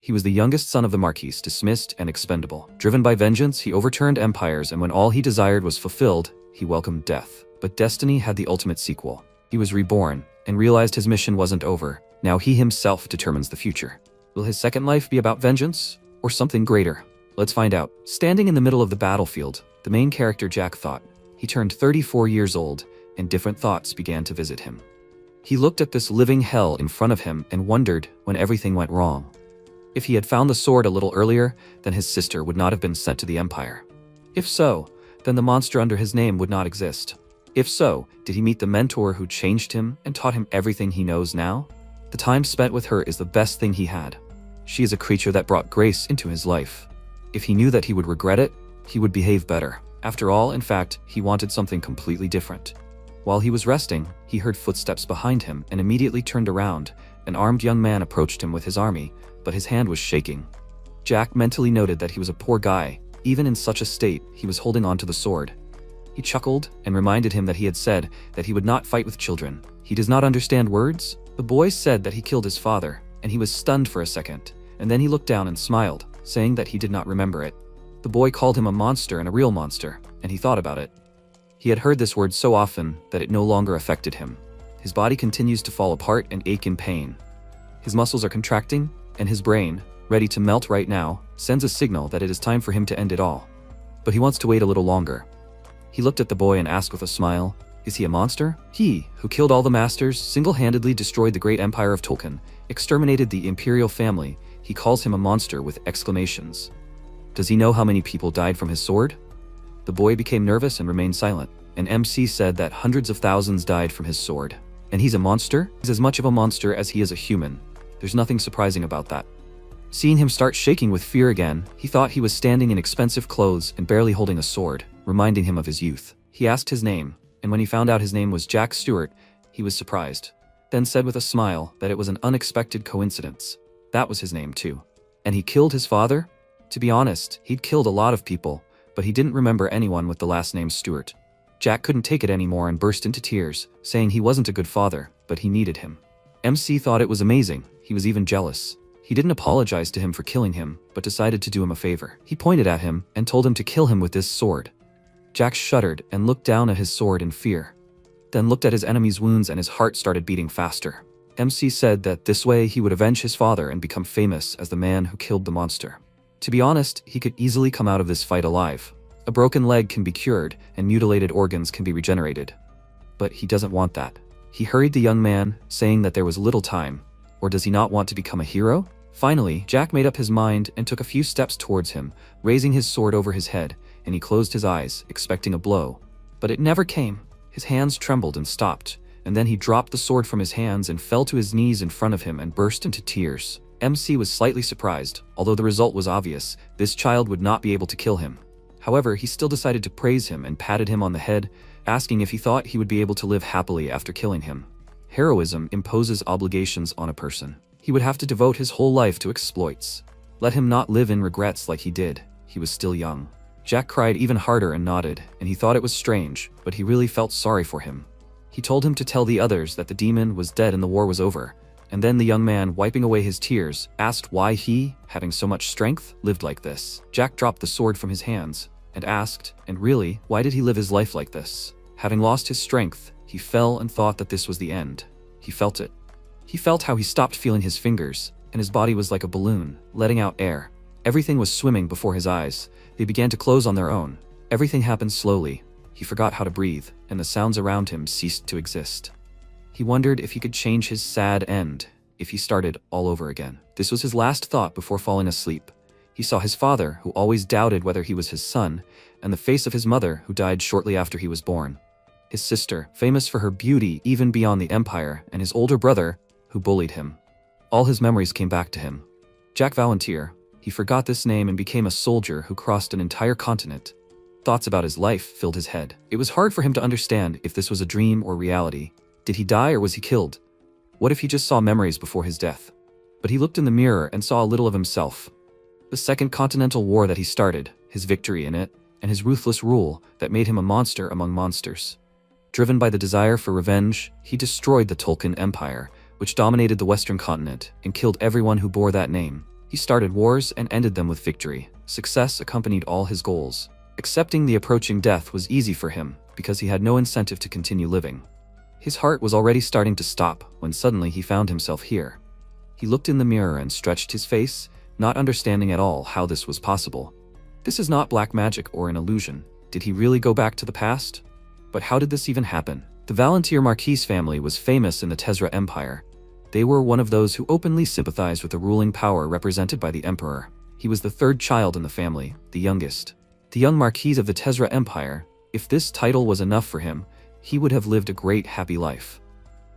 He was the youngest son of the Marquis, dismissed and expendable. Driven by vengeance, he overturned empires, and when all he desired was fulfilled, he welcomed death. But destiny had the ultimate sequel. He was reborn, and realized his mission wasn't over. Now he himself determines the future. Will his second life be about vengeance, or something greater? Let's find out. Standing in the middle of the battlefield, the main character Jack thought. He turned 34 years old, and different thoughts began to visit him. He looked at this living hell in front of him and wondered when everything went wrong. If he had found the sword a little earlier, then his sister would not have been sent to the Empire. If so, then the monster under his name would not exist. If so, did he meet the mentor who changed him and taught him everything he knows now? The time spent with her is the best thing he had. She is a creature that brought grace into his life. If he knew that he would regret it, he would behave better. After all, in fact, he wanted something completely different. While he was resting, he heard footsteps behind him and immediately turned around. An armed young man approached him with his army, but his hand was shaking. Jack mentally noted that he was a poor guy. Even in such a state, he was holding on to the sword. He chuckled and reminded him that he had said that he would not fight with children. He does not understand words? The boy said that he killed his father, and he was stunned for a second, and then he looked down and smiled, saying that he did not remember it. The boy called him a monster and a real monster, and he thought about it. He had heard this word so often that it no longer affected him. His body continues to fall apart and ache in pain. His muscles are contracting, and his brain, ready to melt right now, sends a signal that it is time for him to end it all. But he wants to wait a little longer. He looked at the boy and asked with a smile, "Is he a monster? He, who killed all the masters, single-handedly destroyed the great empire of Tolkien, exterminated the imperial family, he calls him a monster with exclamations. Does he know how many people died from his sword?" The boy became nervous and remained silent. An MC said that hundreds of thousands died from his sword. And he's a monster? He's as much of a monster as he is a human. There's nothing surprising about that. Seeing him start shaking with fear again, he thought he was standing in expensive clothes and barely holding a sword, reminding him of his youth. He asked his name, and when he found out his name was Jack Stewart, he was surprised, then said with a smile that it was an unexpected coincidence. That was his name too. And he killed his father? To be honest, he'd killed a lot of people, but he didn't remember anyone with the last name Stewart. Jack couldn't take it anymore and burst into tears, saying he wasn't a good father, but he needed him. MC thought it was amazing. He was even jealous. He didn't apologize to him for killing him, but decided to do him a favor. He pointed at him and told him to kill him with this sword. Jack shuddered and looked down at his sword in fear, then looked at his enemy's wounds and his heart started beating faster. MC said that this way he would avenge his father and become famous as the man who killed the monster. To be honest, he could easily come out of this fight alive. A broken leg can be cured and mutilated organs can be regenerated. But he doesn't want that. He hurried the young man, saying that there was little time. Or does he not want to become a hero? Finally, Jack made up his mind and took a few steps towards him, raising his sword over his head, and he closed his eyes, expecting a blow. But it never came. His hands trembled and stopped, and then he dropped the sword from his hands and fell to his knees in front of him and burst into tears. MC was slightly surprised. Although the result was obvious, this child would not be able to kill him. However, he still decided to praise him and patted him on the head, asking if he thought he would be able to live happily after killing him. Heroism imposes obligations on a person. He would have to devote his whole life to exploits. Let him not live in regrets like he did. He was still young. Jack cried even harder and nodded, and he thought it was strange, but he really felt sorry for him. He told him to tell the others that the demon was dead and the war was over. And then the young man, wiping away his tears, asked why he, having so much strength, lived like this. Jack dropped the sword from his hands and asked, and really, why did he live his life like this? Having lost his strength, he fell and thought that this was the end. He felt it. He felt how he stopped feeling his fingers, and his body was like a balloon, letting out air. Everything was swimming before his eyes. They began to close on their own. Everything happened slowly. He forgot how to breathe, and the sounds around him ceased to exist. He wondered if he could change his sad end, if he started all over again. This was his last thought before falling asleep. He saw his father, who always doubted whether he was his son, and the face of his mother, who died shortly after he was born. His sister, famous for her beauty even beyond the empire, and his older brother, who bullied him. All his memories came back to him. Jack Valentier. He forgot this name and became a soldier who crossed an entire continent. Thoughts about his life filled his head. It was hard for him to understand if this was a dream or reality. Did he die or was he killed? What if he just saw memories before his death? But he looked in the mirror and saw a little of himself. The Second Continental War that he started, his victory in it, and his ruthless rule that made him a monster among monsters. Driven by the desire for revenge, he destroyed the Tolkien Empire, which dominated the Western continent and killed everyone who bore that name. He started wars and ended them with victory. Success accompanied all his goals. Accepting the approaching death was easy for him because he had no incentive to continue living. His heart was already starting to stop when suddenly he found himself here. He looked in the mirror and stretched his face, not understanding at all how this was possible. This is not black magic or an illusion. Did he really go back to the past? But how did this even happen? The Valentier Marquise family was famous in the Tezra Empire. They were one of those who openly sympathized with the ruling power represented by the emperor. He was the third child in the family, the youngest. The young Marquise of the Tezra Empire. If this title was enough for him, he would have lived a great happy life.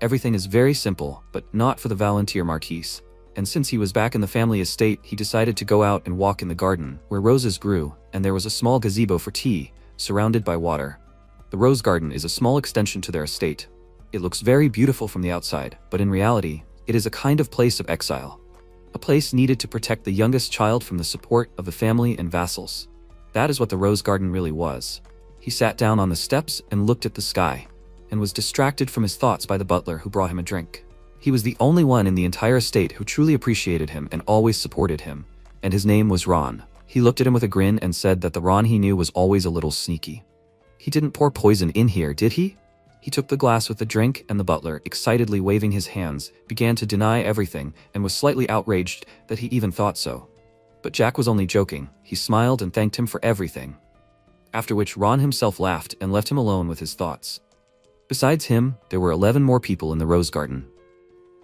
Everything is very simple, but not for the Valentier Marquise. And since he was back in the family estate, he decided to go out and walk in the garden, where roses grew, and there was a small gazebo for tea, surrounded by water. The rose garden is a small extension to their estate. It looks very beautiful from the outside, but in reality, it is a kind of place of exile. A place needed to protect the youngest child from the support of the family and vassals. That is what the rose garden really was. He sat down on the steps and looked at the sky, and was distracted from his thoughts by the butler who brought him a drink. He was the only one in the entire estate who truly appreciated him and always supported him, and his name was Ron. He looked at him with a grin and said that the Ron he knew was always a little sneaky. He didn't pour poison in here, did he? He took the glass with the drink, and the butler, excitedly waving his hands, began to deny everything and was slightly outraged that he even thought so. But Jack was only joking. He smiled and thanked him for everything. After which Ron himself laughed and left him alone with his thoughts. Besides him, there were 11 more people in the rose garden.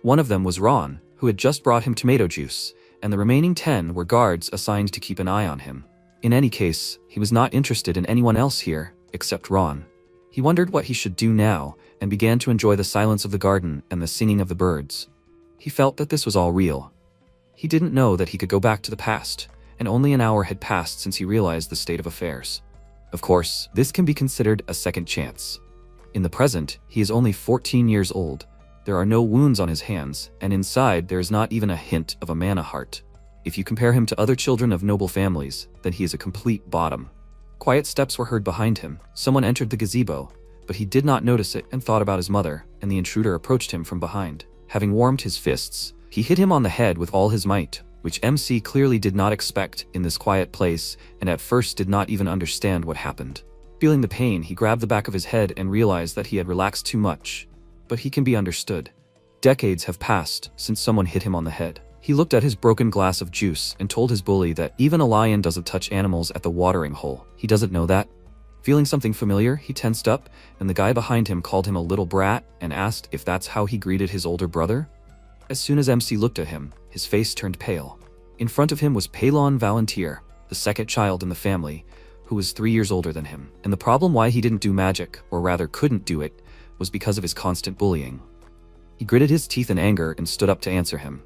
One of them was Ron, who had just brought him tomato juice, and the remaining 10 were guards assigned to keep an eye on him. In any case, he was not interested in anyone else here, except Ron. He wondered what he should do now, and began to enjoy the silence of the garden and the singing of the birds. He felt that this was all real. He didn't know that he could go back to the past, and only an hour had passed since he realized the state of affairs. Of course, this can be considered a second chance. In the present, he is only 14 years old. There are no wounds on his hands, and inside there is not even a hint of a mana heart. If you compare him to other children of noble families, then he is a complete bottom. Quiet steps were heard behind him. Someone entered the gazebo, but he did not notice it and thought about his mother, and the intruder approached him from behind. Having warmed his fists, he hit him on the head with all his might, which MC clearly did not expect in this quiet place, and at first did not even understand what happened. Feeling the pain, he grabbed the back of his head and realized that he had relaxed too much. But he can be understood. Decades have passed since someone hit him on the head. He looked at his broken glass of juice and told his bully that even a lion doesn't touch animals at the watering hole. He doesn't know that. Feeling something familiar, he tensed up, and the guy behind him called him a little brat and asked if that's how he greeted his older brother. As soon as MC looked at him, his face turned pale. In front of him was Pelon Valentier, the second child in the family, who was 3 years older than him. And the problem why he didn't do magic, or rather couldn't do it, was because of his constant bullying. He gritted his teeth in anger and stood up to answer him.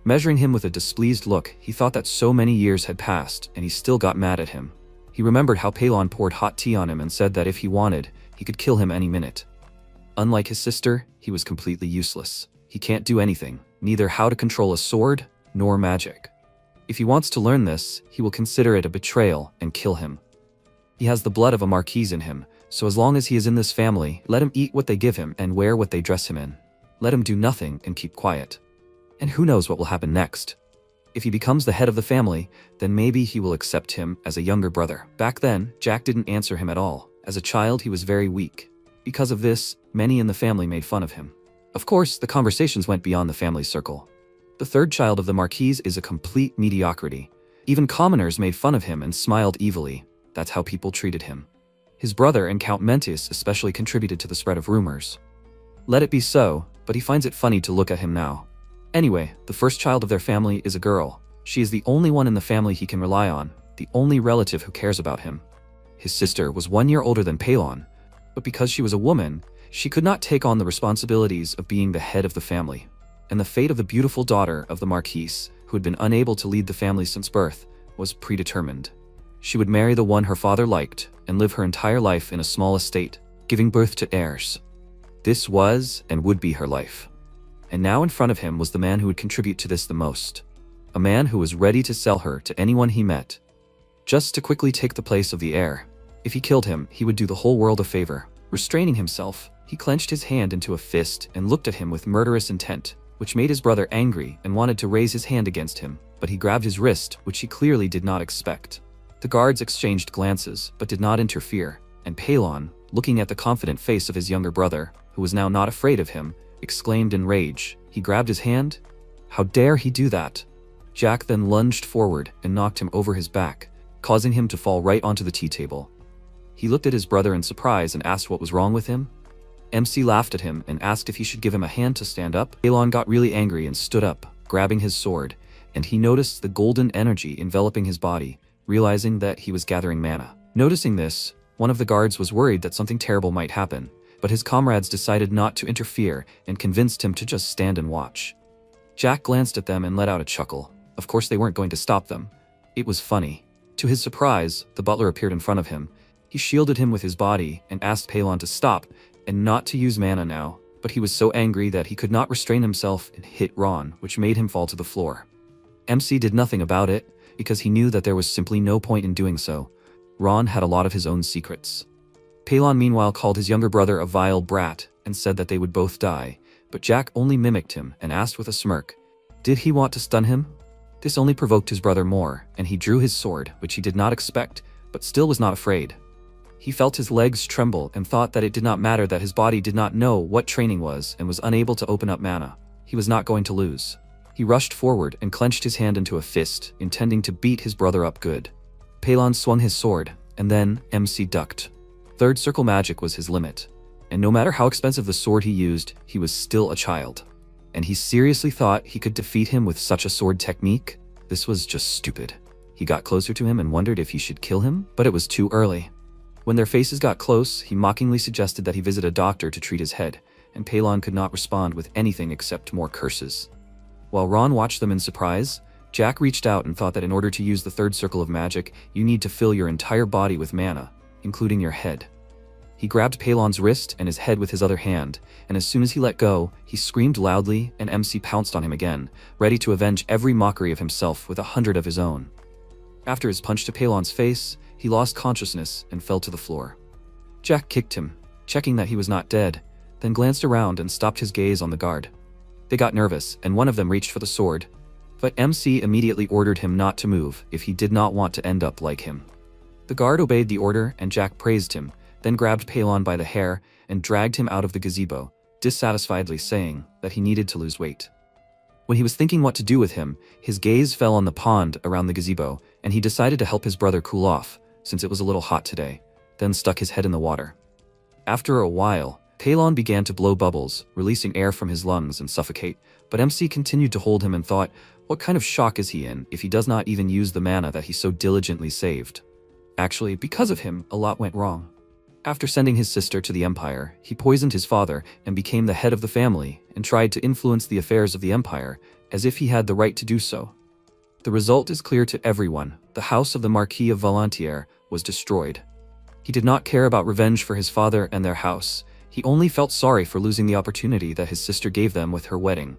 Measuring him with a displeased look, he thought that so many years had passed and he still got mad at him. He remembered how Pelon poured hot tea on him and said that if he wanted, he could kill him any minute. Unlike his sister, he was completely useless. He can't do anything, neither how to control a sword, nor magic. If he wants to learn this, he will consider it a betrayal and kill him. He has the blood of a marquise in him, so as long as he is in this family, let him eat what they give him and wear what they dress him in. Let him do nothing and keep quiet. And who knows what will happen next? If he becomes the head of the family, then maybe he will accept him as a younger brother. Back then, Jack didn't answer him at all. As a child, he was very weak. Because of this, many in the family made fun of him. Of course, the conversations went beyond the family circle. The third child of the Marquise is a complete mediocrity. Even commoners made fun of him and smiled evilly. That's how people treated him. His brother and Count Mentis especially contributed to the spread of rumors. Let it be so, but he finds it funny to look at him now. Anyway, the first child of their family is a girl. She is the only one in the family he can rely on, the only relative who cares about him. His sister was 1 year older than Pelon, but because she was a woman, she could not take on the responsibilities of being the head of the family. And the fate of the beautiful daughter of the Marquise, who had been unable to lead the family since birth, was predetermined. She would marry the one her father liked and live her entire life in a small estate, giving birth to heirs. This was and would be her life. And now in front of him was the man who would contribute to this the most. A man who was ready to sell her to anyone he met, just to quickly take the place of the heir. If he killed him, he would do the whole world a favor. Restraining himself, he clenched his hand into a fist and looked at him with murderous intent, which made his brother angry and wanted to raise his hand against him. but he grabbed his wrist, which he clearly did not expect. The guards exchanged glances, but did not interfere, and Palon, looking at the confident face of his younger brother, who was now not afraid of him, exclaimed in rage. He grabbed his hand. How dare he do that? Jack then lunged forward and knocked him over his back, causing him to fall right onto the tea table. He looked at his brother in surprise and asked what was wrong with him. MC laughed at him and asked if he should give him a hand to stand up. Palon got really angry and stood up, grabbing his sword, and he noticed the golden energy enveloping his body, realizing that he was gathering mana. Noticing this, one of the guards was worried that something terrible might happen, but his comrades decided not to interfere and convinced him to just stand and watch. Jack glanced at them and let out a chuckle. Of course they weren't going to stop them. It was funny. To his surprise, the butler appeared in front of him. He shielded him with his body and asked Palon to stop and not to use mana now, but he was so angry that he could not restrain himself and hit Ron, which made him fall to the floor. MC did nothing about it, because he knew that there was simply no point in doing so. Ron had a lot of his own secrets. Palon meanwhile called his younger brother a vile brat and said that they would both die, but Jack only mimicked him and asked with a smirk, did he want to stun him? This only provoked his brother more, and he drew his sword, which he did not expect, but still was not afraid. He felt his legs tremble and thought that it did not matter that his body did not know what training was and was unable to open up mana. He was not going to lose. He rushed forward and clenched his hand into a fist, intending to beat his brother up good. Palon swung his sword, and then MC ducked. Third circle magic was his limit, and no matter how expensive the sword he used, he was still a child. And he seriously thought he could defeat him with such a sword technique? This was just stupid. He got closer to him and wondered if he should kill him, but it was too early. When their faces got close, he mockingly suggested that he visit a doctor to treat his head, and Palon could not respond with anything except more curses. While Ron watched them in surprise, Jack reached out and thought that in order to use the third circle of magic, you need to fill your entire body with mana, including your head. He grabbed Palon's wrist and his head with his other hand, and as soon as he let go, he screamed loudly and MC pounced on him again, ready to avenge every mockery of himself with 100 of his own. After his punch to Palon's face, he lost consciousness and fell to the floor. Jack kicked him, checking that he was not dead, then glanced around and stopped his gaze on the guard. They got nervous, and one of them reached for the sword, but MC immediately ordered him not to move if he did not want to end up like him. The guard obeyed the order and Jack praised him, then grabbed Palon by the hair and dragged him out of the gazebo, dissatisfiedly saying that he needed to lose weight. When he was thinking what to do with him, his gaze fell on the pond around the gazebo, and he decided to help his brother cool off, since it was a little hot today, then stuck his head in the water. After a while, Palon began to blow bubbles, releasing air from his lungs and suffocate, but MC continued to hold him and thought, what kind of shock is he in if he does not even use the mana that he so diligently saved? Actually, because of him, a lot went wrong. After sending his sister to the Empire, he poisoned his father and became the head of the family and tried to influence the affairs of the Empire as if he had the right to do so. The result is clear to everyone. The house of the Marquis of Volantier was destroyed. He did not care about revenge for his father and their house. He only felt sorry for losing the opportunity that his sister gave them with her wedding.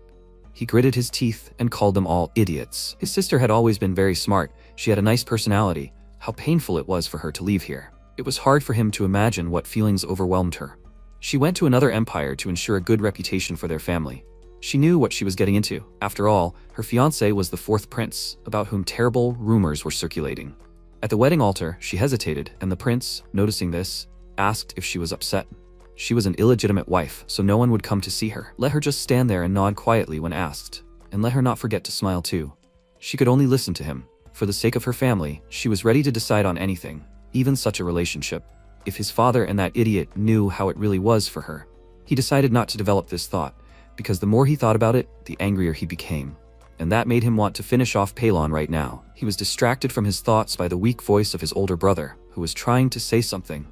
He gritted his teeth and called them all idiots. His sister had always been very smart. She had a nice personality. How painful it was for her to leave here. It was hard for him to imagine what feelings overwhelmed her. She went to another empire to ensure a good reputation for their family. She knew what she was getting into. After all, her fiancé was the fourth prince, about whom terrible rumors were circulating. At the wedding altar, she hesitated, and the prince, noticing this, asked if she was upset. She was an illegitimate wife, so no one would come to see her. Let her just stand there and nod quietly when asked, and let her not forget to smile too. She could only listen to him. For the sake of her family, she was ready to decide on anything, even such a relationship. If his father and that idiot knew how it really was for her. He decided not to develop this thought, because the more he thought about it, the angrier he became. And that made him want to finish off Palon right now. He was distracted from his thoughts by the weak voice of his older brother, who was trying to say something.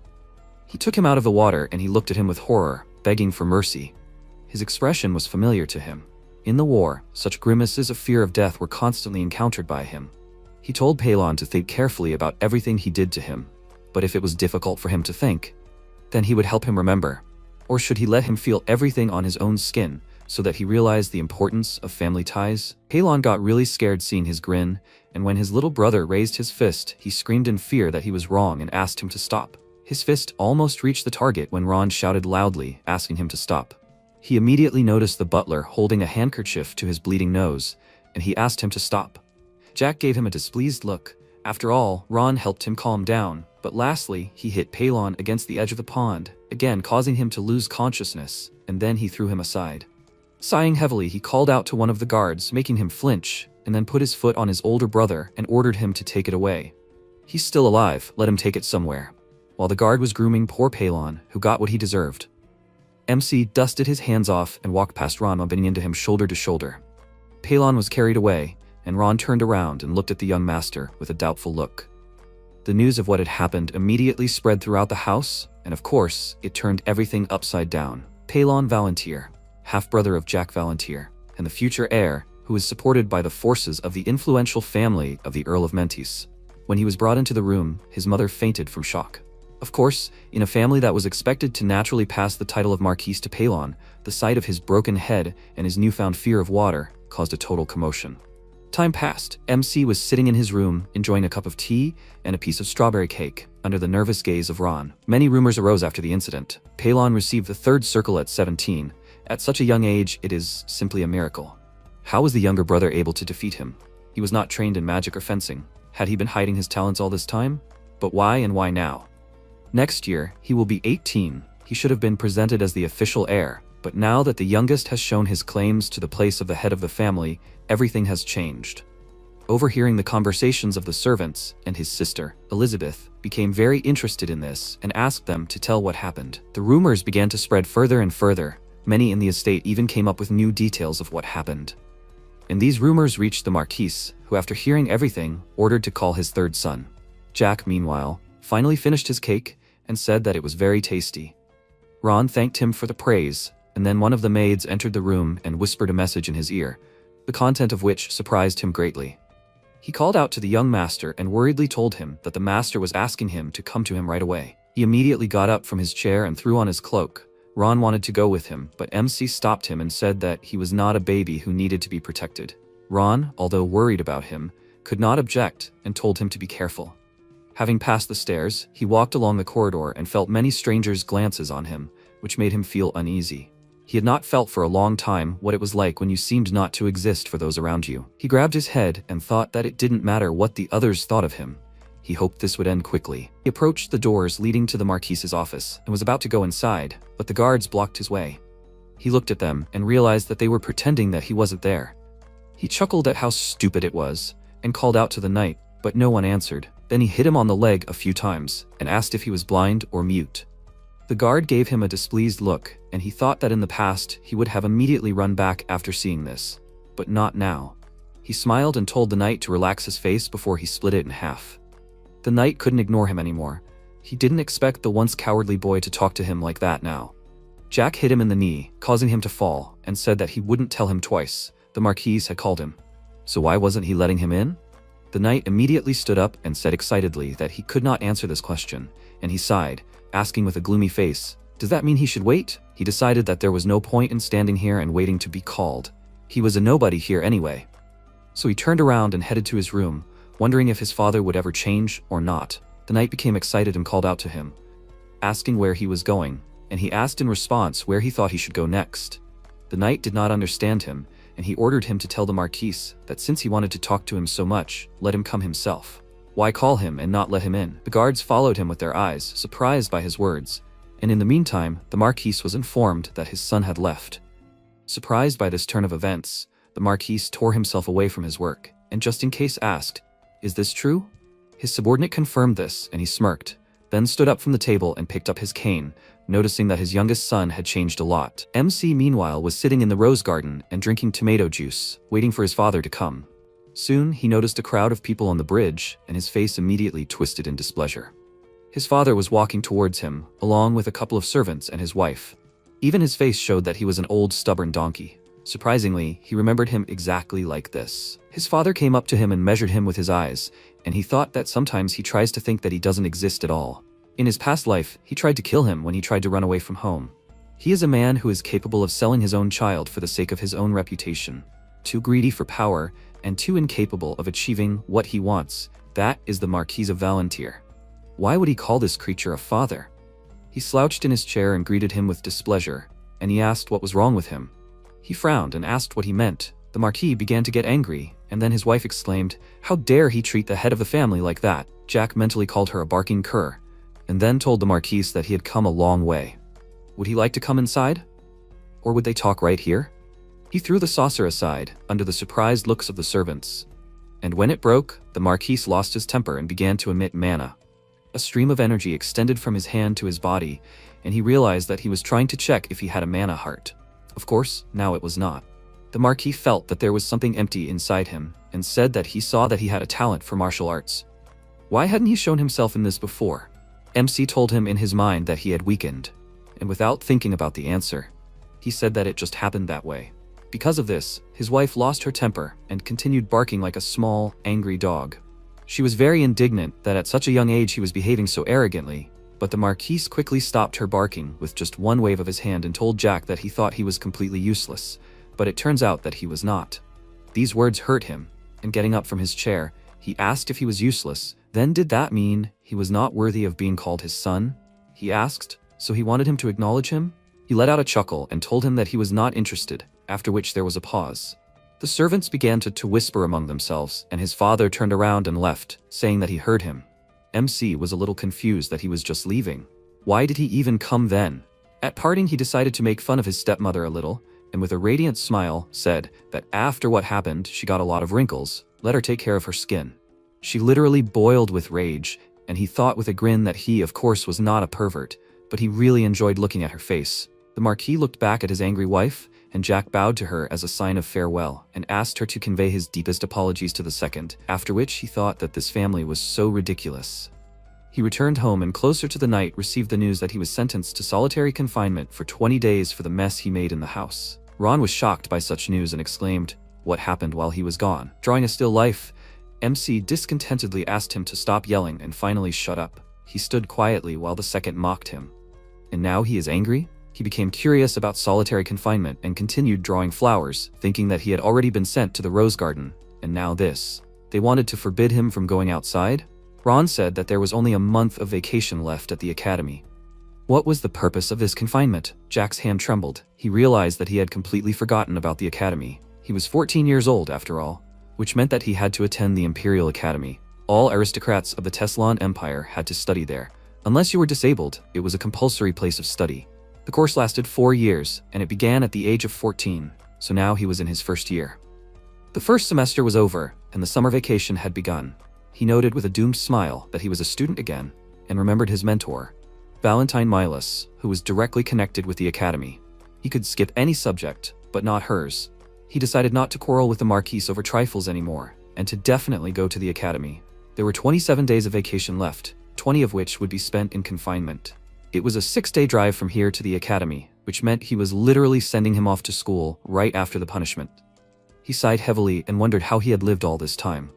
He took him out of the water and he looked at him with horror, begging for mercy. His expression was familiar to him. In the war, such grimaces of fear of death were constantly encountered by him. He told Palon to think carefully about everything he did to him, but if it was difficult for him to think, then he would help him remember. Or should he let him feel everything on his own skin, so that he realized the importance of family ties? Palon got really scared seeing his grin, and when his little brother raised his fist, he screamed in fear that he was wrong and asked him to stop. His fist almost reached the target when Ron shouted loudly, asking him to stop. He immediately noticed the butler holding a handkerchief to his bleeding nose, and he asked him to stop. Jack gave him a displeased look. After all, Ron helped him calm down, but lastly, he hit Palon against the edge of the pond, again causing him to lose consciousness, and then he threw him aside. Sighing heavily, he called out to one of the guards, making him flinch, and then put his foot on his older brother and ordered him to take it away. He's still alive, let him take it somewhere. While the guard was grooming poor Palon, who got what he deserved. MC dusted his hands off and walked past Ron, bumping into him shoulder to shoulder. Palon was carried away, and Ron turned around and looked at the young master with a doubtful look. The news of what had happened immediately spread throughout the house, and of course, it turned everything upside down. Palon Valantier, half-brother of Jack Valantier, and the future heir, who was supported by the forces of the influential family of the Earl of Menteis. When he was brought into the room, his mother fainted from shock. Of course, in a family that was expected to naturally pass the title of Marquis to Palon, the sight of his broken head and his newfound fear of water caused a total commotion. Time passed. MC was sitting in his room, enjoying a cup of tea and a piece of strawberry cake, under the nervous gaze of Ron. Many rumors arose after the incident. Palon received the third circle at 17. At such a young age, it is simply a miracle. How was the younger brother able to defeat him? He was not trained in magic or fencing. Had he been hiding his talents all this time? But why and why now? Next year, he will be 18. He should have been presented as the official heir. But now that the youngest has shown his claims to the place of the head of the family, everything has changed. Overhearing the conversations of the servants and his sister, Elizabeth, became very interested in this and asked them to tell what happened. The rumors began to spread further and further. Many in the estate even came up with new details of what happened. And these rumors reached the Marquis, who after hearing everything, ordered to call his third son. Jack, meanwhile, finally finished his cake and said that it was very tasty. Ron thanked him for the praise, and then one of the maids entered the room and whispered a message in his ear, the content of which surprised him greatly. He called out to the young master and worriedly told him that the master was asking him to come to him right away. He immediately got up from his chair and threw on his cloak. Ron wanted to go with him, but MC stopped him and said that he was not a baby who needed to be protected. Ron, although worried about him, could not object and told him to be careful. Having passed the stairs, he walked along the corridor and felt many strangers' glances on him, which made him feel uneasy. He had not felt for a long time what it was like when you seemed not to exist for those around you. He grabbed his head and thought that it didn't matter what the others thought of him. He hoped this would end quickly. He approached the doors leading to the Marquis's office and was about to go inside, but the guards blocked his way. He looked at them and realized that they were pretending that he wasn't there. He chuckled at how stupid it was and called out to the knight, but no one answered. Then he hit him on the leg a few times and asked if he was blind or mute. The guard gave him a displeased look, and he thought that in the past he would have immediately run back after seeing this. But not now. He smiled and told the knight to relax his face before he split it in half. The knight couldn't ignore him anymore. He didn't expect the once cowardly boy to talk to him like that now. Jack hit him in the knee, causing him to fall, and said that he wouldn't tell him twice. The Marquis had called him. So why wasn't he letting him in? The knight immediately stood up and said excitedly that he could not answer this question, and he sighed, asking with a gloomy face, "Does that mean he should wait?" He decided that there was no point in standing here and waiting to be called. He was a nobody here anyway. So he turned around and headed to his room, wondering if his father would ever change or not. The knight became excited and called out to him, asking where he was going, and he asked in response where he thought he should go next. The knight did not understand him, and he ordered him to tell the Marquis that since he wanted to talk to him so much, let him come himself. Why call him and not let him in? The guards followed him with their eyes, surprised by his words, and in the meantime, the Marquis was informed that his son had left. Surprised by this turn of events, the Marquis tore himself away from his work, and just in case asked, "Is this true?" His subordinate confirmed this, and he smirked, then stood up from the table and picked up his cane, noticing that his youngest son had changed a lot. MC, meanwhile, was sitting in the rose garden and drinking tomato juice, waiting for his father to come. Soon, he noticed a crowd of people on the bridge, and his face immediately twisted in displeasure. His father was walking towards him, along with a couple of servants and his wife. Even his face showed that he was an old, stubborn donkey. Surprisingly, he remembered him exactly like this. His father came up to him and measured him with his eyes, and he thought that sometimes he tries to think that he doesn't exist at all. In his past life, he tried to kill him when he tried to run away from home. He is a man who is capable of selling his own child for the sake of his own reputation. Too greedy for power, and too incapable of achieving what he wants. That is the Marquis of Valantier. Why would he call this creature a father? He slouched in his chair and greeted him with displeasure, and he asked what was wrong with him. He frowned and asked what he meant. The Marquis began to get angry, And then his wife exclaimed, "How dare he treat the head of the family like that?" Jack mentally called her a barking cur, and then told the Marquise that he had come a long way. Would he like to come inside? Or would they talk right here? He threw the saucer aside, under the surprised looks of the servants. And when it broke, the Marquise lost his temper and began to emit mana. A stream of energy extended from his hand to his body, and he realized that he was trying to check if he had a mana heart. Of course, now it was not. The Marquis felt that there was something empty inside him, and said that he saw that he had a talent for martial arts. Why hadn't he shown himself in this before? MC told him in his mind that he had weakened, and without thinking about the answer, he said that it just happened that way. Because of this, his wife lost her temper and continued barking like a small, angry dog. She was very indignant that at such a young age he was behaving so arrogantly, but the Marquise quickly stopped her barking with just one wave of his hand and told Jack that he thought he was completely useless, but it turns out that he was not. These words hurt him, and getting up from his chair, he asked if he was useless. Then did that mean he was not worthy of being called his son? He asked, so he wanted him to acknowledge him? He let out a chuckle and told him that he was not interested, after which there was a pause. The servants began to whisper among themselves, and his father turned around and left, saying that he heard him. MC was a little confused that he was just leaving. Why did he even come then? At parting, he decided to make fun of his stepmother a little, and with a radiant smile, said that after what happened, she got a lot of wrinkles. Let her take care of her skin. She literally boiled with rage, and he thought with a grin that he, of course, was not a pervert, but he really enjoyed looking at her face. The Marquis looked back at his angry wife, and Jack bowed to her as a sign of farewell and asked her to convey his deepest apologies to the second, after which he thought that this family was so ridiculous. He returned home and closer to the night received the news that he was sentenced to solitary confinement for 20 days for the mess he made in the house. Ron was shocked by such news and exclaimed, "What happened while he was gone?" Drawing a still life, MC discontentedly asked him to stop yelling and finally shut up. He stood quietly while the second mocked him. And now he is angry? He became curious about solitary confinement and continued drawing flowers, thinking that he had already been sent to the rose garden, and now this. They wanted to forbid him from going outside? Ron said that there was only a month of vacation left at the academy. What was the purpose of this confinement? Jack's hand trembled. He realized that he had completely forgotten about the academy. He was 14 years old after all, which meant that he had to attend the Imperial Academy. All aristocrats of the Teslan Empire had to study there. Unless you were disabled, it was a compulsory place of study. The course lasted 4 years, and it began at the age of 14, so now he was in his first year. The first semester was over, and the summer vacation had begun. He noted with a doomed smile that he was a student again, and remembered his mentor, Valentine Milas, who was directly connected with the academy. He could skip any subject, but not hers. He decided not to quarrel with the Marquise over trifles anymore, and to definitely go to the academy. There were 27 days of vacation left, 20 of which would be spent in confinement. It was a 6-day drive from here to the academy, which meant he was literally sending him off to school right after the punishment. He sighed heavily and wondered how he had lived all this time.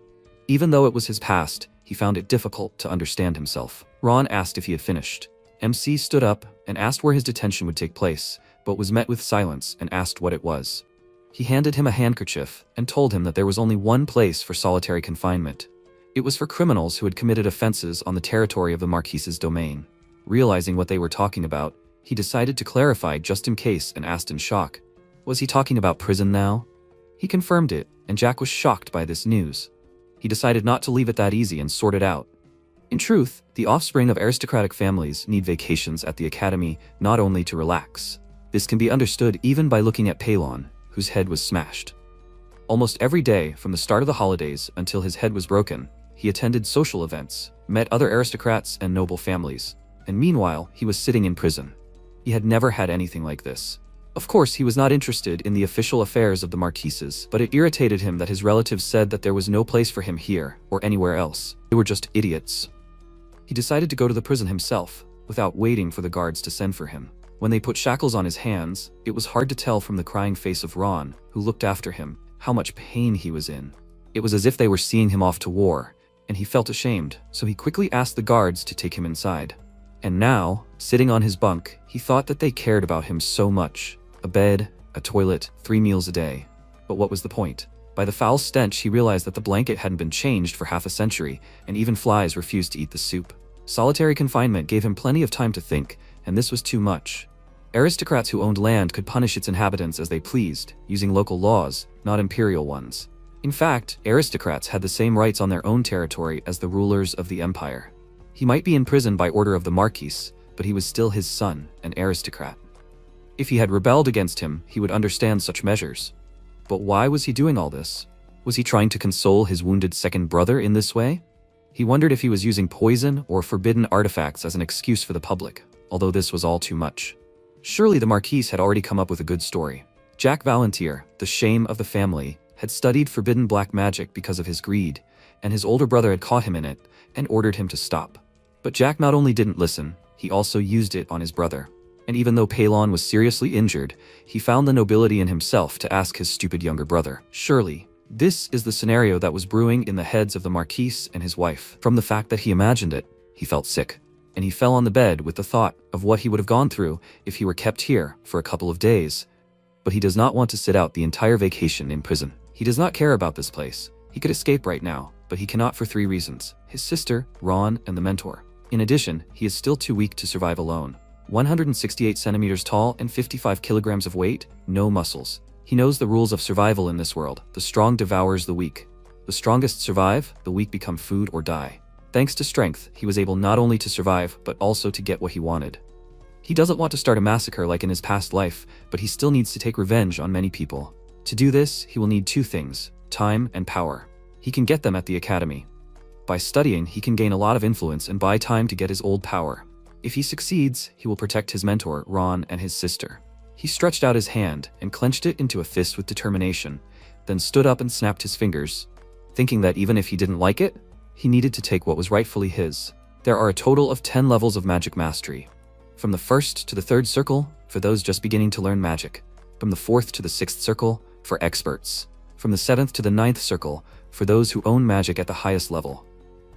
Even though it was his past, he found it difficult to understand himself. Ron asked if he had finished. MC stood up and asked where his detention would take place, but was met with silence and asked what it was. He handed him a handkerchief and told him that there was only one place for solitary confinement. It was for criminals who had committed offenses on the territory of the Marquise's domain. Realizing what they were talking about, he decided to clarify just in case and asked in shock, was he talking about prison now? He confirmed it, and Jack was shocked by this news. He decided not to leave it that easy and sort it out. In truth, the offspring of aristocratic families need vacations at the academy not only to relax. This can be understood even by looking at Palon, whose head was smashed. Almost every day from the start of the holidays until his head was broken, he attended social events, met other aristocrats and noble families. And meanwhile, he was sitting in prison. He had never had anything like this. Of course, he was not interested in the official affairs of the Marquises, but it irritated him that his relatives said that there was no place for him here or anywhere else. They were just idiots. He decided to go to the prison himself, without waiting for the guards to send for him. When they put shackles on his hands, it was hard to tell from the crying face of Ron, who looked after him, how much pain he was in. It was as if they were seeing him off to war, and he felt ashamed, so he quickly asked the guards to take him inside. And now, sitting on his bunk, he thought that they cared about him so much. A bed, a toilet, 3 meals a day. But what was the point? By the foul stench, he realized that the blanket hadn't been changed for half a century, and even flies refused to eat the soup. Solitary confinement gave him plenty of time to think, and this was too much. Aristocrats who owned land could punish its inhabitants as they pleased, using local laws, not imperial ones. In fact, aristocrats had the same rights on their own territory as the rulers of the empire. He might be in prison by order of the Marquis, but he was still his son, an aristocrat. If he had rebelled against him, he would understand such measures. But why was he doing all this? Was he trying to console his wounded second brother in this way? He wondered if he was using poison or forbidden artifacts as an excuse for the public, although this was all too much. Surely the Marquis had already come up with a good story. Jack Valantier, the shame of the family, had studied forbidden black magic because of his greed, and his older brother had caught him in it and ordered him to stop. But Jack not only didn't listen, he also used it on his brother. And even though Palon was seriously injured, he found the nobility in himself to ask his stupid younger brother. Surely, this is the scenario that was brewing in the heads of the Marquis and his wife. From the fact that he imagined it, he felt sick, and he fell on the bed with the thought of what he would have gone through if he were kept here for a couple of days. But he does not want to sit out the entire vacation in prison. He does not care about this place. He could escape right now, but he cannot for 3 reasons: his sister, Ron, and the mentor. In addition, he is still too weak to survive alone. 168 centimeters tall and 55 kilograms of weight, no muscles. He knows the rules of survival in this world. The strong devours the weak. The strongest survive, the weak become food or die. Thanks to strength, he was able not only to survive, but also to get what he wanted. He doesn't want to start a massacre like in his past life, but he still needs to take revenge on many people. To do this, he will need 2 things: time and power. He can get them at the academy. By studying, he can gain a lot of influence and buy time to get his old power. If he succeeds, he will protect his mentor, Ron, and his sister. He stretched out his hand and clenched it into a fist with determination, then stood up and snapped his fingers, thinking that even if he didn't like it, he needed to take what was rightfully his. There are a total of 10 levels of magic mastery. From the 1st to the 3rd circle, for those just beginning to learn magic. From the 4th to the 6th circle, for experts. From the 7th to the 9th circle, for those who own magic at the highest level.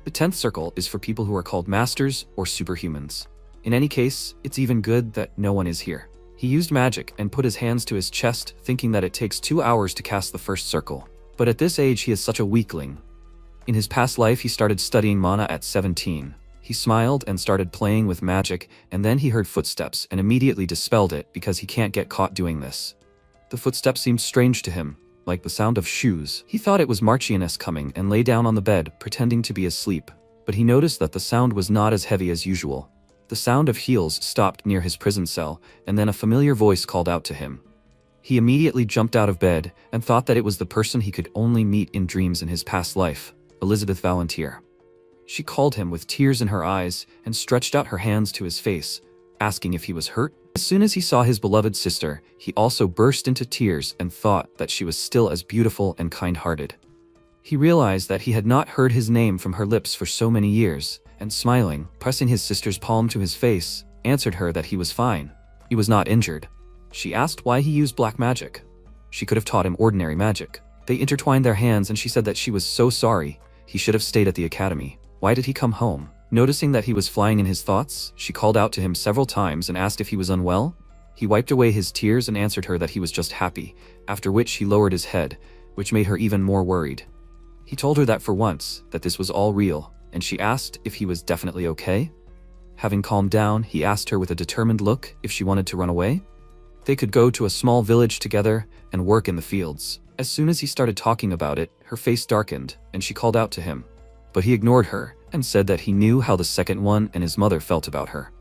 The 10th circle is for people who are called masters or superhumans. In any case, it's even good that no one is here. He used magic and put his hands to his chest, thinking that it takes 2 hours to cast the 1st circle. But at this age, he is such a weakling. In his past life, he started studying mana at 17. He smiled and started playing with magic, and then he heard footsteps and immediately dispelled it because he can't get caught doing this. The footsteps seemed strange to him, like the sound of shoes. He thought it was Marchioness coming and lay down on the bed, pretending to be asleep. But he noticed that the sound was not as heavy as usual. The sound of heels stopped near his prison cell, and then a familiar voice called out to him. He immediately jumped out of bed and thought that it was the person he could only meet in dreams in his past life, Elizabeth Valantier. She called him with tears in her eyes and stretched out her hands to his face, asking if he was hurt. As soon as he saw his beloved sister, he also burst into tears and thought that she was still as beautiful and kind-hearted. He realized that he had not heard his name from her lips for so many years, and smiling, pressing his sister's palm to his face, answered her that he was fine. He was not injured. She asked why he used black magic. She could have taught him ordinary magic. They intertwined their hands and she said that she was so sorry. He should have stayed at the academy. Why did he come home? Noticing that he was flying in his thoughts, she called out to him several times and asked if he was unwell. He wiped away his tears and answered her that he was just happy, after which he lowered his head, which made her even more worried. He told her that for once, that this was all real, and she asked if he was definitely okay. Having calmed down, he asked her with a determined look if she wanted to run away. They could go to a small village together and work in the fields. As soon as he started talking about it, her face darkened, and she called out to him. But he ignored her and said that he knew how the second one and his mother felt about her.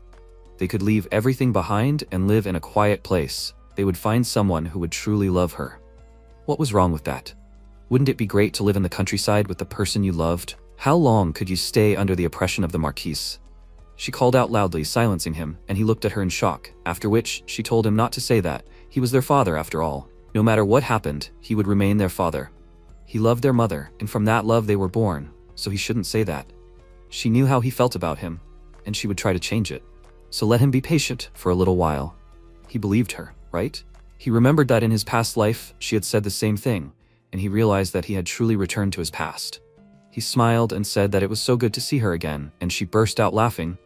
They could leave everything behind and live in a quiet place. They would find someone who would truly love her. What was wrong with that? Wouldn't it be great to live in the countryside with the person you loved? How long could you stay under the oppression of the Marquis? She called out loudly, silencing him, and he looked at her in shock, after which she told him not to say that. He was their father after all. No matter what happened, he would remain their father. He loved their mother, and from that love they were born, so he shouldn't say that. She knew how he felt about him, and she would try to change it. So let him be patient for a little while. He believed her, right? He remembered that in his past life, she had said the same thing, and he realized that he had truly returned to his past. He smiled and said that it was so good to see her again, and she burst out laughing,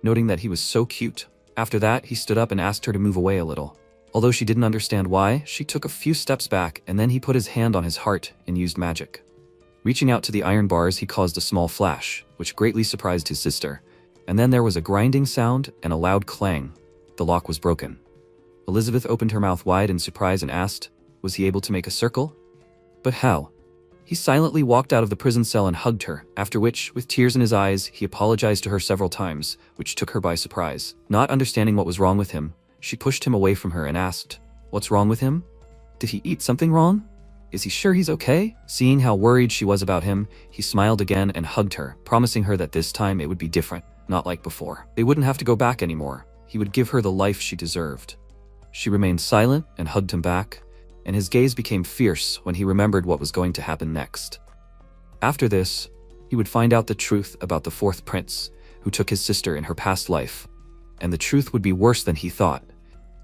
noting that he was so cute. After that, he stood up and asked her to move away a little. Although she didn't understand why, she took a few steps back, and then he put his hand on his heart and used magic. Reaching out to the iron bars, he caused a small flash, which greatly surprised his sister. And then there was a grinding sound and a loud clang. The lock was broken. Elizabeth opened her mouth wide in surprise and asked, was he able to make a circle? But how? He silently walked out of the prison cell and hugged her, after which, with tears in his eyes, he apologized to her several times, which took her by surprise. Not understanding what was wrong with him, she pushed him away from her and asked, "What's wrong with him? Did he eat something wrong? Is he sure he's okay?" Seeing how worried she was about him, he smiled again and hugged her, promising her that this time it would be different, not like before. They wouldn't have to go back anymore. He would give her the life she deserved. She remained silent and hugged him back, and his gaze became fierce when he remembered what was going to happen next. After this, he would find out the truth about the fourth prince, who took his sister in her past life, and the truth would be worse than he thought,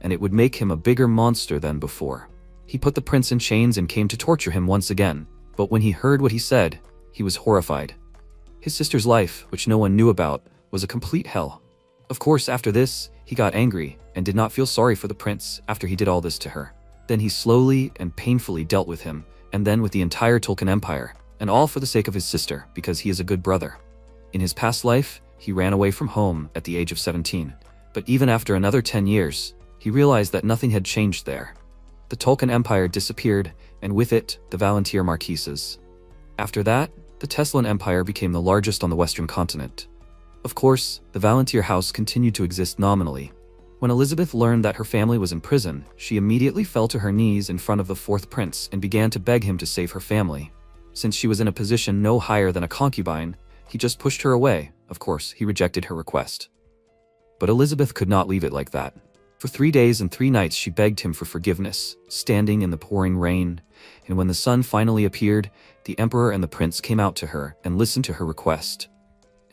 and it would make him a bigger monster than before. He put the prince in chains and came to torture him once again, but when he heard what he said, he was horrified. His sister's life, which no one knew about, was a complete hell. Of course, after this, he got angry and did not feel sorry for the prince after he did all this to her. Then he slowly and painfully dealt with him, and then with the entire Tolkien Empire, and all for the sake of his sister, because he is a good brother. In his past life, he ran away from home at the age of 17, but even after another 10 years, he realized that nothing had changed there. The Tolkien Empire disappeared, and with it, the Valantyr Marquises. After that, the Teslan Empire became the largest on the Western continent. Of course, the Valantyr house continued to exist nominally. When Elizabeth learned that her family was in prison, she immediately fell to her knees in front of the fourth prince and began to beg him to save her family. Since she was in a position no higher than a concubine, he just pushed her away. Of course, he rejected her request. But Elizabeth could not leave it like that. For 3 days and 3 nights she begged him for forgiveness, standing in the pouring rain, and when the sun finally appeared, the emperor and the prince came out to her and listened to her request.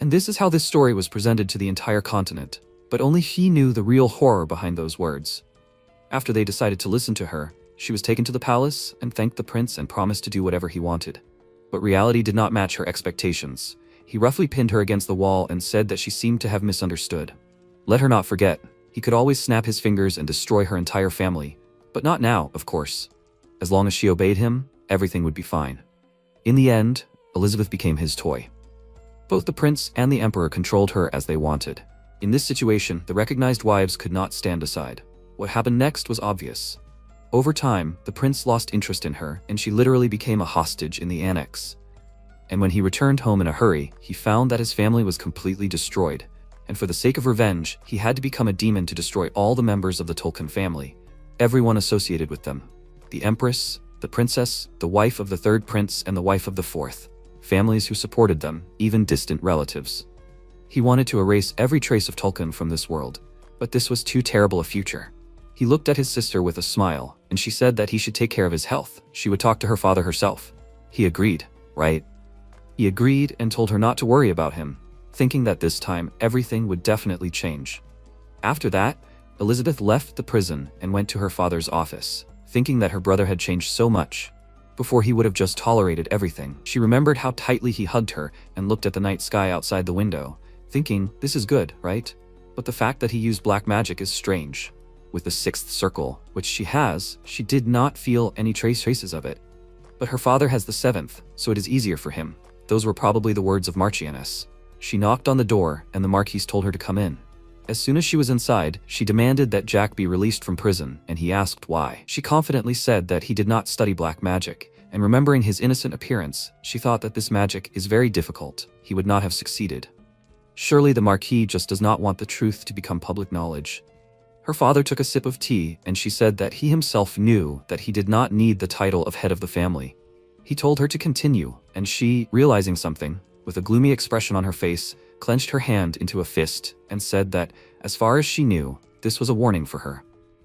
And this is how this story was presented to the entire continent. But only he knew the real horror behind those words. After they decided to listen to her, she was taken to the palace and thanked the prince and promised to do whatever he wanted. But reality did not match her expectations. He roughly pinned her against the wall and said that she seemed to have misunderstood. Let her not forget, he could always snap his fingers and destroy her entire family. But not now, of course. As long as she obeyed him, everything would be fine. In the end, Elizabeth became his toy. Both the prince and the emperor controlled her as they wanted. In this situation, the recognized wives could not stand aside. What happened next was obvious. Over time, the prince lost interest in her, and she literally became a hostage in the annex. And when he returned home in a hurry, he found that his family was completely destroyed, and for the sake of revenge, he had to become a demon to destroy all the members of the Tolkien family, everyone associated with them. The empress, the princess, the wife of the third prince, and the wife of the fourth. Families who supported them, even distant relatives. He wanted to erase every trace of Tolkien from this world, but this was too terrible a future. He looked at his sister with a smile, and she said that he should take care of his health. She would talk to her father herself. He agreed, right? He agreed and told her not to worry about him, thinking that this time everything would definitely change. After that, Elizabeth left the prison and went to her father's office, thinking that her brother had changed so much. Before he would have just tolerated everything, she remembered how tightly he hugged her and looked at the night sky outside the window, thinking, this is good, right? But the fact that he used black magic is strange. With the 6th circle, which she has, she did not feel any traces of it. But her father has the 7th, so it is easier for him. Those were probably the words of Marchioness. She knocked on the door, and the Marquis told her to come in. As soon as she was inside, she demanded that Jack be released from prison, and he asked why. She confidently said that he did not study black magic, and remembering his innocent appearance, she thought that this magic is very difficult. He would not have succeeded. Surely the Marquis just does not want the truth to become public knowledge. Her father took a sip of tea, and she said that he himself knew that he did not need the title of head of the family. He told her to continue, and she, realizing something, with a gloomy expression on her face, clenched her hand into a fist and said that, as far as she knew, this was a warning for her.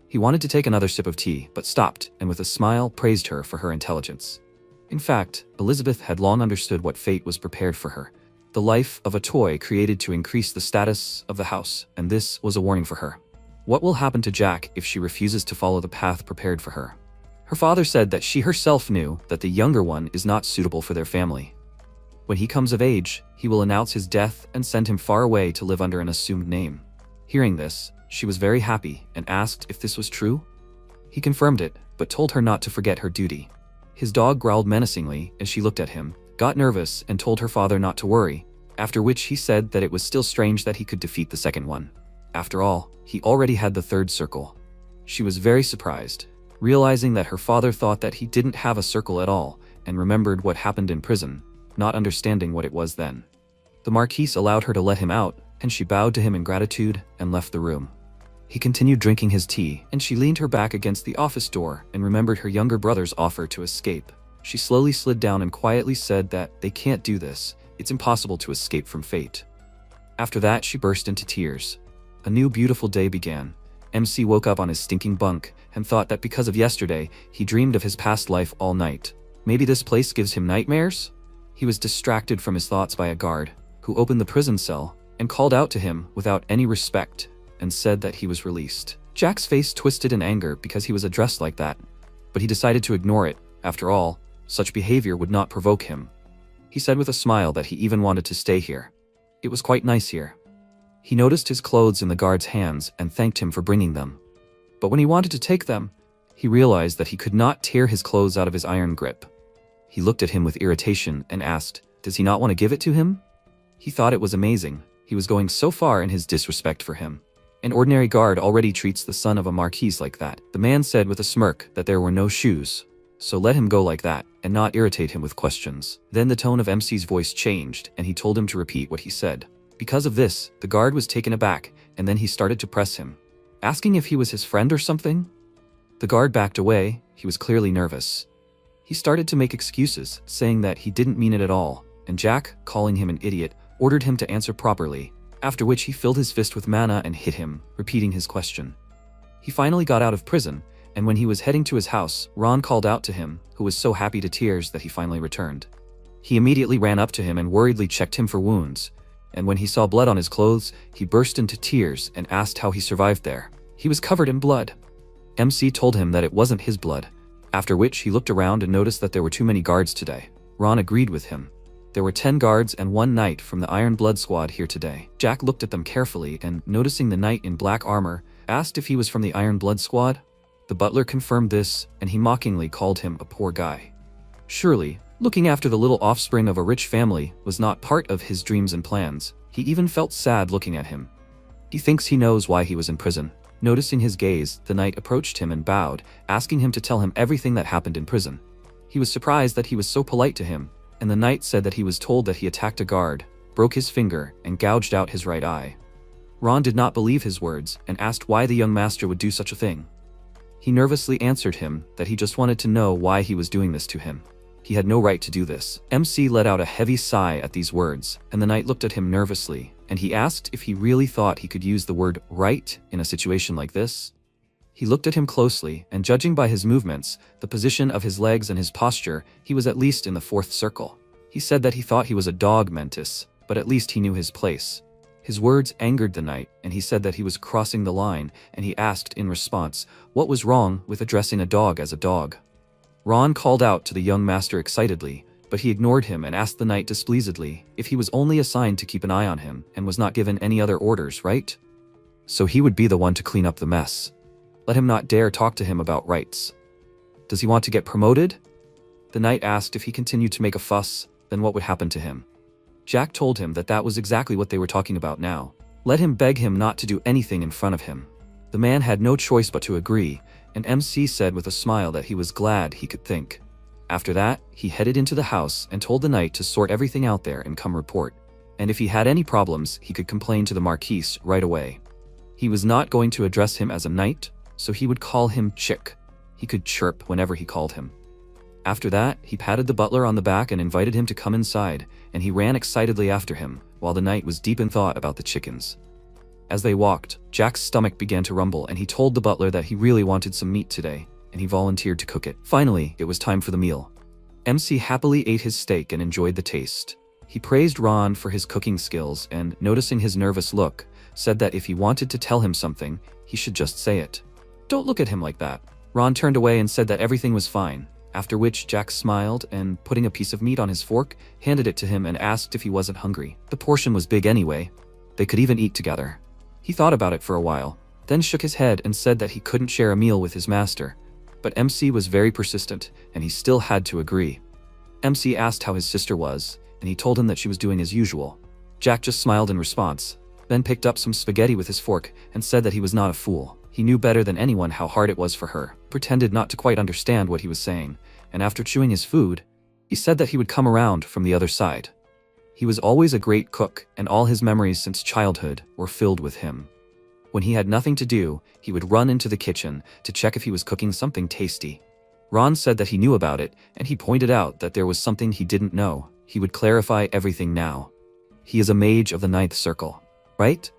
He wanted to take another sip of tea, but stopped, and with a smile praised her for her intelligence. In fact, Elizabeth had long understood what fate was prepared for her. The life of a toy created to increase the status of the house, and this was a warning for her. What will happen to Jack if she refuses to follow the path prepared for her? Her father said that she herself knew that the younger one is not suitable for their family. When he comes of age, he will announce his death and send him far away to live under an assumed name. Hearing this, she was very happy and asked if this was true. He confirmed it, but told her not to forget her duty. His dog growled menacingly as she looked at him, got nervous and told her father not to worry, after which he said that it was still strange that he could defeat the second one. After all, he already had the 3rd circle. She was very surprised, realizing that her father thought that he didn't have a circle at all, and remembered what happened in prison, not understanding what it was then. The Marquise allowed her to let him out, and she bowed to him in gratitude and left the room. He continued drinking his tea, and she leaned her back against the office door and remembered her younger brother's offer to escape. She slowly slid down and quietly said that they can't do this. It's impossible to escape from fate. After that, she burst into tears. A new beautiful day began. MC woke up on his stinking bunk and thought that because of yesterday, he dreamed of his past life all night. Maybe this place gives him nightmares? He was distracted from his thoughts by a guard, who opened the prison cell and called out to him without any respect and said that he was released. Jack's face twisted in anger because he was addressed like that, but he decided to ignore it. After all, such behavior would not provoke him. He said with a smile that he even wanted to stay here. It was quite nice here. He noticed his clothes in the guard's hands and thanked him for bringing them. But when he wanted to take them, he realized that he could not tear his clothes out of his iron grip. He looked at him with irritation and asked, does he not want to give it to him? He thought it was amazing. He was going so far in his disrespect for him. An ordinary guard already treats the son of a marquise like that. The man said with a smirk that there were no shoes, so let him go like that and not irritate him with questions. Then the tone of MC's voice changed and he told him to repeat what he said. Because of this, the guard was taken aback and then he started to press him, asking if he was his friend or something. The guard backed away. He was clearly nervous. He started to make excuses, saying that he didn't mean it at all, and Jack, calling him an idiot, ordered him to answer properly, after which he filled his fist with mana and hit him, repeating his question. He finally got out of prison, and when he was heading to his house, Ron called out to him, who was so happy to tears that he finally returned. He immediately ran up to him and worriedly checked him for wounds, and when he saw blood on his clothes, he burst into tears and asked how he survived there. He was covered in blood. MC told him that it wasn't his blood, after which he looked around and noticed that there were too many guards today. Ron agreed with him. There were 10 guards and 1 knight from the Iron Blood squad here today. Jack looked at them carefully and, noticing the knight in black armor, asked if he was from the Iron Blood squad. The butler confirmed this, and he mockingly called him a poor guy. Surely, looking after the little offspring of a rich family was not part of his dreams and plans. He even felt sad looking at him. He thinks he knows why he was in prison. Noticing his gaze, the knight approached him and bowed, asking him to tell him everything that happened in prison. He was surprised that he was so polite to him, and the knight said that he was told that he attacked a guard, broke his finger, and gouged out his right eye. Ron did not believe his words and asked why the young master would do such a thing. He nervously answered him that he just wanted to know why he was doing this to him. He had no right to do this. MC let out a heavy sigh at these words, and the knight looked at him nervously, and he asked if he really thought he could use the word right in a situation like this. He looked at him closely, and judging by his movements, the position of his legs and his posture, he was at least in the 4th circle. He said that he thought he was a dog mentis, but at least he knew his place. His words angered the knight, and he said that he was crossing the line, and he asked in response, what was wrong with addressing a dog as a dog? Ron called out to the young master excitedly, but he ignored him and asked the knight displeasedly if he was only assigned to keep an eye on him and was not given any other orders, right? So he would be the one to clean up the mess. Let him not dare talk to him about rights. Does he want to get promoted? The knight asked if he continued to make a fuss, then what would happen to him. Jack told him that that was exactly what they were talking about now. Let him beg him not to do anything in front of him. The man had no choice but to agree, and MC said with a smile that he was glad he could think. After that, he headed into the house and told the knight to sort everything out there and come report. And if he had any problems, he could complain to the Marquise right away. He was not going to address him as a knight, so he would call him Chick. He could chirp whenever he called him. After that, he patted the butler on the back and invited him to come inside, and he ran excitedly after him, while the knight was deep in thought about the chickens. As they walked, Jack's stomach began to rumble and he told the butler that he really wanted some meat today, and he volunteered to cook it. Finally, it was time for the meal. MC happily ate his steak and enjoyed the taste. He praised Ron for his cooking skills and, noticing his nervous look, said that if he wanted to tell him something, he should just say it. Don't look at him like that. Ron turned away and said that everything was fine, after which Jack smiled and, putting a piece of meat on his fork, handed it to him and asked if he wasn't hungry. The portion was big anyway. They could even eat together. He thought about it for a while, then shook his head and said that he couldn't share a meal with his master. But MC was very persistent, and he still had to agree. MC asked how his sister was, and he told him that she was doing as usual. Jack just smiled in response, then picked up some spaghetti with his fork and said that he was not a fool. He knew better than anyone how hard it was for her, pretended not to quite understand what he was saying, and after chewing his food, He said that he would come around from the other side. He was always a great cook, and all his memories since childhood were filled with him. When he had nothing to do, he would run into the kitchen to check if he was cooking something tasty. Ron said that he knew about it, and he pointed out that there was something he didn't know. He would clarify everything now. He is a mage of the ninth circle, right?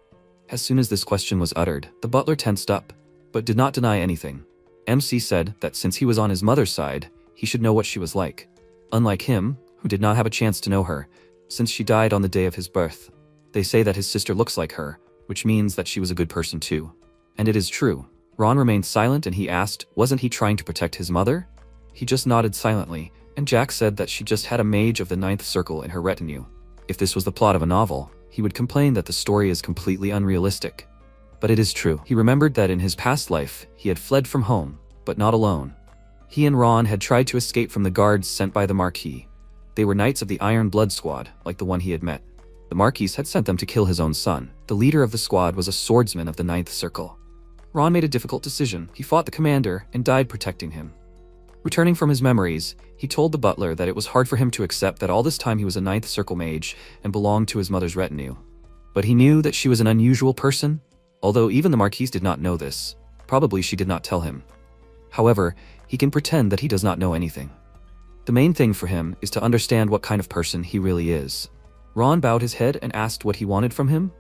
As soon as this question was uttered, the butler tensed up, but did not deny anything. MC said that since he was on his mother's side, he should know what she was like. Unlike him, who did not have a chance to know her, since she died on the day of his birth. They say that his sister looks like her, which means that she was a good person too. And it is true. Ron remained silent and he asked, wasn't he trying to protect his mother? He just nodded silently, and Jack said that she just had a mage of the ninth circle in her retinue. If this was the plot of a novel, he would complain that the story is completely unrealistic. But it is true. He remembered that in his past life, he had fled from home, but not alone. He and Ron had tried to escape from the guards sent by the Marquis. They were knights of the Iron Blood Squad, like the one he had met. The Marquis had sent them to kill his own son. The leader of the squad was a swordsman of the ninth circle. Ron made a difficult decision. He fought the commander and died protecting him. Returning from his memories, he told the butler that it was hard for him to accept that all this time he was a ninth circle mage and belonged to his mother's retinue. But he knew that she was an unusual person, although even the Marquise did not know this. Probably she did not tell him. However, he can pretend that he does not know anything. The main thing for him is to understand what kind of person he really is. Ron bowed his head and asked what he wanted from him.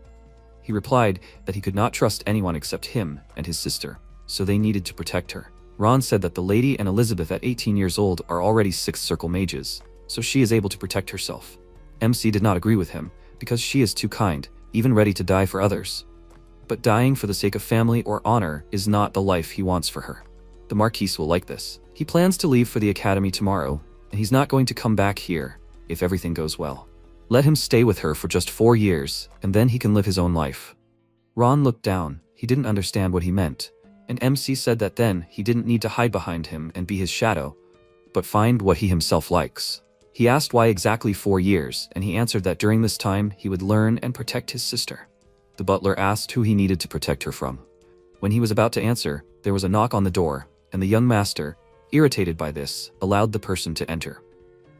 He replied that he could not trust anyone except him and his sister, so they needed to protect her. Ron said that the lady and Elizabeth at 18 years old are already sixth circle mages, so she is able to protect herself. MC did not agree with him, because she is too kind, even ready to die for others. But dying for the sake of family or honor is not the life he wants for her. The Marquise will like this. He plans to leave for the academy tomorrow, and he's not going to come back here if everything goes well. Let him stay with her for just 4 years, and then he can live his own life. Ron looked down. He didn't understand what he meant, and MC said that then he didn't need to hide behind him and be his shadow, but find what he himself likes. He asked why exactly 4 years, and he answered that during this time he would learn and protect his sister. The butler asked who he needed to protect her from. When he was about to answer, there was a knock on the door, and the young master, irritated by this, allowed the person to enter.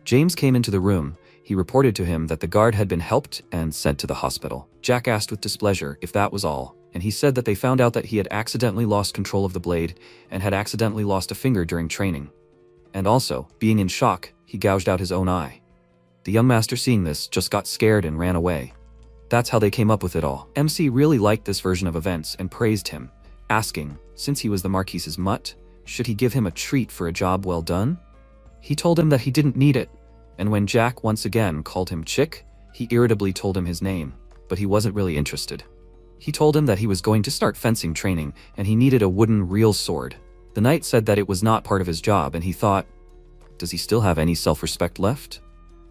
James came into the room. He reported to him that the guard had been helped and sent to the hospital. Jack asked with displeasure if that was all, and he said that they found out that he had accidentally lost control of the blade and had accidentally lost a finger during training. And also, being in shock, he gouged out his own eye. The young master, seeing this, just got scared and ran away. That's how they came up with it all. MC really liked this version of events and praised him, asking, since he was the Marquise's mutt, should he give him a treat for a job well done? He told him that he didn't need it, and when Jack once again called him Chick, he irritably told him his name, but he wasn't really interested. He told him that he was going to start fencing training and he needed a wooden real sword. The knight said that it was not part of his job, and he thought, does he still have any self-respect left?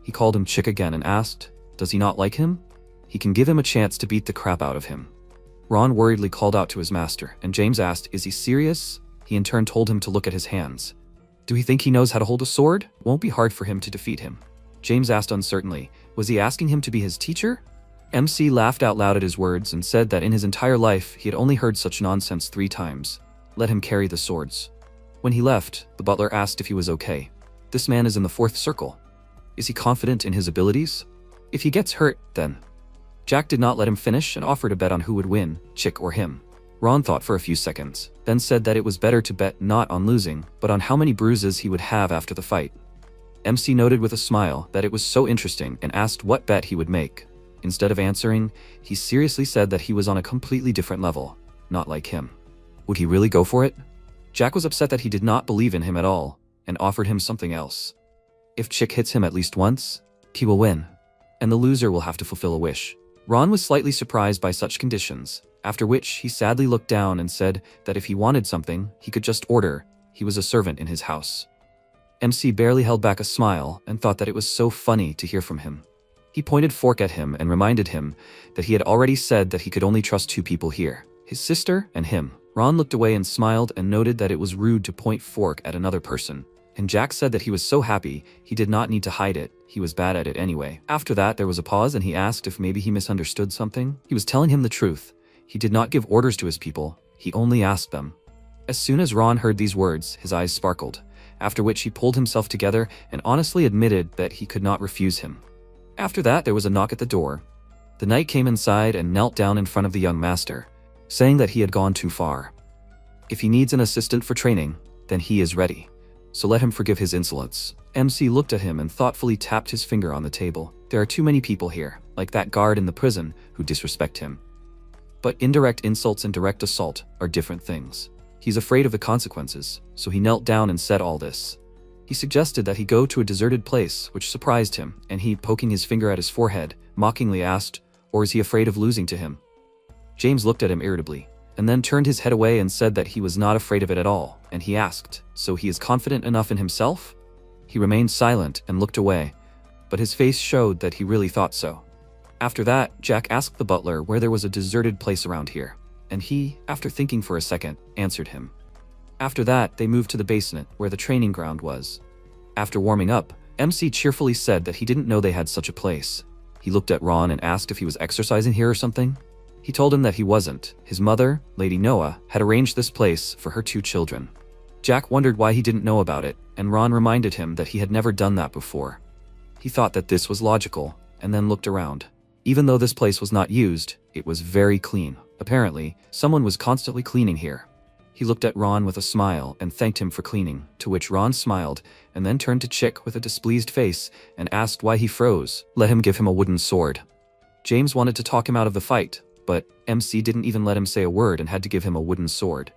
He called him Chick again and asked, does he not like him? He can give him a chance to beat the crap out of him. Ron worriedly called out to his master, and James asked, is he serious? He in turn told him to look at his hands. Do he think he knows how to hold a sword? It won't be hard for him to defeat him. James asked uncertainly, was he asking him to be his teacher? MC laughed out loud at his words and said that in his entire life he had only heard such nonsense 3 times. Let him carry the swords. When he left, the butler asked if he was okay. This man is in the 4th circle. Is he confident in his abilities? If he gets hurt, then... Jack did not let him finish and offered a bet on who would win, Chick or him. Ron thought for a few seconds, then said that it was better to bet not on losing, but on how many bruises he would have after the fight. MC noted with a smile that it was so interesting and asked what bet he would make. Instead of answering, he seriously said that he was on a completely different level, not like him. Would he really go for it? Jack was upset that he did not believe in him at all, and offered him something else. If Chick hits him at least once, he will win, and the loser will have to fulfill a wish. Ron was slightly surprised by such conditions, after which he sadly looked down and said that if he wanted something, he could just order. He was a servant in his house. MC barely held back a smile and thought that it was so funny to hear from him. He pointed fork at him and reminded him that he had already said that he could only trust 2 people here, his sister and him. Ron looked away and smiled and noted that it was rude to point fork at another person. And Jack said that he was so happy he did not need to hide it, he was bad at it anyway. After that there was a pause and he asked if maybe he misunderstood something. He was telling him the truth. He did not give orders to his people, he only asked them. As soon as Ron heard these words, his eyes sparkled. after which he pulled himself together and honestly admitted that he could not refuse him. After that, there was a knock at the door. The knight came inside and knelt down in front of the young master, saying that he had gone too far. If he needs an assistant for training, then he is ready. So let him forgive his insolence. MC looked at him and thoughtfully tapped his finger on the table. There are too many people here, like that guard in the prison, who disrespect him. But indirect insults and direct assault are different things. He's afraid of the consequences, so he knelt down and said all this. He suggested that he go to a deserted place, which surprised him, and he, poking his finger at his forehead, mockingly asked, "Or is he afraid of losing to him?" James looked at him irritably, and then turned his head away and said that he was not afraid of it at all, and he asked, "So he is confident enough in himself?" He remained silent and looked away, but his face showed that he really thought so. After that, Jack asked the butler where there was a deserted place around here, and he, after thinking for a second, answered him. After that, they moved to the basement where the training ground was. After warming up, MC cheerfully said that he didn't know they had such a place. He looked at Ron and asked if he was exercising here or something. He told him that he wasn't. His mother, Lady Noah, had arranged this place for her 2 children. Jack wondered why he didn't know about it, and Ron reminded him that he had never done that before. He thought that this was logical, and then looked around. Even though this place was not used, it was very clean. Apparently, someone was constantly cleaning here. He looked at Ron with a smile and thanked him for cleaning, to which Ron smiled and then turned to Chick with a displeased face and asked why he froze. Let him give him a wooden sword. James wanted to talk him out of the fight, but MC didn't even let him say a word and had to give him a wooden sword.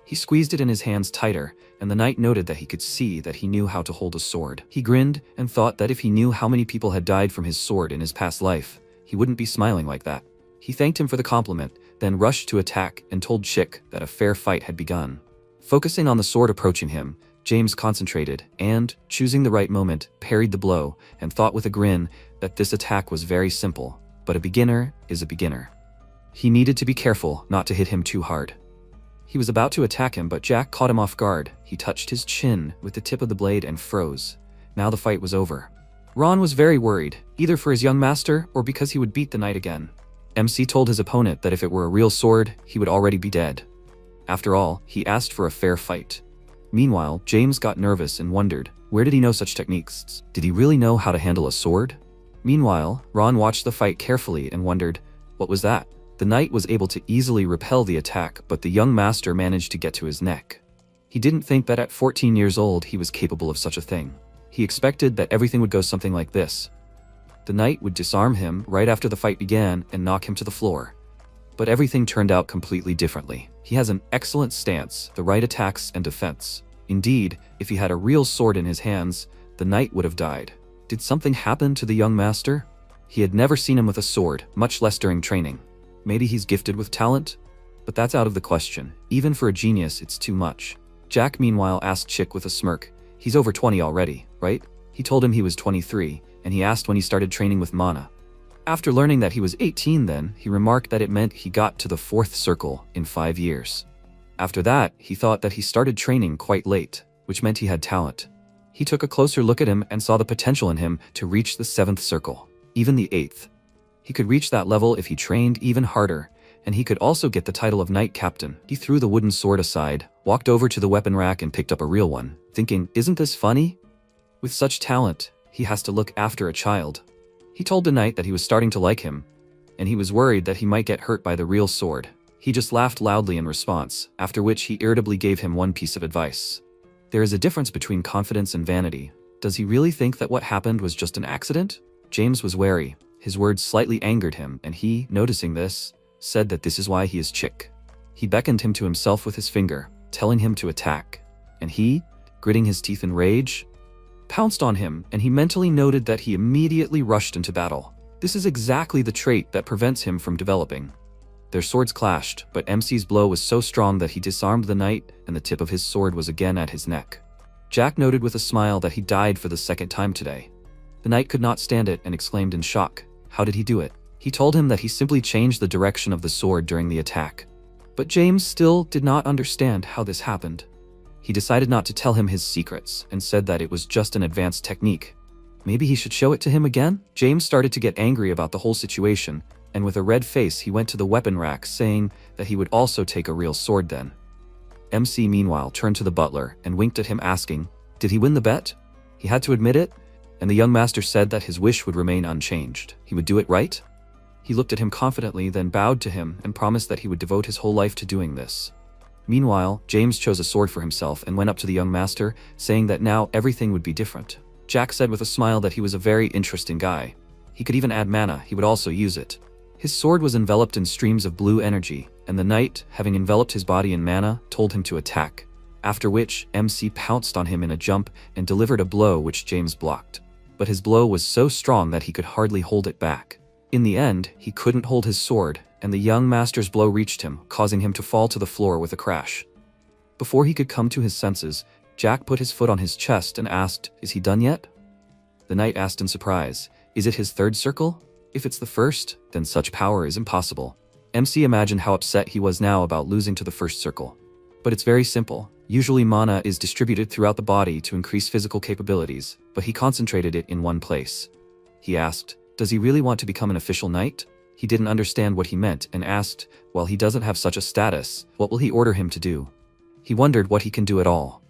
He squeezed it in his hands tighter, and the knight noted that he could see that he knew how to hold a sword. He grinned and thought that if he knew how many people had died from his sword in his past life, he wouldn't be smiling like that. He thanked him for the compliment, then rushed to attack and told Chick that a fair fight had begun. Focusing on the sword approaching him, James concentrated and, choosing the right moment, parried the blow and thought with a grin that this attack was very simple, but a beginner is a beginner. He needed to be careful not to hit him too hard. He was about to attack him, but Jack caught him off guard. He touched his chin with the tip of the blade and froze. Now the fight was over. Ron was very worried, either for his young master or because he would beat the knight again. MC told his opponent that if it were a real sword, he would already be dead. After all, he asked for a fair fight. Meanwhile, James got nervous and wondered, where did he know such techniques? Did he really know how to handle a sword? Meanwhile, Ron watched the fight carefully and wondered, what was that? The knight was able to easily repel the attack, but the young master managed to get to his neck. He didn't think that at 14 years old he was capable of such a thing. He expected that everything would go something like this. The knight would disarm him right after the fight began and knock him to the floor. But everything turned out completely differently. He has an excellent stance, the right attacks and defense. Indeed, if he had a real sword in his hands, the knight would have died. Did something happen to the young master? He had never seen him with a sword, much less during training. Maybe he's gifted with talent? But that's out of the question. Even for a genius, it's too much. Jack, meanwhile, asked Chick with a smirk, "He's over 20 already, right?" He told him he was 23, and he asked when he started training with Manhwa. After learning that he was 18 then, he remarked that it meant he got to the 4th circle in 5 years. After that, he thought that he started training quite late, which meant he had talent. He took a closer look at him and saw the potential in him to reach the 7th circle, even the 8th. He could reach that level if he trained even harder, and he could also get the title of Knight Captain. He threw the wooden sword aside, walked over to the weapon rack and picked up a real one, thinking, isn't this funny? With such talent, he has to look after a child. He told the knight that he was starting to like him, and he was worried that he might get hurt by the real sword. He just laughed loudly in response, after which he irritably gave him one piece of advice. There is a difference between confidence and vanity. Does he really think that what happened was just an accident? James was wary. His words slightly angered him, and he, noticing this, said that this is why he is Chick. He beckoned him to himself with his finger, telling him to attack. And he, gritting his teeth in rage, pounced on him, and he mentally noted that he immediately rushed into battle. This is exactly the trait that prevents him from developing. Their swords clashed, but MC's blow was so strong that he disarmed the knight, and the tip of his sword was again at his neck. Jack noted with a smile that he died for the 2nd time today. The knight could not stand it and exclaimed in shock, how did he do it? He told him that he simply changed the direction of the sword during the attack. But James still did not understand how this happened. He decided not to tell him his secrets and said that it was just an advanced technique. Maybe he should show it to him again? James started to get angry about the whole situation, and with a red face he went to the weapon rack saying that he would also take a real sword then. MC meanwhile turned to the butler and winked at him asking, Did he win the bet? He had to admit it, and the young master said that his wish would remain unchanged. He would do it right? He looked at him confidently, then bowed to him and promised that he would devote his whole life to doing this. Meanwhile, James chose a sword for himself and went up to the young master, saying that now everything would be different. Jack said with a smile that he was a very interesting guy. He could even add mana, he would also use it. His sword was enveloped in streams of blue energy, and the knight, having enveloped his body in mana, told him to attack. After which, MC pounced on him in a jump and delivered a blow which James blocked. But his blow was so strong that he could hardly hold it back. In the end, he couldn't hold his sword, and the young master's blow reached him, causing him to fall to the floor with a crash. Before he could come to his senses, Jack put his foot on his chest and asked, "Is he done yet?" The knight asked in surprise, "Is it his third circle? If it's the first, then such power is impossible." MC imagined how upset he was now about losing to the first circle. But it's very simple. Usually mana is distributed throughout the body to increase physical capabilities, but he concentrated it in one place. He asked, "Does he really want to become an official knight?" He didn't understand what he meant and asked, "Well, he doesn't have such a status, what will he order him to do?" He wondered what he can do at all.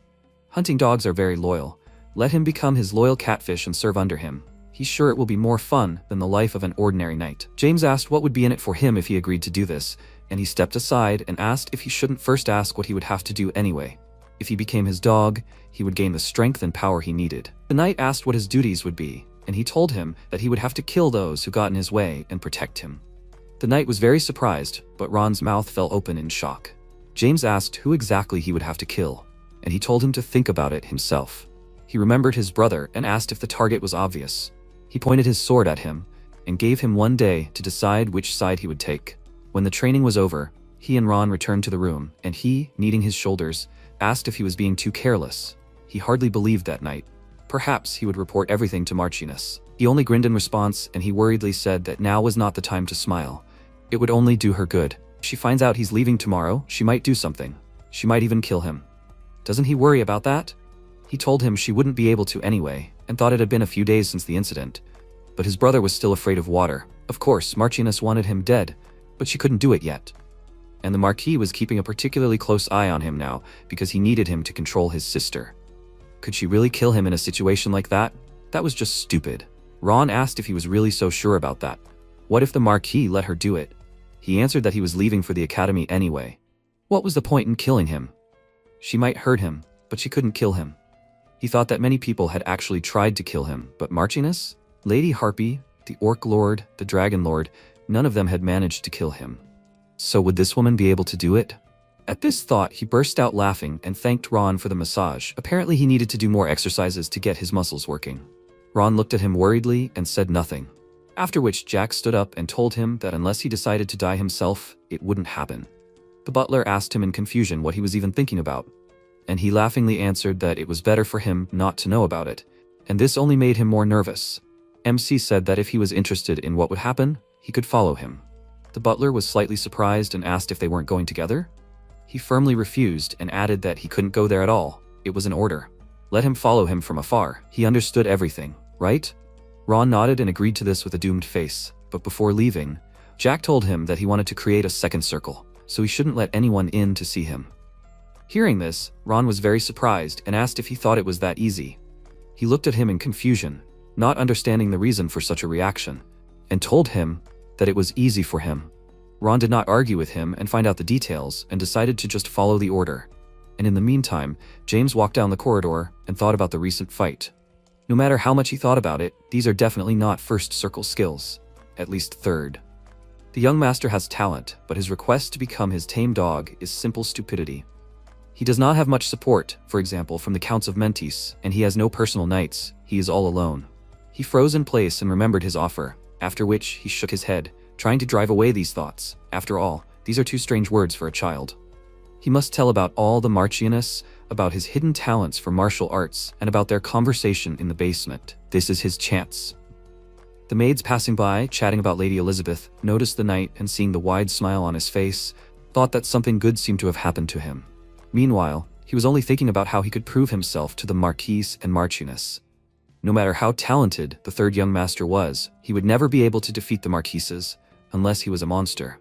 Hunting dogs are very loyal. Let him become his loyal catfish and serve under him. He's sure it will be more fun than the life of an ordinary knight. James asked what would be in it for him if he agreed to do this, and he stepped aside and asked if he shouldn't first ask what he would have to do anyway. If he became his dog, he would gain the strength and power he needed. The knight asked what his duties would be, and he told him that he would have to kill those who got in his way and protect him. The knight was very surprised, but Ron's mouth fell open in shock. James asked who exactly he would have to kill, and he told him to think about it himself. He remembered his brother and asked if the target was obvious. He pointed his sword at him and gave him one day to decide which side he would take. When the training was over, he and Ron returned to the room, and he, kneading his shoulders, asked if he was being too careless. He hardly believed that night. Perhaps he would report everything to Marchioness. He only grinned in response, and he worriedly said that now was not the time to smile. It would only do her good. If she finds out he's leaving tomorrow, she might do something. She might even kill him. Doesn't he worry about that? He told him she wouldn't be able to anyway, and thought it had been a few days since the incident. But his brother was still afraid of water. Of course, Marchioness wanted him dead, but she couldn't do it yet. And the Marquis was keeping a particularly close eye on him now, because he needed him to control his sister. Could she really kill him in a situation like that? That was just stupid. Ron asked if he was really so sure about that. What if the Marquis let her do it? He answered that he was leaving for the academy anyway. What was the point in killing him? She might hurt him, but she couldn't kill him. He thought that many people had actually tried to kill him, but Marchioness, Lady Harpy, the Orc Lord, the Dragon Lord, none of them had managed to kill him. So would this woman be able to do it? At this thought, he burst out laughing and thanked Ron for the massage. Apparently he needed to do more exercises to get his muscles working. Ron looked at him worriedly and said nothing. After which Jack stood up and told him that unless he decided to die himself, it wouldn't happen. The butler asked him in confusion what he was even thinking about, and he laughingly answered that it was better for him not to know about it, and this only made him more nervous. MC said that if he was interested in what would happen, he could follow him. The butler was slightly surprised and asked if they weren't going together. He firmly refused and added that he couldn't go there at all. It was an order. Let him follow him from afar. He understood everything, right? Ron nodded and agreed to this with a doomed face, but before leaving, Jack told him that he wanted to create a second circle, so he shouldn't let anyone in to see him. Hearing this, Ron was very surprised and asked if he thought it was that easy. He looked at him in confusion, not understanding the reason for such a reaction, and told him that it was easy for him. Ron did not argue with him and find out the details and decided to just follow the order. And in the meantime, James walked down the corridor and thought about the recent fight. No matter how much he thought about it, these are definitely not first circle skills, at least third. The young master has talent, but his request to become his tame dog is simple stupidity. He does not have much support, for example, from the Counts of Mentis, and he has no personal knights. He is all alone. He froze in place and remembered his offer, after which he shook his head, trying to drive away these thoughts. After all, these are too strange words for a child. He must tell about all the Marchioness, about his hidden talents for martial arts, and about their conversation in the basement. This is his chance. The maids passing by, chatting about Lady Elizabeth, noticed the knight and seeing the wide smile on his face, thought that something good seemed to have happened to him. Meanwhile, he was only thinking about how he could prove himself to the Marquise and Marchioness. No matter how talented the third young master was, he would never be able to defeat the Marquises, unless he was a monster.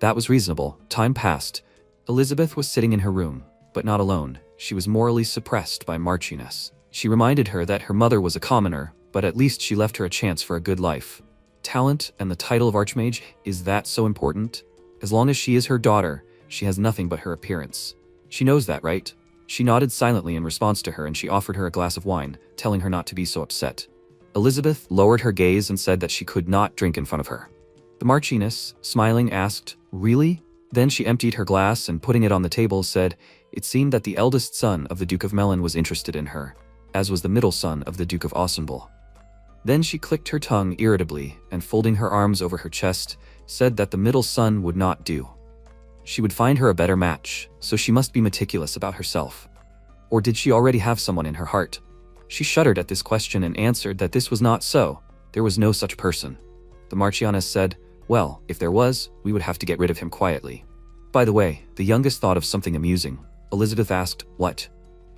That was reasonable. Time passed. Elizabeth was sitting in her room, but not alone. She was morally suppressed by Marchioness. She reminded her that her mother was a commoner, but at least she left her a chance for a good life. Talent and the title of Archmage, is that so important? As long as she is her daughter, she has nothing but her appearance. She knows that, right? She nodded silently in response to her, and she offered her a glass of wine, telling her not to be so upset. Elizabeth lowered her gaze and said that she could not drink in front of her. The Marchioness, smiling, asked, "Really?" Then she emptied her glass and, putting it on the table, said, "It seemed that the eldest son of the Duke of Melon was interested in her, as was the middle son of the Duke of Ausenbul." Then she clicked her tongue irritably and, folding her arms over her chest, said that the middle son would not do. She would find her a better match, so she must be meticulous about herself. Or did she already have someone in her heart? She shuddered at this question and answered that this was not so. There was no such person. The Marchioness said, "Well, if there was, we would have to get rid of him quietly." By the way, the youngest thought of something amusing. Elizabeth asked, "What?"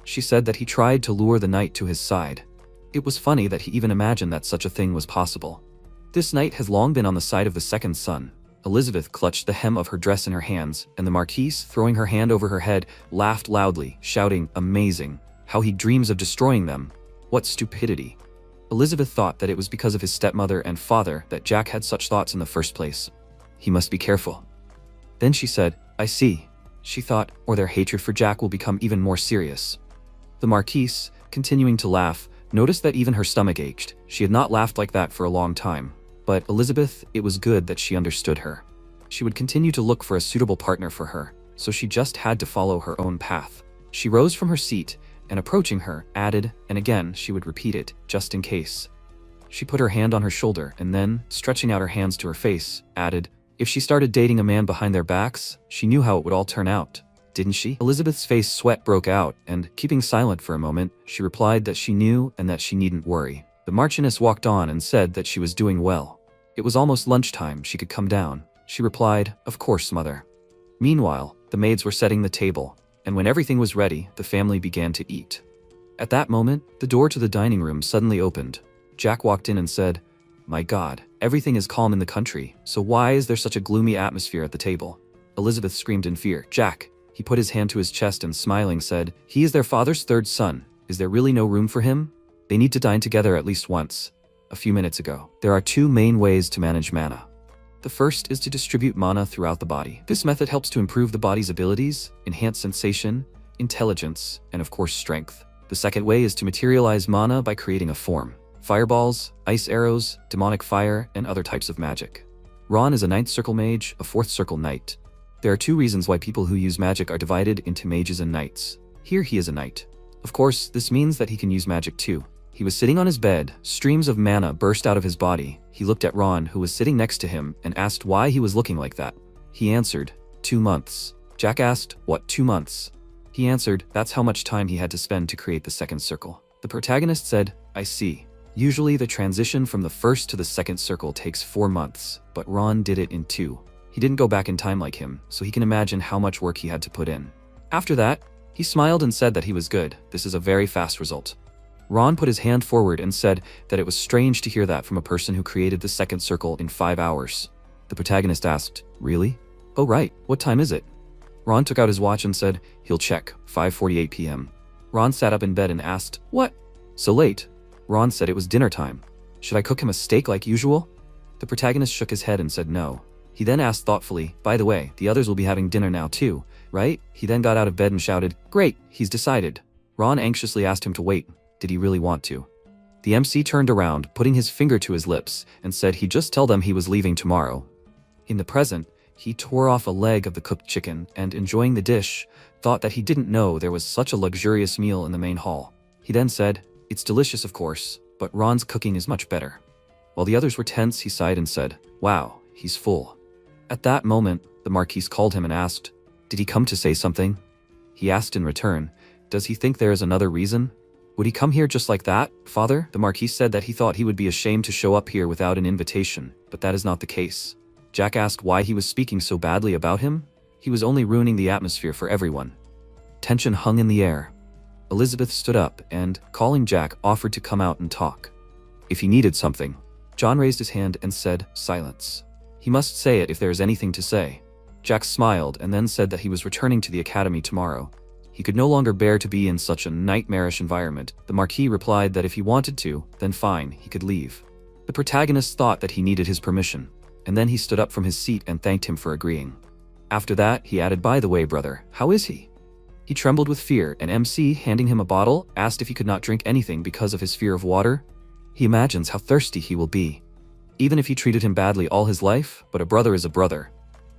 She said that he tried to lure the knight to his side. It was funny that he even imagined that such a thing was possible. This knight has long been on the side of the second son. Elizabeth clutched the hem of her dress in her hands, and the Marquise, throwing her hand over her head, laughed loudly, shouting, "Amazing! How he dreams of destroying them! What stupidity!" Elizabeth thought that it was because of his stepmother and father that Jack had such thoughts in the first place. He must be careful. Then she said, "I see." She thought, or their hatred for Jack will become even more serious. The Marquise, continuing to laugh, noticed that even her stomach ached. She had not laughed like that for a long time. But Elizabeth, it was good that she understood her. She would continue to look for a suitable partner for her, so she just had to follow her own path. She rose from her seat, and approaching her, added, and again she would repeat it, just in case. She put her hand on her shoulder and then, stretching out her hands to her face, added, "If she started dating a man behind their backs, she knew how it would all turn out, didn't she?" Elizabeth's face sweat broke out, and, keeping silent for a moment, she replied that she knew and that she needn't worry. The Marchioness walked on and said that she was doing well. It was almost lunchtime, she could come down. She replied, "Of course, mother." Meanwhile, the maids were setting the table, and when everything was ready, the family began to eat. At that moment, the door to the dining room suddenly opened. Jack walked in and said, "My God, everything is calm in the country, so why is there such a gloomy atmosphere at the table?" Elizabeth screamed in fear, "Jack!" He put his hand to his chest and, smiling, said, "He is their father's third son. Is there really no room for him? They need to dine together at least once." A few minutes ago. There are two main ways to manage mana. The first is to distribute mana throughout the body. This method helps to improve the body's abilities, enhance sensation, intelligence, and of course strength. The second way is to materialize mana by creating a form. Fireballs, ice arrows, demonic fire, and other types of magic. Ron is a 9th circle mage, a 4th circle knight. There are two reasons why people who use magic are divided into mages and knights. Here he is a knight. Of course, this means that he can use magic too. He was sitting on his bed, streams of mana burst out of his body. He looked at Ron, who was sitting next to him, and asked why he was looking like that. He answered, 2 months. Jack asked, "What, 2 months?" He answered, that's how much time he had to spend to create the second circle. The protagonist said, "I see. Usually the transition from the first to the second circle takes 4 months, but Ron did it in 2. He didn't go back in time like him, so he can imagine how much work he had to put in." After that, he smiled and said that he was good. This is a very fast result. Ron put his hand forward and said that it was strange to hear that from a person who created the second circle in 5 hours. The protagonist asked, "Really? Oh right, what time is it?" Ron took out his watch and said, "He'll check, 5:48 p.m. Ron sat up in bed and asked, "What? So late?" Ron said it was dinner time. "Should I cook him a steak like usual?" The protagonist shook his head and said no. He then asked thoughtfully, "By the way, the others will be having dinner now too, right?" He then got out of bed and shouted, "Great, he's decided." Ron anxiously asked him to wait. Did he really want to? The MC turned around, putting his finger to his lips, and said he'd just tell them he was leaving tomorrow. In the present, he tore off a leg of the cooked chicken and, enjoying the dish, thought that he didn't know there was such a luxurious meal in the main hall. He then said, "It's delicious, of course, but Ron's cooking is much better." While the others were tense, he sighed and said, "Wow, he's full." At that moment, the Marquise called him and asked, "Did he come to say something?" He asked in return, "Does he think there is another reason? Would he come here just like that, father?" The Marquis said that he thought he would be ashamed to show up here without an invitation, but that is not the case. Jack asked why he was speaking so badly about him. He was only ruining the atmosphere for everyone. Tension hung in the air. Elizabeth stood up and, calling Jack, offered to come out and talk. If he needed something. John raised his hand and said, "Silence. He must say it if there is anything to say." Jack smiled and then said that he was returning to the academy tomorrow. He could no longer bear to be in such a nightmarish environment. The Marquis replied that if he wanted to, then fine, he could leave. The protagonist thought that he needed his permission, and then he stood up from his seat and thanked him for agreeing. After that, he added, "By the way, brother, how is he?" He trembled with fear, and MC, handing him a bottle, asked if he could not drink anything because of his fear of water. He imagines how thirsty he will be. Even if he treated him badly all his life, but a brother is a brother.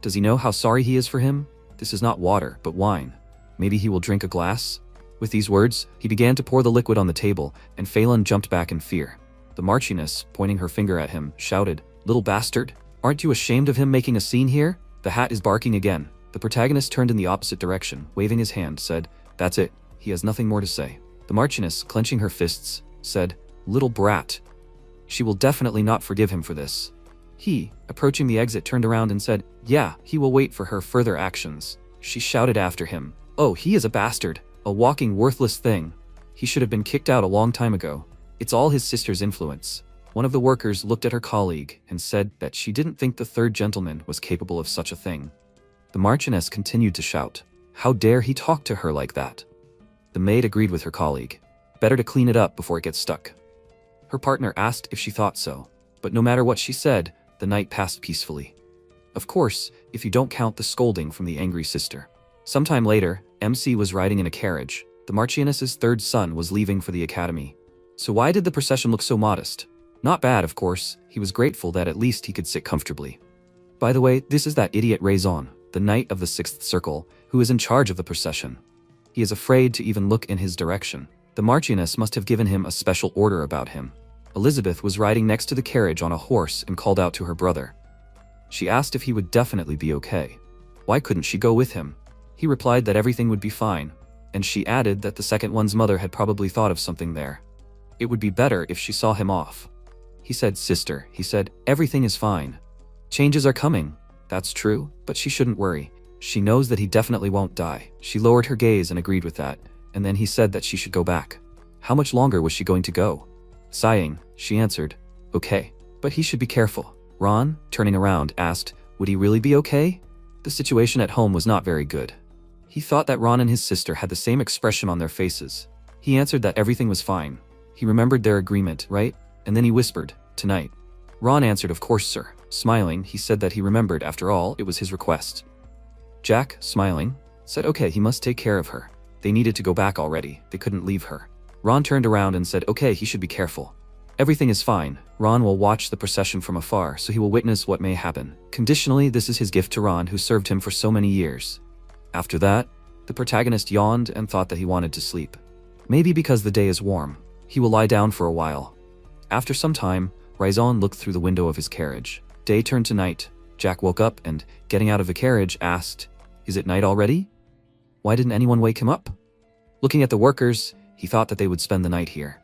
Does he know how sorry he is for him? This is not water, but wine. Maybe he will drink a glass? With these words, he began to pour the liquid on the table, and Phelan jumped back in fear. The Marchioness, pointing her finger at him, shouted, "Little bastard! Aren't you ashamed of him making a scene here?" The hat is barking again. The protagonist turned in the opposite direction, waving his hand, said, "That's it. He has nothing more to say." The Marchioness, clenching her fists, said, "Little brat. She will definitely not forgive him for this." He, approaching the exit, turned around and said, "Yeah, he will wait for her further actions." She shouted after him, "Oh, he is a bastard, a walking worthless thing. He should have been kicked out a long time ago. It's all his sister's influence." One of the workers looked at her colleague and said that she didn't think the third gentleman was capable of such a thing. The Marchioness continued to shout, "How dare he talk to her like that?" The maid agreed with her colleague. "Better to clean it up before it gets stuck." Her partner asked if she thought so, but no matter what she said, the night passed peacefully. Of course, if you don't count the scolding from the angry sister. Sometime later, MC was riding in a carriage. The Marchioness's third son was leaving for the academy. So why did the procession look so modest? Not bad, of course. He was grateful that at least he could sit comfortably. By the way, this is that idiot Reborn, the knight of the sixth circle, who is in charge of the procession. He is afraid to even look in his direction. The Marchioness must have given him a special order about him. Elizabeth was riding next to the carriage on a horse and called out to her brother. She asked if he would definitely be okay. Why couldn't she go with him? He replied that everything would be fine, and she added that the second one's mother had probably thought of something there. It would be better if she saw him off. He said, "Sister," he said, "everything is fine. Changes are coming." That's true, but she shouldn't worry. She knows that he definitely won't die. She lowered her gaze and agreed with that, and then he said that she should go back. How much longer was she going to go? Sighing, she answered, "Okay, but he should be careful." Ron, turning around, asked, would he really be okay? The situation at home was not very good. He thought that Ron and his sister had the same expression on their faces. He answered that everything was fine. He remembered their agreement, right? And then he whispered, "Tonight." Ron answered, "Of course, sir." Smiling, he said that he remembered, after all, it was his request. Jack, smiling, said okay, he must take care of her. They needed to go back already. They couldn't leave her. Ron turned around and said, "Okay, he should be careful. Everything is fine. Ron will watch the procession from afar, so he will witness what may happen. Conditionally, this is his gift to Ron, who served him for so many years." After that, the protagonist yawned and thought that he wanted to sleep. Maybe because the day is warm. He will lie down for a while. After some time, Reborn looked through the window of his carriage. Day turned to night. Jack woke up and, getting out of the carriage, asked, "Is it night already? Why didn't anyone wake him up?" Looking at the workers, he thought that they would spend the night here.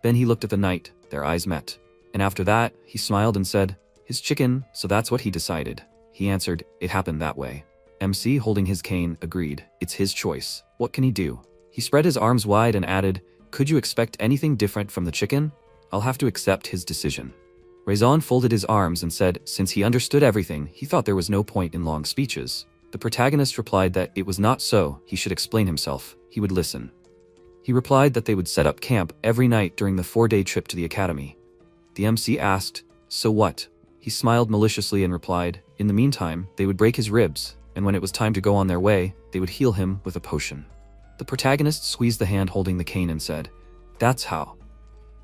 Then he looked at the knight, their eyes met. And after that, he smiled and said, "His chicken, so that's what he decided." He answered, "It happened that way." MC, holding his cane, agreed, "It's his choice. What can he do?" He spread his arms wide and added, "Could you expect anything different from the chicken? I'll have to accept his decision." Reborn folded his arms and said, since he understood everything, he thought there was no point in long speeches. The protagonist replied that it was not so, he should explain himself. He would listen. He replied that they would set up camp every night during the 4-day trip to the academy. The MC asked, "So what?" He smiled maliciously and replied, in the meantime, they would break his ribs, and when it was time to go on their way, they would heal him with a potion. The protagonist squeezed the hand holding the cane and said, "That's how."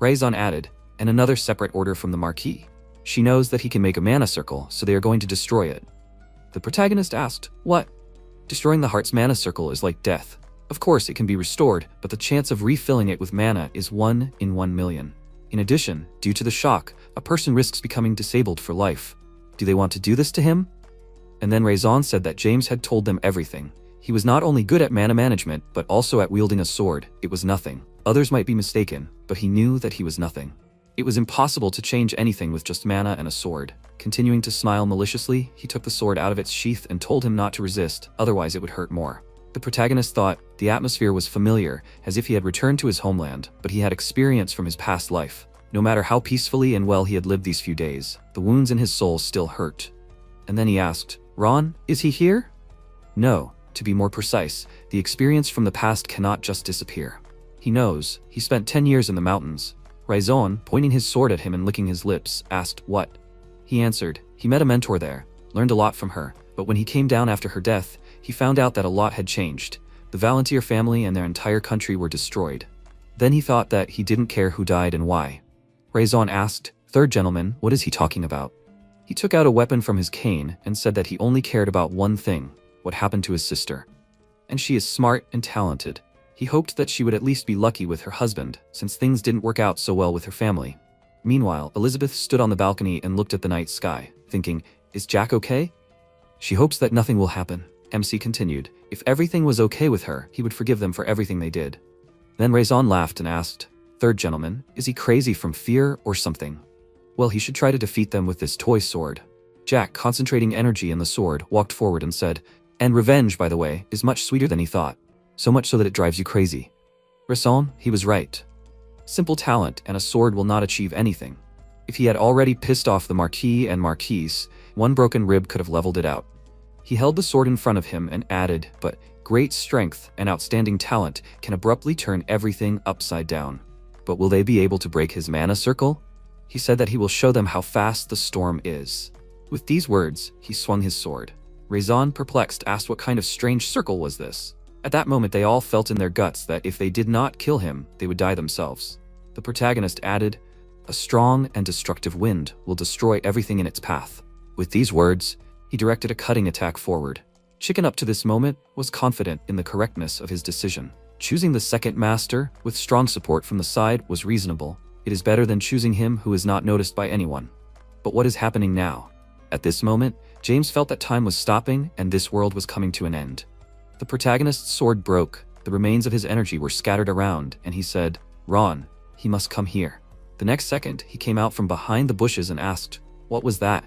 Reborn added, "And another separate order from the Marquis. She knows that he can make a mana circle, so they are going to destroy it." The protagonist asked, "What?" "Destroying the heart's mana circle is like death. Of course, it can be restored, but the chance of refilling it with mana is 1 in 1 million. In addition, due to the shock, a person risks becoming disabled for life. Do they want to do this to him?" And then Reborn said that James had told them everything. He was not only good at mana management, but also at wielding a sword. It was nothing. Others might be mistaken, but he knew that he was nothing. It was impossible to change anything with just mana and a sword. Continuing to smile maliciously, he took the sword out of its sheath and told him not to resist, otherwise it would hurt more. The protagonist thought the atmosphere was familiar, as if he had returned to his homeland, but he had experience from his past life. No matter how peacefully and well he had lived these few days, the wounds in his soul still hurt. And then he asked, "Ron, is he here?" "No, To be more precise, the experience from the past cannot just disappear. He knows. He spent 10 years in the mountains. Raizon, pointing his sword at him and licking his lips, asked, "What?" He answered, he met a mentor there, learned a lot from her, but when he came down after her death, he found out that a lot had changed. The Valantier family and their entire country were destroyed. Then he thought that he didn't care who died and why. Raizon asked, "Third gentleman, what is he talking about?" He took out a weapon from his cane and said that he only cared about one thing, what happened to his sister. And she is smart and talented. He hoped that she would at least be lucky with her husband, since things didn't work out so well with her family. Meanwhile, Elizabeth stood on the balcony and looked at the night sky, thinking, "Is Jack okay?" She hopes that nothing will happen. MC continued, if everything was okay with her, he would forgive them for everything they did. Then Raizon laughed and asked, "Third gentleman, is he crazy from fear or something?" Well, he should try to defeat them with this toy sword. Jack, concentrating energy in the sword, walked forward and said, "And revenge, by the way, is much sweeter than he thought. So much so that it drives you crazy." Raizon, he was right. Simple talent and a sword will not achieve anything. If he had already pissed off the Marquis and Marquise, one broken rib could have leveled it out. He held the sword in front of him and added, but great strength and outstanding talent can abruptly turn everything upside down. But will they be able to break his mana circle? He said that he will show them how fast the storm is. With these words, he swung his sword. Raizon, perplexed, asked what kind of strange circle was this. At that moment they all felt in their guts that if they did not kill him, they would die themselves. The protagonist added, "A strong and destructive wind will destroy everything in its path." With these words, he directed a cutting attack forward. Chicken up to this moment was confident in the correctness of his decision. Choosing the second master, with strong support from the side, was reasonable. It is better than choosing him who is not noticed by anyone. But what is happening now? At this moment, James felt that time was stopping and this world was coming to an end. The protagonist's sword broke, the remains of his energy were scattered around, and he said, "Ron, he must come here." The next second, he came out from behind the bushes and asked, "What was that?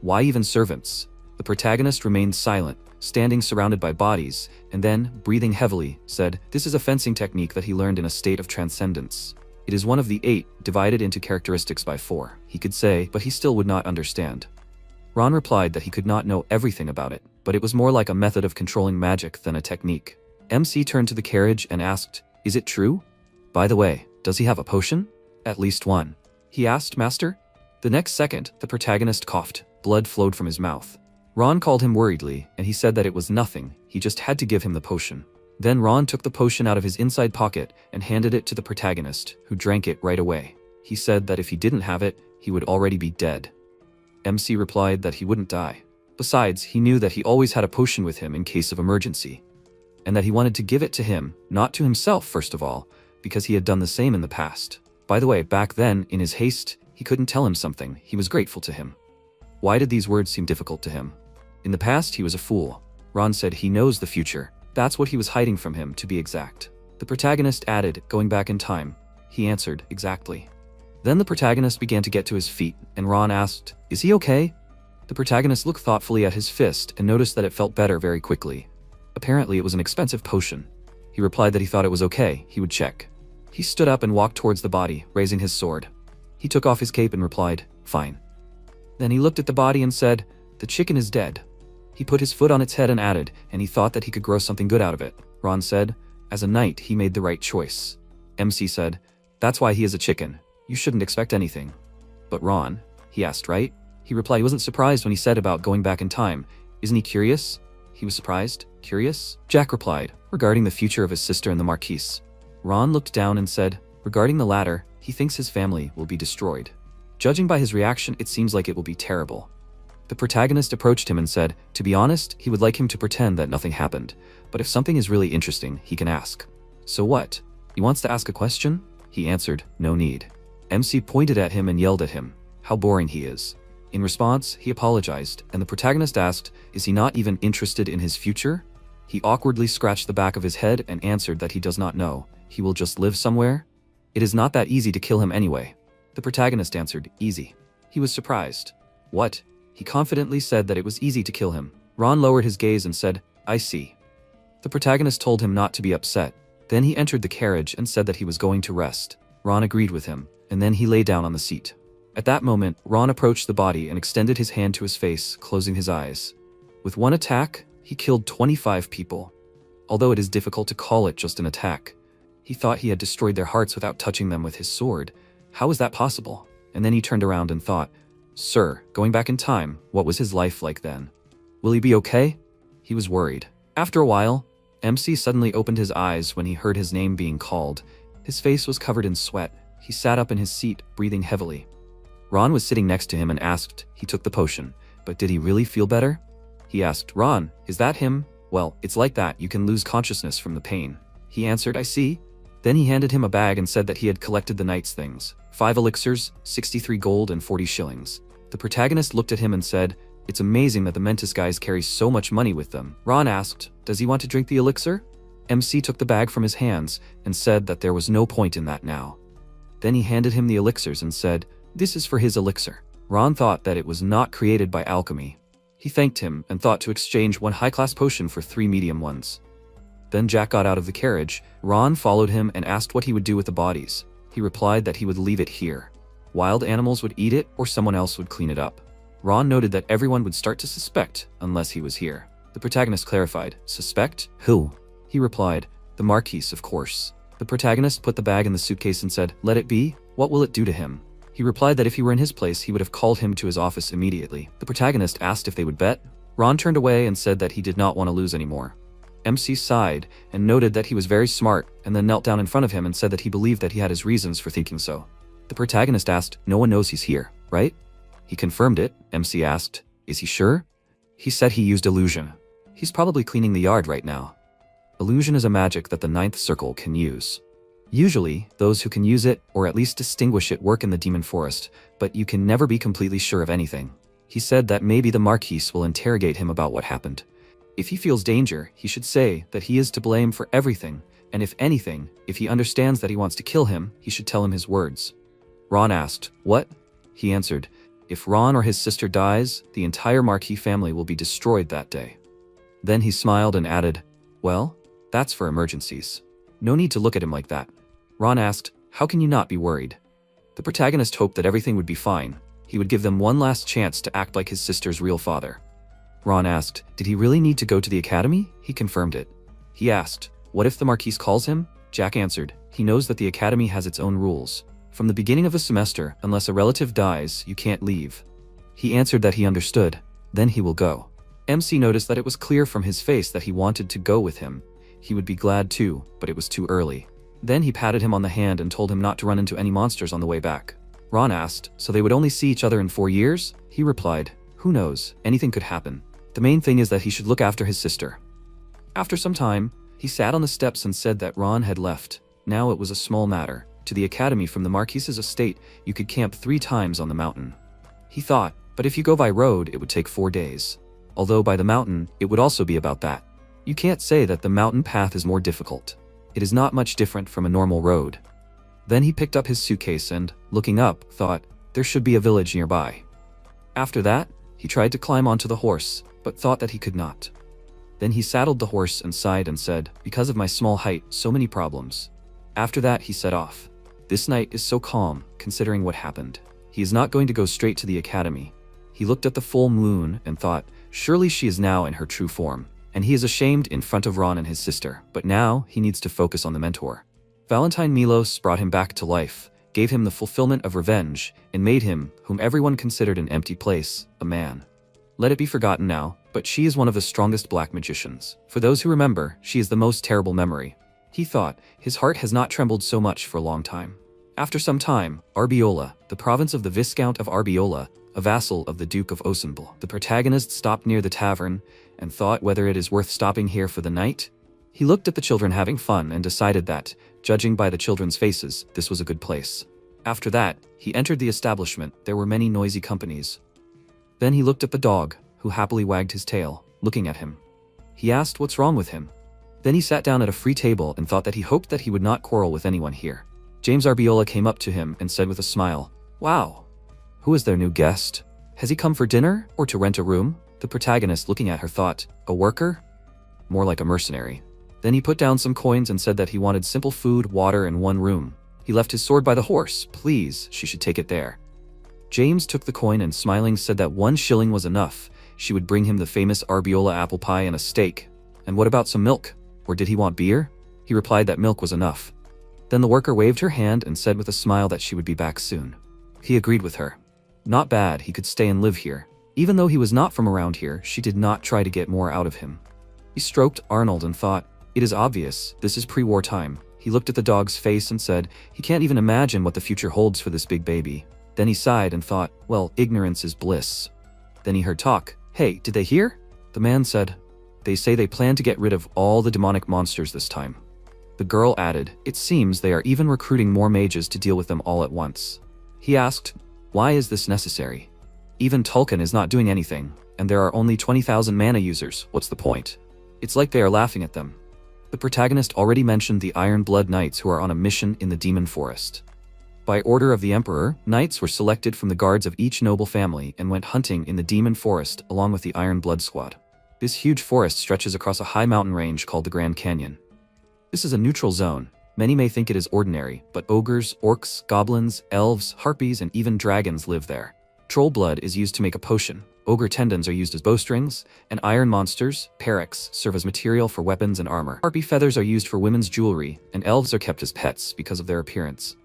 Why even servants?" The protagonist remained silent, standing surrounded by bodies, and then, breathing heavily, said, "This is a fencing technique that he learned in a state of transcendence. It is one of the 8, divided into characteristics by 4, he could say, but he still would not understand. Ron replied that he could not know everything about it, but it was more like a method of controlling magic than a technique. MC turned to the carriage and asked, "Is it true? By the way, does he have a potion?" "At least one," he asked, "Master?" The next second, the protagonist coughed. Blood flowed from his mouth. Ron called him worriedly, and he said that it was nothing, he just had to give him the potion. Then Ron took the potion out of his inside pocket and handed it to the protagonist, who drank it right away. He said that if he didn't have it, he would already be dead. MC replied that he wouldn't die. Besides, he knew that he always had a potion with him in case of emergency, and that he wanted to give it to him, not to himself first of all, because he had done the same in the past. By the way, back then, in his haste, he couldn't tell him something. He was grateful to him. Why did these words seem difficult to him? In the past, he was a fool. Ron said he knows the future. That's what he was hiding from him, to be exact. The protagonist added, going back in time. He answered, exactly. Then the protagonist began to get to his feet, and Ron asked, "Is he okay?" The protagonist looked thoughtfully at his fist and noticed that it felt better very quickly. Apparently it was an expensive potion. He replied that he thought it was okay, he would check. He stood up and walked towards the body, raising his sword. He took off his cape and replied, "Fine." Then he looked at the body and said, "The chicken is dead." He put his foot on its head and added, and he thought that he could grow something good out of it. Ron said, "As a knight, he made the right choice." MC said, "That's why he is a chicken. You shouldn't expect anything." "But Ron," he asked, right? He replied he wasn't surprised when he said about going back in time. Isn't he curious? He was surprised? Curious? Jack replied, regarding the future of his sister and the Marquise. Ron looked down and said, regarding the latter, he thinks his family will be destroyed. Judging by his reaction, it seems like it will be terrible. The protagonist approached him and said, to be honest, he would like him to pretend that nothing happened, but if something is really interesting, he can ask. So what? He wants to ask a question? He answered, no need. MC pointed at him and yelled at him, how boring he is. In response, he apologized, and the protagonist asked, is he not even interested in his future? He awkwardly scratched the back of his head and answered that he does not know. He will just live somewhere? It is not that easy to kill him anyway. The protagonist answered, easy. He was surprised. What? He confidently said that it was easy to kill him. Ron lowered his gaze and said, I see. The protagonist told him not to be upset. Then he entered the carriage and said that he was going to rest. Ron agreed with him, and then he lay down on the seat. At that moment, Ron approached the body and extended his hand to his face, closing his eyes. With one attack, He killed 25 people. Although it is difficult to call it just an attack. He thought he had destroyed their hearts without touching them with his sword. How was that possible? And then he turned around and thought, "Sir, going back in time, what was his life like then? Will he be okay?" He was worried. After a while, MC suddenly opened his eyes when he heard his name being called. His face was covered in sweat. He sat up in his seat, breathing heavily. Ron was sitting next to him and asked, he took the potion, but did he really feel better? He asked, "Ron, is that him?" "Well, it's like that, you can lose consciousness from the pain." He answered, "I see." Then he handed him a bag and said that he had collected the knight's things. 5 elixirs, 63 gold and 40 shillings. The protagonist looked at him and said, "It's amazing that the Mentis guys carry so much money with them." Ron asked, "Does he want to drink the elixir?" MC took the bag from his hands and said that there was no point in that now. Then he handed him the elixirs and said, "This is for his elixir." Ron thought that it was not created by alchemy. He thanked him and thought to exchange 1 high-class potion for 3 medium ones. Then Jack got out of the carriage. Ron followed him and asked what he would do with the bodies. He replied that he would leave it here. Wild animals would eat it or someone else would clean it up. Ron noted that everyone would start to suspect unless he was here. The protagonist clarified, "Suspect? Who?" He replied, "The Marquise, of course." The protagonist put the bag in the suitcase and said, "Let it be? What will it do to him?" He replied that if he were in his place, he would have called him to his office immediately. The protagonist asked if they would bet. Ron turned away and said that he did not want to lose anymore. MC sighed and noted that he was very smart and then knelt down in front of him and said that he believed that he had his reasons for thinking so. The protagonist asked, "No one knows he's here, right?" He confirmed it. MC asked, "Is he sure?" He said he used illusion. He's probably cleaning the yard right now. Illusion is a magic that the 9th circle can use. Usually, those who can use it, or at least distinguish it, work in the demon forest, but you can never be completely sure of anything. He said that maybe the Marquise will interrogate him about what happened. If he feels danger, he should say that he is to blame for everything, and if anything, if he understands that he wants to kill him, he should tell him his words. Ron asked, "What?" He answered, "If Ron or his sister dies, the entire Marquis family will be destroyed that day." Then he smiled and added, "Well, that's for emergencies. No need to look at him like that." Ron asked, "How can you not be worried?" The protagonist hoped that everything would be fine. He would give them one last chance to act like his sister's real father. Ron asked, "Did he really need to go to the academy?" He confirmed it. He asked, "What if the Marquise calls him?" Jack answered, "He knows that the academy has its own rules. From the beginning of the semester, unless a relative dies, you can't leave." He answered that he understood. Then he will go. MC noticed that it was clear from his face that he wanted to go with him. He would be glad too, but it was too early. Then he patted him on the hand and told him not to run into any monsters on the way back. Ron asked, "So they would only see each other in 4 years?" He replied, "Who knows? Anything could happen. The main thing is that he should look after his sister." After some time, he sat on the steps and said that Ron had left. Now it was a small matter. To the academy from the Marquise's estate, you could camp 3 times on the mountain. He thought, but if you go by road, it would take 4 days. Although by the mountain, it would also be about that. You can't say that the mountain path is more difficult. It is not much different from a normal road. Then he picked up his suitcase and, looking up, thought, there should be a village nearby. After that, he tried to climb onto the horse, but thought that he could not. Then he saddled the horse and sighed and said, "Because of my small height, so many problems." After that, he set off. This night is so calm, considering what happened. He is not going to go straight to the academy. He looked at the full moon and thought, surely she is now in her true form. And he is ashamed in front of Ron and his sister, but now he needs to focus on the mentor. Valentine Milos brought him back to life, gave him the fulfillment of revenge, and made him, whom everyone considered an empty place, a man. Let it be forgotten now, but she is one of the strongest black magicians. For those who remember, she is the most terrible memory. He thought, his heart has not trembled so much for a long time. After some time, Arbiola, the province of the Viscount of Arbiola, a vassal of the Duke of Osenbul. The protagonist stopped near the tavern and thought whether it is worth stopping here for the night. He looked at the children having fun and decided that, judging by the children's faces, this was a good place. After that, he entered the establishment. There were many noisy companies. Then he looked at the dog, who happily wagged his tail, looking at him. He asked what's wrong with him. Then he sat down at a free table and thought that he hoped that he would not quarrel with anyone here. James Arbiola came up to him and said with a smile, "Wow. Who is their new guest? Has he come for dinner or to rent a room?" The protagonist, looking at her, thought, "A worker? More like a mercenary." Then he put down some coins and said that he wanted simple food, water, and 1 room. He left his sword by the horse. Please, she should take it there. James took the coin and smiling said that 1 shilling was enough, she would bring him the famous Arbiola apple pie and a steak. And what about some milk? Or did he want beer? He replied that milk was enough. Then the worker waved her hand and said with a smile that she would be back soon. He agreed with her. Not bad, he could stay and live here. Even though he was not from around here, she did not try to get more out of him. He stroked Arnold and thought, it is obvious, this is pre-war time. He looked at the dog's face and said, he can't even imagine what the future holds for this big baby. Then he sighed and thought, well, ignorance is bliss. Then he heard talk. Hey, did they hear? The man said, they say they plan to get rid of all the demonic monsters this time. The girl added, it seems they are even recruiting more mages to deal with them all at once. He asked, why is this necessary? Even Tolkien is not doing anything, and there are only 20,000 mana users, what's the point? It's like they are laughing at them. The protagonist already mentioned the Iron Blood Knights who are on a mission in the Demon Forest. By order of the Emperor, knights were selected from the guards of each noble family and went hunting in the Demon Forest along with the Iron Blood Squad. This huge forest stretches across a high mountain range called the Grand Canyon. This is a neutral zone. Many may think it is ordinary, but ogres, orcs, goblins, elves, harpies, and even dragons live there. Troll blood is used to make a potion, ogre tendons are used as bowstrings, and iron monsters, Perex, serve as material for weapons and armor. Harpy feathers are used for women's jewelry, and elves are kept as pets because of their appearance.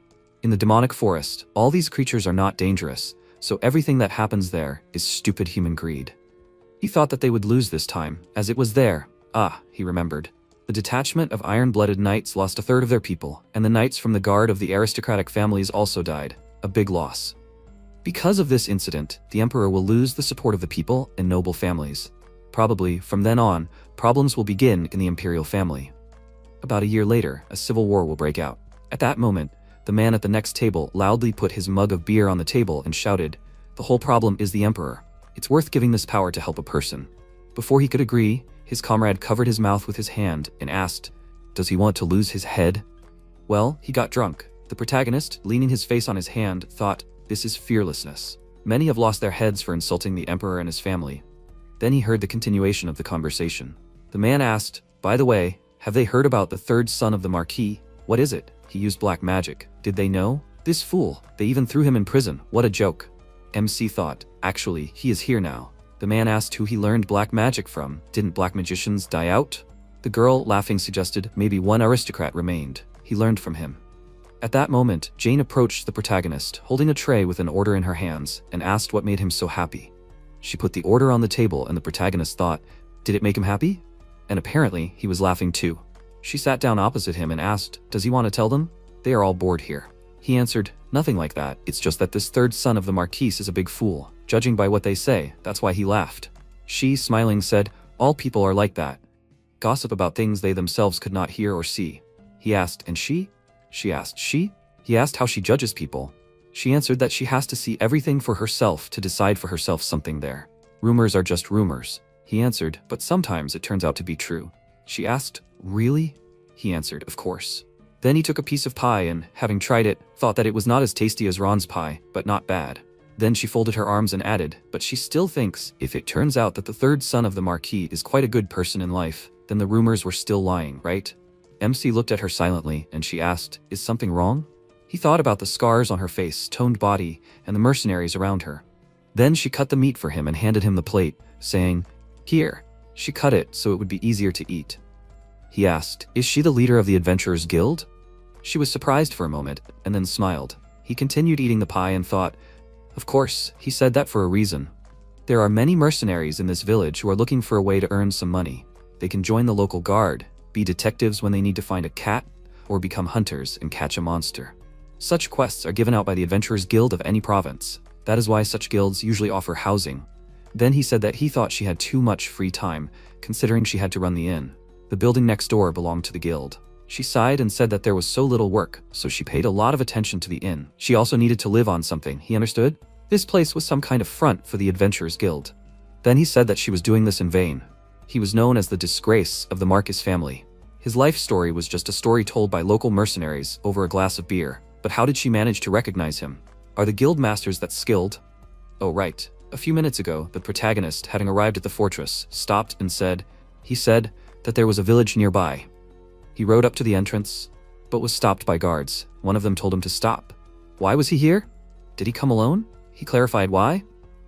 In the demonic forest, all these creatures are not dangerous, so everything that happens there is stupid human greed. He thought that they would lose this time, as it was there. He remembered. The detachment of iron-blooded knights lost a third of their people, and the knights from the guard of the aristocratic families also died. A big loss. Because of this incident, the emperor will lose the support of the people and noble families. Probably, from then on, problems will begin in the imperial family. About a year later, a civil war will break out. At that moment, the man at the next table loudly put his mug of beer on the table and shouted, the whole problem is the emperor. It's worth giving this power to help a person. Before he could agree, his comrade covered his mouth with his hand and asked, does he want to lose his head? Well, he got drunk. The protagonist, leaning his face on his hand, thought, this is fearlessness. Many have lost their heads for insulting the emperor and his family. Then he heard the continuation of the conversation. The man asked, by the way, have they heard about the third son of the Marquis? What is it? He used black magic. Did they know? This fool. They even threw him in prison. What a joke. MC thought, actually, he is here now. The man asked who he learned black magic from. Didn't black magicians die out? The girl, laughing, suggested maybe one aristocrat remained. He learned from him. At that moment, Jane approached the protagonist, holding a tray with an order in her hands, and asked what made him so happy. She put the order on the table and the protagonist thought, did it make him happy? And apparently, he was laughing too. She sat down opposite him and asked, does he want to tell them? They are all bored here. He answered, nothing like that, it's just that this third son of the Marquis is a big fool. Judging by what they say, that's why he laughed. She, smiling, said, all people are like that. Gossip about things they themselves could not hear or see. He asked, and she? She asked, she? He asked how she judges people. She answered that she has to see everything for herself to decide for herself something there. Rumors are just rumors. He answered, but sometimes it turns out to be true. She asked, really? He answered, of course. Then he took a piece of pie and, having tried it, thought that it was not as tasty as Ron's pie, but not bad. Then she folded her arms and added, but she still thinks, if it turns out that the third son of the Marquis is quite a good person in life, then the rumors were still lying, right? MC looked at her silently, and she asked, is something wrong? He thought about the scars on her face, toned body, and the mercenaries around her. Then she cut the meat for him and handed him the plate, saying, here. She cut it so it would be easier to eat. He asked, is she the leader of the Adventurers Guild? She was surprised for a moment, and then smiled. He continued eating the pie and thought, of course, he said that for a reason. There are many mercenaries in this village who are looking for a way to earn some money. They can join the local guard, be detectives when they need to find a cat, or become hunters and catch a monster. Such quests are given out by the Adventurers Guild of any province. That is why such guilds usually offer housing. Then he said that he thought she had too much free time, considering she had to run the inn. The building next door belonged to the guild. She sighed and said that there was so little work, so she paid a lot of attention to the inn. She also needed to live on something, he understood? This place was some kind of front for the Adventurers Guild. Then he said that she was doing this in vain. He was known as the disgrace of the Marcus family. His life story was just a story told by local mercenaries over a glass of beer. But how did she manage to recognize him? Are the guild masters that skilled? Oh right. A few minutes ago, the protagonist, having arrived at the fortress, stopped and said, he said that there was a village nearby. He rode up to the entrance, but was stopped by guards. One of them told him to stop. Why was he here? Did he come alone? He clarified why.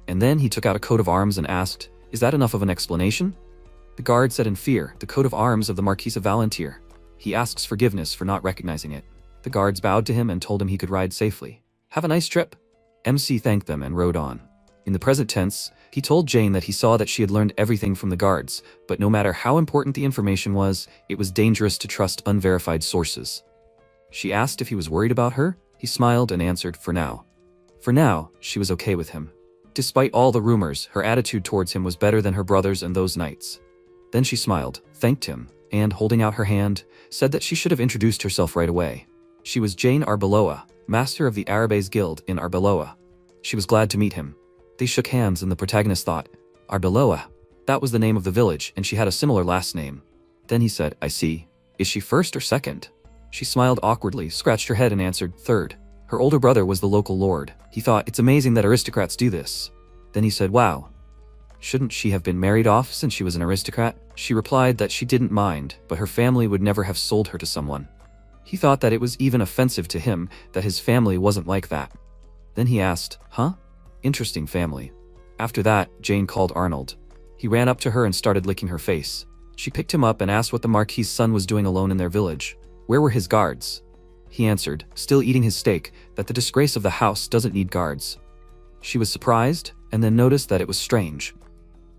And then he took out a coat of arms and asked, Is that enough of an explanation? The guard said in fear, the coat of arms of the Marquis of Valentier. He asks forgiveness for not recognizing it. The guards bowed to him and told him he could ride safely. Have a nice trip. MC thanked them and rode on. In the present tense, he told Jane that he saw that she had learned everything from the guards, but no matter how important the information was, it was dangerous to trust unverified sources. She asked if he was worried about her. He smiled and answered, for now. For now, she was okay with him. Despite all the rumors, her attitude towards him was better than her brother's and those nights. Then she smiled, thanked him, and, holding out her hand, said that she should have introduced herself right away. She was Jane Arbeloa, master of the Arabes Guild in Arbeloa. She was glad to meet him. They shook hands and the protagonist thought, Arbeloa. That was the name of the village, and she had a similar last name. Then he said, I see. Is she first or second? She smiled awkwardly, scratched her head and answered, third. Her older brother was the local lord. He thought, it's amazing that aristocrats do this. Then he said, wow. Shouldn't she have been married off since she was an aristocrat? She replied that she didn't mind, but her family would never have sold her to someone. He thought that it was even offensive to him that his family wasn't like that. Then he asked, huh? Interesting family. After that, Jane called Arnold. He ran up to her and started licking her face. She picked him up and asked what the Marquis' son was doing alone in their village. Where were his guards? He answered, still eating his steak, that the disgrace of the house doesn't need guards. She was surprised, and then noticed that it was strange.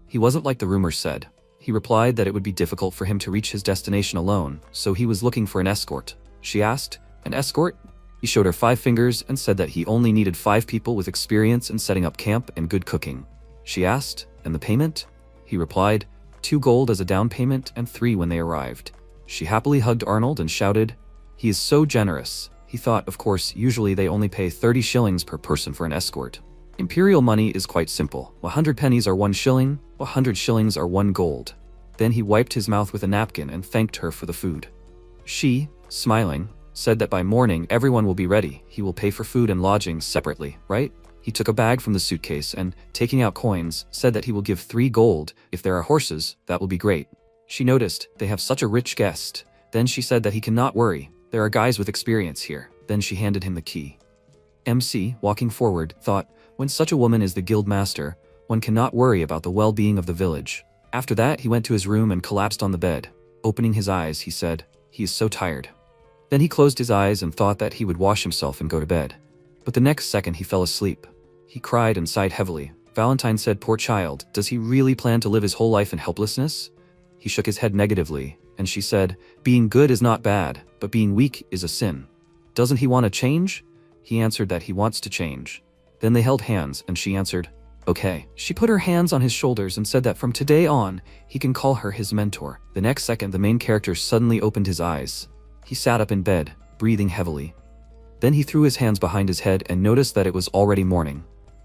He wasn't like the rumors said. He replied that it would be difficult for him to reach his destination alone, so he was looking for an escort. She asked, an escort? He showed her 5 fingers and said that he only needed 5 people with experience in setting up camp and good cooking. She asked, and the payment? He replied, 2 gold as a down payment and 3 when they arrived. She happily hugged Arnold and shouted, he is so generous. He thought, of course, usually they only pay 30 shillings per person for an escort. Imperial money is quite simple. 100 pennies are 1 shilling, 100 shillings are 1 gold. Then he wiped his mouth with a napkin and thanked her for the food. She, smiling, said that by morning everyone will be ready. He will pay for food and lodging separately, right? He took a bag from the suitcase and, taking out coins, said that he will give 3 gold. If there are horses, that will be great. She noticed, they have such a rich guest. Then she said that he cannot worry. There are guys with experience here. Then she handed him the key. MC, walking forward, thought, when such a woman is the guild master, one cannot worry about the well-being of the village. After that, he went to his room and collapsed on the bed. Opening his eyes, he said, he is so tired. Then he closed his eyes and thought that he would wash himself and go to bed. But the next second he fell asleep. He cried and sighed heavily. Valentine said, poor child, does he really plan to live his whole life in helplessness? He shook his head negatively, and she said, being good is not bad, but being weak is a sin. Doesn't he want to change? He answered that he wants to change. Then they held hands, and she answered, okay. She put her hands on his shoulders and said that from today on, he can call her his mentor. The next second, the main character suddenly opened his eyes. He sat up in bed, breathing heavily. Then he threw his hands behind his head and noticed that it was already morning.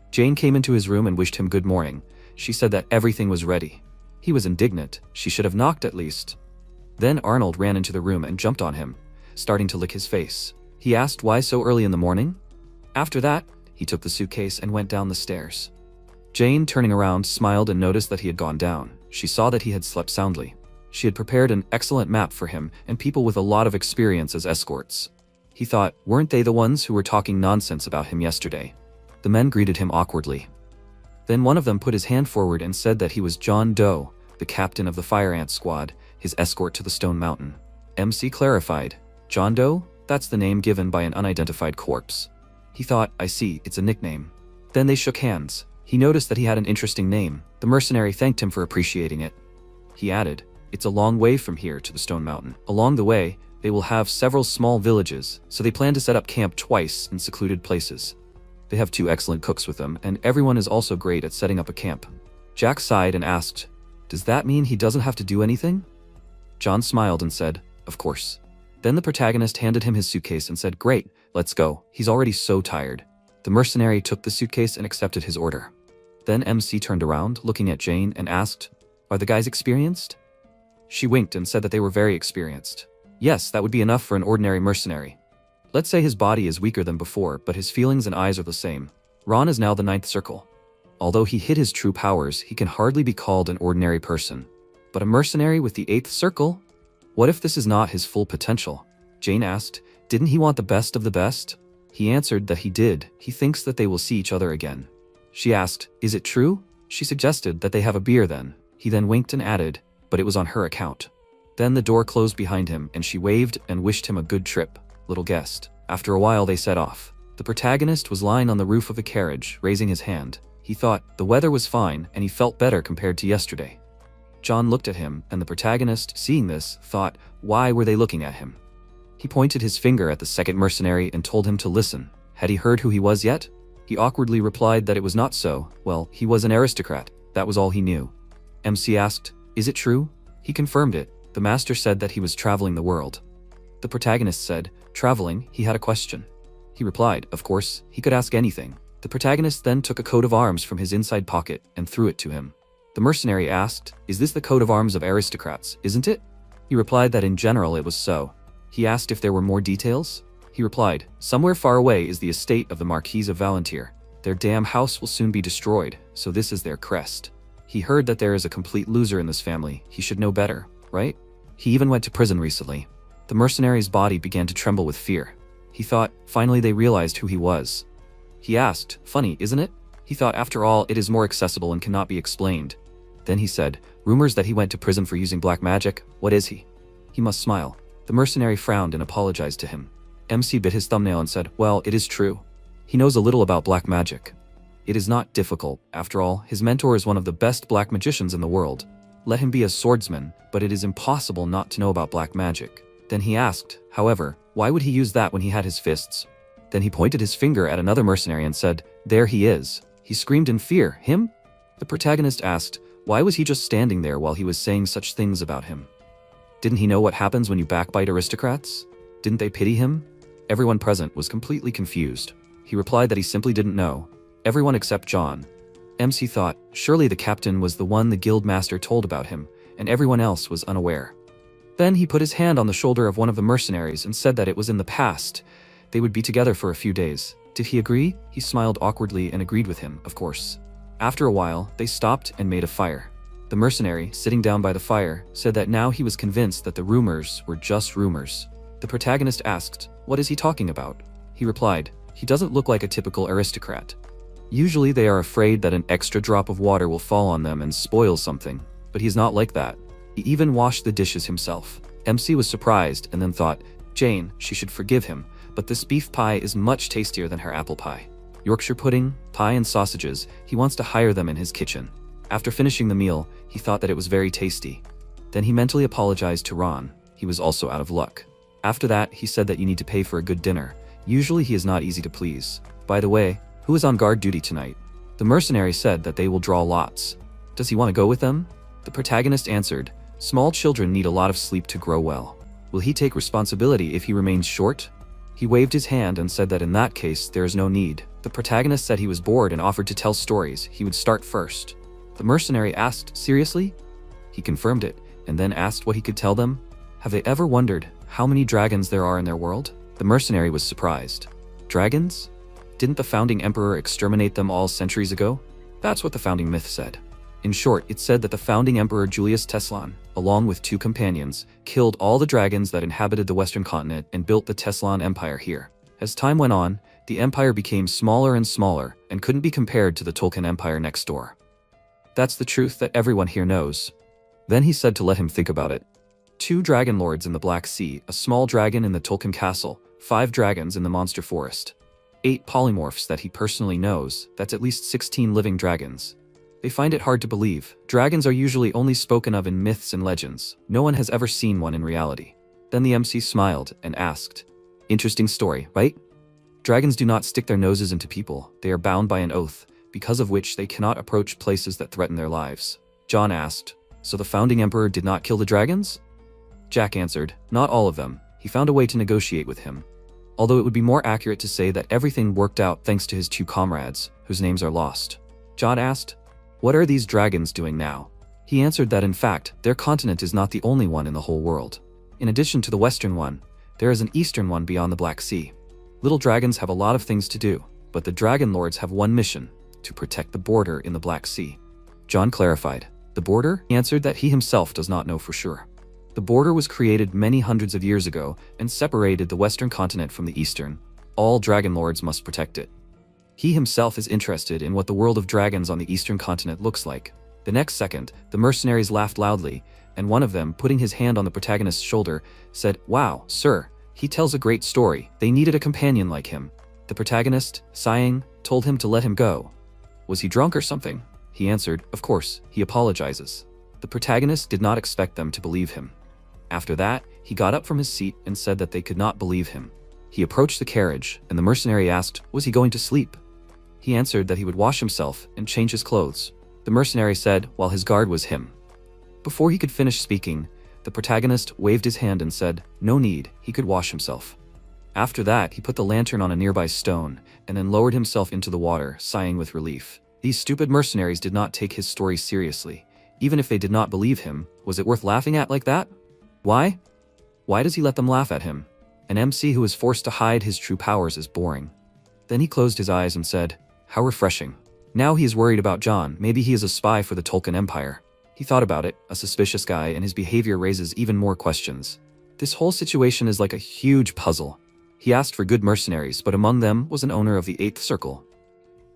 Jane came into his room and wished him good morning. She said that everything was ready. He was indignant. She should have knocked at least. Then Arnold ran into the room and jumped on him, starting to lick his face. He asked why so early in the morning? After that, he took the suitcase and went down the stairs. Jane, turning around, smiled and noticed that he had gone down. She saw that he had slept soundly. She had prepared an excellent map for him and people with a lot of experience as escorts. He thought, weren't they the ones who were talking nonsense about him yesterday? The men greeted him awkwardly. Then one of them put his hand forward and said that he was John Doe, the captain of the Fire Ant Squad, his escort to the Stone Mountain. MC clarified, John Doe? That's the name given by an unidentified corpse. He thought, I see, it's a nickname. Then they shook hands. He noticed that he had an interesting name. The mercenary thanked him for appreciating it. He added, it's a long way from here to the Stone Mountain. Along the way, they will have several small villages, so they plan to set up camp twice in secluded places. They have 2 excellent cooks with them, and everyone is also great at setting up a camp. Jack sighed and asked, does that mean he doesn't have to do anything? John smiled and said, of course. Then the protagonist handed him his suitcase and said, great, let's go. He's already so tired. The mercenary took the suitcase and accepted his order. Then MC turned around, looking at Jane, and asked, are the guys experienced? She winked and said that they were very experienced. Yes, that would be enough for an ordinary mercenary. Let's say his body is weaker than before, but his feelings and eyes are the same. Ron is now the 9th circle. Although he hid his true powers, he can hardly be called an ordinary person. But a mercenary with the 8th circle? What if this is not his full potential? Jane asked, didn't he want the best of the best? He answered that he did. He thinks that they will see each other again. She asked, is it true? She suggested that they have a beer then. He then winked and added, but it was on her account. Then the door closed behind him and she waved and wished him a good trip, little guest. After a while they set off. The protagonist was lying on the roof of a carriage, raising his hand. He thought the weather was fine and he felt better compared to yesterday. John looked at him and the protagonist, seeing this, thought, why were they looking at him? He pointed his finger at the second mercenary and told him to listen. Had he heard who he was yet? He awkwardly replied that it was not so. Well, he was an aristocrat. That was all he knew. MC asked, is it true? He confirmed it. The master said that he was traveling the world. The protagonist said, traveling, he had a question. He replied, of course, he could ask anything. The protagonist then took a coat of arms from his inside pocket and threw it to him. The mercenary asked, is this the coat of arms of aristocrats, isn't it? He replied that in general it was so. He asked if there were more details. He replied, somewhere far away is the estate of the Marquis of Valantier. Their damn house will soon be destroyed, so this is their crest. He heard that there is a complete loser in this family. He should know better, right? He even went to prison recently. The mercenary's body began to tremble with fear. He thought, finally they realized who he was. He asked, funny, isn't it? He thought, after all, it is more accessible and cannot be explained. Then he said, rumors that he went to prison for using black magic. What is he? He must smile. The mercenary frowned and apologized to him. MC bit his thumbnail and said, well, it is true. He knows a little about black magic. It is not difficult. After all, his mentor is one of the best black magicians in the world. Let him be a swordsman, but it is impossible not to know about black magic. Then he asked, however, why would he use that when he had his fists? Then he pointed his finger at another mercenary and said, there he is. He screamed in fear, him? The protagonist asked, why was he just standing there while he was saying such things about him? Didn't he know what happens when you backbite aristocrats? Didn't they pity him? Everyone present was completely confused. He replied that he simply didn't know. Everyone except John. MC thought, surely the captain was the one the guild master told about him, and everyone else was unaware. Then he put his hand on the shoulder of one of the mercenaries and said that it was in the past. They would be together for a few days. Did he agree? He smiled awkwardly and agreed with him, of course. After a while, they stopped and made a fire. The mercenary, sitting down by the fire, said that now he was convinced that the rumors were just rumors. The protagonist asked, what is he talking about? He replied, he doesn't look like a typical aristocrat. Usually they are afraid that an extra drop of water will fall on them and spoil something, but he's not like that. He even washed the dishes himself. MC was surprised and then thought, Jane, she should forgive him, but this beef pie is much tastier than her apple pie. Yorkshire pudding, pie and sausages, he wants to hire them in his kitchen. After finishing the meal, he thought that it was very tasty. Then he mentally apologized to Ron. He was also out of luck. After that, he said that you need to pay for a good dinner. Usually he is not easy to please. By the way, who is on guard duty tonight? The mercenary said that they will draw lots. Does he want to go with them? The protagonist answered, small children need a lot of sleep to grow well. Will he take responsibility if he remains short? He waved his hand and said that in that case, there is no need. The protagonist said he was bored and offered to tell stories. He would start first. The mercenary asked, seriously? He confirmed it, and then asked what he could tell them. Have they ever wondered how many dragons there are in their world? The mercenary was surprised. Dragons? Didn't the founding emperor exterminate them all centuries ago? That's what the founding myth said. In short, it said that the founding emperor Julius Teslan, along with 2 companions, killed all the dragons that inhabited the Western continent and built the Teslan Empire here. As time went on, the empire became smaller and smaller and couldn't be compared to the Tolkien Empire next door. That's the truth that everyone here knows. Then he said to let him think about it. 2 dragon lords in the Black Sea, a small dragon in the Tolkien castle, 5 dragons in the monster forest. 8 polymorphs that he personally knows, that's at least 16 living dragons. They find it hard to believe. Dragons are usually only spoken of in myths and legends. No one has ever seen one in reality. Then the MC smiled and asked, interesting story, right? Dragons do not stick their noses into people. They are bound by an oath, because of which they cannot approach places that threaten their lives. John asked, so the founding emperor did not kill the dragons? Jack answered, not all of them. He found a way to negotiate with him. Although it would be more accurate to say that everything worked out thanks to his 2 comrades, whose names are lost. John asked, what are these dragons doing now? He answered that in fact, their continent is not the only one in the whole world. In addition to the western one, there is an eastern one beyond the Black Sea. Little dragons have a lot of things to do, but the dragon lords have one mission, to protect the border in the Black Sea. John clarified, the border? He answered that he himself does not know for sure. The border was created many hundreds of years ago and separated the western continent from the eastern. All dragon lords must protect it. He himself is interested in what the world of dragons on the eastern continent looks like. The next second, the mercenaries laughed loudly, and one of them, putting his hand on the protagonist's shoulder, said, "Wow, sir, he tells a great story. They needed a companion like him." The protagonist, sighing, told him to let him go. Was he drunk or something? He answered, "Of course, he apologizes." The protagonist did not expect them to believe him. After that, he got up from his seat and said that they could not believe him. He approached the carriage, and the mercenary asked, was he going to sleep? He answered that he would wash himself and change his clothes. The mercenary said, while his guard was him. Before he could finish speaking, the protagonist waved his hand and said, no need, he could wash himself. After that, he put the lantern on a nearby stone, and then lowered himself into the water, sighing with relief. These stupid mercenaries did not take his story seriously. Even if they did not believe him, was it worth laughing at like that? Why? Why does he let them laugh at him? An MC who is forced to hide his true powers is boring. Then he closed his eyes and said, how refreshing. Now he is worried about John. Maybe he is a spy for the Tolkien Empire. He thought about it, a suspicious guy, and his behavior raises even more questions. This whole situation is like a huge puzzle. He asked for good mercenaries, but among them was an owner of the 8th Circle.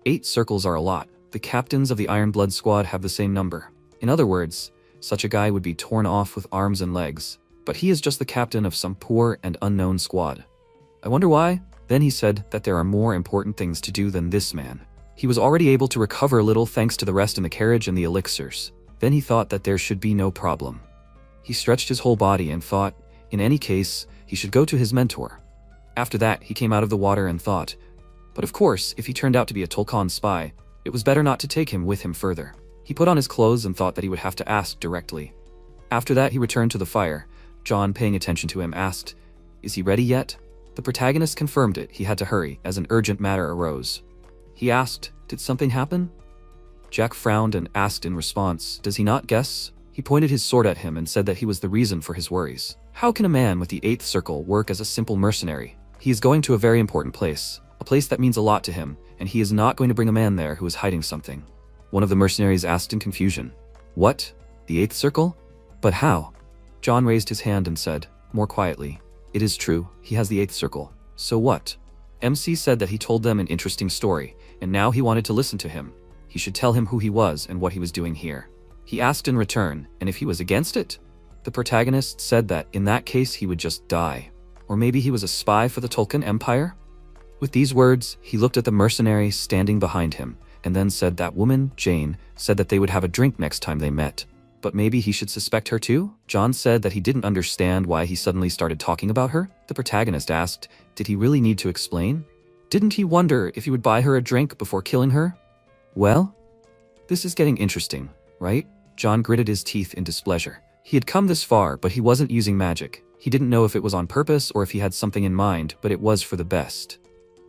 8 circles are a lot. The captains of the Iron Blood Squad have the same number. In other words, such a guy would be torn off with arms and legs. But he is just the captain of some poor and unknown squad. I wonder why? Then he said that there are more important things to do than this man. He was already able to recover a little thanks to the rest in the carriage and the elixirs. Then he thought that there should be no problem. He stretched his whole body and thought, in any case, he should go to his mentor. After that, he came out of the water and thought, but of course, if he turned out to be a Tolkien spy, it was better not to take him with him further. He put on his clothes and thought that he would have to ask directly. After that, he returned to the fire. John, paying attention to him, asked, is he ready yet? The protagonist confirmed it. He had to hurry, as an urgent matter arose. He asked, did something happen? Jack frowned and asked in response, does he not guess? He pointed his sword at him and said that he was the reason for his worries. How can a man with the 8th Circle work as a simple mercenary? He is going to a very important place, a place that means a lot to him, and he is not going to bring a man there who is hiding something. One of the mercenaries asked in confusion, what? The 8th Circle? But how? John raised his hand and said, more quietly, it is true, he has the 8th Circle. So what? MC said that he told them an interesting story, and now he wanted to listen to him. He should tell him who he was and what he was doing here. He asked in return, and if he was against it? The protagonist said that in that case he would just die. Or maybe he was a spy for the Tolkien Empire? With these words, he looked at the mercenary standing behind him, and then said that woman, Jane, said that they would have a drink next time they met. But maybe he should suspect her too? John said that he didn't understand why he suddenly started talking about her. The protagonist asked, did he really need to explain? Didn't he wonder if he would buy her a drink before killing her? Well, this is getting interesting, right? John gritted his teeth in displeasure. He had come this far, but he wasn't using magic. He didn't know if it was on purpose or if he had something in mind, but it was for the best.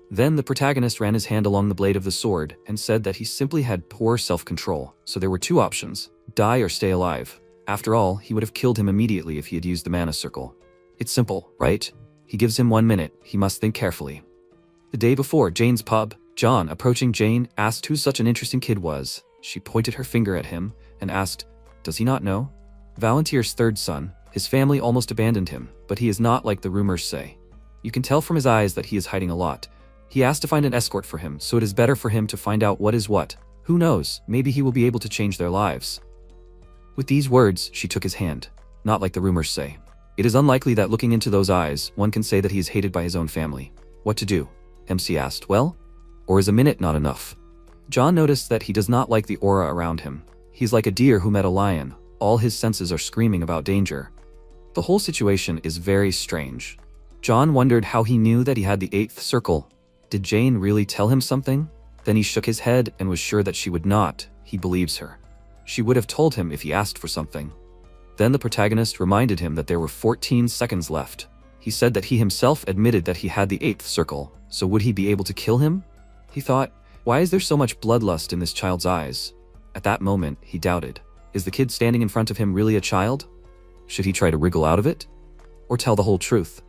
Then the protagonist ran his hand along the blade of the sword and said that he simply had poor self-control, so there were two options, die or stay alive. After all, he would have killed him immediately if he had used the mana circle. It's simple, right? He gives him 1 minute, he must think carefully. The day before Jane's pub, John, approaching Jane, asked who such an interesting kid was. She pointed her finger at him and asked, does he not know? Valentir's third son. His family almost abandoned him, but he is not like the rumors say. You can tell from his eyes that he is hiding a lot. He asked to find an escort for him, so it is better for him to find out what is what. Who knows, maybe he will be able to change their lives. With these words, she took his hand. Not like the rumors say. It is unlikely that looking into those eyes, one can say that he is hated by his own family. What to do? MC asked, well? Or is a minute not enough? John noticed that he does not like the aura around him. He is like a deer who met a lion. All his senses are screaming about danger. The whole situation is very strange. John wondered how he knew that he had the 8th Circle. Did Jane really tell him something? Then he shook his head and was sure that she would not. He believes her. She would have told him if he asked for something. Then the protagonist reminded him that there were 14 seconds left. He said that he himself admitted that he had the 8th Circle, so would he be able to kill him? He thought, why is there so much bloodlust in this child's eyes? At that moment, he doubted. Is the kid standing in front of him really a child? Should he try to wriggle out of it? Or tell the whole truth?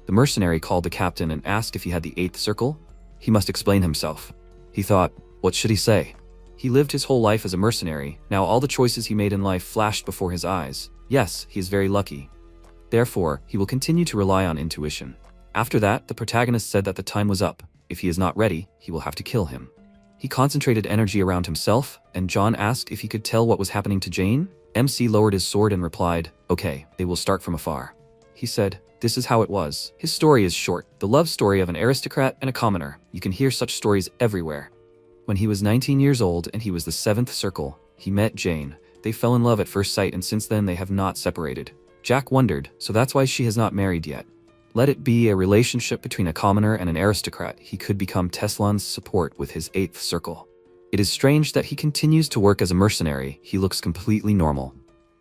The mercenary called the captain and asked if he had the 8th Circle. He must explain himself. He thought, what should he say? He lived his whole life as a mercenary. Now all the choices he made in life flashed before his eyes. Yes, he is very lucky. Therefore, he will continue to rely on intuition. After that, the protagonist said that the time was up. If he is not ready, he will have to kill him. He concentrated energy around himself, and John asked if he could tell what was happening to Jane. MC lowered his sword and replied, "Okay, they will start from afar." He said, "This is how it was." His story is short, the love story of an aristocrat and a commoner. You can hear such stories everywhere. When he was 19 years old and he was the 7th circle, he met Jane. They fell in love at first sight, and since then they have not separated. Jack wondered, so that's why she has not married yet. Let it be a relationship between a commoner and an aristocrat. He could become Teslan's support with his 8th circle. It is strange that he continues to work as a mercenary. He looks completely normal.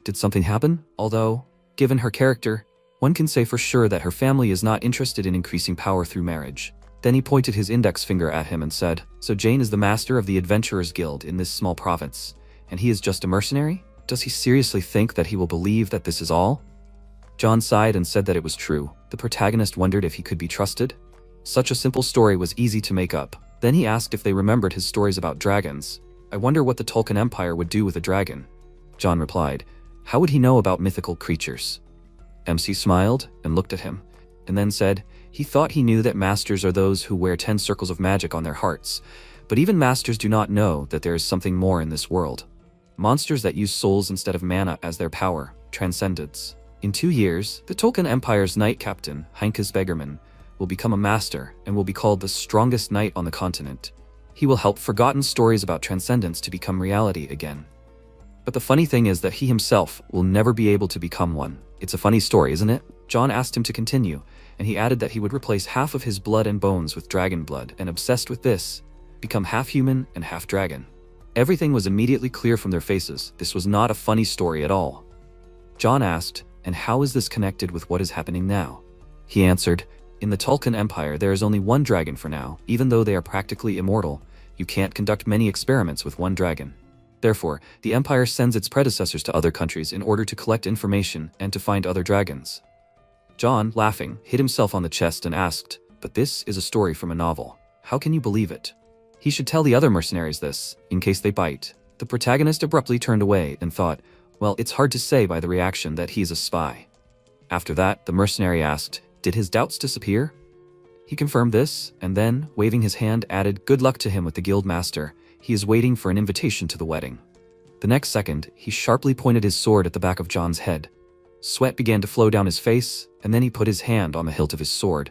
Did something happen? Although, given her character, one can say for sure that her family is not interested in increasing power through marriage. Then he pointed his index finger at him and said, "So Jane is the master of the Adventurers Guild in this small province, and he is just a mercenary? Does he seriously think that he will believe that this is all?" John sighed and said that it was true. The protagonist wondered if he could be trusted. Such a simple story was easy to make up. Then he asked if they remembered his stories about dragons. "I wonder what the Tolkien Empire would do with a dragon." John replied, "How would he know about mythical creatures?" MC smiled and looked at him, and then said, he thought he knew that masters are those who wear 10 circles of magic on their hearts, but even masters do not know that there is something more in this world. Monsters that use souls instead of mana as their power, transcendence. In 2 years, the Tolkien Empire's knight captain, Heinkus Begerman, will become a master and will be called the strongest knight on the continent. He will help forgotten stories about transcendence to become reality again. But the funny thing is that he himself will never be able to become one. It's a funny story, isn't it? John asked him to continue, and he added that he would replace half of his blood and bones with dragon blood, and obsessed with this, become half human and half dragon. Everything was immediately clear from their faces. This was not a funny story at all. John asked, "And how is this connected with what is happening now?" He answered, "In the Tolkien Empire there is only one dragon for now. Even though they are practically immortal, you can't conduct many experiments with one dragon. Therefore, the Empire sends its predecessors to other countries in order to collect information and to find other dragons." John, laughing, hit himself on the chest and asked, "But this is a story from a novel. How can you believe it?" He should tell the other mercenaries this, in case they bite. The protagonist abruptly turned away and thought, well, it's hard to say by the reaction that he's a spy. After that, the mercenary asked, did his doubts disappear? He confirmed this, and then, waving his hand, added, "Good luck to him with the guild master. He is waiting for an invitation to the wedding." The next second, he sharply pointed his sword at the back of John's head. Sweat began to flow down his face, and then he put his hand on the hilt of his sword.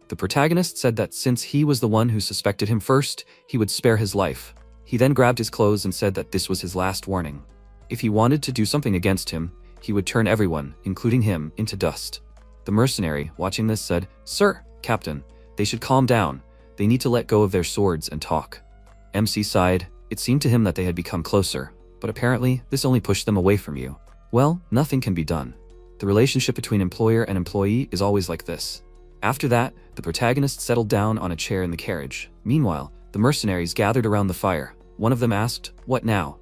The protagonist said that since he was the one who suspected him first, he would spare his life. He then grabbed his clothes and said that this was his last warning. If he wanted to do something against him, he would turn everyone, including him, into dust. The mercenary, watching this, said, "Sir, Captain, they should calm down. They need to let go of their swords and talk." MC sighed. It seemed to him that they had become closer, but apparently this only pushed them away from you. Well, nothing can be done. The relationship between employer and employee is always like this. After that, the protagonist settled down on a chair in the carriage. Meanwhile, the mercenaries gathered around the fire. One of them asked, "What now?"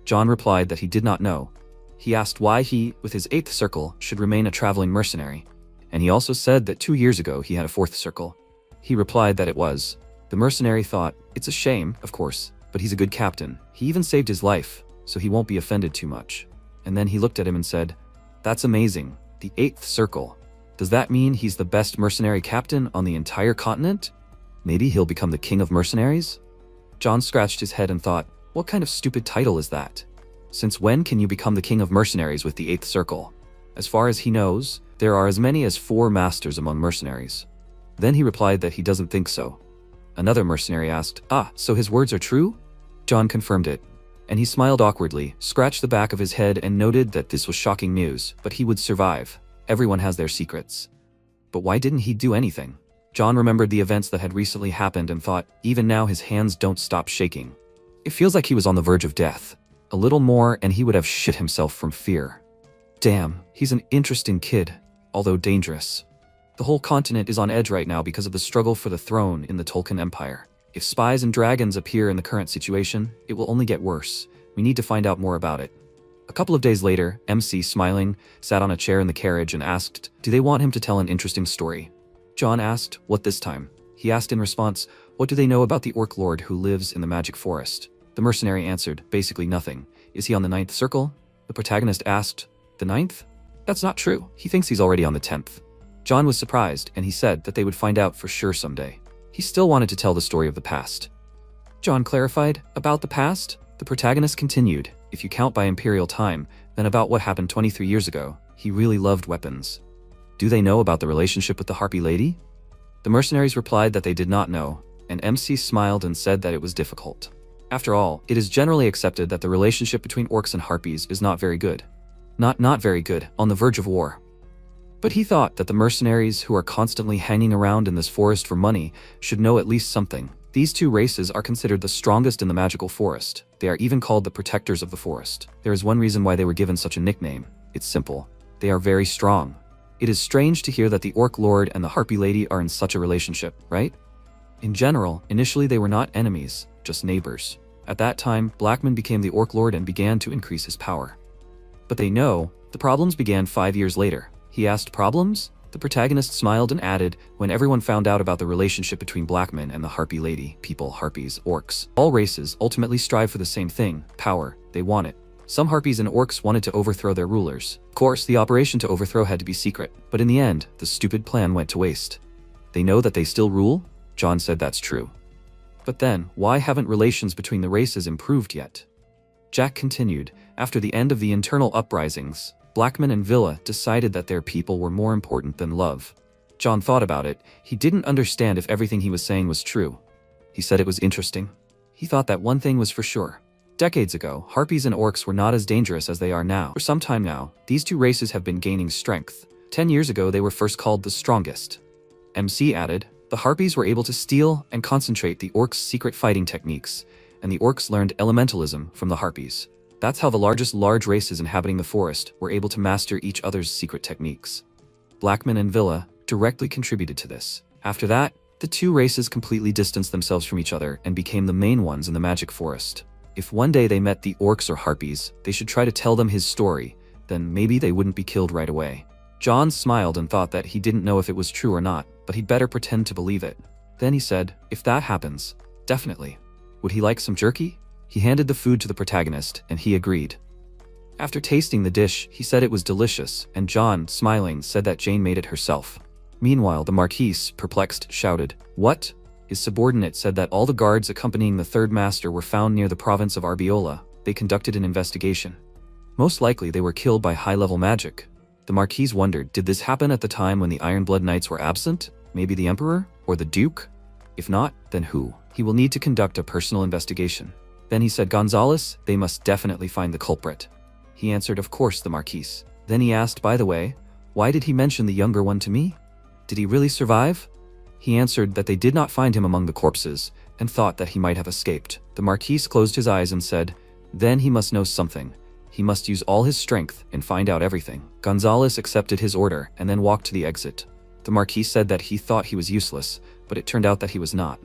John replied that he did not know. He asked why he, with his 8th circle, should remain a traveling mercenary. And he also said that 2 years ago he had a 4th circle. He replied that it was. The mercenary thought, it's a shame, of course, but he's a good captain. He even saved his life, so he won't be offended too much. And then he looked at him and said, "That's amazing. The 8th circle. Does that mean he's the best mercenary captain on the entire continent? Maybe he'll become the king of mercenaries?" John scratched his head and thought, what kind of stupid title is that? Since when can you become the king of mercenaries with the 8th circle? As far as he knows, there are as many as 4 masters among mercenaries. Then he replied that he doesn't think so. Another mercenary asked, so his words are true? John confirmed it, and he smiled awkwardly, scratched the back of his head and noted that this was shocking news, but he would survive. Everyone has their secrets. But why didn't he do anything? John remembered the events that had recently happened and thought, even now his hands don't stop shaking. It feels like he was on the verge of death. A little more and he would have shit himself from fear. Damn, he's an interesting kid, although dangerous. The whole continent is on edge right now because of the struggle for the throne in the Tolkien Empire. If spies and dragons appear in the current situation, it will only get worse. We need to find out more about it. A couple of days later, MC, smiling, sat on a chair in the carriage and asked, do they want him to tell an interesting story? John asked, what this time? He asked in response, what do they know about the Orc Lord who lives in the magic forest? The mercenary answered, basically nothing. Is he on the 9th circle? The protagonist asked, the 9th? That's not true. He thinks he's already on the 10th. John was surprised, and he said that they would find out for sure someday. He still wanted to tell the story of the past. John clarified. About the past? The protagonist continued. If you count by imperial time, then about what happened 23 years ago. He really loved weapons. Do they know about the relationship with the Harpy lady? The mercenaries replied that they did not know, and MC smiled and said that it was difficult. After all, it is generally accepted that the relationship between orcs and harpies is not very good. Not very good, on the verge of war. But he thought that the mercenaries who are constantly hanging around in this forest for money should know at least something. These two races are considered the strongest in the magical forest. They are even called the protectors of the forest. There is one reason why they were given such a nickname. It's simple. They are very strong. It is strange to hear that the Orc Lord and the Harpy Lady are in such a relationship, right? In general, initially they were not enemies, just neighbors. At that time, Blackman became the Orc Lord and began to increase his power. But they know, the problems began 5 years later. He asked, problems? The protagonist smiled and added, when everyone found out about the relationship between Blackman and the Harpy Lady, people, harpies, orcs. All races ultimately strive for the same thing, power. They want it. Some harpies and orcs wanted to overthrow their rulers. Of course, the operation to overthrow had to be secret, but in the end, the stupid plan went to waste. They know that they still rule? John said that's true. But then, why haven't relations between the races improved yet? Jack continued, after the end of the internal uprisings, Blackman and Villa decided that their people were more important than love. John thought about it. He didn't understand if everything he was saying was true. He said it was interesting. He thought that one thing was for sure. Decades ago, harpies and orcs were not as dangerous as they are now. For some time now, these two races have been gaining strength. 10 years ago, they were first called the strongest. MC added, the harpies were able to steal and concentrate the orcs' secret fighting techniques, and the orcs learned elementalism from the harpies. That's how the large races inhabiting the forest were able to master each other's secret techniques. Blackman and Villa directly contributed to this. After that, the two races completely distanced themselves from each other and became the main ones in the magic forest. If one day they met the orcs or harpies, they should try to tell them his story, then maybe they wouldn't be killed right away. John smiled and thought that he didn't know if it was true or not, but he'd better pretend to believe it. Then he said, if that happens, definitely. Would he like some jerky? He handed the food to the protagonist, and he agreed. After tasting the dish, he said it was delicious, and John, smiling, said that Jane made it herself. Meanwhile, the Marquise, perplexed, shouted, what? His subordinate said that all the guards accompanying the third master were found near the province of Arbiola. They conducted an investigation. Most likely they were killed by high-level magic. The Marquise wondered, did this happen at the time when the Ironblood Knights were absent? Maybe the Emperor? Or the Duke? If not, then who? He will need to conduct a personal investigation. Then he said, Gonzalez, they must definitely find the culprit. He answered, of course, the Marquise. Then he asked, by the way, why did he mention the younger one to me? Did he really survive? He answered that they did not find him among the corpses, and thought that he might have escaped. The Marquise closed his eyes and said, then he must know something. He must use all his strength and find out everything. Gonzalez accepted his order and then walked to the exit. The Marquise said that he thought he was useless, but it turned out that he was not.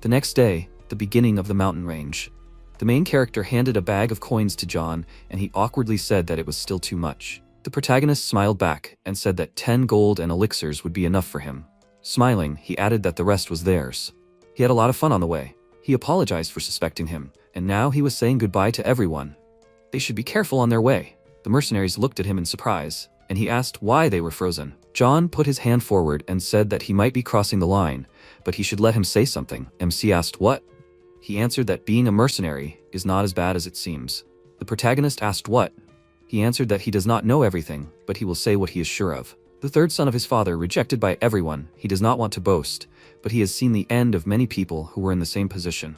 The next day, the beginning of the mountain range. The main character handed a bag of coins to John, and he awkwardly said that it was still too much. The protagonist smiled back and said that 10 gold and elixirs would be enough for him. Smiling, he added that the rest was theirs. He had a lot of fun on the way. He apologized for suspecting him, and now he was saying goodbye to everyone. They should be careful on their way. The mercenaries looked at him in surprise, and he asked why they were frozen. John put his hand forward and said that he might be crossing the line, but he should let him say something. MC asked what? He answered that being a mercenary is not as bad as it seems. The protagonist asked what? He answered that he does not know everything, but he will say what he is sure of. The third son of his father, rejected by everyone, he does not want to boast, but he has seen the end of many people who were in the same position.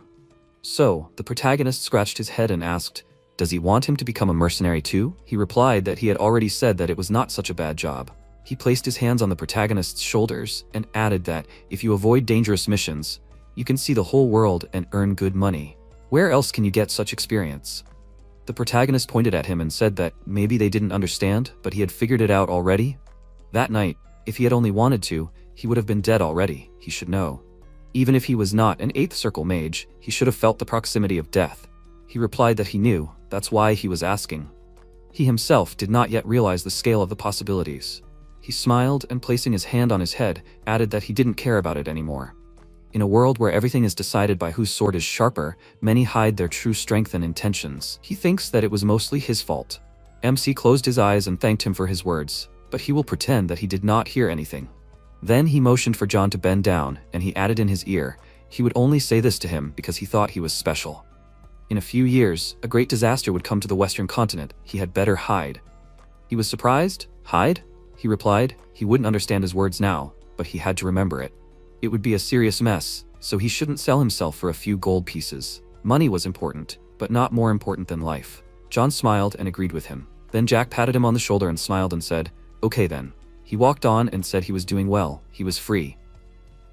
So, the protagonist scratched his head and asked, does he want him to become a mercenary too? He replied that he had already said that it was not such a bad job. He placed his hands on the protagonist's shoulders and added that if you avoid dangerous missions, you can see the whole world and earn good money. Where else can you get such experience? The protagonist pointed at him and said that maybe they didn't understand, but he had figured it out already. That night, if he had only wanted to, he would have been dead already, he should know. Even if he was not an 8th circle mage, he should have felt the proximity of death. He replied that he knew, that's why he was asking. He himself did not yet realize the scale of the possibilities. He smiled and placing his hand on his head, added that he didn't care about it anymore. In a world where everything is decided by whose sword is sharper, many hide their true strength and intentions. He thinks that it was mostly his fault. MC closed his eyes and thanked him for his words, but he will pretend that he did not hear anything. Then he motioned for John to bend down, and he added in his ear, He would only say this to him because he thought he was special. In a few years, a great disaster would come to the Western continent. He had better hide. He was surprised. Hide? He replied. He wouldn't understand his words now, but he had to remember it. It would be a serious mess, so he shouldn't sell himself for a few gold pieces. Money was important, but not more important than life. John smiled and agreed with him. Then Jack patted him on the shoulder and smiled and said, "Okay then." He walked on and said he was doing well. He was free.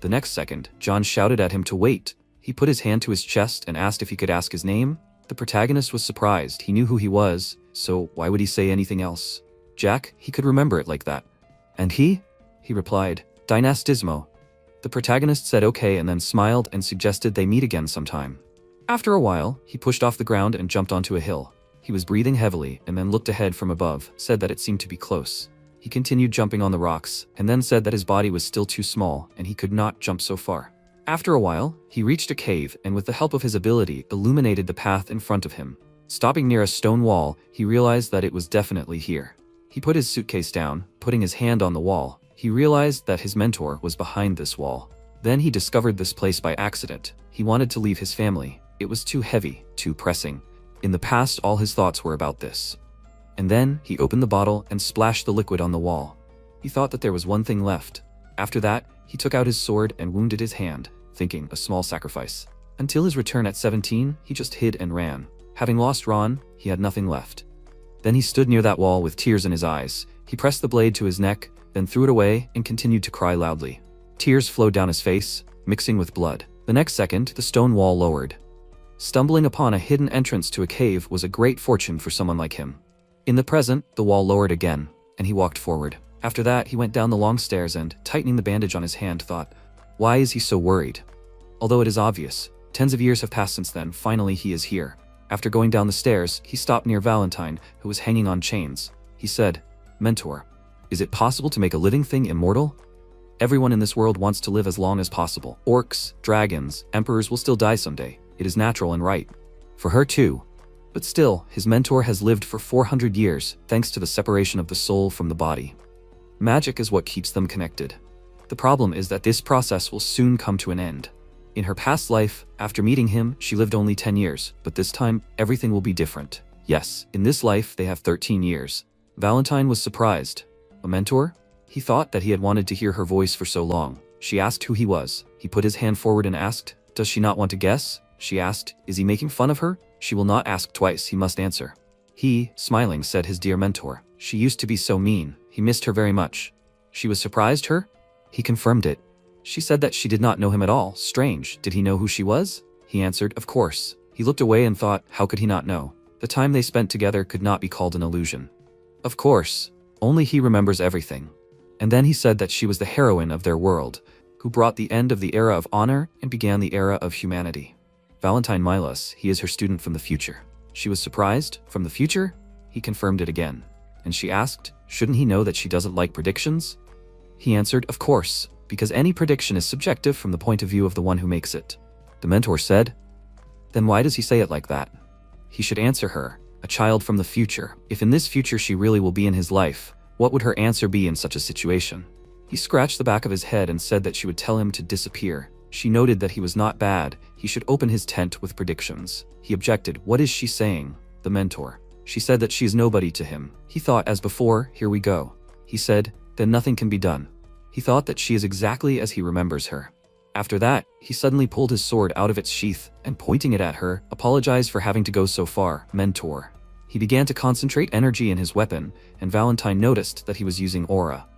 The next second, John shouted at him to wait. He put his hand to his chest and asked if he could ask his name. The protagonist was surprised. He knew who he was, so why would he say anything else? Jack, he could remember it like that. And he? He replied, "Dynastismo." The protagonist said okay and then smiled and suggested they meet again sometime. After a while, he pushed off the ground and jumped onto a hill. He was breathing heavily and then looked ahead from above, said that it seemed to be close. He continued jumping on the rocks, and then said that his body was still too small and he could not jump so far. After a while, he reached a cave and with the help of his ability, illuminated the path in front of him. Stopping near a stone wall, he realized that it was definitely here. He put his suitcase down, putting his hand on the wall. He realized that his mentor was behind this wall. Then he discovered this place by accident. He wanted to leave his family. It was too heavy, too pressing. In the past, all his thoughts were about this. And then he opened the bottle and splashed the liquid on the wall. He thought that there was one thing left. After that, he took out his sword and wounded his hand, thinking a small sacrifice. Until his return at 17, he just hid and ran. Having lost Ron, he had nothing left. Then he stood near that wall with tears in his eyes. He pressed the blade to his neck, then threw it away and continued to cry loudly. Tears flowed down his face, mixing with blood. The next second, the stone wall lowered. Stumbling upon a hidden entrance to a cave was a great fortune for someone like him. In the present, the wall lowered again, and he walked forward. After that, he went down the long stairs and, tightening the bandage on his hand, thought, why is he so worried? Although it is obvious, tens of years have passed since then. Finally he is here. After going down the stairs, he stopped near Valentine, who was hanging on chains. He said, "Mentor, is it possible to make a living thing immortal? Everyone in this world wants to live as long as possible. Orcs, dragons, emperors will still die someday. It is natural and right. For her too. But still, his mentor has lived for 400 years, thanks to the separation of the soul from the body. Magic is what keeps them connected. The problem is that this process will soon come to an end. In her past life, after meeting him, she lived only 10 years, but this time, everything will be different. Yes, in this life, they have 13 years. Valentine was surprised. A mentor? He thought that he had wanted to hear her voice for so long. She asked who he was. He put his hand forward and asked, "Does she not want to guess?" She asked, "Is he making fun of her?" She will not ask twice, he must answer. He, smiling, said his dear mentor. She used to be so mean. He missed her very much. She was surprised her? He confirmed it. She said that she did not know him at all. Strange. Did he know who she was? He answered, of course. He looked away and thought, how could he not know? The time they spent together could not be called an illusion. Of course. Only he remembers everything. And then he said that she was the heroine of their world, who brought the end of the era of honor and began the era of humanity. Valentine Milas, he is her student from the future. She was surprised. From the future? He confirmed it again. And she asked, shouldn't he know that she doesn't like predictions? He answered, of course, because any prediction is subjective from the point of view of the one who makes it. The mentor said, then why does he say it like that? He should answer her, a child from the future. If in this future she really will be in his life, what would her answer be in such a situation? He scratched the back of his head and said that she would tell him to disappear. She noted that he was not bad. He should open his tent with predictions. He objected. What is she saying? The mentor. She said that she is nobody to him. He thought, as before, here we go. He said, then nothing can be done. He thought that she is exactly as he remembers her. After that, he suddenly pulled his sword out of its sheath and, pointing it at her, apologized for having to go so far. Mentor. He began to concentrate energy in his weapon, and Valentine noticed that he was using aura.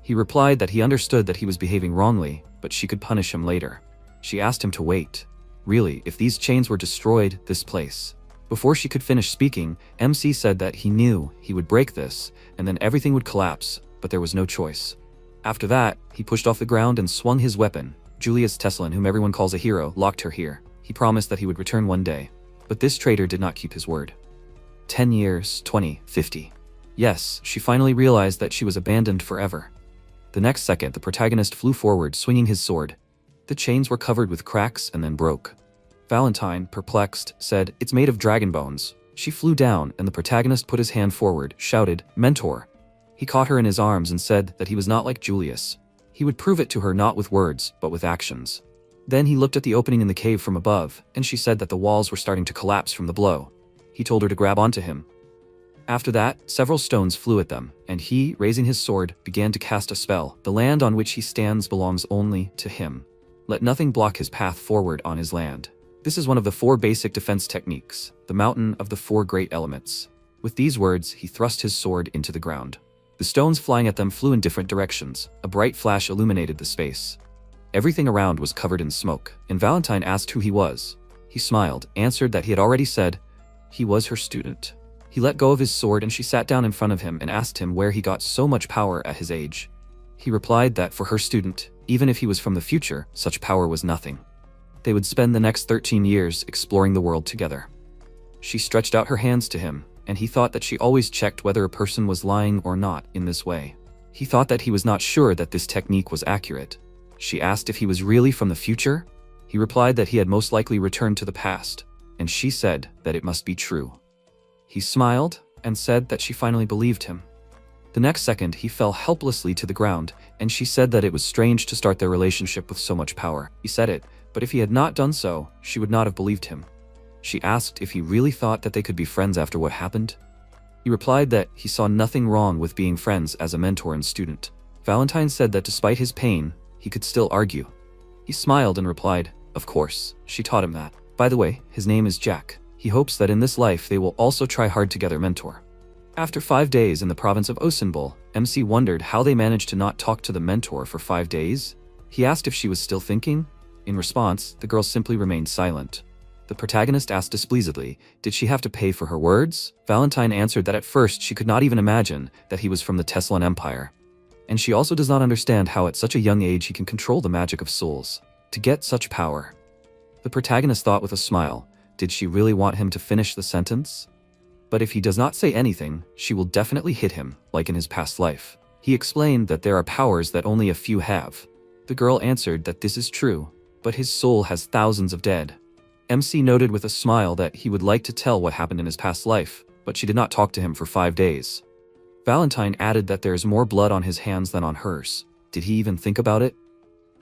He replied that he understood that he was behaving wrongly, but she could punish him later. She asked him to wait. Really, if these chains were destroyed, this place. Before she could finish speaking, MC said that he knew he would break this, and then everything would collapse, but there was no choice. After that, he pushed off the ground and swung his weapon. Julius Teslin, whom everyone calls a hero, locked her here. He promised that he would return one day. But this traitor did not keep his word. 10 years, 20, 50. Yes, she finally realized that she was abandoned forever. The next second, the protagonist flew forward, swinging his sword. The chains were covered with cracks and then broke. Valentine, perplexed, said, it's made of dragon bones. She flew down, and the protagonist put his hand forward, shouted, mentor. He caught her in his arms and said that he was not like Julius. He would prove it to her not with words, but with actions. Then he looked at the opening in the cave from above, and she said that the walls were starting to collapse from the blow. He told her to grab onto him. After that, several stones flew at them, and he, raising his sword, began to cast a spell. The land on which he stands belongs only to him. Let nothing block his path forward on his land. This is one of the 4 basic defense techniques, the mountain of the 4 great elements. With these words, he thrust his sword into the ground. The stones flying at them flew in different directions. A bright flash illuminated the space. Everything around was covered in smoke, and Valentine asked who he was. He smiled, answered that he had already said he was her student. He let go of his sword and she sat down in front of him and asked him where he got so much power at his age. He replied that for her student, even if he was from the future, such power was nothing. They would spend the next 13 years exploring the world together. She stretched out her hands to him, and he thought that she always checked whether a person was lying or not in this way. He thought that he was not sure that this technique was accurate. She asked if he was really from the future. He replied that he had most likely returned to the past, and she said that it must be true. He smiled and said that she finally believed him. The next second, he fell helplessly to the ground, and she said that it was strange to start their relationship with so much power. He said it, but if he had not done so, she would not have believed him. She asked if he really thought that they could be friends after what happened. He replied that he saw nothing wrong with being friends as a mentor and student. Valentine said that despite his pain, he could still argue. He smiled and replied, "Of course, she taught him that. By the way, his name is Jack. He hopes that in this life they will also try hard together, mentor." After 5 days in the province of Osenbol, MC wondered how they managed to not talk to the mentor for 5 days. He asked if she was still thinking. In response, the girl simply remained silent. The protagonist asked displeasedly, did she have to pay for her words? Valentine answered that at first she could not even imagine that he was from the Teslan Empire. And she also does not understand how at such a young age he can control the magic of souls. To get such power. The protagonist thought with a smile, did she really want him to finish the sentence? But if he does not say anything, she will definitely hit him, like in his past life. He explained that there are powers that only a few have. The girl answered that this is true, but his soul has thousands of dead. MC noted with a smile that he would like to tell what happened in his past life, but she did not talk to him for 5 days. Valentine added that there is more blood on his hands than on hers. Did he even think about it?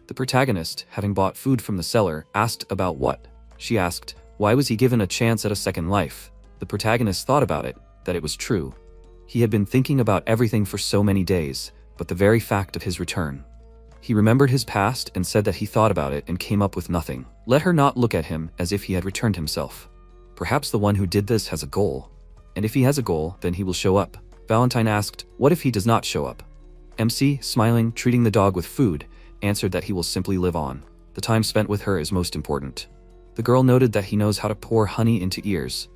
The protagonist, having bought food from the seller, asked about what. She asked, why was he given a chance at a second life? The protagonist thought about it, that it was true. He had been thinking about everything for so many days, but the very fact of his return. He remembered his past and said that he thought about it and came up with nothing. Let her not look at him as if he had returned himself. Perhaps the one who did this has a goal. And if he has a goal, then he will show up. Valentine asked, what if he does not show up? MC, smiling, treating the dog with food, answered that he will simply live on. The time spent with her is most important. The girl noted that he knows how to pour honey into ears.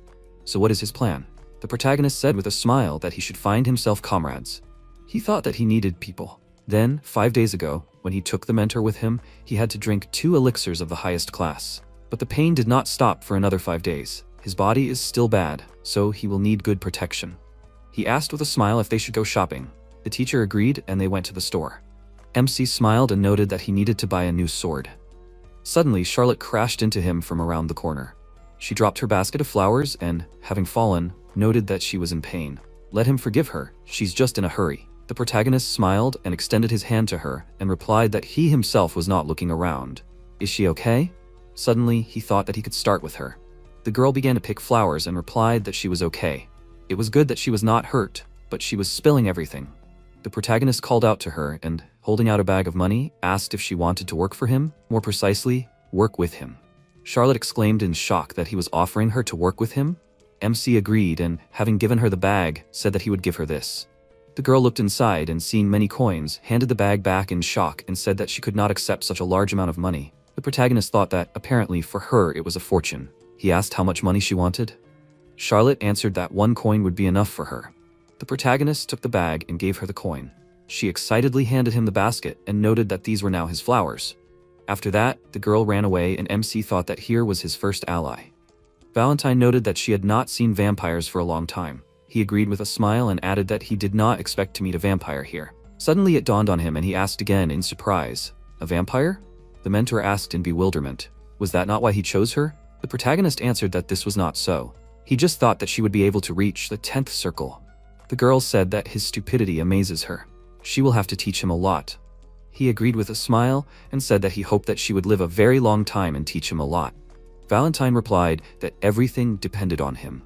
So what is his plan? The protagonist said with a smile that he should find himself comrades. He thought that he needed people. Then, 5 days ago, when he took the mentor with him, he had to drink 2 elixirs of the highest class. But the pain did not stop for another 5 days. His body is still bad, so he will need good protection. He asked with a smile if they should go shopping. The teacher agreed and they went to the store. MC smiled and noted that he needed to buy a new sword. Suddenly, Charlotte crashed into him from around the corner. She dropped her basket of flowers and, having fallen, noted that she was in pain. Let him forgive her, she's just in a hurry. The protagonist smiled and extended his hand to her and replied that he himself was not looking around. Is she okay? Suddenly, he thought that he could start with her. The girl began to pick flowers and replied that she was okay. It was good that she was not hurt, but she was spilling everything. The protagonist called out to her and, holding out a bag of money, asked if she wanted to work for him, more precisely, work with him. Charlotte exclaimed in shock that he was offering her to work with him. MC agreed and, having given her the bag, said that he would give her this. The girl looked inside and, seeing many coins, handed the bag back in shock and said that she could not accept such a large amount of money. The protagonist thought that, apparently, for her it was a fortune. He asked how much money she wanted. Charlotte answered that 1 coin would be enough for her. The protagonist took the bag and gave her the coin. She excitedly handed him the basket and noted that these were now his flowers. After that, the girl ran away and MC thought that here was his first ally. Valentine noted that she had not seen vampires for a long time. He agreed with a smile and added that he did not expect to meet a vampire here. Suddenly it dawned on him and he asked again in surprise, a vampire? The mentor asked in bewilderment. Was that not why he chose her? The protagonist answered that this was not so. He just thought that she would be able to reach the 10th circle. The girl said that his stupidity amazes her. She will have to teach him a lot. He agreed with a smile and said that he hoped that she would live a very long time and teach him a lot. Valentine replied that everything depended on him.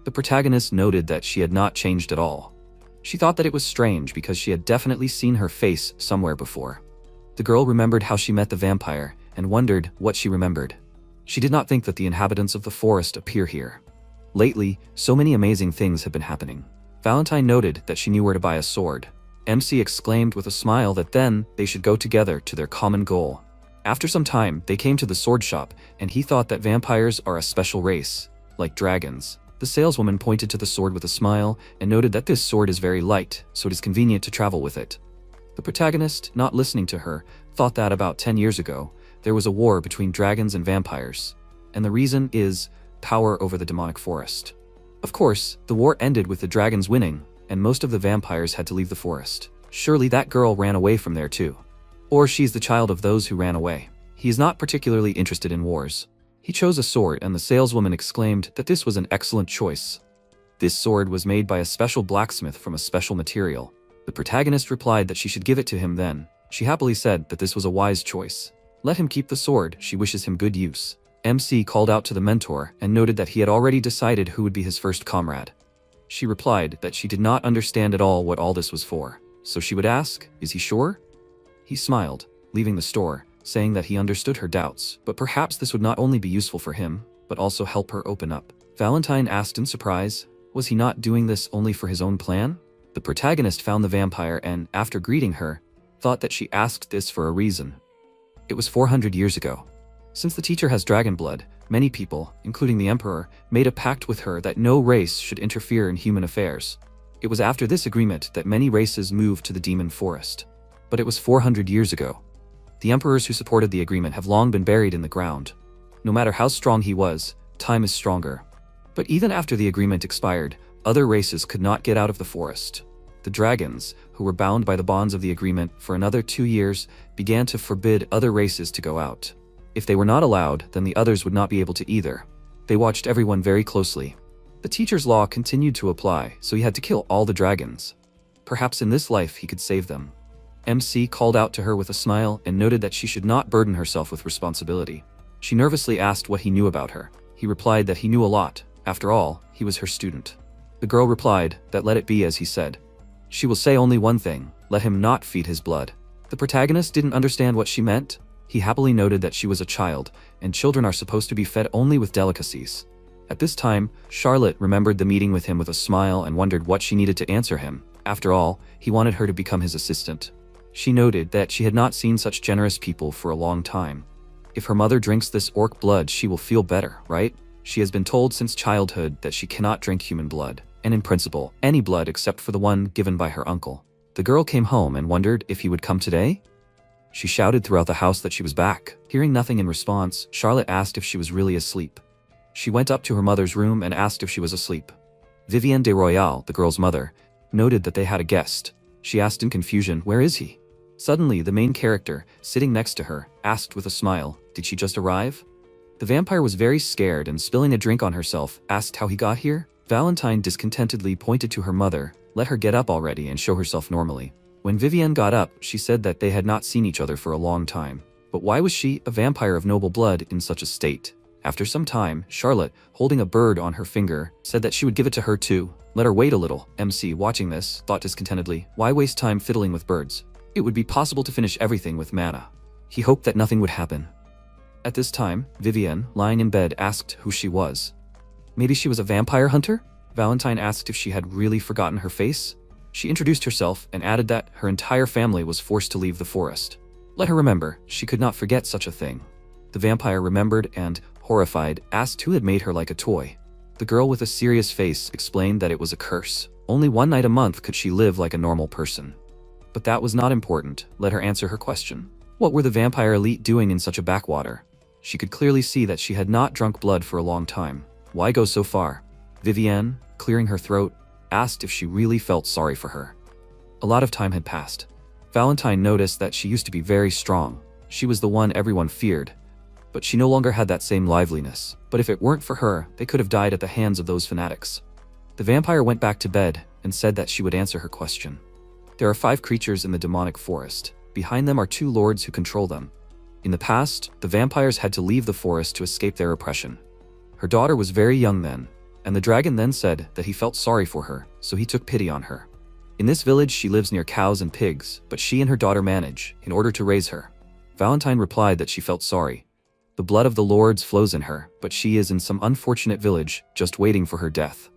The protagonist noted that she had not changed at all. She thought that it was strange because she had definitely seen her face somewhere before. The girl remembered how she met the vampire and wondered what she remembered. She did not think that the inhabitants of the forest appear here. Lately, so many amazing things have been happening. Valentine noted that she knew where to buy a sword. MC exclaimed with a smile that then they should go together to their common goal. After some time, they came to the sword shop, and he thought that vampires are a special race, like dragons. The saleswoman pointed to the sword with a smile and noted that this sword is very light, so it is convenient to travel with it. The protagonist, not listening to her, thought that about 10 years ago, there was a war between dragons and vampires, and the reason is power over the demonic forest. Of course, the war ended with the dragons winning, and most of the vampires had to leave the forest. Surely that girl ran away from there too. Or she's the child of those who ran away. He is not particularly interested in wars. He chose a sword, and the saleswoman exclaimed that this was an excellent choice. This sword was made by a special blacksmith from a special material. The protagonist replied that she should give it to him then. She happily said that this was a wise choice. Let him keep the sword, she wishes him good use. MC called out to the mentor and noted that he had already decided who would be his first comrade. She replied that she did not understand at all what all this was for, so she would ask, "Is he sure?" He smiled, leaving the store, saying that he understood her doubts, but perhaps this would not only be useful for him, but also help her open up. Valentine asked in surprise, was he not doing this only for his own plan? The protagonist found the vampire and, after greeting her, thought that she asked this for a reason. It was 400 years ago. Since the teacher has dragon blood, many people, including the emperor, made a pact with her that no race should interfere in human affairs. It was after this agreement that many races moved to the demon forest. But it was 400 years ago. The emperors who supported the agreement have long been buried in the ground. No matter how strong he was, time is stronger. But even after the agreement expired, other races could not get out of the forest. The dragons, who were bound by the bonds of the agreement for another 2 years, began to forbid other races to go out. If they were not allowed, then the others would not be able to either. They watched everyone very closely. The teacher's law continued to apply, so he had to kill all the dragons. Perhaps in this life he could save them. MC called out to her with a smile and noted that she should not burden herself with responsibility. She nervously asked what he knew about her. He replied that he knew a lot. After all, he was her student. The girl replied that let it be as he said. She will say only one thing, let him not feed his blood. The protagonist didn't understand what she meant. He happily noted that she was a child, and children are supposed to be fed only with delicacies. At this time, Charlotte remembered the meeting with him with a smile and wondered what she needed to answer him. After all, he wanted her to become his assistant. She noted that she had not seen such generous people for a long time. If her mother drinks this orc blood, she will feel better, right? She has been told since childhood that she cannot drink human blood, and in principle, any blood except for the one given by her uncle. The girl came home and wondered if he would come today. She shouted throughout the house that she was back. Hearing nothing in response, Charlotte asked if she was really asleep. She went up to her mother's room and asked if she was asleep. Vivienne de Royale, the girl's mother, noted that they had a guest. She asked in confusion, "Where is he?" Suddenly, the main character, sitting next to her, asked with a smile, "Did she just arrive?" The vampire was very scared and, spilling a drink on herself, asked how he got here. Valentine discontentedly pointed to her mother, let her get up already and show herself normally. When Vivienne got up, she said that they had not seen each other for a long time. But why was she, a vampire of noble blood, in such a state? After some time, Charlotte, holding a bird on her finger, said that she would give it to her too. Let her wait a little. MC, watching this, thought discontentedly, why waste time fiddling with birds? It would be possible to finish everything with mana. He hoped that nothing would happen. At this time, Vivienne, lying in bed, asked who she was. Maybe she was a vampire hunter? Valentine asked if she had really forgotten her face. She introduced herself and added that her entire family was forced to leave the forest. Let her remember, she could not forget such a thing. The vampire remembered and, horrified, asked who had made her like a toy. The girl with a serious face explained that it was a curse. Only one night a month could she live like a normal person. But that was not important. Let her answer her question. What were the vampire elite doing in such a backwater? She could clearly see that she had not drunk blood for a long time. Why go so far? Vivienne, clearing her throat, asked if she really felt sorry for her. A lot of time had passed. Valentine noticed that she used to be very strong. She was the one everyone feared. But she no longer had that same liveliness. But if it weren't for her, they could have died at the hands of those fanatics. The vampire went back to bed and said that she would answer her question. There are 5 creatures in the demonic forest. Behind them are two lords who control them. In the past, the vampires had to leave the forest to escape their oppression. Her daughter was very young then, and the dragon then said that he felt sorry for her, so he took pity on her. In this village she lives near cows and pigs, but she and her daughter manage, in order to raise her. Valentine replied that she felt sorry. The blood of the lords flows in her, but she is in some unfortunate village, just waiting for her death.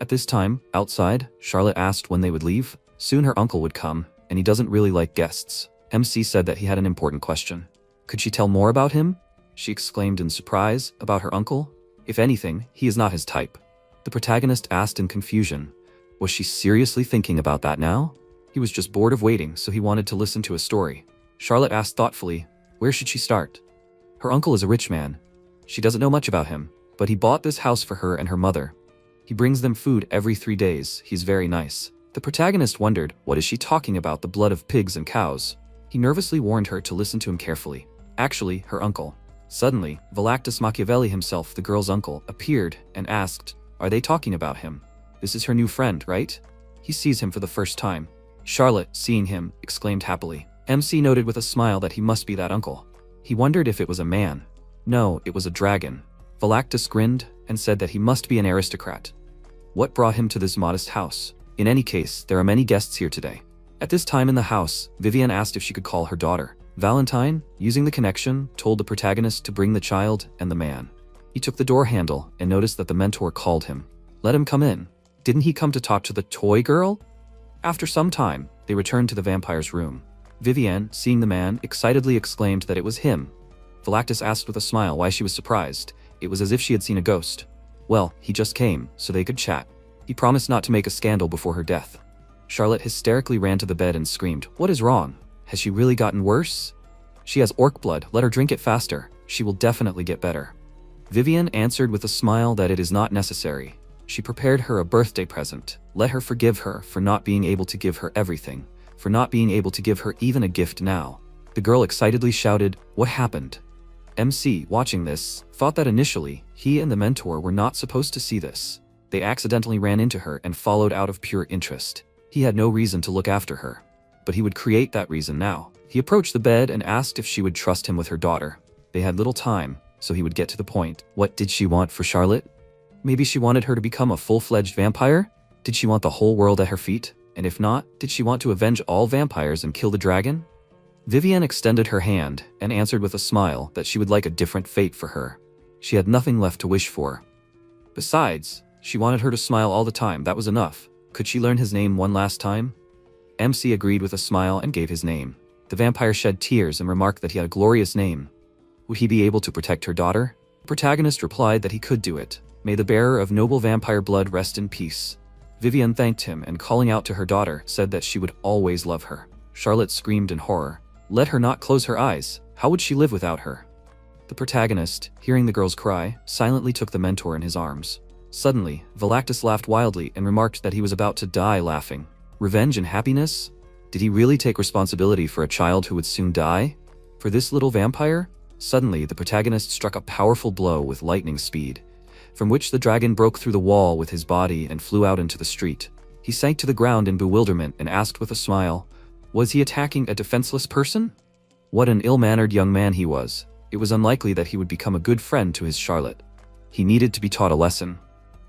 At this time, outside, Charlotte asked when they would leave. Soon her uncle would come, and he doesn't really like guests. MC said that he had an important question. Could she tell more about him? She exclaimed in surprise, about her uncle? If anything, he is not his type. The protagonist asked in confusion. Was she seriously thinking about that now? He was just bored of waiting, so he wanted to listen to a story. Charlotte asked thoughtfully, where should she start? Her uncle is a rich man. She doesn't know much about him, but he bought this house for her and her mother. He brings them food every 3 days. He's very nice. The protagonist wondered, what is she talking about, the blood of pigs and cows? He nervously warned her to listen to him carefully. Actually, her uncle. Suddenly, Valactus Machiavelli himself, the girl's uncle, appeared and asked, are they talking about him? This is her new friend, right? He sees him for the first time. Charlotte, seeing him, exclaimed happily. MC noted with a smile that he must be that uncle. He wondered if it was a man. No, it was a dragon. Valactus grinned and said that he must be an aristocrat. What brought him to this modest house? In any case, there are many guests here today. At this time in the house, Vivienne asked if she could call her daughter. Valentine, using the connection, told the protagonist to bring the child and the man. He took the door handle and noticed that the mentor called him. Let him come in. Didn't he come to talk to the toy girl? After some time, they returned to the vampire's room. Vivienne, seeing the man, excitedly exclaimed that it was him. Valactus asked with a smile why she was surprised. It was as if she had seen a ghost. Well, he just came, so they could chat. He promised not to make a scandal before her death. Charlotte hysterically ran to the bed and screamed, what is wrong? Has she really gotten worse? She has orc blood, let her drink it faster. She will definitely get better. Vivienne answered with a smile that it is not necessary. She prepared her a birthday present. Let her forgive her for not being able to give her everything, for not being able to give her even a gift now. The girl excitedly shouted, what happened? MC, watching this, thought that initially, he and the mentor were not supposed to see this. They accidentally ran into her and followed out of pure interest. He had no reason to look after her, but he would create that reason now. He approached the bed and asked if she would trust him with her daughter. They had little time, so he would get to the point. What did she want for Charlotte? Maybe she wanted her to become a full-fledged vampire? Did she want the whole world at her feet? And if not, did she want to avenge all vampires and kill the dragon? Vivienne extended her hand and answered with a smile that she would like a different fate for her. She had nothing left to wish for. Besides, she wanted her to smile all the time, that was enough. Could she learn his name one last time? MC agreed with a smile and gave his name. The vampire shed tears and remarked that he had a glorious name. Would he be able to protect her daughter? The protagonist replied that he could do it. May the bearer of noble vampire blood rest in peace. Vivienne thanked him and calling out to her daughter, said that she would always love her. Charlotte screamed in horror. Let her not close her eyes. How would she live without her? The protagonist, hearing the girl's cry, silently took the mentor in his arms. Suddenly, Valactus laughed wildly and remarked that he was about to die laughing. Revenge and happiness? Did he really take responsibility for a child who would soon die? For this little vampire? Suddenly, the protagonist struck a powerful blow with lightning speed, from which the dragon broke through the wall with his body and flew out into the street. He sank to the ground in bewilderment and asked with a smile, was he attacking a defenseless person? What an ill-mannered young man he was. It was unlikely that he would become a good friend to his Charlotte. He needed to be taught a lesson.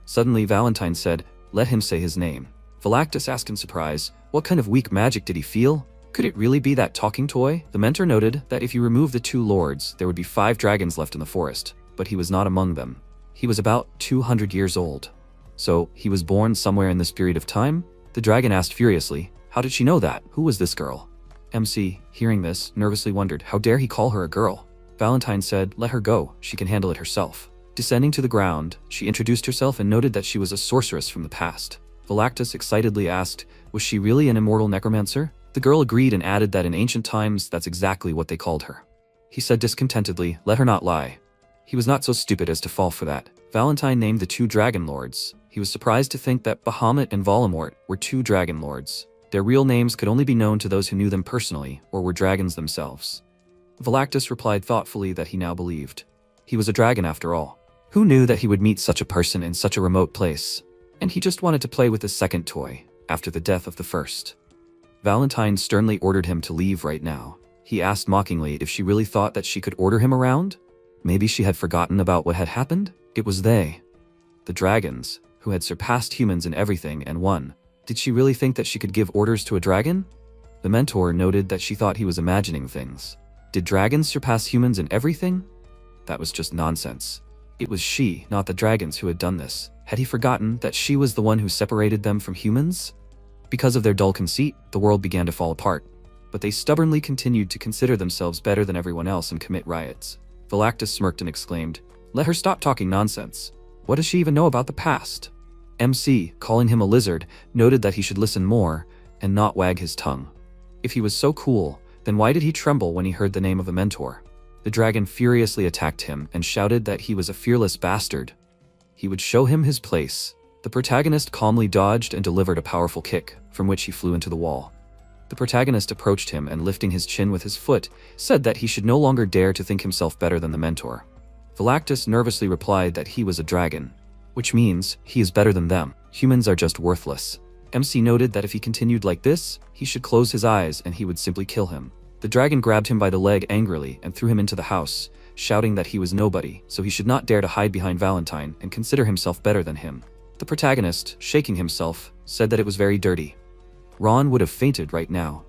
Suddenly Valentine said, let him say his name. Valactus asked in surprise, what kind of weak magic did he feel? Could it really be that talking toy? The mentor noted that if you remove the 2 lords, there would be 5 dragons left in the forest, but he was not among them. He was about 200 years old. So, he was born somewhere in this period of time? The dragon asked furiously, how did she know that? Who was this girl? MC, hearing this, nervously wondered, how dare he call her a girl? Valentine said, let her go, she can handle it herself. Descending to the ground, she introduced herself and noted that she was a sorceress from the past. Valactus excitedly asked, was she really an immortal necromancer? The girl agreed and added that in ancient times, that's exactly what they called her. He said discontentedly, let her not lie. He was not so stupid as to fall for that. Valentine named the 2 dragon lords. He was surprised to think that Bahamut and Voldemort were 2 dragon lords. Their real names could only be known to those who knew them personally, or were dragons themselves. Valactus replied thoughtfully that he now believed. He was a dragon after all. Who knew that he would meet such a person in such a remote place? And he just wanted to play with his second toy, after the death of the first. Valentine sternly ordered him to leave right now. He asked mockingly if she really thought that she could order him around. Maybe she had forgotten about what had happened? It was they, the dragons, who had surpassed humans in everything and won. Did she really think that she could give orders to a dragon? The mentor noted that she thought he was imagining things. Did dragons surpass humans in everything? That was just nonsense. It was she, not the dragons, who had done this. Had he forgotten that she was the one who separated them from humans? Because of their dull conceit, the world began to fall apart. But they stubbornly continued to consider themselves better than everyone else and commit riots. Philactus smirked and exclaimed, "Let her stop talking nonsense. What does she even know about the past?" MC, calling him a lizard, noted that he should listen more and not wag his tongue. If he was so cool, then why did he tremble when he heard the name of the mentor? The dragon furiously attacked him and shouted that he was a fearless bastard. He would show him his place. The protagonist calmly dodged and delivered a powerful kick, from which he flew into the wall. The protagonist approached him and, lifting his chin with his foot, said that he should no longer dare to think himself better than the mentor. Philactus nervously replied that he was a dragon, which means he is better than them. Humans are just worthless. MC noted that if he continued like this, he should close his eyes and he would simply kill him. The dragon grabbed him by the leg angrily and threw him into the house, shouting that he was nobody, so he should not dare to hide behind Valentine and consider himself better than him. The protagonist, shaking himself, said that it was very dirty. Ron would have fainted right now.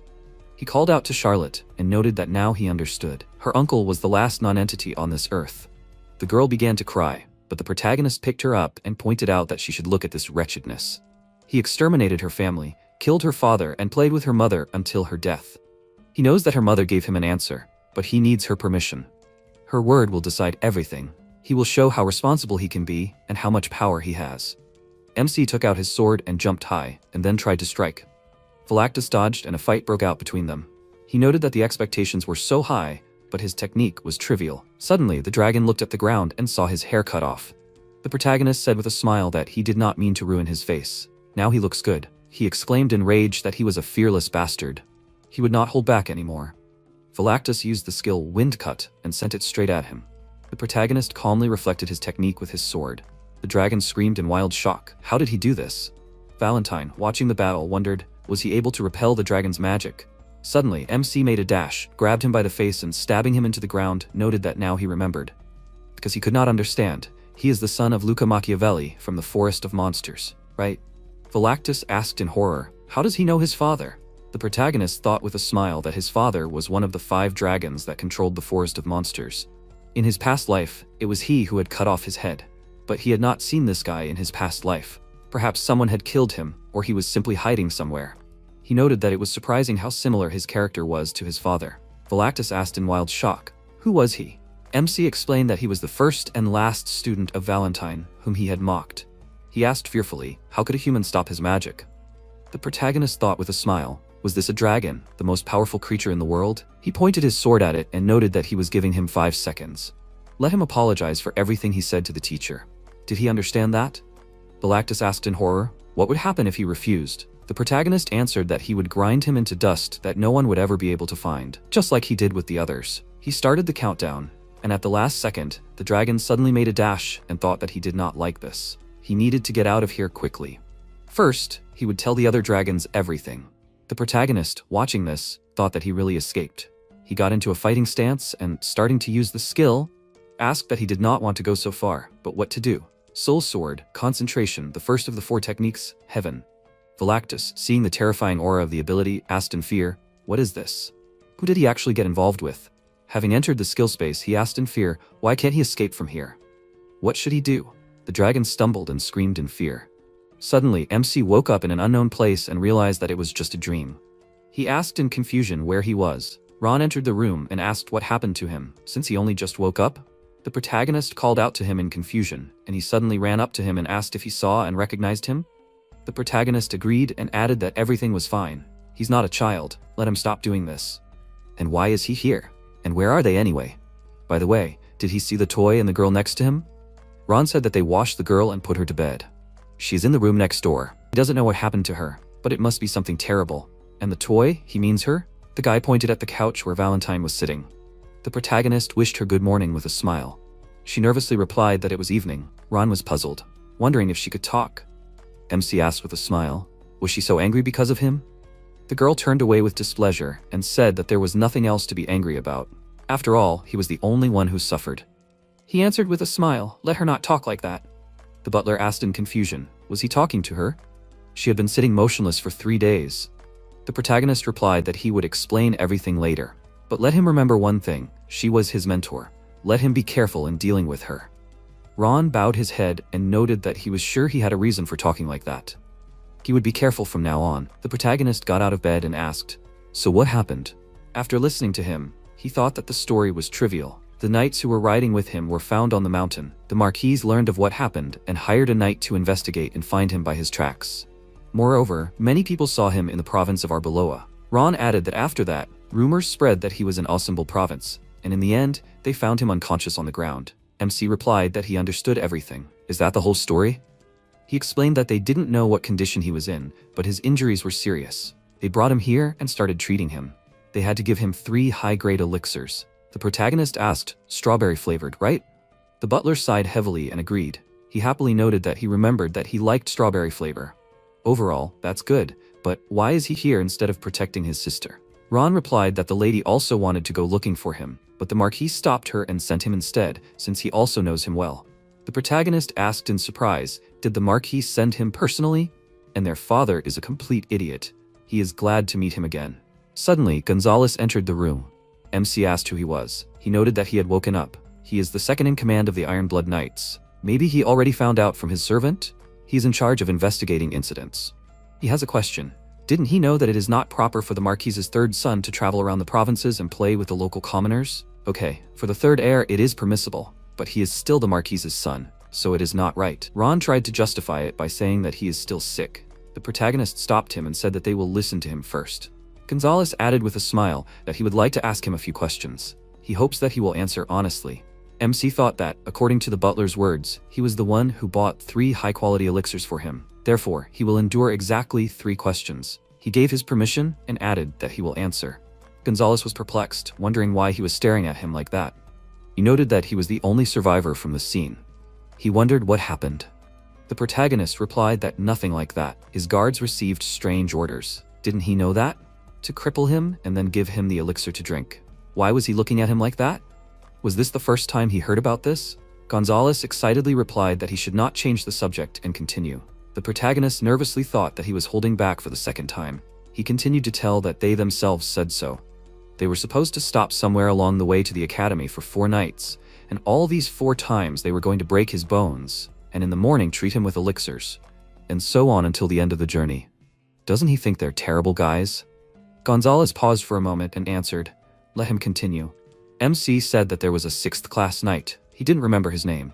He called out to Charlotte and noted that now he understood. Her uncle was the last non-entity on this earth. The girl began to cry, but the protagonist picked her up and pointed out that she should look at this wretchedness. He exterminated her family, killed her father, and played with her mother until her death. He knows that her mother gave him an answer, but he needs her permission. Her word will decide everything. He will show how responsible he can be and how much power he has. MC took out his sword and jumped high, and then tried to strike. Philactus dodged and a fight broke out between them. He noted that the expectations were so high, but his technique was trivial. Suddenly, the dragon looked at the ground and saw his hair cut off. The protagonist said with a smile that he did not mean to ruin his face. "Now he looks good." He exclaimed in rage that he was a fearless bastard. He would not hold back anymore. Philactus used the skill Wind Cut and sent it straight at him. The protagonist calmly reflected his technique with his sword. The dragon screamed in wild shock. How did he do this? Valentine, watching the battle, wondered, was he able to repel the dragon's magic? Suddenly, MC made a dash, grabbed him by the face and stabbing him into the ground, noted that now he remembered. Because he could not understand. He is the son of Luca Machiavelli from the Forest of Monsters, right? Philactus asked in horror, how does he know his father? The protagonist thought with a smile that his father was one of the 5 dragons that controlled the Forest of Monsters. In his past life, it was he who had cut off his head. But he had not seen this guy in his past life. Perhaps someone had killed him, or he was simply hiding somewhere. He noted that it was surprising how similar his character was to his father. Philactus asked in wild shock, who was he? MC explained that he was the first and last student of Valentine, whom he had mocked. He asked fearfully, how could a human stop his magic? The protagonist thought with a smile, was this a dragon, the most powerful creature in the world? He pointed his sword at it and noted that he was giving him 5 seconds. Let him apologize for everything he said to the teacher. Did he understand that? Philactus asked in horror, what would happen if he refused? The protagonist answered that he would grind him into dust that no one would ever be able to find, just like he did with the others. He started the countdown, and at the last second, the dragon suddenly made a dash and thought that he did not like this. He needed to get out of here quickly. First, he would tell the other dragons everything. The protagonist, watching this, thought that he really escaped. He got into a fighting stance and, starting to use the skill, asked that he did not want to go so far, but what to do? Soul Sword, Concentration, the first of the 4 techniques, Heaven. Philactus, seeing the terrifying aura of the ability, asked in fear, what is this? Who did he actually get involved with? Having entered the skill space, he asked in fear, why can't he escape from here? What should he do? The dragon stumbled and screamed in fear. Suddenly, MC woke up in an unknown place and realized that it was just a dream. He asked in confusion where he was. Ron entered the room and asked what happened to him, since he only just woke up. The protagonist called out to him in confusion, and he suddenly ran up to him and asked if he saw and recognized him. The protagonist agreed and added that everything was fine. He's not a child, let him stop doing this. And why is he here? And where are they anyway? By the way, did he see the toy and the girl next to him? Ron said that they washed the girl and put her to bed. She's in the room next door. He doesn't know what happened to her, but it must be something terrible. And the toy, he means her? The guy pointed at the couch where Valentine was sitting. The protagonist wished her good morning with a smile. She nervously replied that it was evening. Ron was puzzled, wondering if she could talk. MC asked with a smile, was she so angry because of him? The girl turned away with displeasure and said that there was nothing else to be angry about. After all, he was the only one who suffered. He answered with a smile, "Let her not talk like that." The butler asked in confusion, was he talking to her? She had been sitting motionless for 3 days. The protagonist replied that he would explain everything later. But let him remember one thing, she was his mentor. Let him be careful in dealing with her. Ron bowed his head and noted that he was sure he had a reason for talking like that. He would be careful from now on. The protagonist got out of bed and asked, "So what happened?" After listening to him, he thought that the story was trivial. The knights who were riding with him were found on the mountain. The Marquis learned of what happened and hired a knight to investigate and find him by his tracks. Moreover, many people saw him in the province of Arbeloa. Ron added that after that, rumors spread that he was in Ensemble province, and in the end, they found him unconscious on the ground. MC replied that he understood everything. Is that the whole story? He explained that they didn't know what condition he was in, but his injuries were serious. They brought him here and started treating him. They had to give him 3 high-grade elixirs. The protagonist asked, "Strawberry flavored, right?" The butler sighed heavily and agreed. He happily noted that he remembered that he liked strawberry flavor. Overall, that's good, but why is he here instead of protecting his sister? Ron replied that the lady also wanted to go looking for him, but the Marquis stopped her and sent him instead, since he also knows him well. The protagonist asked in surprise, did the Marquis send him personally? And their father is a complete idiot. He is glad to meet him again. Suddenly, Gonzalez entered the room. MC asked who he was. He noted that he had woken up. He is the second in command of the Iron Blood Knights. Maybe he already found out from his servant? He is in charge of investigating incidents. He has a question. Didn't he know that it is not proper for the Marquis's third son to travel around the provinces and play with the local commoners? Okay, for the third heir it is permissible, but he is still the Marquis's son, so it is not right. Ron tried to justify it by saying that he is still sick. The protagonist stopped him and said that they will listen to him first. Gonzalez added with a smile that he would like to ask him a few questions. He hopes that he will answer honestly. MC thought that, according to the butler's words, he was the one who bought 3 high-quality elixirs for him. Therefore, he will endure exactly 3 questions. He gave his permission and added that he will answer. Gonzalez was perplexed, wondering why he was staring at him like that. He noted that he was the only survivor from the scene. He wondered what happened. The protagonist replied that nothing like that. His guards received strange orders. Didn't he know that? To cripple him and then give him the elixir to drink. Why was he looking at him like that? Was this the first time he heard about this? Gonzalez excitedly replied that he should not change the subject and continue. The protagonist nervously thought that he was holding back for the second time. He continued to tell that they themselves said so. They were supposed to stop somewhere along the way to the academy for 4 nights, and all these 4 times they were going to break his bones, and in the morning treat him with elixirs, and so on until the end of the journey. Doesn't he think they're terrible guys? Gonzalez paused for a moment and answered, "Let him continue." MC said that there was a 6th-class knight. He didn't remember his name.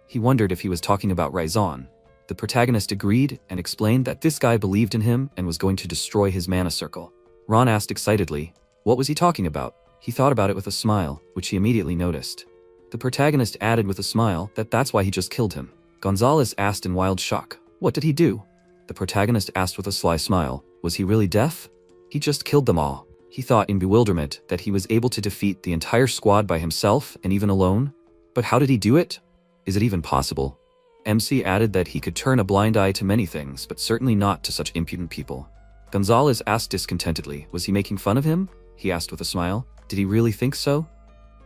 He wondered if he was talking about Raizan. The protagonist agreed and explained that this guy believed in him and was going to destroy his mana circle. Ron asked excitedly, what was he talking about? He thought about it with a smile, which he immediately noticed. The protagonist added with a smile that that's why he just killed him. Gonzalez asked in wild shock, what did he do? The protagonist asked with a sly smile, was he really deaf? He just killed them all. He thought in bewilderment that he was able to defeat the entire squad by himself and even alone. But how did he do it? Is it even possible? MC added that he could turn a blind eye to many things, but certainly not to such impudent people. Gonzalez asked discontentedly, was he making fun of him? He asked with a smile. Did he really think so?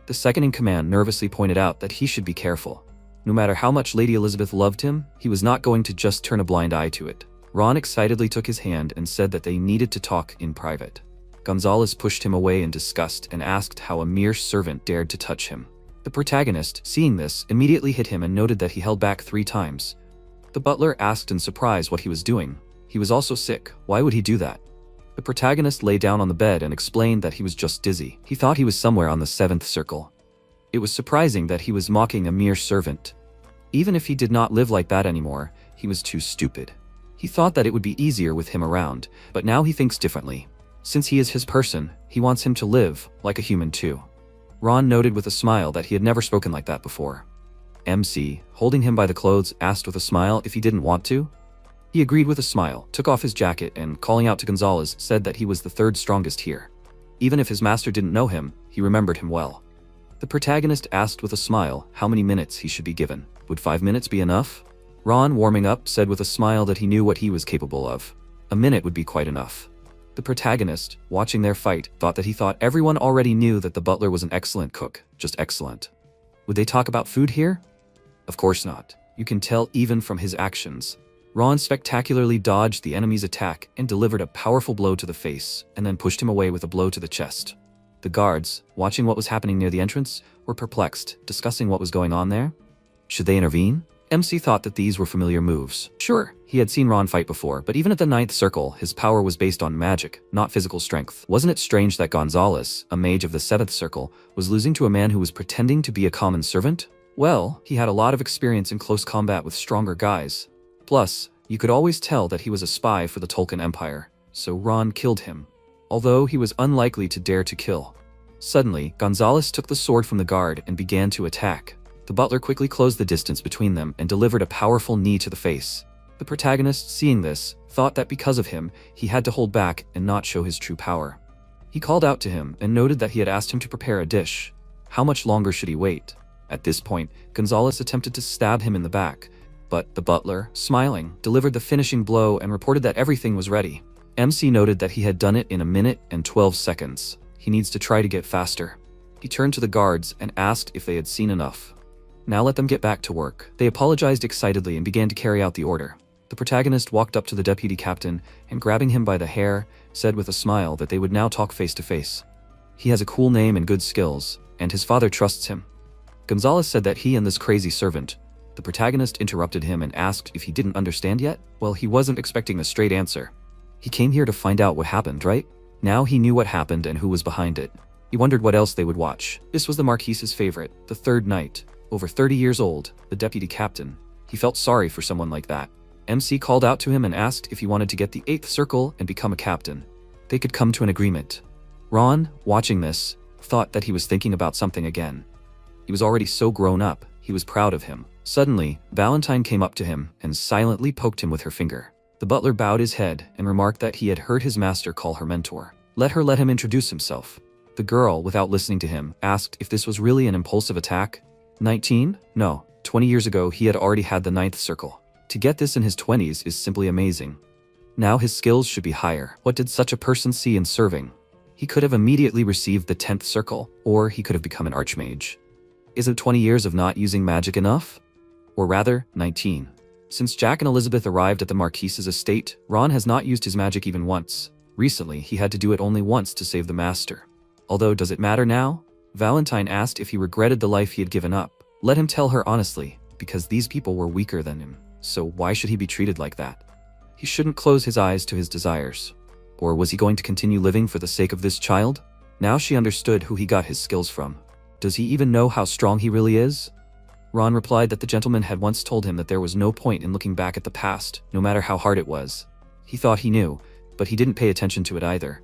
The second in command nervously pointed out that he should be careful. No matter how much Lady Elizabeth loved him, he was not going to just turn a blind eye to it. Ron excitedly took his hand and said that they needed to talk in private. Gonzalez pushed him away in disgust and asked how a mere servant dared to touch him. The protagonist, seeing this, immediately hit him and noted that he held back 3 times. The butler asked in surprise what he was doing. He was also sick. Why would he do that? The protagonist lay down on the bed and explained that he was just dizzy. He thought he was somewhere on the 7th circle. It was surprising that he was mocking a mere servant. Even if he did not live like that anymore, he was too stupid. He thought that it would be easier with him around, but now he thinks differently. Since he is his person, he wants him to live like a human too. Ron noted with a smile that he had never spoken like that before. MC, holding him by the clothes, asked with a smile if he didn't want to. He agreed with a smile, took off his jacket, and calling out to Gonzalez, said that he was the 3rd strongest here. Even if his master didn't know him, he remembered him well. The protagonist asked with a smile how many minutes he should be given. Would 5 minutes be enough? Ron, warming up, said with a smile that he knew what he was capable of. A minute would be quite enough. The protagonist, watching their fight, thought that he thought everyone already knew that the butler was an excellent cook, just excellent. Would they talk about food here? Of course not. You can tell even from his actions. Ron spectacularly dodged the enemy's attack and delivered a powerful blow to the face, and then pushed him away with a blow to the chest. The guards, watching what was happening near the entrance, were perplexed, discussing what was going on there. Should they intervene? MC thought that these were familiar moves. Sure, he had seen Ron fight before, but even at the 9th circle, his power was based on magic, not physical strength. Wasn't it strange that Gonzalez, a mage of the 7th circle, was losing to a man who was pretending to be a common servant? Well, he had a lot of experience in close combat with stronger guys. Plus, you could always tell that he was a spy for the Tolkien Empire, so Ron killed him, although he was unlikely to dare to kill. Suddenly, Gonzalez took the sword from the guard and began to attack. The butler quickly closed the distance between them and delivered a powerful knee to the face. The protagonist, seeing this, thought that because of him, he had to hold back and not show his true power. He called out to him and noted that he had asked him to prepare a dish. How much longer should he wait? At this point, Gonzalez attempted to stab him in the back, but the butler, smiling, delivered the finishing blow and reported that everything was ready. MC noted that he had done it in 1 minute and 12 seconds. He needs to try to get faster. He turned to the guards and asked if they had seen enough. Now let them get back to work. They apologized excitedly and began to carry out the order. The protagonist walked up to the deputy captain and, grabbing him by the hair, said with a smile that they would now talk face to face. He has a cool name and good skills, and his father trusts him. Gonzalez said that he and this crazy servant. The protagonist interrupted him and asked if he didn't understand yet. Well, he wasn't expecting a straight answer. He came here to find out what happened, right? Now he knew what happened and who was behind it. He wondered what else they would watch. This was the Marquise's favorite, the third knight. Over 30 years old, the deputy captain. He felt sorry for someone like that. MC called out to him and asked if he wanted to get the 8th circle and become a captain. They could come to an agreement. Ron, watching this, thought that he was thinking about something again. He was already so grown up, he was proud of him. Suddenly, Valentine came up to him and silently poked him with her finger. The butler bowed his head and remarked that he had heard his master call her mentor. Let him introduce himself. The girl, without listening to him, asked if this was really an impulsive attack. 19? No, 20 years ago he had already had the 9th circle. To get this in his 20s is simply amazing. Now his skills should be higher. What did such a person see in serving? He could have immediately received the 10th circle, or he could have become an archmage. Isn't 20 years of not using magic enough? Or rather, 19. Since Jack and Elizabeth arrived at the Marquise's estate, Ron has not used his magic even once. Recently, he had to do it only once to save the master. Although, does it matter now? Valentine asked if he regretted the life he had given up. Let him tell her honestly, because these people were weaker than him. So why should he be treated like that? He shouldn't close his eyes to his desires. Or was he going to continue living for the sake of this child? Now she understood who he got his skills from. Does he even know how strong he really is? Ron replied that the gentleman had once told him that there was no point in looking back at the past, no matter how hard it was. He thought he knew, but he didn't pay attention to it either.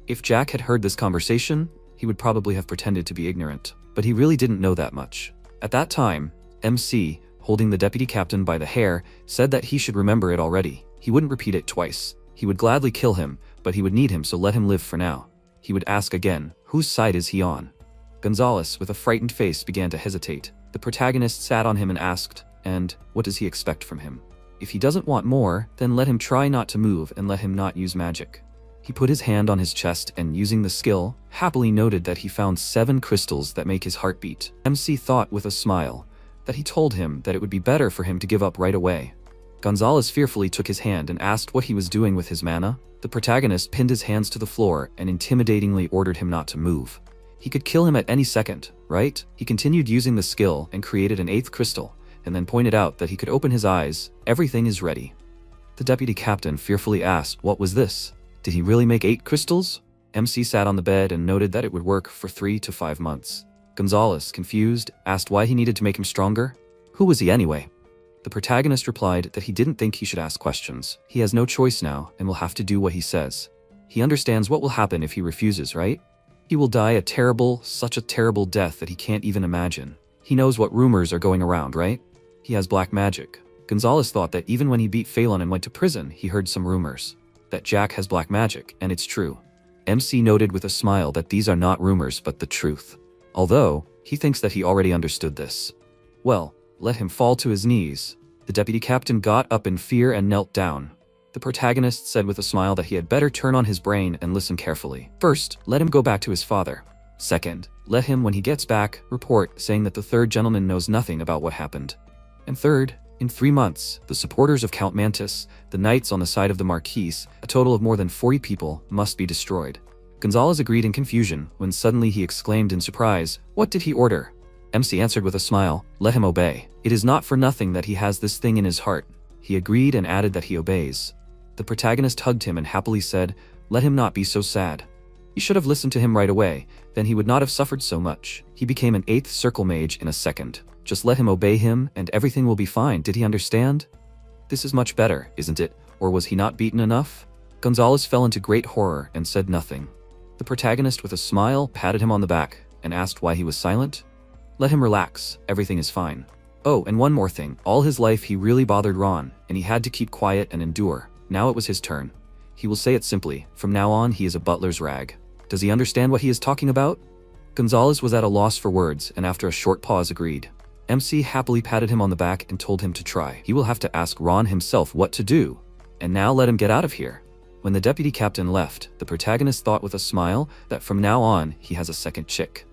If Jack had heard this conversation, he would probably have pretended to be ignorant, but he really didn't know that much. At that time, MC, holding the deputy captain by the hair, said that he should remember it already. He wouldn't repeat it twice. He would gladly kill him, but he would need him, so let him live for now. He would ask again, whose side is he on? Gonzalez, with a frightened face, began to hesitate. The protagonist sat on him and asked, and what does he expect from him? If he doesn't want more, then let him try not to move and let him not use magic. He put his hand on his chest and, using the skill, happily noted that he found 7 crystals that make his heart beat. MC thought with a smile that he told him that it would be better for him to give up right away. Gonzalez fearfully took his hand and asked what he was doing with his mana. The protagonist pinned his hands to the floor and intimidatingly ordered him not to move. He could kill him at any second, right? He continued using the skill and created an 8th crystal, and then pointed out that he could open his eyes. Everything is ready. The deputy captain fearfully asked, what was this? Did he really make 8 crystals? MC sat on the bed and noted that it would work for 3 to 5 months. Gonzalez, confused, asked why he needed to make him stronger. Who was he anyway? The protagonist replied that he didn't think he should ask questions. He has no choice now and will have to do what he says. He understands what will happen if he refuses, right? He will die such a terrible death that he can't even imagine. He knows what rumors are going around, right? He has black magic. Gonzalez thought that even when he beat Phelan and went to prison, he heard some rumors. That Jack has black magic, and it's true. MC noted with a smile that these are not rumors but the truth. Although, he thinks that he already understood this. Well, let him fall to his knees. The deputy captain got up in fear and knelt down. The protagonist said with a smile that he had better turn on his brain and listen carefully. First, let him go back to his father. Second, let him, when he gets back, report saying that the third gentleman knows nothing about what happened. And third, in 3 months, the supporters of Count Mantis, the knights on the side of the Marquise, a total of more than 40 people, must be destroyed. Gonzalez agreed in confusion when suddenly he exclaimed in surprise, "What did he order?" MC answered with a smile, "Let him obey. It is not for nothing that he has this thing in his heart." He agreed and added that he obeys. The protagonist hugged him and happily said, "Let him not be so sad. You should have listened to him right away, then he would not have suffered so much. He became an 8th circle mage in a second. Just let him obey him and everything will be fine. Did he understand? This is much better, isn't it? Or was he not beaten enough?" Gonzalez fell into great horror and said nothing. The protagonist with a smile patted him on the back and asked why he was silent. "Let him relax, everything is fine. Oh, and one more thing, all his life he really bothered Ron, and he had to keep quiet and endure. Now it was his turn. He will say it simply, from now on he is a butler's rag. Does he understand what he is talking about?" Gonzalez was at a loss for words and after a short pause agreed. MC happily patted him on the back and told him to try. He will have to ask Ron himself what to do. And now let him get out of here. When the deputy captain left, the protagonist thought with a smile that from now on he has a second chick.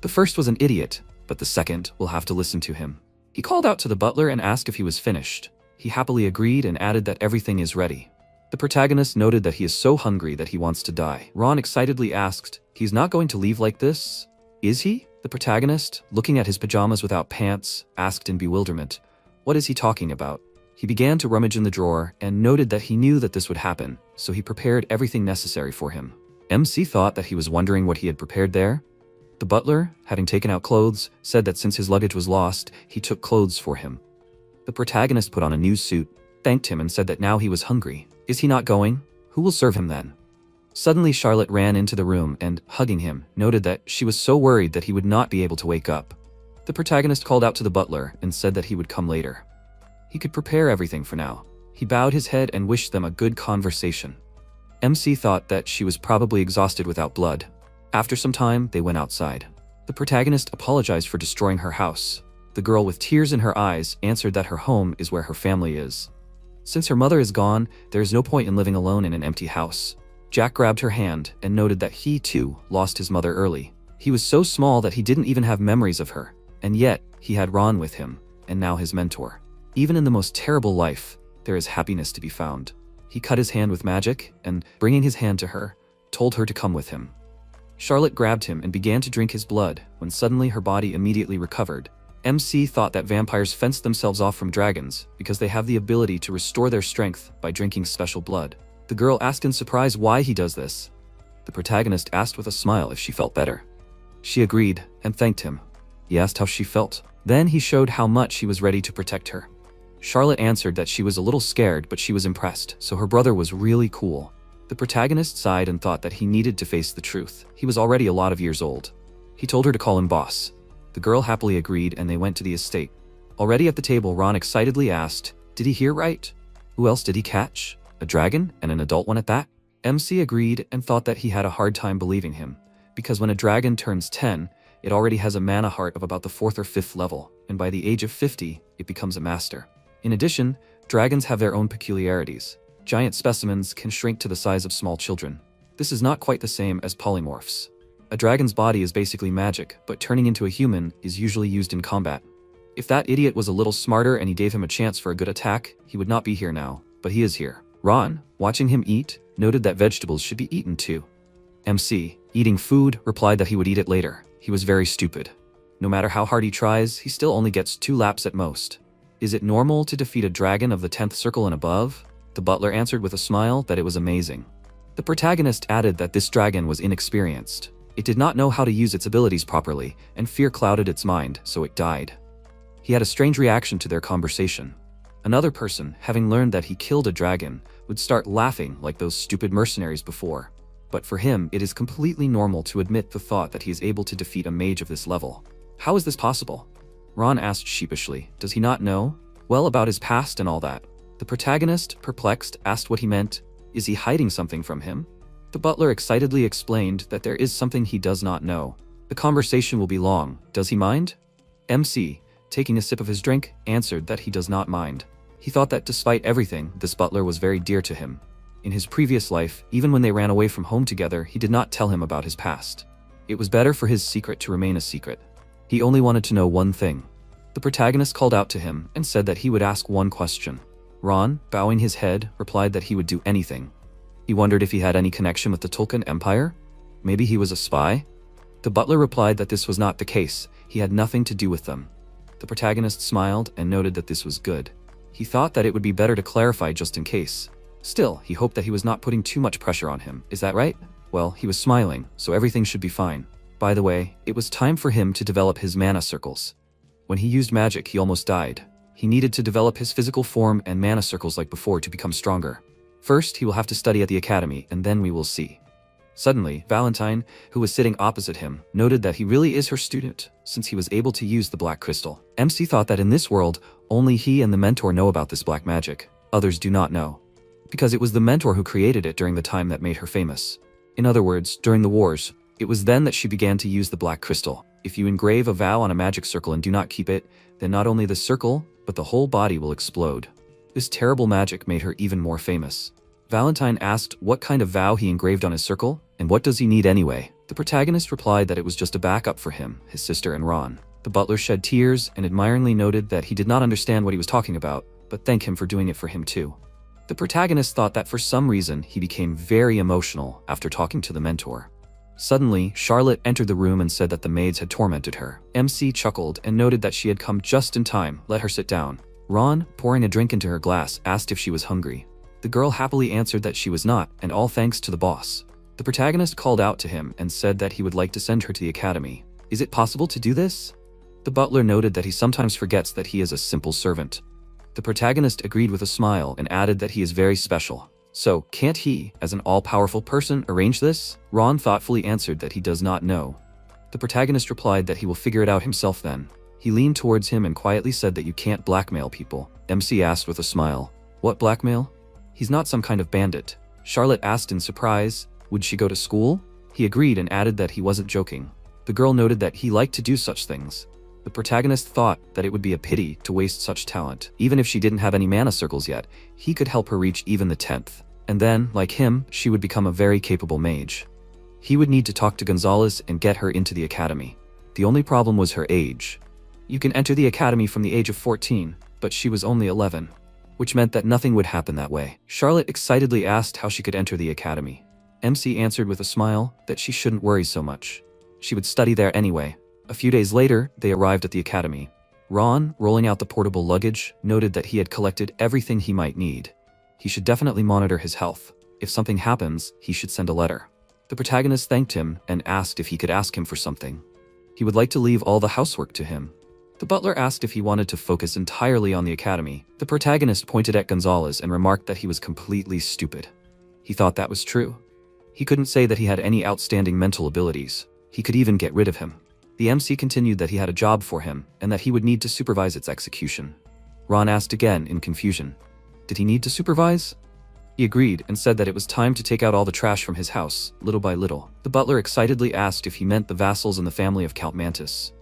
The first was an idiot, but the second will have to listen to him. He called out to the butler and asked if he was finished. He happily agreed and added that everything is ready. The protagonist noted that he is so hungry that he wants to die. Ron excitedly asked, "He's not going to leave like this? Is he?" The protagonist, looking at his pajamas without pants, asked in bewilderment, "What is he talking about?" He began to rummage in the drawer and noted that he knew that this would happen, so he prepared everything necessary for him. MC thought that he was wondering what he had prepared there. The butler, having taken out clothes, said that since his luggage was lost, he took clothes for him. The protagonist put on a new suit, thanked him and said that now he was hungry. Is he not going? Who will serve him then? Suddenly Charlotte ran into the room and, hugging him, noted that she was so worried that he would not be able to wake up. The protagonist called out to the butler and said that he would come later. He could prepare everything for now. He bowed his head and wished them a good conversation. MC thought that she was probably exhausted without blood. After some time, they went outside. The protagonist apologized for destroying her house. The girl with tears in her eyes answered that her home is where her family is. Since her mother is gone, there is no point in living alone in an empty house. Jack grabbed her hand and noted that he, too, lost his mother early. He was so small that he didn't even have memories of her, and yet he had Ron with him, and now his mentor. Even in the most terrible life, there is happiness to be found. He cut his hand with magic, and, bringing his hand to her, told her to come with him. Charlotte grabbed him and began to drink his blood, when suddenly her body immediately recovered. MC thought that vampires fence themselves off from dragons because they have the ability to restore their strength by drinking special blood. The girl asked in surprise why he does this. The protagonist asked with a smile if she felt better. She agreed and thanked him. He asked how she felt. Then he showed how much he was ready to protect her. Charlotte answered that she was a little scared, but she was impressed, so her brother was really cool. The protagonist sighed and thought that he needed to face the truth. He was already a lot of years old. He told her to call him boss. The girl happily agreed and they went to the estate. Already at the table, Ron excitedly asked, "Did he hear right? Who else did he catch? A dragon, and an adult one at that?" MC agreed and thought that he had a hard time believing him, because when a dragon turns 10, it already has a mana heart of about the 4th or 5th level, and by the age of 50, it becomes a master. In addition, dragons have their own peculiarities. Giant specimens can shrink to the size of small children. This is not quite the same as polymorphs. A dragon's body is basically magic, but turning into a human is usually used in combat. If that idiot was a little smarter and he gave him a chance for a good attack, he would not be here now, but he is here. Ron, watching him eat, noted that vegetables should be eaten too. MC, eating food, replied that he would eat it later. He was very stupid. No matter how hard he tries, he still only gets 2 laps at most. Is it normal to defeat a dragon of the 10th circle and above? The butler answered with a smile that it was amazing. The protagonist added that this dragon was inexperienced. It did not know how to use its abilities properly, and fear clouded its mind, so it died. He had a strange reaction to their conversation. Another person, having learned that he killed a dragon, would start laughing like those stupid mercenaries before. But for him, it is completely normal to admit the thought that he is able to defeat a mage of this level. How is this possible? Ron asked sheepishly. Does he not know? Well, about his past and all that. The protagonist, perplexed, asked what he meant. Is he hiding something from him? The butler excitedly explained that there is something he does not know. The conversation will be long. Does he mind? MC, taking a sip of his drink, answered that he does not mind. He thought that despite everything, this butler was very dear to him. In his previous life, even when they ran away from home together, he did not tell him about his past. It was better for his secret to remain a secret. He only wanted to know one thing. The protagonist called out to him and said that he would ask one question. Ron, bowing his head, replied that he would do anything. He wondered if he had any connection with the Tulkun Empire. Maybe he was a spy? The butler replied that this was not the case. He had nothing to do with them. The protagonist smiled and noted that this was good. He thought that it would be better to clarify just in case. Still, he hoped that he was not putting too much pressure on him. Is that right? Well, he was smiling, so everything should be fine. By the way, it was time for him to develop his mana circles. When he used magic, he almost died. He needed to develop his physical form and mana circles like before to become stronger. First, he will have to study at the academy, and then we will see. Suddenly, Valentine, who was sitting opposite him, noted that he really is her student, since he was able to use the black crystal. MC thought that in this world, only he and the mentor know about this black magic. Others do not know. Because it was the mentor who created it during the time that made her famous. In other words, during the wars, it was then that she began to use the black crystal. If you engrave a vow on a magic circle and do not keep it, then not only the circle, but the whole body will explode. This terrible magic made her even more famous. Valentine asked what kind of vow he engraved on his circle, and what does he need anyway? The protagonist replied that it was just a backup for him, his sister, and Ron. The butler shed tears and admiringly noted that he did not understand what he was talking about, but thanked him for doing it for him too. The protagonist thought that for some reason he became very emotional after talking to the mentor. Suddenly, Charlotte entered the room and said that the maids had tormented her. MC chuckled and noted that she had come just in time. Let her sit down. Ron, pouring a drink into her glass, asked if she was hungry. The girl happily answered that she was not, and all thanks to the boss. The protagonist called out to him and said that he would like to send her to the academy. Is it possible to do this? The butler noted that he sometimes forgets that he is a simple servant. The protagonist agreed with a smile and added that he is very special. So, can't he, as an all-powerful person, arrange this? Ron thoughtfully answered that he does not know. The protagonist replied that he will figure it out himself then. He leaned towards him and quietly said that you can't blackmail people. MC asked with a smile. What blackmail? He's not some kind of bandit. Charlotte asked in surprise, would she go to school? He agreed and added that he wasn't joking. The girl noted that he liked to do such things. The protagonist thought that it would be a pity to waste such talent. Even if she didn't have any mana circles yet, he could help her reach even the 10th. And then, like him, she would become a very capable mage. He would need to talk to Gonzalez and get her into the academy. The only problem was her age. You can enter the academy from the age of 14, but she was only 11, which meant that nothing would happen that way. Charlotte excitedly asked how she could enter the academy. MC answered with a smile that she shouldn't worry so much. She would study there anyway. A few days later, they arrived at the academy. Ron, rolling out the portable luggage, noted that he had collected everything he might need. He should definitely monitor his health. If something happens, he should send a letter. The protagonist thanked him and asked if he could ask him for something. He would like to leave all the housework to him. The butler asked if he wanted to focus entirely on the academy. The protagonist pointed at Gonzalez and remarked that he was completely stupid. He thought that was true. He couldn't say that he had any outstanding mental abilities. He could even get rid of him. The MC continued that he had a job for him and that he would need to supervise its execution. Ron asked again in confusion. Did he need to supervise? He agreed and said that it was time to take out all the trash from his house, little by little. The butler excitedly asked if he meant the vassals and the family of Count Mantis.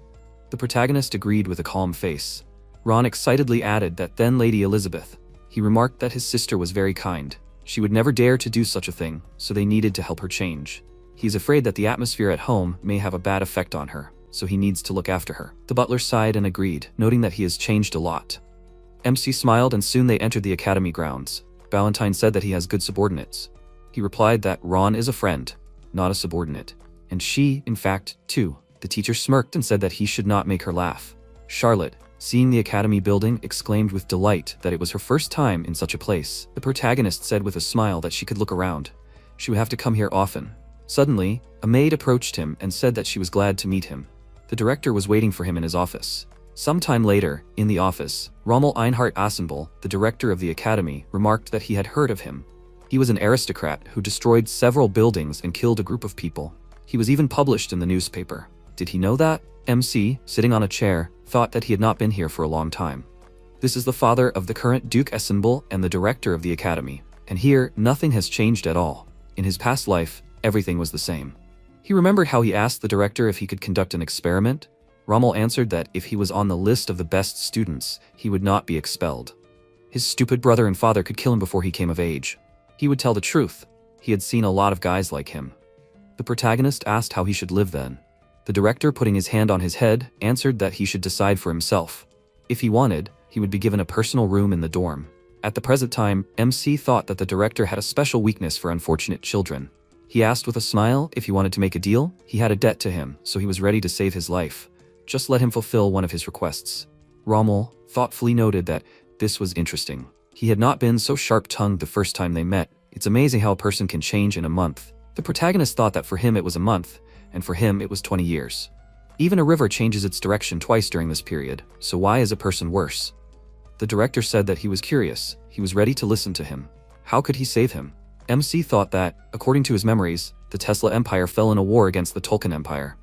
The protagonist agreed with a calm face. Ron excitedly added that then Lady Elizabeth. He remarked that his sister was very kind. She would never dare to do such a thing, so they needed to help her change. He's afraid that the atmosphere at home may have a bad effect on her, so he needs to look after her. The butler sighed and agreed, noting that he has changed a lot. MC smiled and soon they entered the academy grounds. Valentine said that he has good subordinates. He replied that Ron is a friend, not a subordinate. And she, in fact, too. The teacher smirked and said that he should not make her laugh. Charlotte, seeing the academy building, exclaimed with delight that it was her first time in such a place. The protagonist said with a smile that she could look around. She would have to come here often. Suddenly, a maid approached him and said that she was glad to meet him. The director was waiting for him in his office. Sometime later, in the office, Rommel Einhart Assenbull, the director of the academy, remarked that he had heard of him. He was an aristocrat who destroyed several buildings and killed a group of people. He was even published in the newspaper. Did he know that? MC, sitting on a chair, thought that he had not been here for a long time. This is the father of the current Duke Assenbull and the director of the academy. And here, nothing has changed at all. In his past life, everything was the same. He remembered how he asked the director if he could conduct an experiment. Rommel answered that if he was on the list of the best students, he would not be expelled. His stupid brother and father could kill him before he came of age. He would tell the truth. He had seen a lot of guys like him. The protagonist asked how he should live then. The director, putting his hand on his head, answered that he should decide for himself. If he wanted, he would be given a personal room in the dorm. At the present time, MC thought that the director had a special weakness for unfortunate children. He asked with a smile if he wanted to make a deal. He had a debt to him, so he was ready to save his life. Just let him fulfill one of his requests. Rommel thoughtfully noted that this was interesting. He had not been so sharp-tongued the first time they met. It's amazing how a person can change in a month. The protagonist thought that for him it was a month, and for him it was 20 years. Even a river changes its direction twice during this period, so why is a person worse? The director said that he was curious. He was ready to listen to him. How could he save him? MC thought that, according to his memories, the Tesla Empire fell in a war against the Tolkien Empire.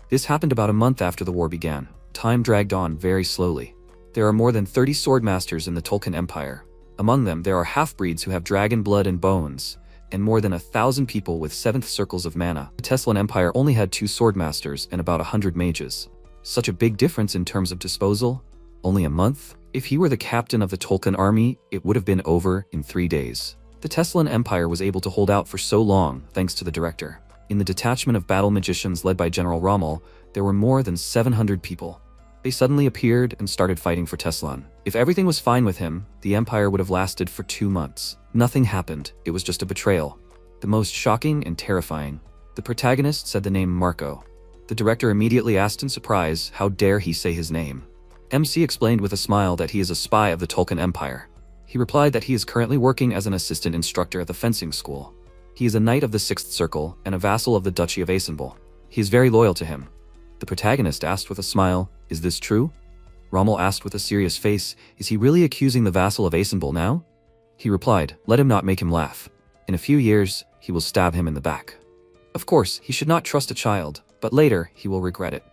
This happened about a month after the war began. Time dragged on very slowly. There are more than 30 swordmasters in the Tolkien Empire. Among them, there are half-breeds who have dragon blood and bones, and more than 1,000 people with 7th circles of mana. The Teslan Empire only had 2 swordmasters and about 100 mages. Such a big difference in terms of disposal? Only a month? If he were the captain of the Tolkien army, it would have been over in 3 days. The Teslan Empire was able to hold out for so long thanks to the director. In the detachment of battle magicians led by General Rommel, there were more than 700 people. They suddenly appeared and started fighting for Teslan. If everything was fine with him, the empire would have lasted for 2 months. Nothing happened. It was just a betrayal. The most shocking and terrifying. The protagonist said the name Marco. The director immediately asked in surprise, how dare he say his name? MC explained with a smile that he is a spy of the Tolkien Empire. He replied that he is currently working as an assistant instructor at the fencing school. He is a knight of the 6th Circle and a vassal of the Duchy of Asenbul. He is very loyal to him. The protagonist asked with a smile, is this true? Rommel asked with a serious face, is he really accusing the vassal of Asenbul now? He replied, let him not make him laugh. In a few years, he will stab him in the back. Of course, he should not trust a child, but later he will regret it.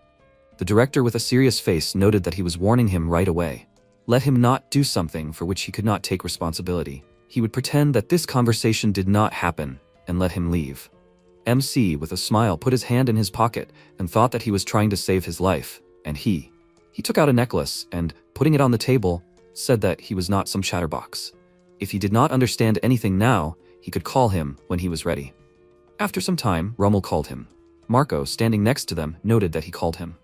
The director with a serious face noted that he was warning him right away. Let him not do something for which he could not take responsibility. He would pretend that this conversation did not happen and let him leave. MC, with a smile, put his hand in his pocket and thought that he was trying to save his life, and he took out a necklace and, putting it on the table, said that he was not some chatterbox. If he did not understand anything now, he could call him when he was ready. After some time, Rommel called him. Marco, standing next to them, noted that he called him.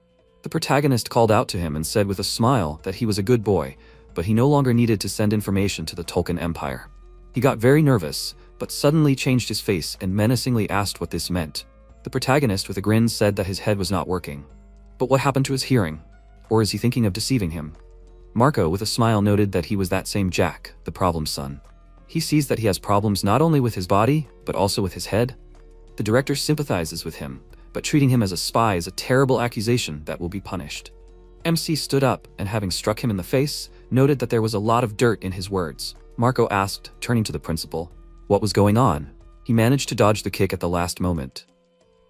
The protagonist called out to him and said with a smile that he was a good boy, but he no longer needed to send information to the Tolkien Empire. He got very nervous, but suddenly changed his face and menacingly asked what this meant. The protagonist with a grin said that his head was not working. But what happened to his hearing? Or is he thinking of deceiving him? Marco with a smile noted that he was that same Jack, the problem son. He sees that he has problems not only with his body, but also with his head. The director sympathizes with him, but treating him as a spy is a terrible accusation that will be punished. MC stood up and, having struck him in the face, noted that there was a lot of dirt in his words. Marco asked, turning to the principal, what was going on? He managed to dodge the kick at the last moment.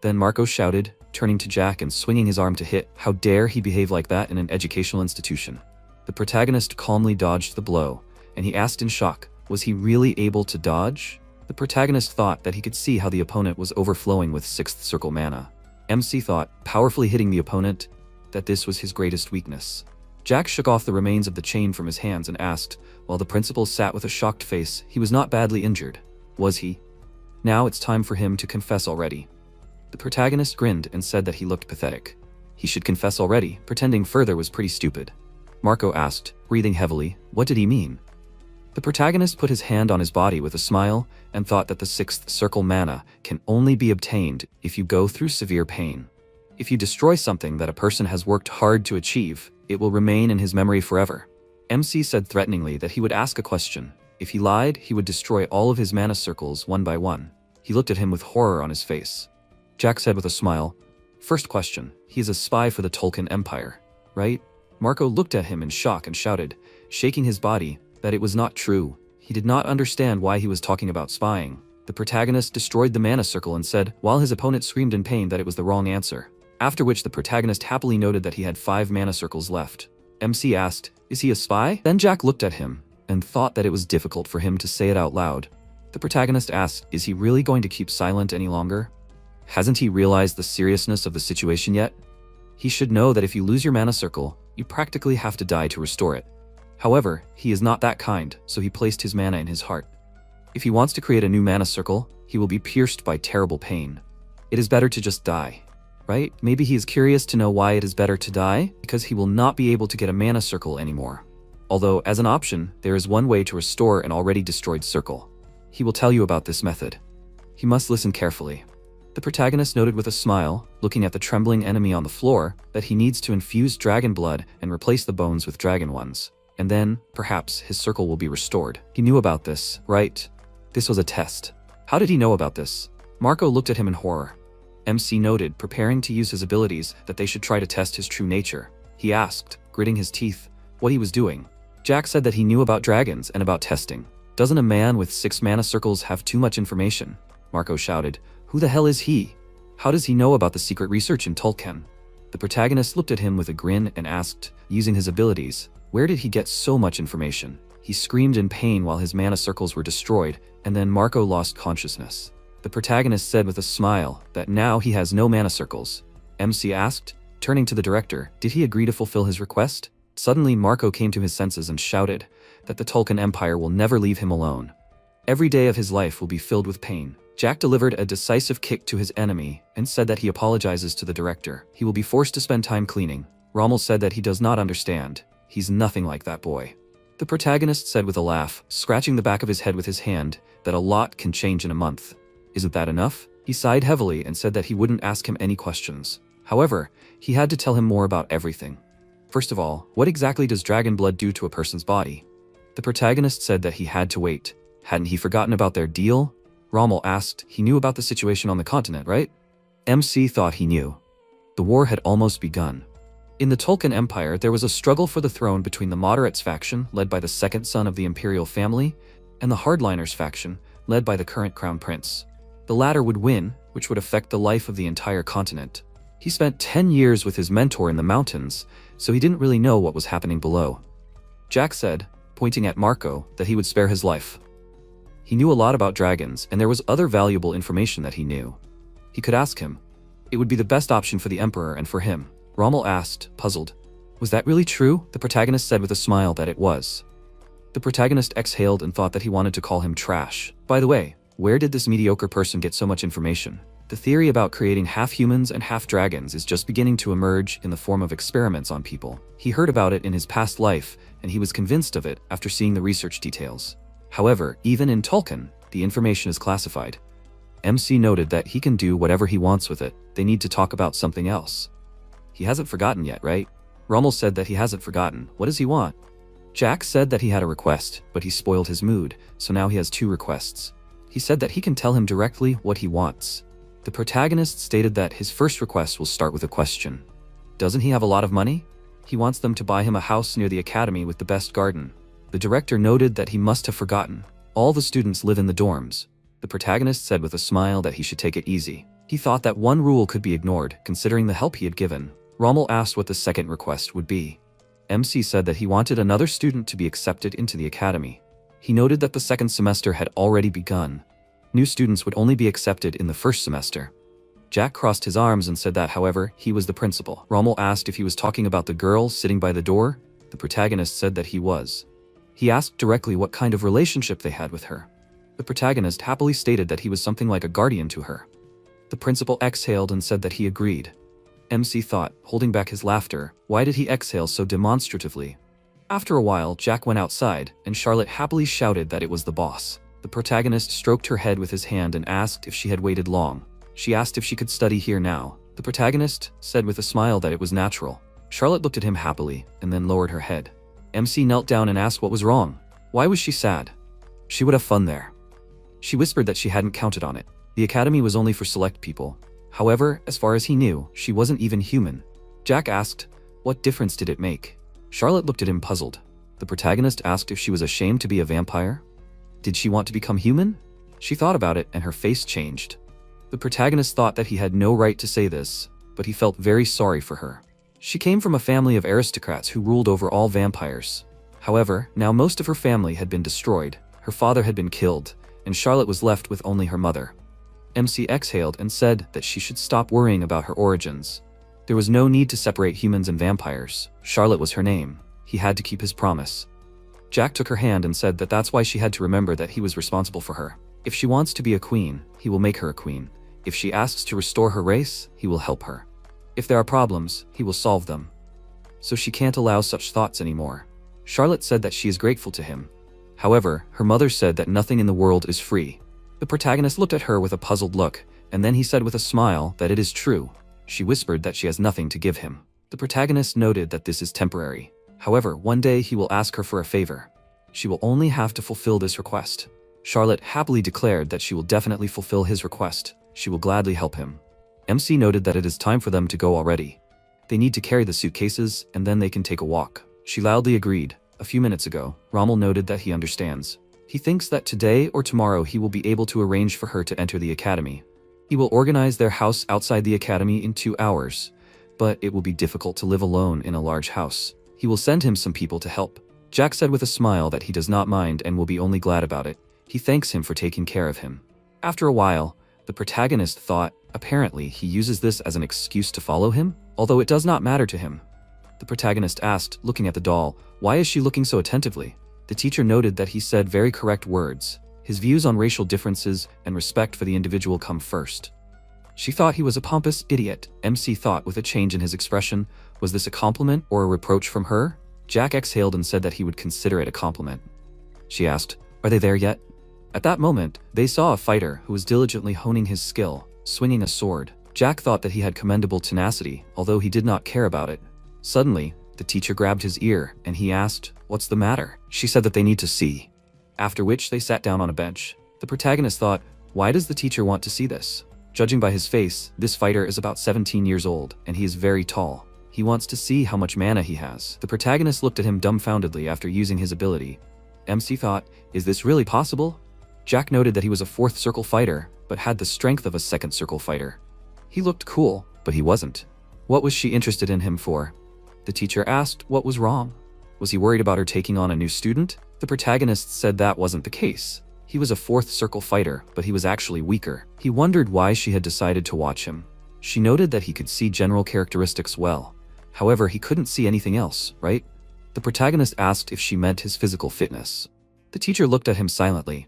Then Marco shouted, turning to Jack and swinging his arm to hit, how dare he behave like that in an educational institution? The protagonist calmly dodged the blow, and he asked in shock, was he really able to dodge? The protagonist thought that he could see how the opponent was overflowing with 6th Circle mana. MC thought, powerfully hitting the opponent, that this was his greatest weakness. Jack shook off the remains of the chain from his hands and asked, while the principal sat with a shocked face, he was not badly injured. Was he? Now it's time for him to confess already. The protagonist grinned and said that he looked pathetic. He should confess already, pretending further was pretty stupid. Marco asked, breathing heavily, what did he mean? The protagonist put his hand on his body with a smile and thought that the 6th Circle mana can only be obtained if you go through severe pain. If you destroy something that a person has worked hard to achieve, it will remain in his memory forever. MC said threateningly that he would ask a question. If he lied, he would destroy all of his mana circles one by one. He looked at him with horror on his face. Jack said with a smile, first question, he is a spy for the Tolkien Empire, right? Marco looked at him in shock and shouted, shaking his body, that it was not true. He did not understand why he was talking about spying. The protagonist destroyed the mana circle and said, while his opponent screamed in pain, that it was the wrong answer. After which the protagonist happily noted that he had 5 mana circles left. MC asked, is he a spy? Then Jack looked at him and thought that it was difficult for him to say it out loud. The protagonist asked, is he really going to keep silent any longer? Hasn't he realized the seriousness of the situation yet? He should know that if you lose your mana circle, you practically have to die to restore it. However, he is not that kind, so he placed his mana in his heart. If he wants to create a new mana circle, he will be pierced by terrible pain. It is better to just die. Right? Maybe he is curious to know why it is better to die, because he will not be able to get a mana circle anymore. Although, as an option, there is one way to restore an already destroyed circle. He will tell you about this method. He must listen carefully. The protagonist noted with a smile, looking at the trembling enemy on the floor, that he needs to infuse dragon blood and replace the bones with dragon ones. And then, perhaps, his circle will be restored. He knew about this, right? This was a test. How did he know about this? Marco looked at him in horror. MC noted, preparing to use his abilities, that they should try to test his true nature. He asked, gritting his teeth, what he was doing. Jack said that he knew about dragons and about testing. Doesn't a man with 6 mana circles have too much information? Marco shouted. Who the hell is he? How does he know about the secret research in Tolkien? The protagonist looked at him with a grin and asked, using his abilities, where did he get so much information? He screamed in pain while his mana circles were destroyed, and then Marco lost consciousness. The protagonist said with a smile that now he has no mana circles. MC asked, turning to the director, did he agree to fulfill his request? Suddenly Marco came to his senses and shouted that the Tolkien Empire will never leave him alone. Every day of his life will be filled with pain. Jack delivered a decisive kick to his enemy and said that he apologizes to the director. He will be forced to spend time cleaning. Rommel said that he does not understand. He's nothing like that boy. The protagonist said with a laugh, scratching the back of his head with his hand, that a lot can change in a month. Isn't that enough? He sighed heavily and said that he wouldn't ask him any questions. However, he had to tell him more about everything. First of all, what exactly does dragon blood do to a person's body? The protagonist said that he had to wait. Hadn't he forgotten about their deal? Rommel asked. He knew about the situation on the continent, right? MC thought he knew. The war had almost begun. In the Tolkien Empire, there was a struggle for the throne between the moderates faction, led by the second son of the imperial family, and the hardliners faction, led by the current crown prince. The latter would win, which would affect the life of the entire continent. He spent 10 years with his mentor in the mountains, so he didn't really know what was happening below. Jack said, pointing at Marco, that he would spare his life. He knew a lot about dragons, and there was other valuable information that he knew. He could ask him. It would be the best option for the Emperor and for him. Rommel asked, puzzled. Was that really true? The protagonist said with a smile that it was. The protagonist exhaled and thought that he wanted to call him trash. By the way, where did this mediocre person get so much information? The theory about creating half humans and half dragons is just beginning to emerge in the form of experiments on people. He heard about it in his past life, and he was convinced of it after seeing the research details. However, even in Tolkien, the information is classified. MC noted that he can do whatever he wants with it. They need to talk about something else. He hasn't forgotten yet, right? Rommel said that he hasn't forgotten. What does he want? Jack said that he had a request, but he spoiled his mood, so now he has 2 requests. He said that he can tell him directly what he wants. The protagonist stated that his first request will start with a question. Doesn't he have a lot of money? He wants them to buy him a house near the academy with the best garden. The director noted that he must have forgotten. All the students live in the dorms. The protagonist said with a smile that he should take it easy. He thought that one rule could be ignored, considering the help he had given. Rommel asked what the second request would be. MC said that he wanted another student to be accepted into the academy. He noted that the second semester had already begun. New students would only be accepted in the first semester. Jack crossed his arms and said that, however, he was the principal. Rommel asked if he was talking about the girl sitting by the door. The protagonist said that he was. He asked directly what kind of relationship they had with her. The protagonist happily stated that he was something like a guardian to her. The principal exhaled and said that he agreed. MC thought, holding back his laughter, why did he exhale so demonstratively? After a while, Jack went outside, and Charlotte happily shouted that it was the boss. The protagonist stroked her head with his hand and asked if she had waited long. She asked if she could study here now. The protagonist said with a smile that it was natural. Charlotte looked at him happily, and then lowered her head. MC knelt down and asked what was wrong. Why was she sad? She would have fun there. She whispered that she hadn't counted on it. The academy was only for select people. However, as far as he knew, she wasn't even human. Jack asked, what difference did it make? Charlotte looked at him puzzled. The protagonist asked if she was ashamed to be a vampire. Did she want to become human? She thought about it and her face changed. The protagonist thought that he had no right to say this, but he felt very sorry for her. She came from a family of aristocrats who ruled over all vampires. However, now most of her family had been destroyed, her father had been killed, and Charlotte was left with only her mother. MC exhaled and said that she should stop worrying about her origins. There was no need to separate humans and vampires. Charlotte was her name. He had to keep his promise. Jack took her hand and said that that's why she had to remember that he was responsible for her. If she wants to be a queen, he will make her a queen. If she asks to restore her race, he will help her. If there are problems, he will solve them. So she can't allow such thoughts anymore. Charlotte said that she is grateful to him. However, her mother said that nothing in the world is free. The protagonist looked at her with a puzzled look, and then he said with a smile that it is true. She whispered that she has nothing to give him. The protagonist noted that this is temporary. However, one day he will ask her for a favor. She will only have to fulfill this request. Charlotte happily declared that she will definitely fulfill his request. She will gladly help him. MC noted that it is time for them to go already. They need to carry the suitcases, and then they can take a walk. She loudly agreed. A few minutes ago, Rommel noted that he understands. He thinks that today or tomorrow he will be able to arrange for her to enter the academy. He will organize their house outside the academy in 2 hours, but it will be difficult to live alone in a large house. He will send him some people to help. Jack said with a smile that he does not mind and will be only glad about it. He thanks him for taking care of him. After a while, the protagonist thought, apparently he uses this as an excuse to follow him, although it does not matter to him. The protagonist asked, looking at the doll, why is she looking so attentively? The teacher noted that he said very correct words. His views on racial differences and respect for the individual come first. She thought he was a pompous idiot. MC thought with a change in his expression, was this a compliment or a reproach from her? Jack exhaled and said that he would consider it a compliment. She asked, are they there yet? At that moment, they saw a fighter who was diligently honing his skill, swinging a sword. Jack thought that he had commendable tenacity, although he did not care about it. Suddenly, the teacher grabbed his ear, and he asked, what's the matter? She said that they need to see. After which they sat down on a bench. The protagonist thought, why does the teacher want to see this? Judging by his face, this fighter is about 17 years old, and he is very tall. He wants to see how much mana he has. The protagonist looked at him dumbfoundedly after using his ability. MC thought, is this really possible? Jack noted that he was a 4th circle fighter, but had the strength of a 2nd circle fighter. He looked cool, but he wasn't. What was she interested in him for? The teacher asked what was wrong. Was he worried about her taking on a new student? The protagonist said that wasn't the case. He was a 4th circle fighter, but he was actually weaker. He wondered why she had decided to watch him. She noted that he could see general characteristics well. However, he couldn't see anything else, right? The protagonist asked if she meant his physical fitness. The teacher looked at him silently.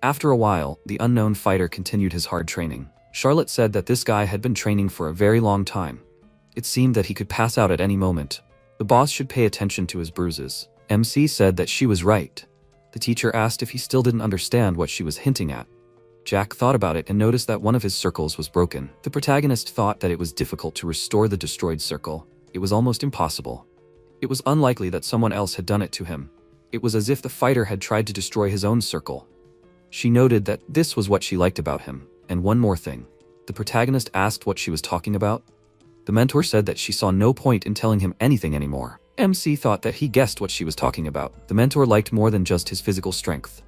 After a while, the unknown fighter continued his hard training. Charlotte said that this guy had been training for a very long time. It seemed that he could pass out at any moment. The boss should pay attention to his bruises. MC said that she was right. The teacher asked if he still didn't understand what she was hinting at. Jack thought about it and noticed that one of his circles was broken. The protagonist thought that it was difficult to restore the destroyed circle. It was almost impossible. It was unlikely that someone else had done it to him. It was as if the fighter had tried to destroy his own circle. She noted that this was what she liked about him. And one more thing. The protagonist asked what she was talking about. The mentor said that she saw no point in telling him anything anymore. MC thought that he guessed what she was talking about. The mentor liked more than just his physical strength.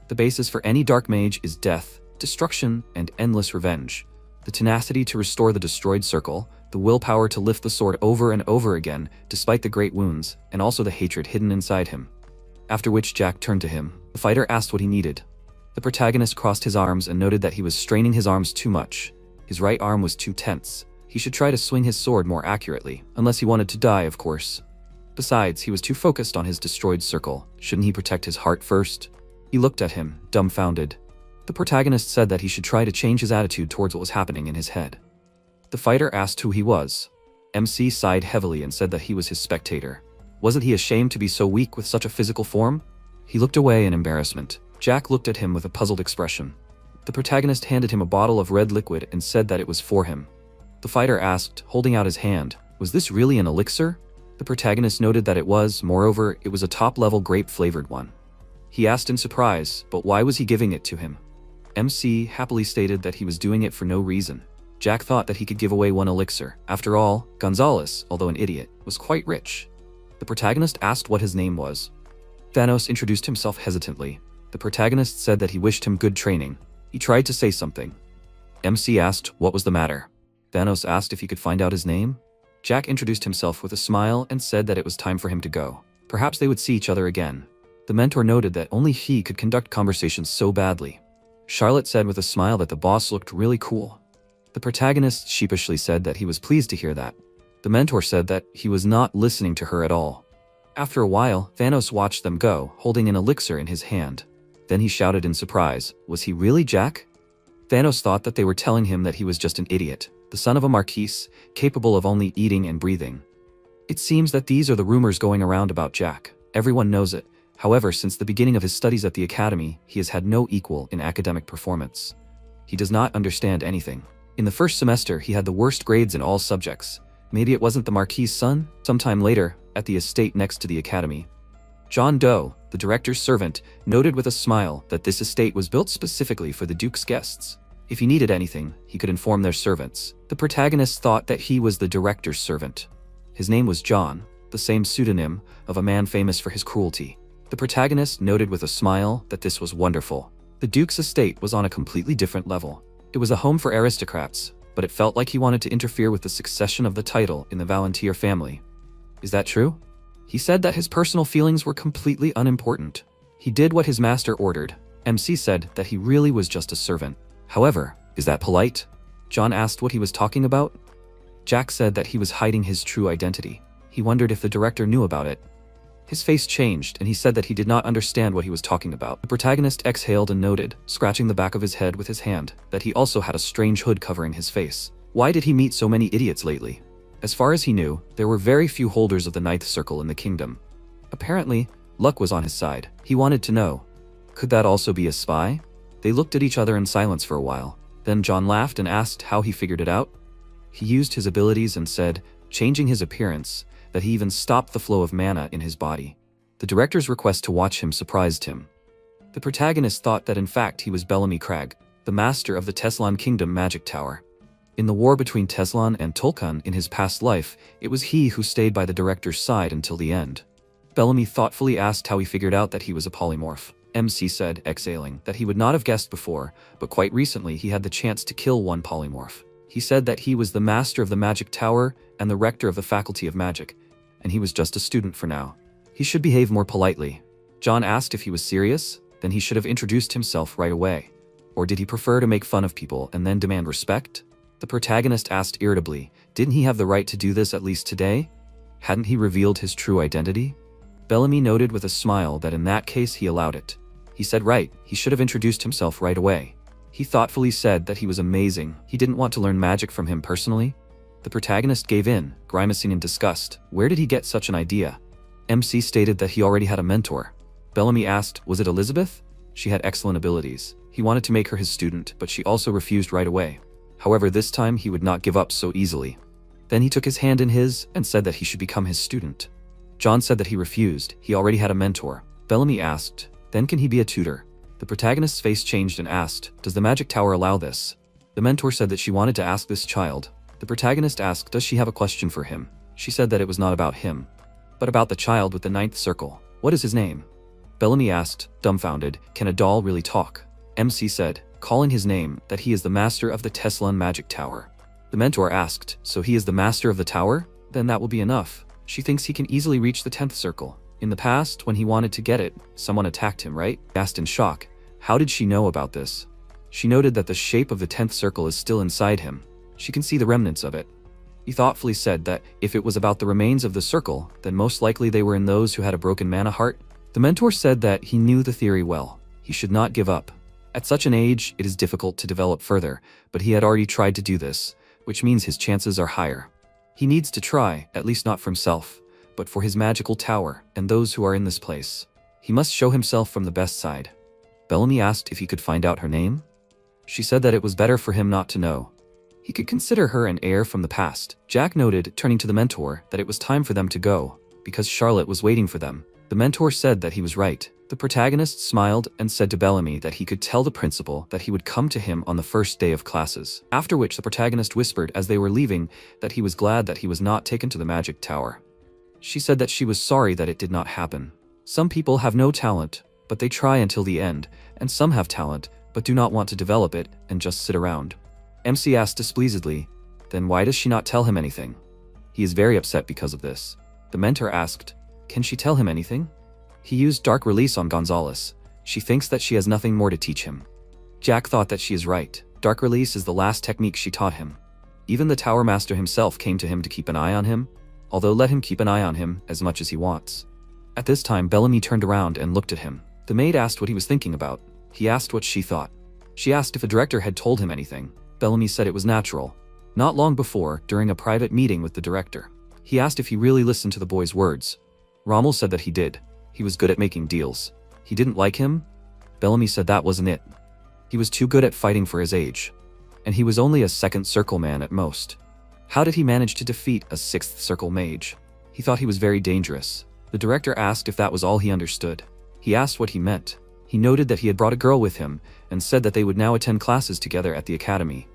The basis for any dark mage is death, destruction, and endless revenge. The tenacity to restore the destroyed circle, the willpower to lift the sword over and over again despite the great wounds, and also the hatred hidden inside him. After which Jack turned to him. The fighter asked what he needed. The protagonist crossed his arms and noted that he was straining his arms too much. His right arm was too tense. He should try to swing his sword more accurately, unless he wanted to die, of course. Besides, he was too focused on his destroyed circle. Shouldn't he protect his heart first? He looked at him, dumbfounded. The protagonist said that he should try to change his attitude towards what was happening in his head. The fighter asked who he was. MC sighed heavily and said that he was his spectator. Wasn't he ashamed to be so weak with such a physical form? He looked away in embarrassment. Jack looked at him with a puzzled expression. The protagonist handed him a bottle of red liquid and said that it was for him. The fighter asked, holding out his hand, was this really an elixir? The protagonist noted that it was, moreover, it was a top-level grape-flavored one. He asked in surprise, but why was he giving it to him? MC happily stated that he was doing it for no reason. Jack thought that he could give away one elixir. After all, Gonzalez, although an idiot, was quite rich. The protagonist asked what his name was. Thanos introduced himself hesitantly. The protagonist said that he wished him good training. He tried to say something. MC asked what was the matter. Thanos asked if he could find out his name. Jack introduced himself with a smile and said that it was time for him to go. Perhaps they would see each other again. The mentor noted that only he could conduct conversations so badly. Charlotte said with a smile that the boss looked really cool. The protagonist sheepishly said that he was pleased to hear that. The mentor said that he was not listening to her at all. After a while, Thanos watched them go, holding an elixir in his hand. Then he shouted in surprise, "Was he really Jack?" Thanos thought that they were telling him that he was just an idiot, the son of a marquise, capable of only eating and breathing. It seems that these are the rumors going around about Jack. Everyone knows it. However, since the beginning of his studies at the academy, he has had no equal in academic performance. He does not understand anything. In the first semester, he had the worst grades in all subjects. Maybe it wasn't the marquis's son? Sometime later, at the estate next to the academy, John Doe, the director's servant, noted with a smile that this estate was built specifically for the Duke's guests. If he needed anything, he could inform their servants. The protagonist thought that he was the director's servant. His name was John, the same pseudonym of a man famous for his cruelty. The protagonist noted with a smile that this was wonderful. The Duke's estate was on a completely different level. It was a home for aristocrats, but it felt like he wanted to interfere with the succession of the title in the Valentier family. Is that true? He said that his personal feelings were completely unimportant. He did what his master ordered. MC said that he really was just a servant. However, is that polite? John asked what he was talking about. Jack said that he was hiding his true identity. He wondered if the director knew about it. His face changed, and he said that he did not understand what he was talking about. The protagonist exhaled and noted, scratching the back of his head with his hand, that he also had a strange hood covering his face. Why did he meet so many idiots lately? As far as he knew, there were very few holders of the ninth circle in the kingdom. Apparently, luck was on his side. He wanted to know. Could that also be a spy? They looked at each other in silence for a while. Then John laughed and asked how he figured it out. He used his abilities and said, changing his appearance, that he even stopped the flow of mana in his body. The director's request to watch him surprised him. The protagonist thought that in fact he was Bellamy Crag, the master of the Teslan Kingdom magic tower. In the war between Teslan and Tulkan in his past life, it was he who stayed by the director's side until the end. Bellamy thoughtfully asked how he figured out that he was a polymorph. MC said, exhaling, that he would not have guessed before, but quite recently he had the chance to kill one polymorph. He said that he was the master of the magic tower and the rector of the faculty of magic, and he was just a student for now. He should behave more politely. John asked if he was serious, then he should have introduced himself right away. Or did he prefer to make fun of people and then demand respect? The protagonist asked irritably, didn't he have the right to do this at least today? Hadn't he revealed his true identity? Bellamy noted with a smile that in that case he allowed it. He said right, he should have introduced himself right away. He thoughtfully said that he was amazing. He didn't want to learn magic from him personally. The protagonist gave in, grimacing in disgust. Where did he get such an idea? MC stated that he already had a mentor. Bellamy asked, was it Elizabeth? She had excellent abilities. He wanted to make her his student, but she also refused right away. However, this time he would not give up so easily. Then he took his hand in his and said that he should become his student. John said that he refused. He already had a mentor. Bellamy asked, then can he be a tutor? The protagonist's face changed and asked, does the magic tower allow this? The mentor said that she wanted to ask this child. The protagonist asked, does she have a question for him? She said that it was not about him, but about the child with the ninth circle. What is his name? Bellamy asked, dumbfounded, can a doll really talk? MC said, calling his name, that he is the master of the Teslan magic tower. The mentor asked, so he is the master of the tower? Then that will be enough. She thinks he can easily reach the 10th circle. In the past, when he wanted to get it, someone attacked him, right? He asked in shock. How did she know about this? She noted that the shape of the 10th circle is still inside him. She can see the remnants of it. He thoughtfully said that if it was about the remains of the circle, then most likely they were in those who had a broken mana heart. The mentor said that he knew the theory well. He should not give up. At such an age, it is difficult to develop further, but he had already tried to do this, which means his chances are higher. He needs to try, at least not for himself, but for his magical tower and those who are in this place. He must show himself from the best side. Bellamy asked if he could find out her name. She said that it was better for him not to know. He could consider her an heir from the past. Jack noted, turning to the mentor, that it was time for them to go, because Charlotte was waiting for them. The mentor said that he was right. The protagonist smiled and said to Bellamy that he could tell the principal that he would come to him on the first day of classes. After which the protagonist whispered as they were leaving that he was glad that he was not taken to the magic tower. She said that she was sorry that it did not happen. Some people have no talent, but they try until the end, and some have talent, but do not want to develop it and just sit around. MC asked displeasedly, then why does she not tell him anything? He is very upset because of this. The mentor asked, can she tell him anything? He used Dark Release on Gonzalez. She thinks that she has nothing more to teach him. Jack thought that she is right. Dark Release is the last technique she taught him. Even the Tower Master himself came to him to keep an eye on him, although let him keep an eye on him as much as he wants. At this time, Bellamy turned around and looked at him. The maid asked what he was thinking about. He asked what she thought. She asked if a director had told him anything. Bellamy said it was natural. Not long before, during a private meeting with the director, he asked if he really listened to the boy's words. Rommel said that he did. He was good at making deals. He didn't like him? Bellamy said that wasn't it. He was too good at fighting for his age. And he was only a second circle man at most. How did he manage to defeat a sixth circle mage? He thought he was very dangerous. The director asked if that was all he understood. He asked what he meant. He noted that he had brought a girl with him and said that they would now attend classes together at the academy.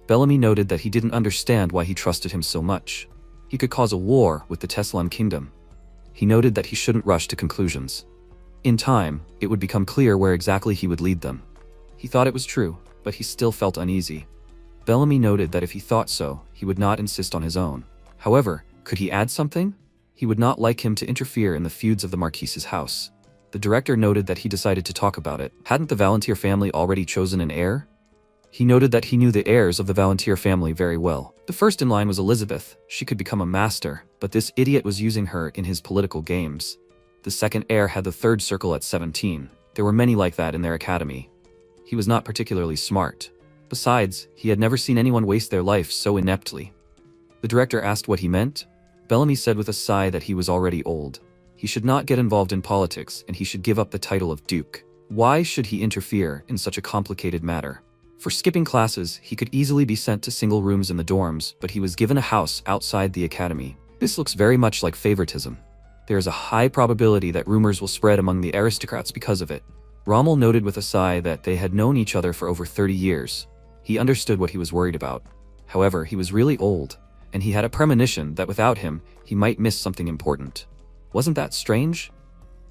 Bellamy noted that he didn't understand why he trusted him so much. He could cause a war with the Teslan kingdom. He noted that he shouldn't rush to conclusions. In time, it would become clear where exactly he would lead them. He thought it was true, but he still felt uneasy. Bellamy noted that if he thought so, he would not insist on his own. However, could he add something? He would not like him to interfere in the feuds of the Marquise's house. The director noted that he decided to talk about it. Hadn't the Valantier family already chosen an heir? He noted that he knew the heirs of the Valantier family very well. The first in line was Elizabeth. She could become a master, but this idiot was using her in his political games. The second heir had the third circle at 17. There were many like that in their academy. He was not particularly smart. Besides, he had never seen anyone waste their life so ineptly. The director asked what he meant. Bellamy said with a sigh that he was already old. He should not get involved in politics and he should give up the title of Duke. Why should he interfere in such a complicated matter? For skipping classes, he could easily be sent to single rooms in the dorms, but he was given a house outside the academy. This looks very much like favoritism. There is a high probability that rumors will spread among the aristocrats because of it. Rommel noted with a sigh that they had known each other for over 30 years. He understood what he was worried about. However, he was really old, and he had a premonition that without him, he might miss something important. Wasn't that strange?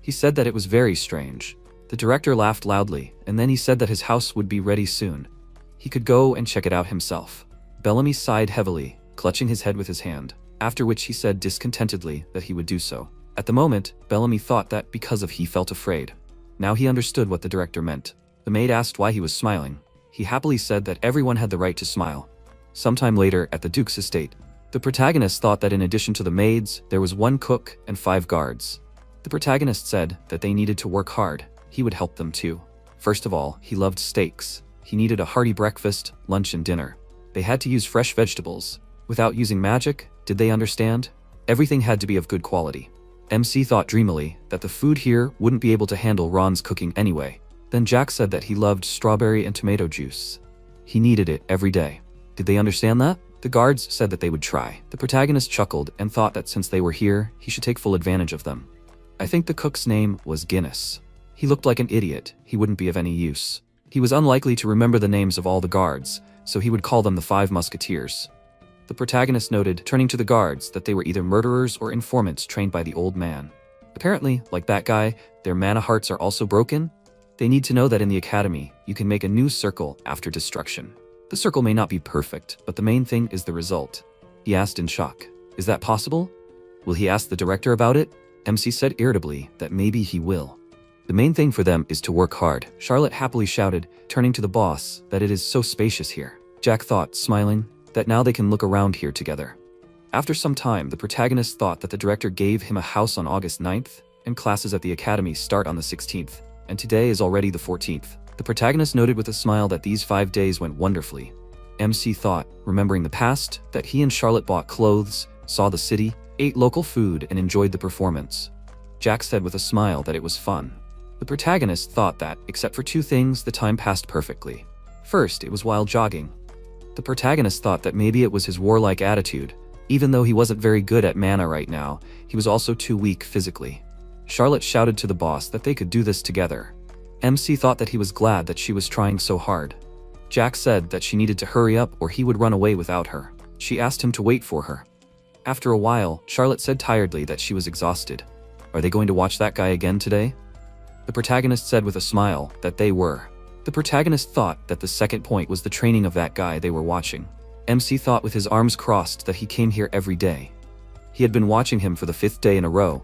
He said that it was very strange. The director laughed loudly, and then he said that his house would be ready soon. He could go and check it out himself. Bellamy sighed heavily, clutching his head with his hand, after which he said discontentedly that he would do so. At the moment, Bellamy thought that because of he felt afraid. Now he understood what the director meant. The maid asked why he was smiling. He happily said that everyone had the right to smile. Sometime later, at the Duke's estate, the protagonist thought that in addition to the maids, there was 1 cook and 5 guards. The protagonist said that they needed to work hard. He would help them too. First of all, he loved steaks. He needed a hearty breakfast, lunch, and dinner. They had to use fresh vegetables. Without using magic, did they understand? Everything had to be of good quality. MC thought dreamily that the food here wouldn't be able to handle Ron's cooking anyway. Then Jack said that he loved strawberry and tomato juice. He needed it every day. Did they understand that? The guards said that they would try. The protagonist chuckled and thought that since they were here, he should take full advantage of them. I think the cook's name was Guinness. He looked like an idiot. He wouldn't be of any use. He was unlikely to remember the names of all the guards, so he would call them the 5 Musketeers. The protagonist noted, turning to the guards, that they were either murderers or informants trained by the old man. Apparently, like that guy, their mana hearts are also broken. They need to know that in the academy, you can make a new circle after destruction. The circle may not be perfect, but the main thing is the result. He asked in shock, is that possible? Will he ask the director about it? MC said irritably that maybe he will. The main thing for them is to work hard. Charlotte happily shouted, turning to the boss, that it is so spacious here. Jack thought, smiling, that now they can look around here together. After some time, the protagonist thought that the director gave him a house on August 9th, and classes at the academy start on the 16th, and today is already the 14th. The protagonist noted with a smile that these 5 days went wonderfully. MC thought, remembering the past, that he and Charlotte bought clothes, saw the city, ate local food, and enjoyed the performance. Jack said with a smile that it was fun. The protagonist thought that, except for 2 things, the time passed perfectly. First, it was while jogging. The protagonist thought that maybe it was his warlike attitude. Even though he wasn't very good at mana right now, he was also too weak physically. Charlotte shouted to the boss that they could do this together. MC thought that he was glad that she was trying so hard. Jack said that she needed to hurry up or he would run away without her. She asked him to wait for her. After a while, Charlotte said tiredly that she was exhausted. Are they going to watch that guy again today? The protagonist said with a smile that they were. The protagonist thought that the second point was the training of that guy they were watching. MC thought with his arms crossed that he came here every day. He had been watching him for the 5th day in a row,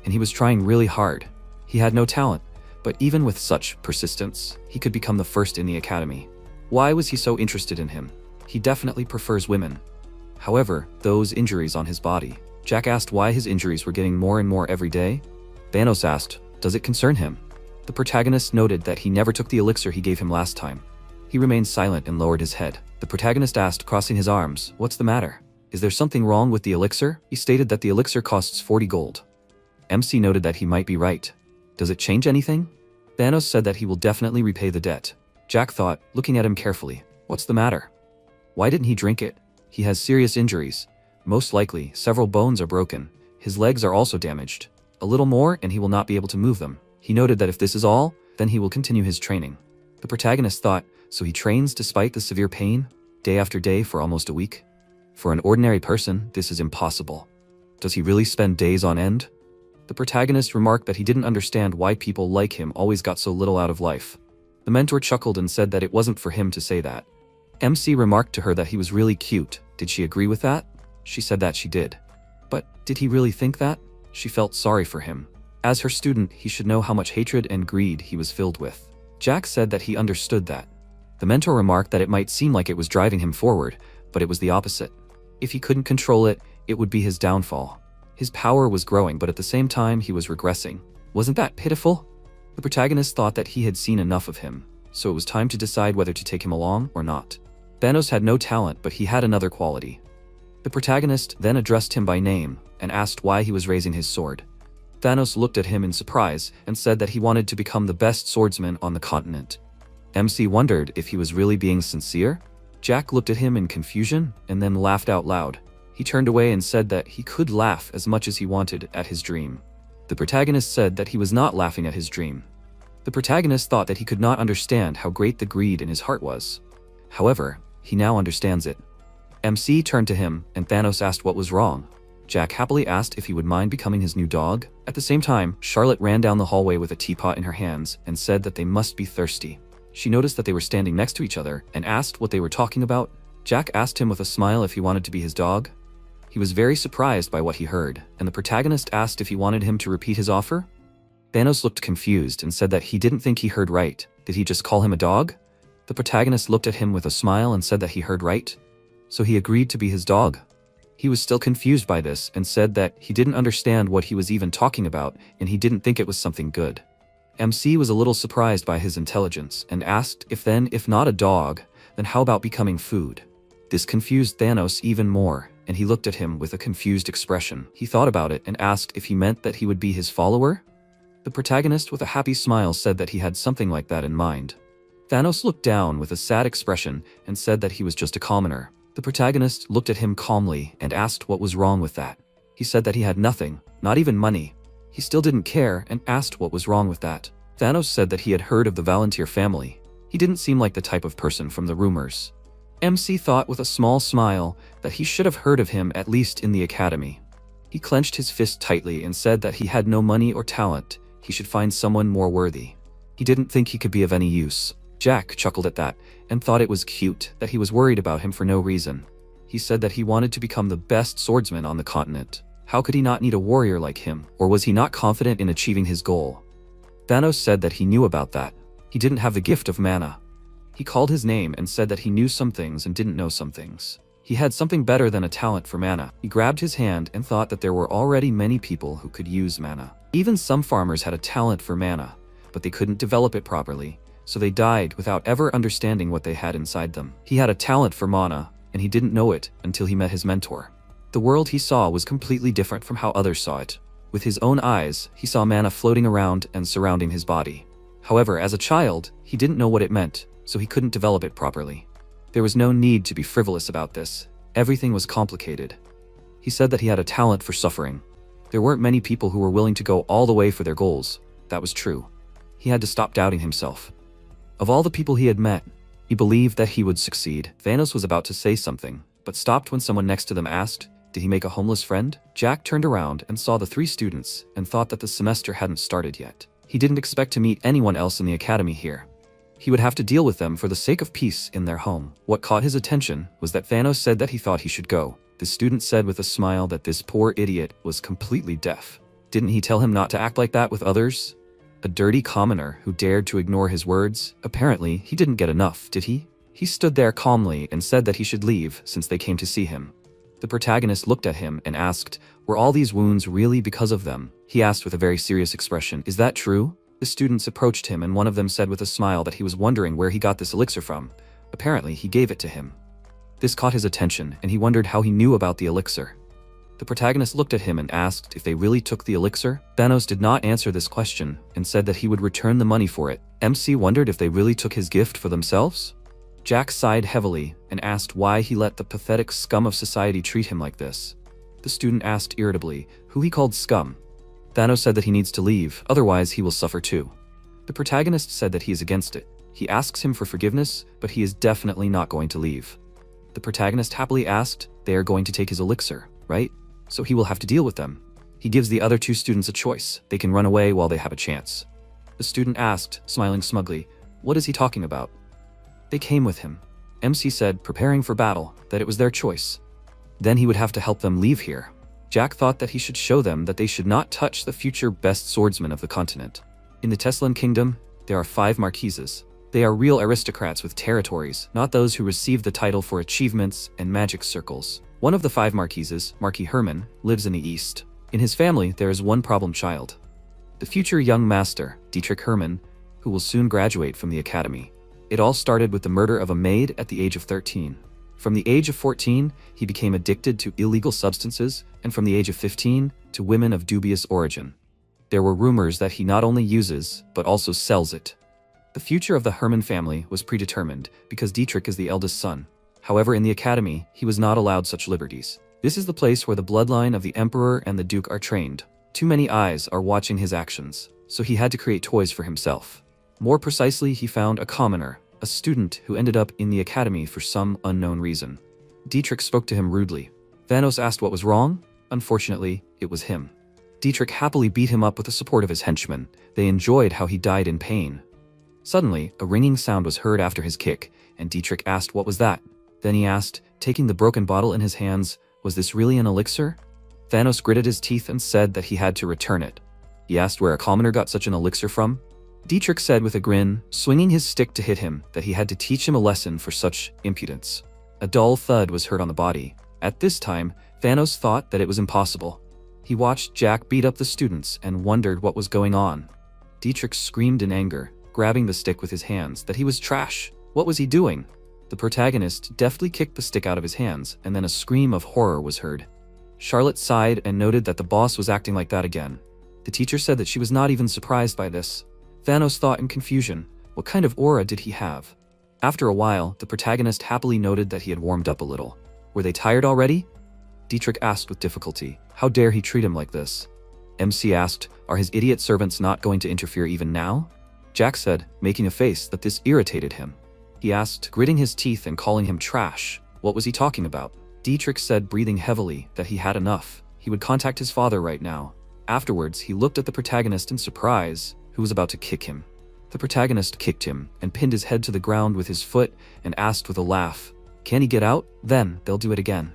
and he was trying really hard. He had no talent, but even with such persistence, he could become the first in the academy. Why was he so interested in him? He definitely prefers women. However, those injuries on his body. Jack asked why his injuries were getting more and more every day. Thanos asked, "Does it concern him?" The protagonist noted that he never took the elixir he gave him last time. He remained silent and lowered his head. The protagonist asked, crossing his arms, "What's the matter? Is there something wrong with the elixir?" He stated that the elixir costs 40 gold. MC noted that he might be right. "Does it change anything?" Thanos said that he will definitely repay the debt. Jack thought, looking at him carefully, "What's the matter? Why didn't he drink it? He has serious injuries. Most likely, several bones are broken. His legs are also damaged. A little more and he will not be able to move them." He noted that if this is all, then he will continue his training. The protagonist thought, so he trains despite the severe pain, day after day for almost a week? For an ordinary person, this is impossible. Does he really spend days on end? The protagonist remarked that he didn't understand why people like him always got so little out of life. The mentor chuckled and said that it wasn't for him to say that. MC remarked to her that he was really cute. Did she agree with that? She said that she did. But did he really think that? She felt sorry for him. As her student, he should know how much hatred and greed he was filled with. Jack said that he understood that. The mentor remarked that it might seem like it was driving him forward, but it was the opposite. If he couldn't control it, it would be his downfall. His power was growing, but at the same time he was regressing. Wasn't that pitiful? The protagonist thought that he had seen enough of him, so it was time to decide whether to take him along or not. Thanos had no talent, but he had another quality. The protagonist then addressed him by name and asked why he was raising his sword. Thanos looked at him in surprise and said that he wanted to become the best swordsman on the continent. MC wondered if he was really being sincere. Jack looked at him in confusion and then laughed out loud. He turned away and said that he could laugh as much as he wanted at his dream. The protagonist said that he was not laughing at his dream. The protagonist thought that he could not understand how great the greed in his heart was. However, he now understands it. MC turned to him and Thanos asked what was wrong. Jack happily asked if he would mind becoming his new dog. At the same time, Charlotte ran down the hallway with a teapot in her hands and said that they must be thirsty. She noticed that they were standing next to each other and asked what they were talking about. Jack asked him with a smile if he wanted to be his dog. He was very surprised by what he heard, and the protagonist asked if he wanted him to repeat his offer. Thanos looked confused and said that he didn't think he heard right. Did he just call him a dog? The protagonist looked at him with a smile and said that he heard right. So he agreed to be his dog. He was still confused by this and said that he didn't understand what he was even talking about and he didn't think it was something good. MC was a little surprised by his intelligence and asked if not a dog, then how about becoming food? This confused Thanos even more, and he looked at him with a confused expression. He thought about it and asked if he meant that he would be his follower. The protagonist with a happy smile said that he had something like that in mind. Thanos looked down with a sad expression and said that he was just a commoner. The protagonist looked at him calmly and asked what was wrong with that. He said that he had nothing, not even money. He still didn't care and asked what was wrong with that. Thanos said that he had heard of the Volunteer family. He didn't seem like the type of person from the rumors. MC thought with a small smile that he should have heard of him at least in the academy. He clenched his fist tightly and said that he had no money or talent. He should find someone more worthy. He didn't think he could be of any use. Jack chuckled at that and thought it was cute that he was worried about him for no reason. He said that he wanted to become the best swordsman on the continent. How could he not need a warrior like him? Or was he not confident in achieving his goal? Thanos said that he knew about that. He didn't have the gift of mana. He called his name and said that he knew some things and didn't know some things. He had something better than a talent for mana. He grabbed his hand and thought that there were already many people who could use mana. Even some farmers had a talent for mana, but they couldn't develop it properly, so they died without ever understanding what they had inside them. He had a talent for mana, and he didn't know it until he met his mentor. The world he saw was completely different from how others saw it. With his own eyes, he saw mana floating around and surrounding his body. However, as a child, he didn't know what it meant, so he couldn't develop it properly. There was no need to be frivolous about this. Everything was complicated. He said that he had a talent for suffering. There weren't many people who were willing to go all the way for their goals. That was true. He had to stop doubting himself. Of all the people he had met, he believed that he would succeed. Thanos was about to say something, but stopped when someone next to them asked, "Did he make a homeless friend?" Jack turned around and saw the 3 students and thought that the semester hadn't started yet. He didn't expect to meet anyone else in the academy here. He would have to deal with them for the sake of peace in their home. What caught his attention was that Thanos said that he thought he should go. The student said with a smile that this poor idiot was completely deaf. Didn't he tell him not to act like that with others? A dirty commoner who dared to ignore his words? Apparently, he didn't get enough, did he? He stood there calmly and said that he should leave since they came to see him. The protagonist looked at him and asked, Were all these wounds really because of them? He asked with a very serious expression. Is that true? The students approached him and one of them said with a smile that he was wondering where he got this elixir from. Apparently, he gave it to him. This caught his attention and he wondered how he knew about the elixir. The protagonist looked at him and asked if they really took the elixir. Thanos did not answer this question and said that he would return the money for it. MC wondered if they really took his gift for themselves. Jack sighed heavily and asked why he let the pathetic scum of society treat him like this. The student asked irritably who he called scum. Thanos said that he needs to leave, otherwise he will suffer too. The protagonist said that he is against it. He asks him for forgiveness, but he is definitely not going to leave. The protagonist happily asked, they are going to take his elixir, right? So he will have to deal with them. He gives the other two students a choice. They can run away while they have a chance. The student asked, smiling smugly, what is he talking about? They came with him. MC said, preparing for battle, that it was their choice. Then he would have to help them leave here. Jack thought that he should show them that they should not touch the future best swordsman of the continent. In the Teslan kingdom, there are 5 marquises. They are real aristocrats with territories, not those who receive the title for achievements and magic circles. One of the 5 marquises, Marquis Herman, lives in the east. In his family, there is one problem child. The future young master, Dietrich Herman, who will soon graduate from the academy. It all started with the murder of a maid at the age of 13. From the age of 14, he became addicted to illegal substances, and from the age of 15, to women of dubious origin. There were rumors that he not only uses, but also sells it. The future of the Herman family was predetermined because Dietrich is the eldest son. However, in the academy, he was not allowed such liberties. This is the place where the bloodline of the emperor and the duke are trained. Too many eyes are watching his actions, so he had to create toys for himself. More precisely, he found a commoner, a student who ended up in the academy for some unknown reason. Dietrich spoke to him rudely. Thanos asked what was wrong. Unfortunately, it was him. Dietrich happily beat him up with the support of his henchmen. They enjoyed how he died in pain. Suddenly, a ringing sound was heard after his kick, and Dietrich asked what was that. Then he asked, taking the broken bottle in his hands, was this really an elixir? Thanos gritted his teeth and said that he had to return it. He asked where a commoner got such an elixir from. Dietrich said with a grin, swinging his stick to hit him, that he had to teach him a lesson for such impudence. A dull thud was heard on the body. At this time, Thanos thought that it was impossible. He watched Jack beat up the students and wondered what was going on. Dietrich screamed in anger, grabbing the stick with his hands, that he was trash. What was he doing? The protagonist deftly kicked the stick out of his hands, and then a scream of horror was heard. Charlotte sighed and noted that the boss was acting like that again. The teacher said that she was not even surprised by this. Thanos thought in confusion, what kind of aura did he have? After a while, the protagonist happily noted that he had warmed up a little. Were they tired already? Dietrich asked with difficulty, how dare he treat him like this? MC asked, are his idiot servants not going to interfere even now? Jack said, making a face, that this irritated him. He asked, gritting his teeth and calling him trash. What was he talking about? Dietrich said, breathing heavily, that he had enough. He would contact his father right now. Afterwards, he looked at the protagonist in surprise, who was about to kick him. The protagonist kicked him and pinned his head to the ground with his foot and asked with a laugh, can he get out? Then they'll do it again.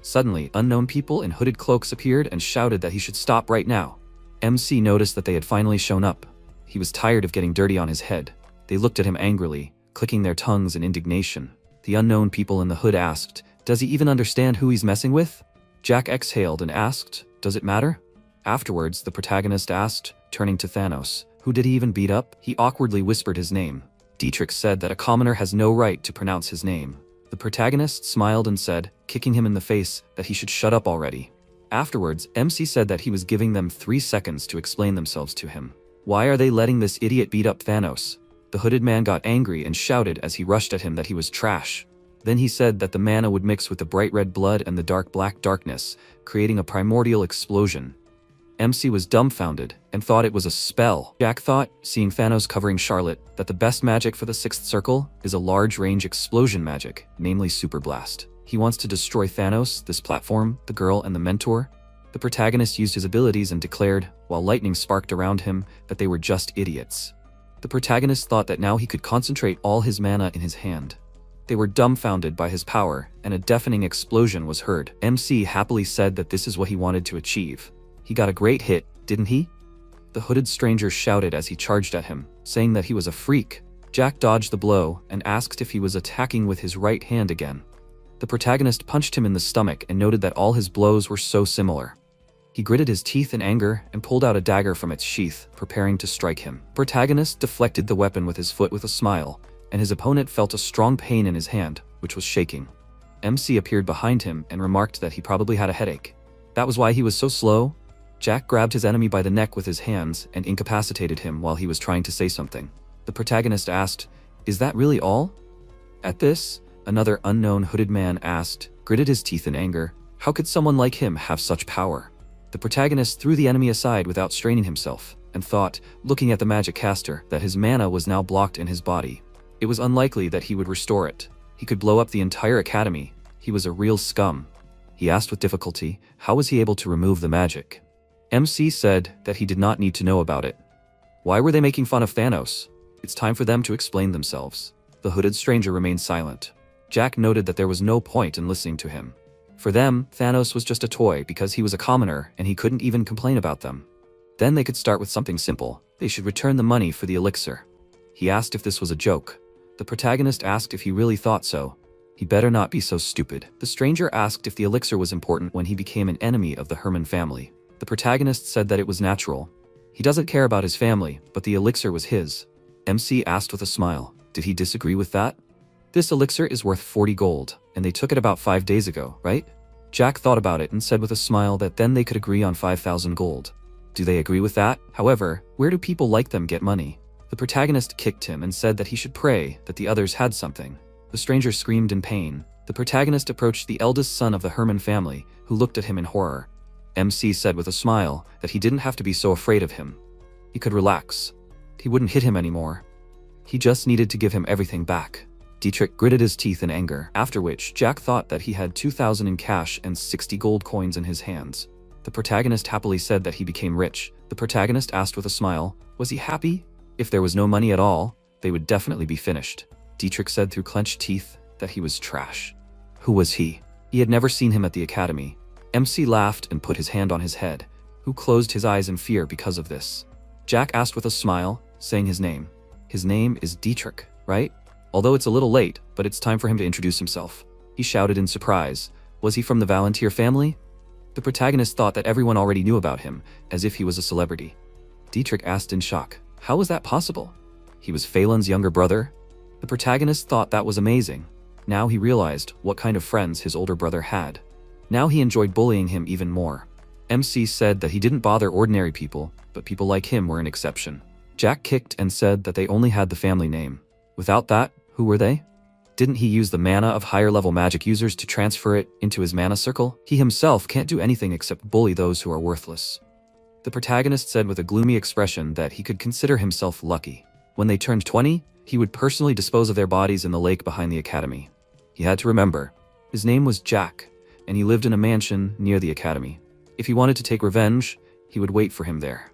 Suddenly, unknown people in hooded cloaks appeared and shouted that he should stop right now. MC noticed that they had finally shown up. He was tired of getting dirty on his head. They looked at him angrily, clicking their tongues in indignation. The unknown people in the hood asked, does he even understand who he's messing with? Jack exhaled and asked, does it matter? Afterwards, the protagonist asked, turning to Thanos, who did he even beat up? He awkwardly whispered his name. Dietrich said that a commoner has no right to pronounce his name. The protagonist smiled and said, kicking him in the face, that he should shut up already. Afterwards, MC said that he was giving them 3 seconds to explain themselves to him. Why are they letting this idiot beat up Thanos? The hooded man got angry and shouted as he rushed at him that he was trash. Then he said that the mana would mix with the bright red blood and the dark black darkness, creating a primordial explosion. MC was dumbfounded and thought it was a spell. Jack thought, seeing Thanos covering Charlotte, that the best magic for the 6th circle is a large-range explosion magic, namely Super Blast. He wants to destroy Thanos, this platform, the girl, and the mentor. The protagonist used his abilities and declared, while lightning sparked around him, that they were just idiots. The protagonist thought that now he could concentrate all his mana in his hand. They were dumbfounded by his power, and a deafening explosion was heard. MC happily said that this is what he wanted to achieve. He got a great hit, didn't he? The hooded stranger shouted as he charged at him, saying that he was a freak. Jack dodged the blow and asked if he was attacking with his right hand again. The protagonist punched him in the stomach and noted that all his blows were so similar. He gritted his teeth in anger and pulled out a dagger from its sheath, preparing to strike him. Protagonist deflected the weapon with his foot with a smile, and his opponent felt a strong pain in his hand, which was shaking. MC appeared behind him and remarked that he probably had a headache. That was why he was so slow. Jack grabbed his enemy by the neck with his hands and incapacitated him while he was trying to say something. The protagonist asked, "Is that really all?" At this, another unknown hooded man asked, gritted his teeth in anger, "How could someone like him have such power?" The protagonist threw the enemy aside without straining himself, and thought, looking at the magic caster, that his mana was now blocked in his body. It was unlikely that he would restore it. He could blow up the entire academy. He was a real scum. He asked with difficulty, how was he able to remove the magic? MC said that he did not need to know about it. Why were they making fun of Thanos? It's time for them to explain themselves. The hooded stranger remained silent. Jack noted that there was no point in listening to him. For them, Thanos was just a toy because he was a commoner and he couldn't even complain about them. Then they could start with something simple. They should return the money for the elixir. He asked if this was a joke. The protagonist asked if he really thought so. He better not be so stupid. The stranger asked if the elixir was important when he became an enemy of the Herman family. The protagonist said that it was natural. He doesn't care about his family, but the elixir was his. MC asked with a smile, did he disagree with that? This elixir is worth 40 gold, and they took it about 5 days ago, right? Jack thought about it and said with a smile that then they could agree on 5,000 gold. Do they agree with that? However, where do people like them get money? The protagonist kicked him and said that he should pray that the others had something. The stranger screamed in pain. The protagonist approached the eldest son of the Herman family, who looked at him in horror. MC said with a smile that he didn't have to be so afraid of him. He could relax. He wouldn't hit him anymore. He just needed to give him everything back. Dietrich gritted his teeth in anger, after which Jack thought that he had 2,000 in cash and 60 gold coins in his hands. The protagonist happily said that he became rich. The protagonist asked with a smile, was he happy? If there was no money at all, they would definitely be finished. Dietrich said through clenched teeth that he was trash. Who was he? He had never seen him at the academy. MC laughed and put his hand on his head, who closed his eyes in fear because of this. Jack asked with a smile, saying his name. His name is Dietrich, right? Although it's a little late, but it's time for him to introduce himself. He shouted in surprise. Was he from the Volunteer family? The protagonist thought that everyone already knew about him, as if he was a celebrity. Dietrich asked in shock, how was that possible? He was Phelan's younger brother? The protagonist thought that was amazing. Now he realized what kind of friends his older brother had. Now he enjoyed bullying him even more. MC said that he didn't bother ordinary people, but people like him were an exception. Jack kicked and said that they only had the family name. Without that, who were they? Didn't he use the mana of higher-level magic users to transfer it into his mana circle? He himself can't do anything except bully those who are worthless. The protagonist said with a gloomy expression that he could consider himself lucky. When they turned 20, he would personally dispose of their bodies in the lake behind the academy. He had to remember. His name was Jack, and he lived in a mansion near the academy. If he wanted to take revenge, he would wait for him there.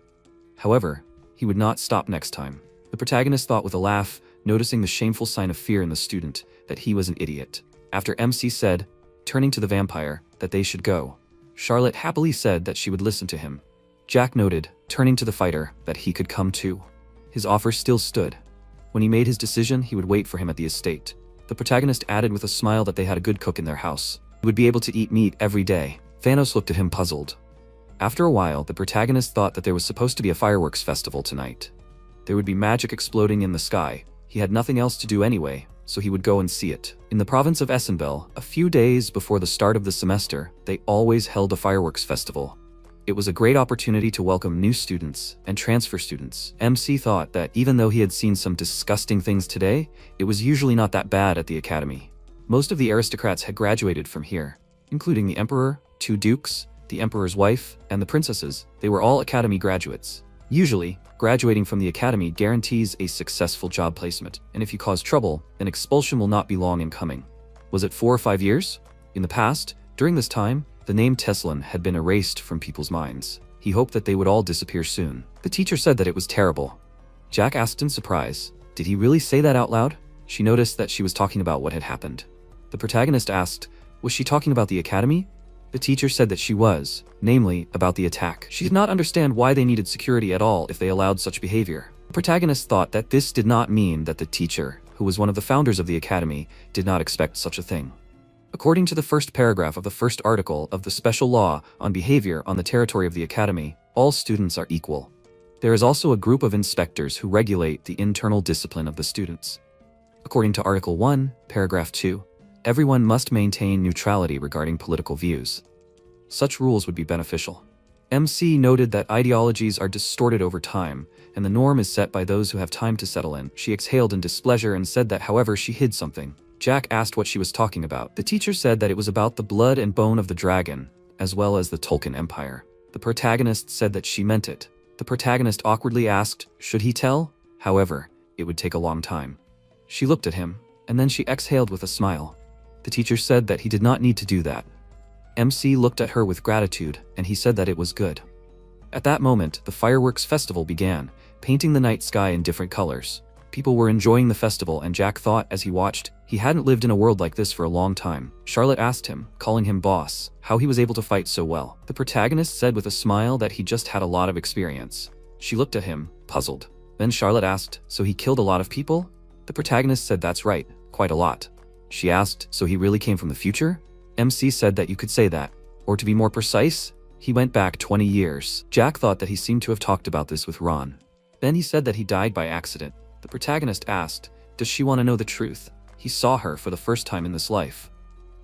However, he would not stop next time. The protagonist thought with a laugh, noticing the shameful sign of fear in the student, that he was an idiot. After MC said, turning to the vampire, that they should go, Charlotte happily said that she would listen to him. Jack noted, turning to the fighter, that he could come too. His offer still stood. When he made his decision, he would wait for him at the estate. The protagonist added with a smile that they had a good cook in their house. He would be able to eat meat every day. Thanos looked at him puzzled. After a while, the protagonist thought that there was supposed to be a fireworks festival tonight. There would be magic exploding in the sky. He had nothing else to do anyway, so he would go and see it. In the province of Essenbell, a few days before the start of the semester, they always held a fireworks festival. It was a great opportunity to welcome new students and transfer students. MC thought that even though he had seen some disgusting things today, it was usually not that bad at the academy. Most of the aristocrats had graduated from here, including the emperor, 2 dukes, the emperor's wife, and the princesses. They were all academy graduates. Usually, graduating from the academy guarantees a successful job placement, and if you cause trouble, then expulsion will not be long in coming. Was it 4 or 5 years? In the past, during this time, the name Teslan had been erased from people's minds. He hoped that they would all disappear soon. The teacher said that it was terrible. Jack asked in surprise, did he really say that out loud? She noticed that she was talking about what had happened. The protagonist asked, was she talking about the academy? The teacher said that she was, namely, about the attack. She did not understand why they needed security at all if they allowed such behavior. The protagonist thought that this did not mean that the teacher, who was one of the founders of the academy, did not expect such a thing. According to the first paragraph of the first article of the special law on behavior on the territory of the academy, all students are equal. There is also a group of inspectors who regulate the internal discipline of the students. According to Article 1, Paragraph 2, everyone must maintain neutrality regarding political views. Such rules would be beneficial. MC noted that ideologies are distorted over time, and the norm is set by those who have time to settle in. She exhaled in displeasure and said that however she hid something. Jack asked what she was talking about. The teacher said that it was about the blood and bone of the dragon, as well as the Tolkien Empire. The protagonist said that she meant it. The protagonist awkwardly asked, should he tell? However, it would take a long time. She looked at him, and then she exhaled with a smile. The teacher said that he did not need to do that. MC looked at her with gratitude, and he said that it was good. At that moment, the fireworks festival began, painting the night sky in different colors. People were enjoying the festival, and Jack thought as he watched, he hadn't lived in a world like this for a long time. Charlotte asked him, calling him boss, how he was able to fight so well. The protagonist said with a smile that he just had a lot of experience. She looked at him, puzzled. Then Charlotte asked, so he killed a lot of people? The protagonist said that's right, quite a lot. She asked, so he really came from the future? MC said that you could say that. Or to be more precise, he went back 20 years. Jack thought that he seemed to have talked about this with Ron. Then he said that he died by accident. The protagonist asked, does she want to know the truth? He saw her for the first time in this life.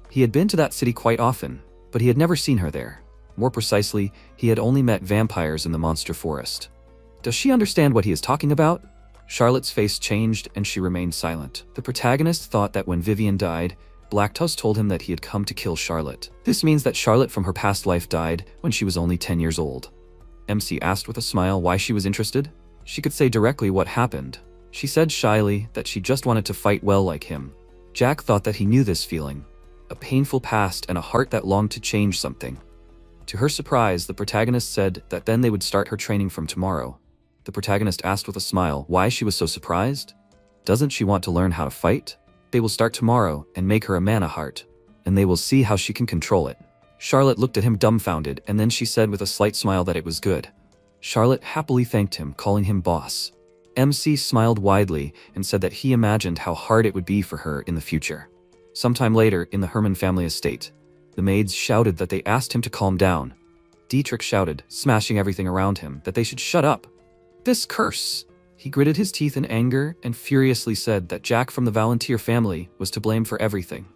He had been to that city quite often, but he had never seen her there. More precisely, he had only met vampires in the monster forest. Does she understand what he is talking about? Charlotte's face changed and she remained silent. The protagonist thought that when Vivian died, Blacktusk told him that he had come to kill Charlotte. This means that Charlotte from her past life died when she was only 10 years old. MC asked with a smile why she was interested. She could say directly what happened. She said shyly that she just wanted to fight well like him. Jack thought that he knew this feeling. A painful past and a heart that longed to change something. To her surprise, the protagonist said that then they would start her training from tomorrow. The protagonist asked with a smile why she was so surprised. Doesn't she want to learn how to fight? They will start tomorrow and make her a mana heart, and they will see how she can control it. Charlotte looked at him dumbfounded, and then she said with a slight smile that it was good. Charlotte happily thanked him, calling him boss. MC smiled widely and said that he imagined how hard it would be for her in the future. Sometime later, in the Herman family estate, the maids shouted that they asked him to calm down. Dietrich shouted, smashing everything around him, that they should shut up. This curse! He gritted his teeth in anger and furiously said that Jack from the Volunteer family was to blame for everything.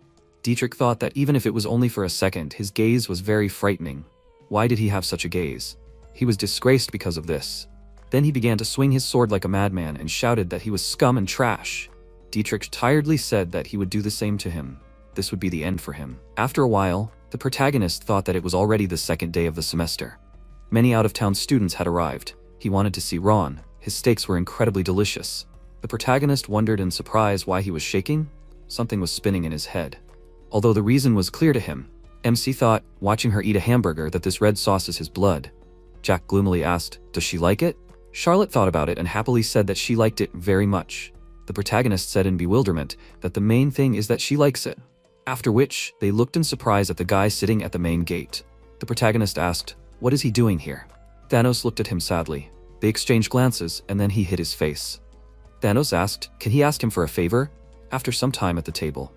Dietrich thought that even if it was only for a second, his gaze was very frightening. Why did he have such a gaze? He was disgraced because of this. Then he began to swing his sword like a madman and shouted that he was scum and trash. Dietrich tiredly said that he would do the same to him. This would be the end for him. After a while, the protagonist thought that it was already the second day of the semester. Many out-of-town students had arrived. He wanted to see Ron. His steaks were incredibly delicious. The protagonist wondered in surprise why he was shaking. Something was spinning in his head. Although the reason was clear to him, MC thought, watching her eat a hamburger, that this red sauce is his blood. Jack gloomily asked, does she like it? Charlotte thought about it and happily said that she liked it very much. The protagonist said in bewilderment that the main thing is that she likes it. After which, they looked in surprise at the guy sitting at the main gate. The protagonist asked, what is he doing here? Thanos looked at him sadly. They exchanged glances, and then he hid his face. Thanos asked, can he ask him for a favor? After some time at the table,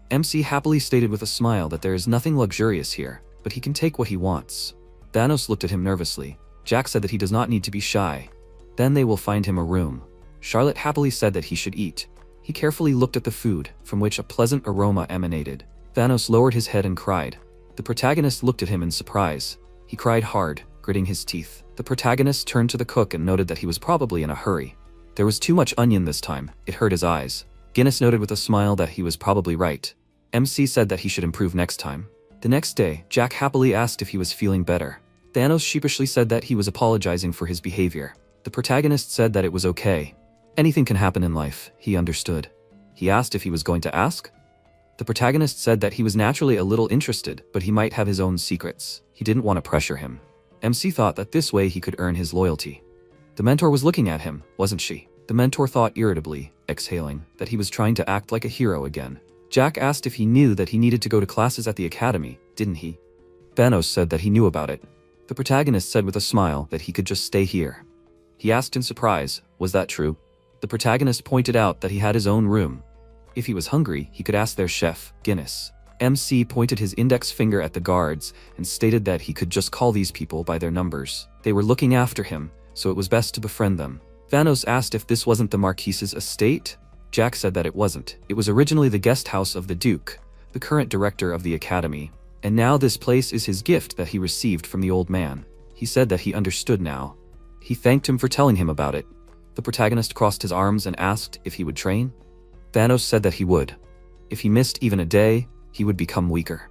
MC happily stated with a smile that there is nothing luxurious here, but he can take what he wants. Thanos looked at him nervously. Jack said that he does not need to be shy. Then they will find him a room. Charlotte happily said that he should eat. He carefully looked at the food, from which a pleasant aroma emanated. Thanos lowered his head and cried. The protagonist looked at him in surprise. He cried hard, gritting his teeth. The protagonist turned to the cook and noted that he was probably in a hurry. There was too much onion this time. It hurt his eyes. Guinness noted with a smile that he was probably right. MC said that he should improve next time. The next day, Jack happily asked if he was feeling better. Thanos sheepishly said that he was apologizing for his behavior. The protagonist said that it was okay. Anything can happen in life, he understood. He asked if he was going to ask. The protagonist said that he was naturally a little interested, but he might have his own secrets. He didn't want to pressure him. MC thought that this way he could earn his loyalty. The mentor was looking at him, wasn't she? The mentor thought irritably, exhaling, that he was trying to act like a hero again. Jack asked if he knew that he needed to go to classes at the academy, didn't he? Thanos said that he knew about it. The protagonist said with a smile that he could just stay here. He asked in surprise, was that true? The protagonist pointed out that he had his own room. If he was hungry, he could ask their chef, Guinness. MC pointed his index finger at the guards and stated that he could just call these people by their numbers. They were looking after him, so it was best to befriend them. Thanos asked if this wasn't the Marquise's estate. Jack said that it wasn't. It was originally the guest house of the Duke, the current director of the academy, and now this place is his gift that he received from the old man. He said that he understood now. He thanked him for telling him about it. The protagonist crossed his arms and asked if he would train. Thanos said that he would. If he missed even a day, he would become weaker.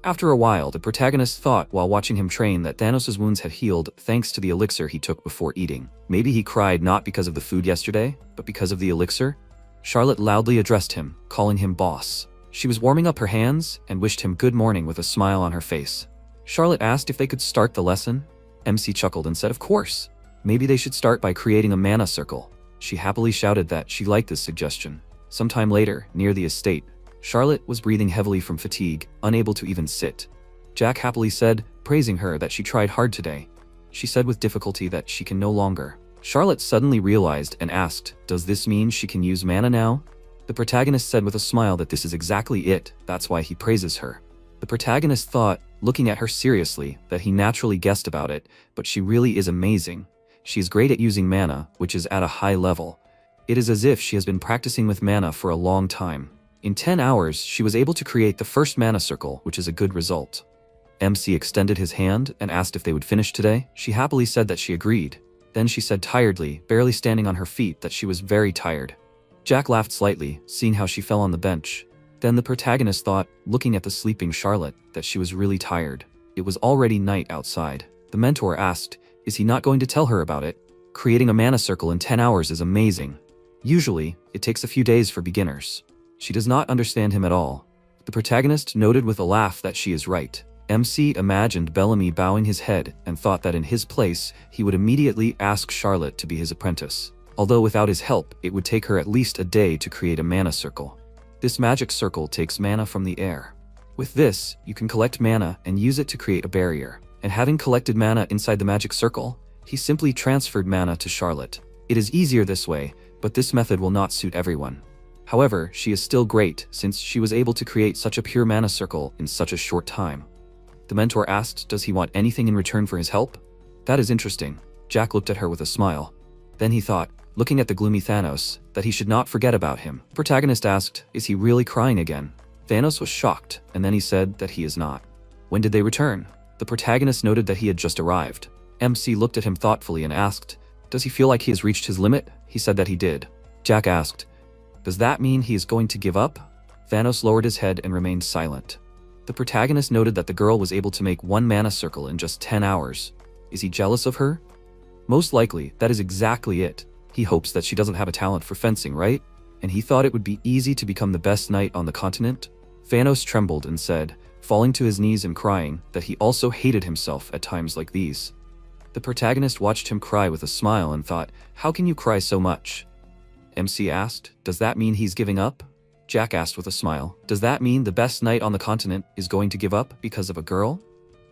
After a while, the protagonist thought while watching him train that Thanos' wounds had healed thanks to the elixir he took before eating. Maybe he cried not because of the food yesterday, but because of the elixir? Charlotte loudly addressed him, calling him boss. She was warming up her hands and wished him good morning with a smile on her face. Charlotte asked if they could start the lesson. MC chuckled and said of course. Maybe they should start by creating a mana circle. She happily shouted that she liked this suggestion. Sometime later, near the estate, Charlotte was breathing heavily from fatigue, unable to even sit. Jack happily said, praising her that she tried hard today. She said with difficulty that she can no longer. Charlotte suddenly realized and asked, does this mean she can use mana now? The protagonist said with a smile that this is exactly it, that's why he praises her. The protagonist thought, looking at her seriously, that he naturally guessed about it, but she really is amazing. She is great at using mana, which is at a high level. It is as if she has been practicing with mana for a long time. In 10 hours, she was able to create the first mana circle, which is a good result. MC extended his hand and asked if they would finish today. She happily said that she agreed. Then she said tiredly, barely standing on her feet, that she was very tired. Jack laughed slightly, seeing how she fell on the bench. Then the protagonist thought, looking at the sleeping Charlotte, that she was really tired. It was already night outside. The mentor asked, is he not going to tell her about it? Creating a mana circle in 10 hours is amazing. Usually, it takes a few days for beginners. She does not understand him at all. The protagonist noted with a laugh that she is right. MC imagined Bellamy bowing his head and thought that in his place, he would immediately ask Charlotte to be his apprentice. Although without his help, it would take her at least a day to create a mana circle. This magic circle takes mana from the air. With this, you can collect mana and use it to create a barrier. And having collected mana inside the magic circle, he simply transferred mana to Charlotte. It is easier this way, but this method will not suit everyone. However, she is still great since she was able to create such a pure mana circle in such a short time. The mentor asked, does he want anything in return for his help? That is interesting. Jack looked at her with a smile. Then he thought, looking at the gloomy Thanos, that he should not forget about him. The protagonist asked, is he really crying again? Thanos was shocked, and then he said that he is not. When did they return? The protagonist noted that he had just arrived. MC looked at him thoughtfully and asked, does he feel like he has reached his limit? He said that he did. Jack asked, does that mean he is going to give up? Thanos lowered his head and remained silent. The protagonist noted that the girl was able to make one mana circle in just 10 hours. Is he jealous of her? Most likely, that is exactly it. He hopes that she doesn't have a talent for fencing, right? And he thought it would be easy to become the best knight on the continent? Thanos trembled and said, falling to his knees and crying, that he also hated himself at times like these. The protagonist watched him cry with a smile and thought, how can you cry so much? MC asked, does that mean he's giving up? Jack asked with a smile, does that mean the best knight on the continent is going to give up because of a girl?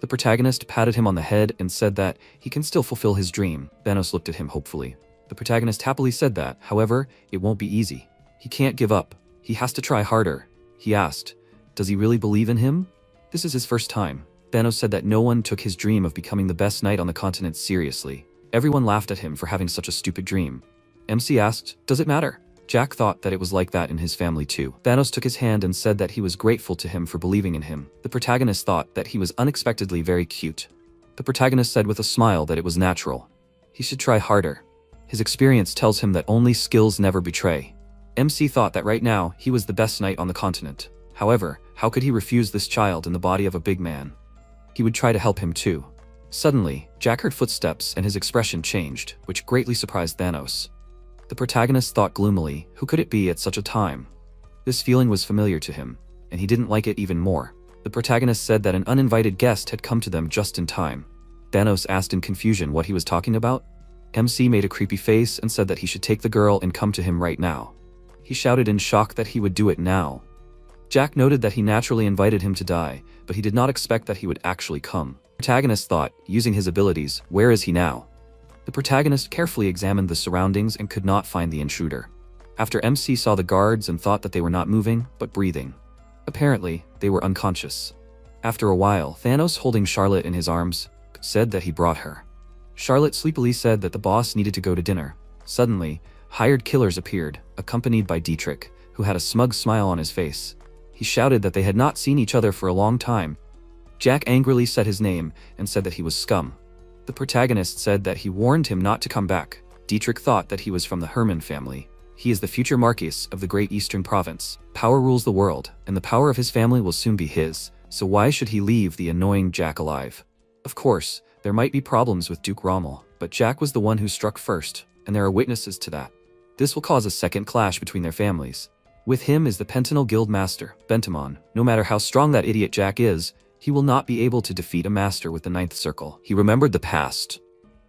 The protagonist patted him on the head and said that he can still fulfill his dream. Thanos looked at him hopefully. The protagonist happily said that, however, it won't be easy. He can't give up. He has to try harder. He asked, does he really believe in him? This is his first time. Thanos said that no one took his dream of becoming the best knight on the continent seriously. Everyone laughed at him for having such a stupid dream. MC asked, does it matter? Jack thought that it was like that in his family too. Thanos took his hand and said that he was grateful to him for believing in him. The protagonist thought that he was unexpectedly very cute. The protagonist said with a smile that it was natural. He should try harder. His experience tells him that only skills never betray. MC thought that right now, he was the best knight on the continent. However, how could he refuse this child in the body of a big man? He would try to help him too. Suddenly, Jack heard footsteps and his expression changed, which greatly surprised Thanos. The protagonist thought gloomily, who could it be at such a time? This feeling was familiar to him, and he didn't like it even more. The protagonist said that an uninvited guest had come to them just in time. Thanos asked in confusion what he was talking about. MC made a creepy face and said that he should take the girl and come to him right now. He shouted in shock that he would do it now. Jack noted that he naturally invited him to die, but he did not expect that he would actually come. The protagonist thought, using his abilities, where is he now? The protagonist carefully examined the surroundings and could not find the intruder. After MC saw the guards and thought that they were not moving, but breathing. Apparently, they were unconscious. After a while, Thanos, holding Charlotte in his arms, said that he brought her. Charlotte sleepily said that the boss needed to go to dinner. Suddenly, hired killers appeared, accompanied by Dietrich, who had a smug smile on his face. He shouted that they had not seen each other for a long time. Jack angrily said his name and said that he was scum. The protagonist said that he warned him not to come back. Dietrich thought that he was from the Hermann family. He is the future Marquis of the Great Eastern Province. Power rules the world, and the power of his family will soon be his, so why should he leave the annoying Jack alive? Of course, there might be problems with Duke Rommel, but Jack was the one who struck first, and there are witnesses to that. This will cause a second clash between their families. With him is the Pentanal Guild Master, Bentamon. No matter how strong that idiot Jack is, he will not be able to defeat a master with the Ninth Circle. He remembered the past,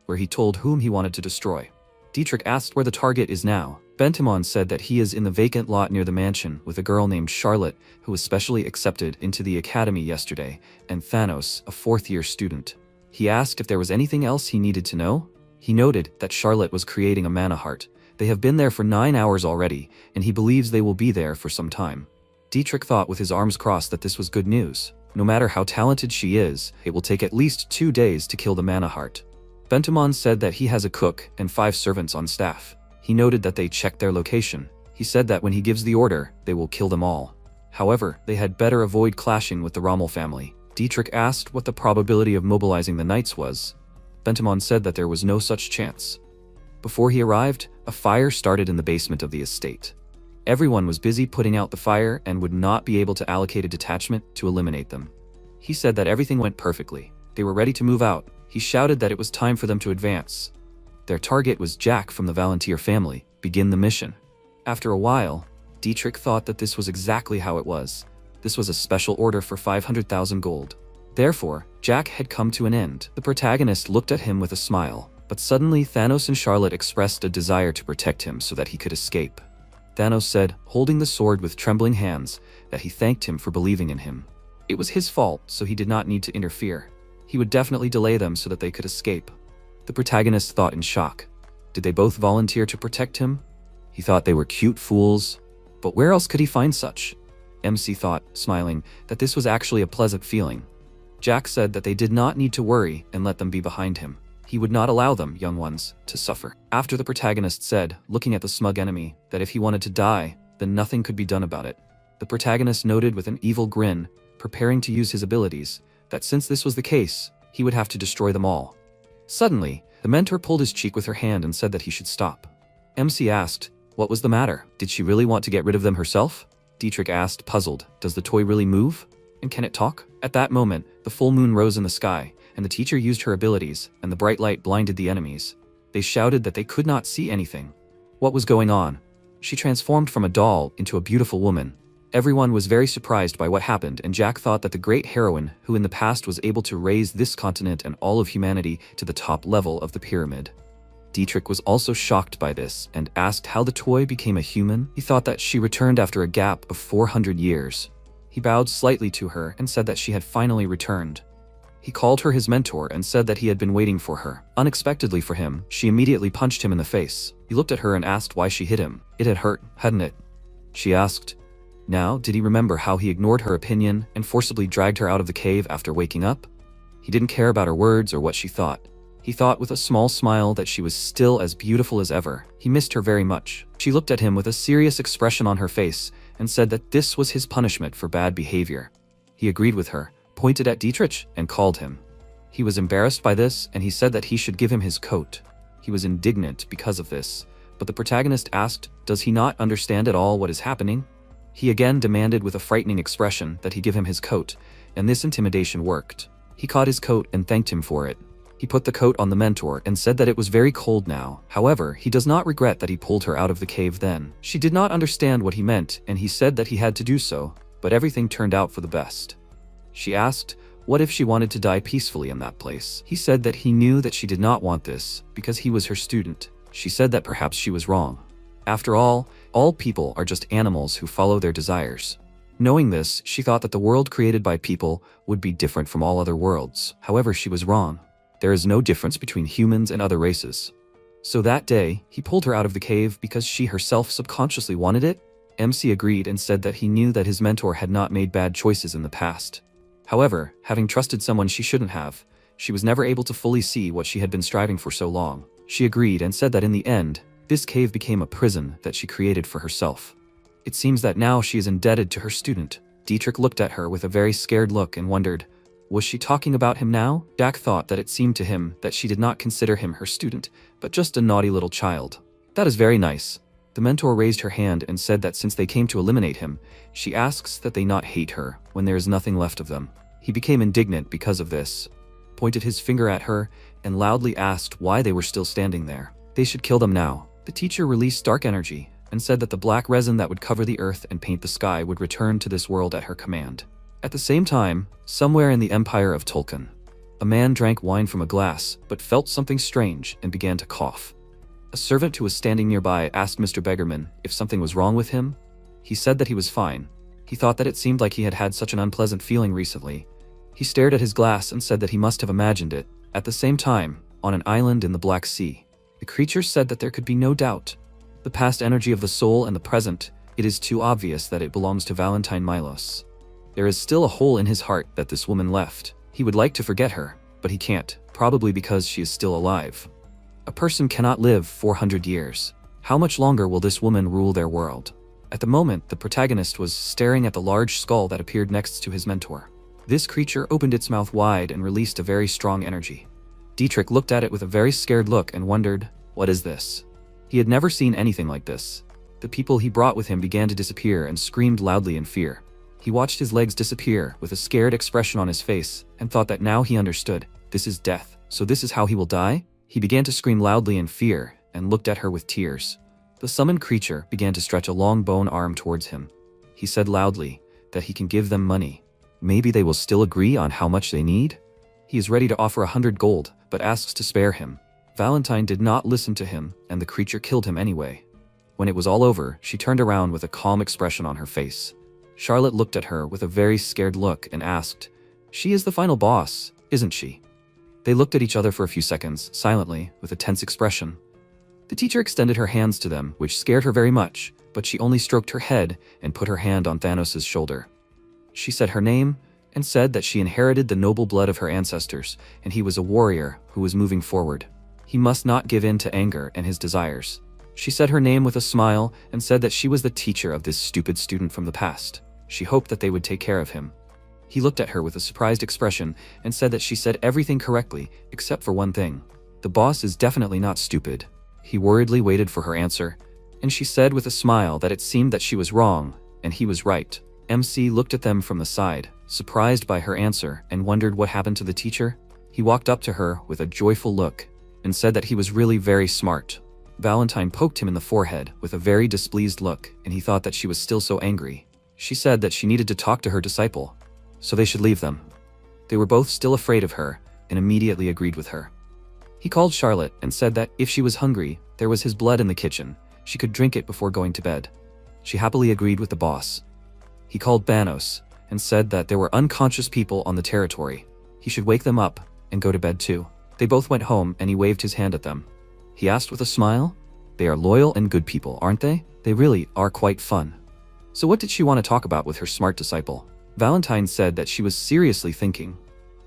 where he told whom he wanted to destroy. Dietrich asked where the target is now. Bentamon said that he is in the vacant lot near the mansion with a girl named Charlotte, who was specially accepted into the academy yesterday, and Thanos, a fourth-year student. He asked if there was anything else he needed to know. He noted that Charlotte was creating a mana heart. They have been there for 9 hours already, and he believes they will be there for some time. Dietrich thought with his arms crossed that this was good news. No matter how talented she is, it will take at least 2 days to kill the mana heart. Bentamon said that he has a cook and 5 servants on staff. He noted that they checked their location. He said that when he gives the order, they will kill them all. However, they had better avoid clashing with the Rommel family. Dietrich asked what the probability of mobilizing the knights was. Bentamon said that there was no such chance. Before he arrived, a fire started in the basement of the estate. Everyone was busy putting out the fire and would not be able to allocate a detachment to eliminate them. He said that everything went perfectly. They were ready to move out. He shouted that it was time for them to advance. Their target was Jack from the Volunteer family. Begin the mission. After a while, Dietrich thought that this was exactly how it was. This was a special order for 500,000 gold. Therefore, Jack had come to an end. The protagonist looked at him with a smile, but suddenly Thanos and Charlotte expressed a desire to protect him so that he could escape. Thanos said, holding the sword with trembling hands, that he thanked him for believing in him. It was his fault, so he did not need to interfere. He would definitely delay them so that they could escape. The protagonist thought in shock. Did they both volunteer to protect him? He thought they were cute fools, but where else could he find such? MC thought, smiling, that this was actually a pleasant feeling. Jack said that they did not need to worry and let them be behind him. He would not allow them, young ones, to suffer. After the protagonist said, looking at the smug enemy, that if he wanted to die, then nothing could be done about it. The protagonist noted with an evil grin, preparing to use his abilities, that since this was the case, he would have to destroy them all. Suddenly, the mentor pulled his cheek with her hand and said that he should stop. MC asked, what was the matter? Did she really want to get rid of them herself? Dietrich asked, puzzled, does the toy really move? And can it talk? At that moment, the full moon rose in the sky, and the teacher used her abilities, and the bright light blinded the enemies. They shouted that they could not see anything. What was going on? She transformed from a doll into a beautiful woman. Everyone was very surprised by what happened, and Jack thought that the great heroine, who in the past was able to raise this continent and all of humanity to the top level of the pyramid. Dietrich was also shocked by this and asked how the toy became a human. He thought that she returned after a gap of 400 years. He bowed slightly to her and said that she had finally returned. He called her his mentor and said that he had been waiting for her. Unexpectedly for him, she immediately punched him in the face. He looked at her and asked why she hit him. It had hurt, hadn't it? She asked. Now, did he remember how he ignored her opinion and forcibly dragged her out of the cave after waking up? He didn't care about her words or what she thought. He thought with a small smile that she was still as beautiful as ever. He missed her very much. She looked at him with a serious expression on her face and said that this was his punishment for bad behavior. He agreed with her, pointed at Dietrich, and called him. He was embarrassed by this, and he said that he should give him his coat. He was indignant because of this, but the protagonist asked, does he not understand at all what is happening? He again demanded with a frightening expression that he give him his coat, and this intimidation worked. He caught his coat and thanked him for it. He put the coat on the mentor and said that it was very cold now. However, he does not regret that he pulled her out of the cave then. She did not understand what he meant, and he said that he had to do so, but everything turned out for the best. She asked, what if she wanted to die peacefully in that place? He said that he knew that she did not want this, because he was her student. She said that perhaps she was wrong. After all people are just animals who follow their desires. Knowing this, she thought that the world created by people would be different from all other worlds. However, she was wrong. There is no difference between humans and other races. So that day, he pulled her out of the cave because she herself subconsciously wanted it, MC agreed and said that he knew that his mentor had not made bad choices in the past. However, having trusted someone she shouldn't have, she was never able to fully see what she had been striving for so long. She agreed and said that in the end, this cave became a prison that she created for herself. It seems that now she is indebted to her student. Dietrich looked at her with a very scared look and wondered, was she talking about him now? Jack thought that it seemed to him that she did not consider him her student, but just a naughty little child. That is very nice. The mentor raised her hand and said that since they came to eliminate him, she asks that they not hate her when there is nothing left of them. He became indignant because of this, pointed his finger at her, and loudly asked why they were still standing there. They should kill them now. The teacher released dark energy and said that the black resin that would cover the earth and paint the sky would return to this world at her command. At the same time, somewhere in the empire of Tulkun, a man drank wine from a glass but felt something strange and began to cough. A servant who was standing nearby asked Mr. Beggarman if something was wrong with him. He said that he was fine. He thought that it seemed like he had had such an unpleasant feeling recently. He stared at his glass and said that he must have imagined it. At the same time, on an island in the Black Sea, the creature said that there could be no doubt. The past energy of the soul and the present, it is too obvious that it belongs to Valentine Milos. There is still a hole in his heart that this woman left. He would like to forget her, but he can't, probably because she is still alive. A person cannot live 400 years. How much longer will this woman rule their world? At the moment, the protagonist was staring at the large skull that appeared next to his mentor. This creature opened its mouth wide and released a very strong energy. Dietrich looked at it with a very scared look and wondered, what is this? He had never seen anything like this. The people he brought with him began to disappear and screamed loudly in fear. He watched his legs disappear with a scared expression on his face and thought that now he understood. This is death, so this is how he will die? He began to scream loudly in fear and looked at her with tears. The summoned creature began to stretch a long bone arm towards him. He said loudly that he can give them money. Maybe they will still agree on how much they need? He is ready to offer 100 gold, but asks to spare him. Valentine did not listen to him, and the creature killed him anyway. When it was all over, she turned around with a calm expression on her face. Charlotte looked at her with a very scared look and asked, she is the final boss, isn't she? They looked at each other for a few seconds, silently, with a tense expression. The teacher extended her hands to them, which scared her very much, but she only stroked her head and put her hand on Thanos' shoulder. She said her name and said that she inherited the noble blood of her ancestors, and he was a warrior who was moving forward. He must not give in to anger and his desires. She said her name with a smile and said that she was the teacher of this stupid student from the past. She hoped that they would take care of him. He looked at her with a surprised expression and said that she said everything correctly, except for one thing. The boss is definitely not stupid. He worriedly waited for her answer, and she said with a smile that it seemed that she was wrong, and he was right. MC looked at them from the side, surprised by her answer, and wondered what happened to the teacher. He walked up to her with a joyful look, and said that he was really very smart. Valentine poked him in the forehead with a very displeased look, and he thought that she was still so angry. She said that she needed to talk to her disciple, so they should leave them. They were both still afraid of her, and immediately agreed with her. He called Charlotte and said that if she was hungry, there was his blood in the kitchen. She could drink it before going to bed. She happily agreed with the boss. He called Banos and said that there were unconscious people on the territory. He should wake them up and go to bed too. They both went home and he waved his hand at them. He asked with a smile, they are loyal and good people, aren't they? They really are quite fun. So what did she want to talk about with her smart disciple? Valentine said that she was seriously thinking.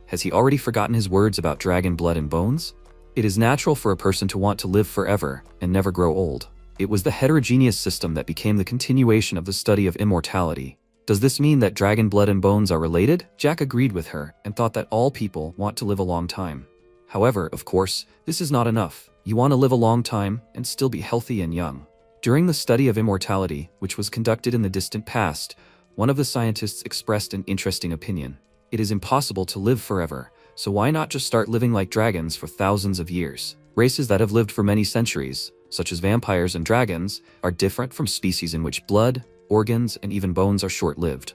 Has he already forgotten his words about dragon blood and bones? It is natural for a person to want to live forever and never grow old. It was the heterogeneous system that became the continuation of the study of immortality. Does this mean that dragon blood and bones are related? Jack agreed with her and thought that all people want to live a long time. However, of course, this is not enough. You want to live a long time and still be healthy and young. During the study of immortality, which was conducted in the distant past, one of the scientists expressed an interesting opinion. It is impossible to live forever, so why not just start living like dragons for thousands of years? Races that have lived for many centuries, such as vampires and dragons, are different from species in which blood, organs, and even bones are short-lived.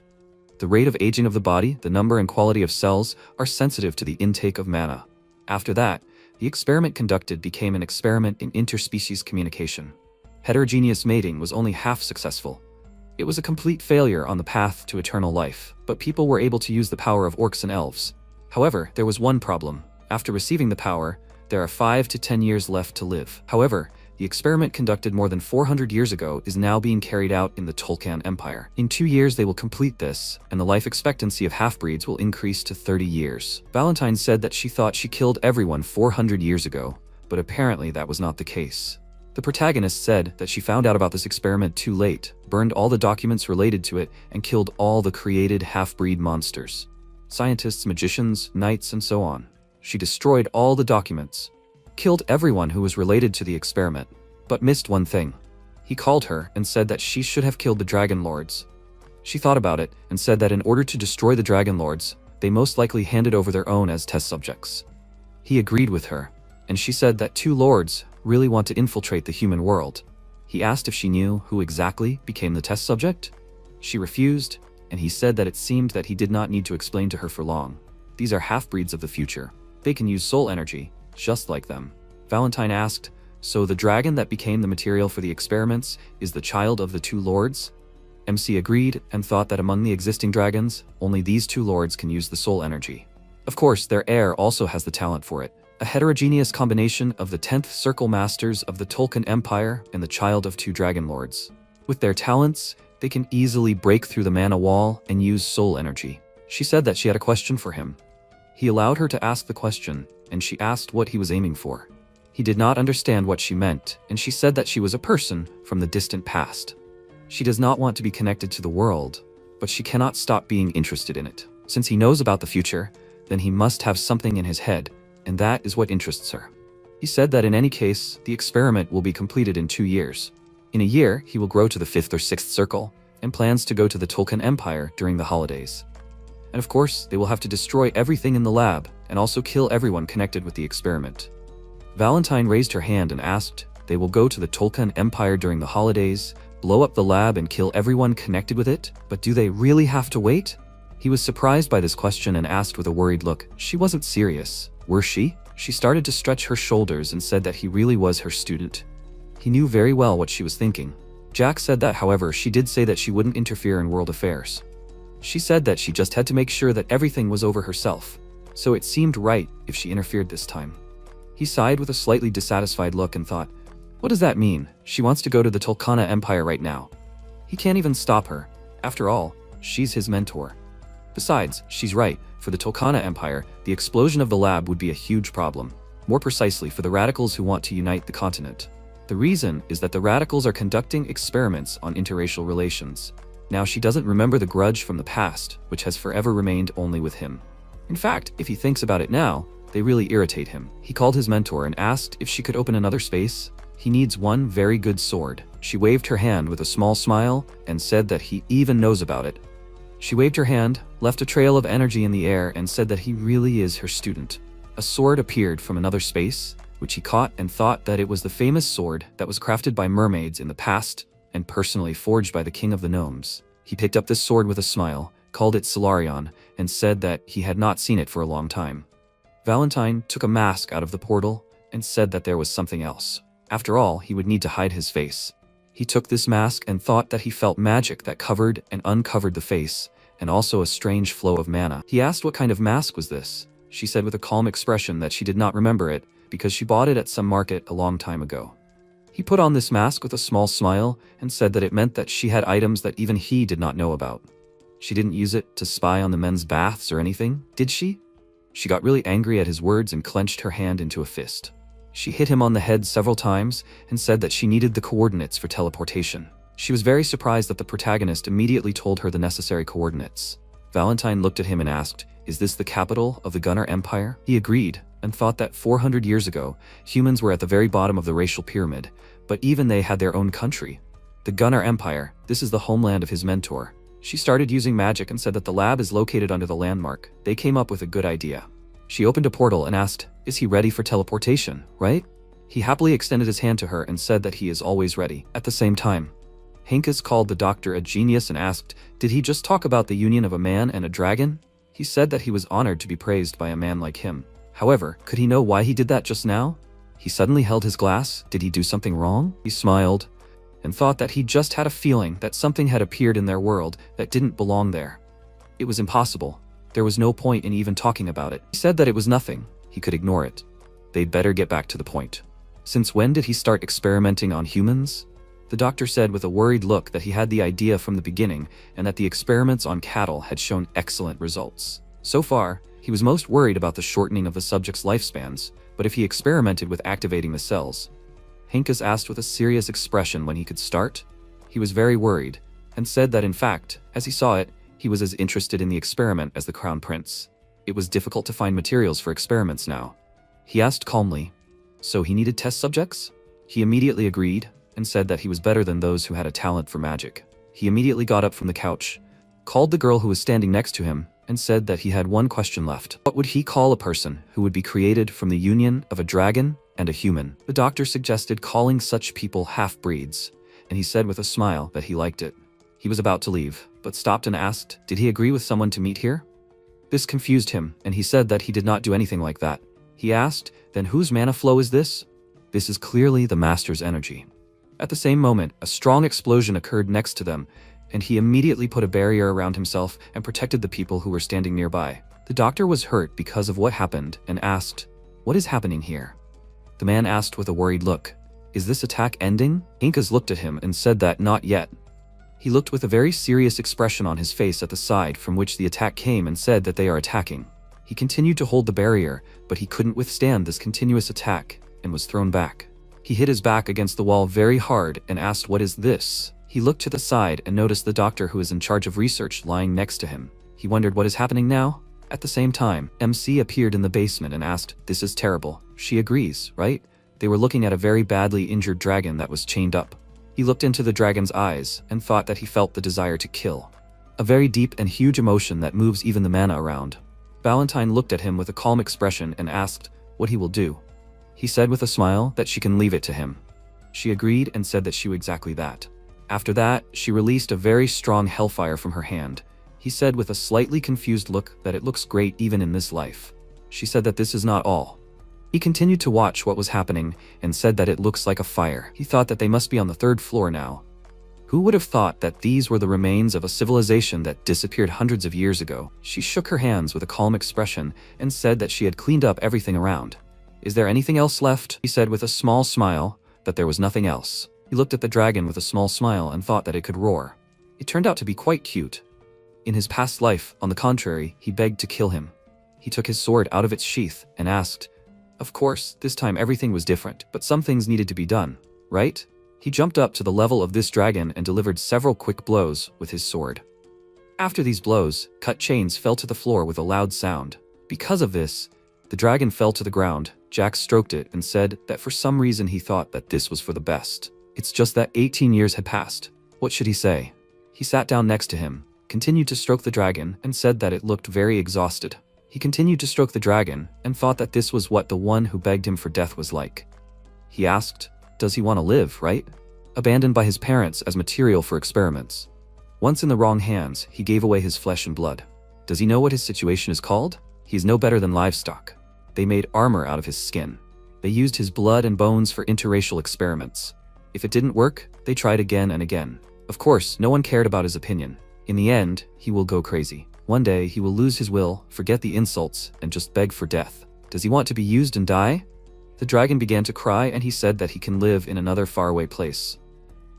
The rate of aging of the body, the number and quality of cells, are sensitive to the intake of mana. After that, the experiment conducted became an experiment in interspecies communication. Heterogeneous mating was only half successful. It was a complete failure on the path to eternal life, but people were able to use the power of orcs and elves. However, there was one problem. After receiving the power, there are 5 to 10 years left to live. However, The experiment conducted more than 400 years ago is now being carried out in the Tulkan Empire. In 2 years they will complete this, and the life expectancy of half-breeds will increase to 30 years. Valentine said that she thought she killed everyone 400 years ago, but apparently that was not the case. The protagonist said that she found out about this experiment too late, burned all the documents related to it, and killed all the created half-breed monsters. Scientists, magicians, knights, and so on. She destroyed all the documents, killed everyone who was related to the experiment, but missed one thing. He called her and said that she should have killed the Dragon Lords. She thought about it and said that in order to destroy the Dragon Lords, they most likely handed over their own as test subjects. He agreed with her, and she said that 2 lords really want to infiltrate the human world. He asked if she knew who exactly became the test subject. She refused, and he said that it seemed that he did not need to explain to her for long. These are half-breeds of the future. They can use soul energy, just like them. Valentine asked, so the dragon that became the material for the experiments is the child of the 2 lords? MC agreed and thought that among the existing dragons, only these 2 lords can use the soul energy. Of course, their heir also has the talent for it. A heterogeneous combination of the 10th Circle Masters of the Tulkan Empire and the child of 2 Dragon Lords. With their talents, they can easily break through the mana wall and use soul energy. She said that she had a question for him. He allowed her to ask the question, and she asked what he was aiming for. He did not understand what she meant, and she said that she was a person from the distant past. She does not want to be connected to the world, but she cannot stop being interested in it. Since he knows about the future, then he must have something in his head, and that is what interests her. He said that in any case, the experiment will be completed in 2 years. In a year, he will grow to the 5th or 6th circle, and plans to go to the Tulkan Empire during the holidays. And of course, they will have to destroy everything in the lab, and also kill everyone connected with the experiment. Valentine raised her hand and asked, they will go to the Tulkan Empire during the holidays, blow up the lab and kill everyone connected with it, but do they really have to wait? He was surprised by this question and asked with a worried look. She wasn't serious, were she? She started to stretch her shoulders and said that he really was her student. He knew very well what she was thinking. Jack said that, however, she did say that she wouldn't interfere in world affairs. She said that she just had to make sure that everything was over herself, so it seemed right if she interfered this time. He sighed with a slightly dissatisfied look and thought, what does that mean? She wants to go to the Tulkana Empire right now. He can't even stop her. After all, she's his mentor. Besides, she's right. For the Tulkana Empire, the explosion of the lab would be a huge problem. More precisely, for the radicals who want to unite the continent. The reason is that the radicals are conducting experiments on interracial relations. Now she doesn't remember the grudge from the past, which has forever remained only with him. In fact, if he thinks about it now, they really irritate him. He called his mentor and asked if she could open another space. He needs one very good sword. She waved her hand with a small smile and said that he even knows about it. She waved her hand, left a trail of energy in the air, and said that he really is her student. A sword appeared from another space, which he caught and thought that it was the famous sword that was crafted by mermaids in the past and personally forged by the king of the gnomes. He picked up this sword with a smile, called it Solarion, and said that he had not seen it for a long time. Valentine took a mask out of the portal and said that there was something else. After all, he would need to hide his face. He took this mask and thought that he felt magic that covered and uncovered the face, and also a strange flow of mana. He asked what kind of mask was this. She said with a calm expression that she did not remember it because she bought it at some market a long time ago. He put on this mask with a small smile and said that it meant that she had items that even he did not know about. She didn't use it to spy on the men's baths or anything, did she? She got really angry at his words and clenched her hand into a fist. She hit him on the head several times and said that she needed the coordinates for teleportation. She was very surprised that the protagonist immediately told her the necessary coordinates. Valentine looked at him and asked, is this the capital of the Gunnar Empire? He agreed and thought that 400 years ago, humans were at the very bottom of the racial pyramid, but even they had their own country. The Gunnar Empire, this is the homeland of his mentor. She started using magic and said that the lab is located under the landmark. They came up with a good idea. She opened a portal and asked, is he ready for teleportation, right? He happily extended his hand to her and said that he is always ready. At the same time, Henkus called the doctor a genius and asked, did he just talk about the union of a man and a dragon? He said that he was honored to be praised by a man like him. However, could he know why he did that just now? He suddenly held his glass. Did he do something wrong? He smiled and thought that he just had a feeling that something had appeared in their world that didn't belong there. It was impossible. There was no point in even talking about it. He said that it was nothing. He could ignore it. They'd better get back to the point. Since when did he start experimenting on humans? The doctor said with a worried look that he had the idea from the beginning and that the experiments on cattle had shown excellent results. So far, he was most worried about the shortening of the subject's lifespans, but if he experimented with activating the cells. Henkes asked with a serious expression when he could start. He was very worried, and said that in fact, as he saw it, he was as interested in the experiment as the crown prince. It was difficult to find materials for experiments now. He asked calmly, so he needed test subjects? He immediately agreed, and said that he was better than those who had a talent for magic. He immediately got up from the couch, called the girl who was standing next to him, and said that he had one question left. What would he call a person who would be created from the union of a dragon and a human? The doctor suggested calling such people half-breeds, and he said with a smile that he liked it. He was about to leave, but stopped and asked, did he agree with someone to meet here? This confused him, and he said that he did not do anything like that. He asked, then whose mana flow is this? This is clearly the master's energy. At the same moment, a strong explosion occurred next to them, and he immediately put a barrier around himself and protected the people who were standing nearby. The doctor was hurt because of what happened and asked, what is happening here? The man asked with a worried look, is this attack ending? Henkes looked at him and said that not yet. He looked with a very serious expression on his face at the side from which the attack came and said that they are attacking. He continued to hold the barrier, but he couldn't withstand this continuous attack and was thrown back. He hit his back against the wall very hard and asked, what is this? He looked to the side and noticed the doctor who is in charge of research lying next to him. He wondered what is happening now? At the same time, MC appeared in the basement and asked, this is terrible. She agrees, right? They were looking at a very badly injured dragon that was chained up. He looked into the dragon's eyes and thought that he felt the desire to kill. A very deep and huge emotion that moves even the mana around. Valentine looked at him with a calm expression and asked what he will do. He said with a smile that she can leave it to him. She agreed and said that she would exactly that. After that, she released a very strong hellfire from her hand. He said with a slightly confused look that it looks great even in this life. She said that this is not all. He continued to watch what was happening and said that it looks like a fire. He thought that they must be on the 3rd floor now. Who would have thought that these were the remains of a civilization that disappeared hundreds of years ago? She shook her hands with a calm expression and said that she had cleaned up everything around. Is there anything else left? He said with a small smile that there was nothing else. He looked at the dragon with a small smile and thought that it could roar. It turned out to be quite cute. In his past life, on the contrary, he begged to kill him. He took his sword out of its sheath and asked, of course, this time everything was different, but some things needed to be done, right? He jumped up to the level of this dragon and delivered several quick blows with his sword. After these blows, cut chains fell to the floor with a loud sound. Because of this, the dragon fell to the ground. Jack stroked it and said that for some reason he thought that this was for the best. It's just that 18 years had passed. What should he say? He sat down next to him, continued to stroke the dragon, and said that it looked very exhausted. He continued to stroke the dragon and thought that this was what the one who begged him for death was like. He asked, does he want to live, right? Abandoned by his parents as material for experiments. Once in the wrong hands, he gave away his flesh and blood. Does he know what his situation is called? He is no better than livestock. They made armor out of his skin. They used his blood and bones for interracial experiments. If it didn't work, they tried again and again. Of course, no one cared about his opinion. In the end, he will go crazy. One day, he will lose his will, forget the insults, and just beg for death. Does he want to be used and die? The dragon began to cry and he said that he can live in another faraway place.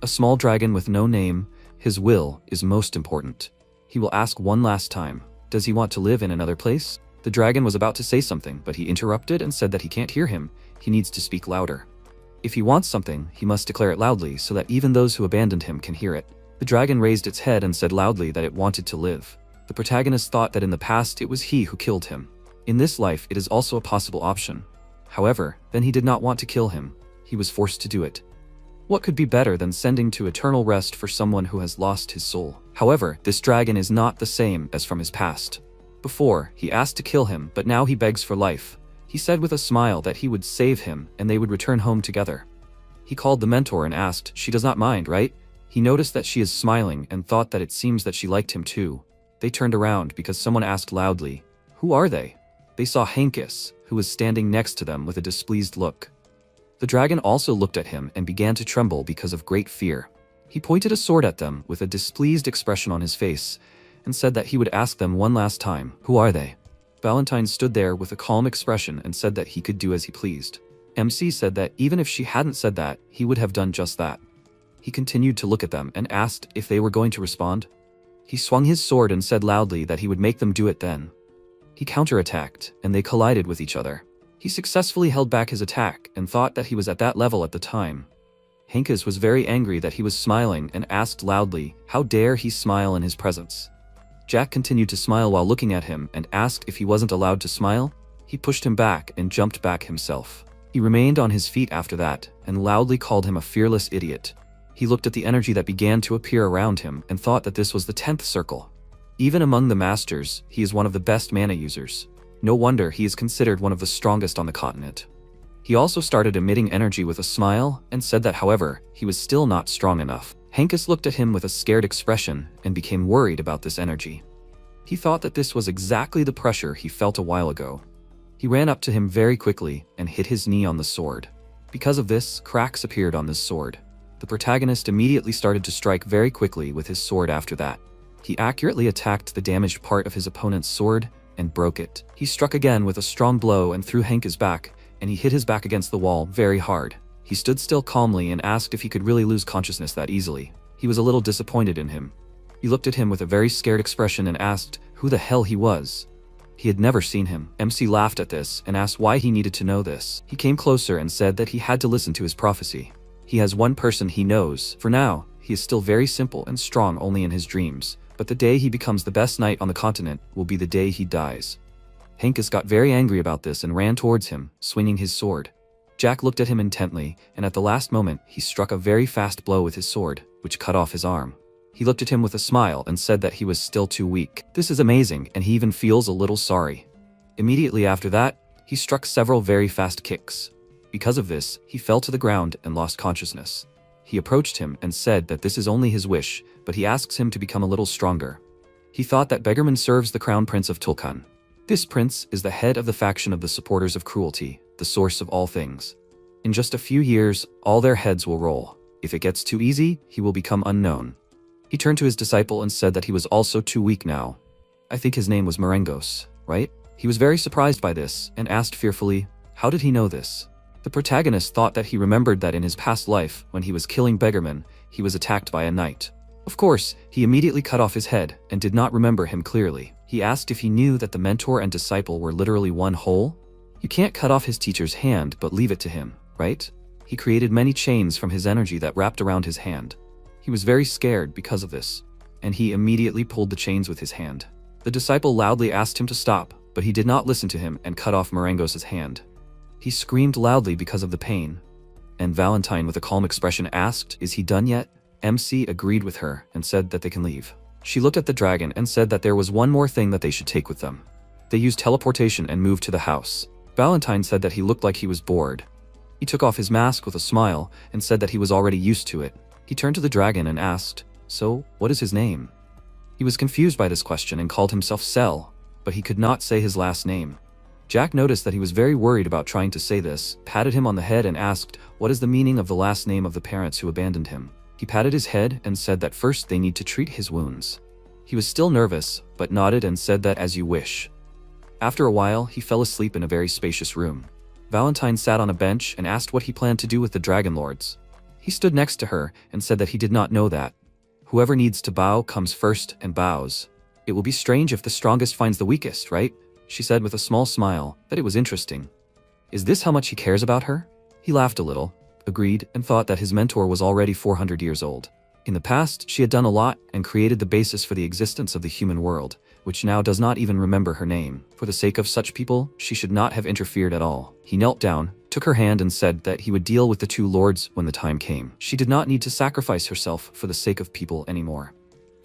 A small dragon with no name, his will is most important. He will ask one last time, does he want to live in another place? The dragon was about to say something, but he interrupted and said that he can't hear him. He needs to speak louder. If he wants something, he must declare it loudly so that even those who abandoned him can hear it. The dragon raised its head and said loudly that it wanted to live. The protagonist thought that in the past it was he who killed him. In this life, it is also a possible option. However, then he did not want to kill him. He was forced to do it. What could be better than sending to eternal rest for someone who has lost his soul? However, this dragon is not the same as from his past. Before, he asked to kill him, but now he begs for life. He said with a smile that he would save him and they would return home together. He called the mentor and asked, she does not mind, right? He noticed that she is smiling and thought that it seems that she liked him too. They turned around because someone asked loudly, who are they? They saw Henkes, who was standing next to them with a displeased look. The dragon also looked at him and began to tremble because of great fear. He pointed a sword at them with a displeased expression on his face and said that he would ask them one last time, who are they? Valentine stood there with a calm expression and said that he could do as he pleased. MC said that even if she hadn't said that, he would have done just that. He continued to look at them and asked if they were going to respond. He swung his sword and said loudly that he would make them do it then. He counterattacked, and they collided with each other. He successfully held back his attack and thought that he was at that level at the time. Henkes was very angry that he was smiling and asked loudly, how dare he smile in his presence. Jack continued to smile while looking at him and asked if he wasn't allowed to smile. He pushed him back and jumped back himself. He remained on his feet after that and loudly called him a fearless idiot. He looked at the energy that began to appear around him and thought that this was the 10th circle. Even among the masters, he is one of the best mana users. No wonder he is considered one of the strongest on the continent. He also started emitting energy with a smile and said that however, he was still not strong enough. Henkes looked at him with a scared expression and became worried about this energy. He thought that this was exactly the pressure he felt a while ago. He ran up to him very quickly and hit his knee on the sword. Because of this, cracks appeared on this sword. The protagonist immediately started to strike very quickly with his sword after that. He accurately attacked the damaged part of his opponent's sword and broke it. He struck again with a strong blow and threw Henkes back, and he hit his back against the wall very hard. He stood still calmly and asked if he could really lose consciousness that easily. He was a little disappointed in him. He looked at him with a very scared expression and asked who the hell he was. He had never seen him. MC laughed at this and asked why he needed to know this. He came closer and said that he had to listen to his prophecy. He has one person he knows. For now, he is still very simple and strong only in his dreams, but the day he becomes the best knight on the continent will be the day he dies. Henkes got very angry about this and ran towards him, swinging his sword. Jack looked at him intently, and at the last moment, he struck a very fast blow with his sword, which cut off his arm. He looked at him with a smile and said that he was still too weak. This is amazing, and he even feels a little sorry. Immediately after that, he struck several very fast kicks. Because of this, he fell to the ground and lost consciousness. He approached him and said that this is only his wish, but he asks him to become a little stronger. He thought that Beggarman serves the crown prince of Tulkan. This prince is the head of the faction of the supporters of cruelty, the source of all things. In just a few years, all their heads will roll. If it gets too easy, he will become unknown. He turned to his disciple and said that he was also too weak now. I think his name was Marengos, right? He was very surprised by this and asked fearfully, how did he know this? The protagonist thought that he remembered that in his past life, when he was killing Beggarman, he was attacked by a knight. Of course, he immediately cut off his head and did not remember him clearly. He asked if he knew that the mentor and disciple were literally one whole. You can't cut off his teacher's hand but leave it to him, right? He created many chains from his energy that wrapped around his hand. He was very scared because of this, and he immediately pulled the chains with his hand. The disciple loudly asked him to stop, but he did not listen to him and cut off Marengos' hand. He screamed loudly because of the pain, and Valentine with a calm expression asked, is he done yet? MC agreed with her and said that they can leave. She looked at the dragon and said that there was one more thing that they should take with them. They used teleportation and moved to the house. Valentine said that he looked like he was bored. He took off his mask with a smile and said that he was already used to it. He turned to the dragon and asked, so, what is his name? He was confused by this question and called himself Cell, but he could not say his last name. Jack noticed that he was very worried about trying to say this, patted him on the head and asked, what is the meaning of the last name of the parents who abandoned him? He patted his head and said that first they need to treat his wounds. He was still nervous, but nodded and said that as you wish. After a while, he fell asleep in a very spacious room. Valentine sat on a bench and asked what he planned to do with the Dragon Lords. He stood next to her and said that he did not know that. Whoever needs to bow comes first and bows. It will be strange if the strongest finds the weakest, right? She said with a small smile that it was interesting. Is this how much he cares about her? He laughed a little, agreed, and thought that his mentor was already 400 years old. In the past, she had done a lot and created the basis for the existence of the human world, which now does not even remember her name. For the sake of such people, she should not have interfered at all. He knelt down, took her hand and said that he would deal with the two lords when the time came. She did not need to sacrifice herself for the sake of people anymore.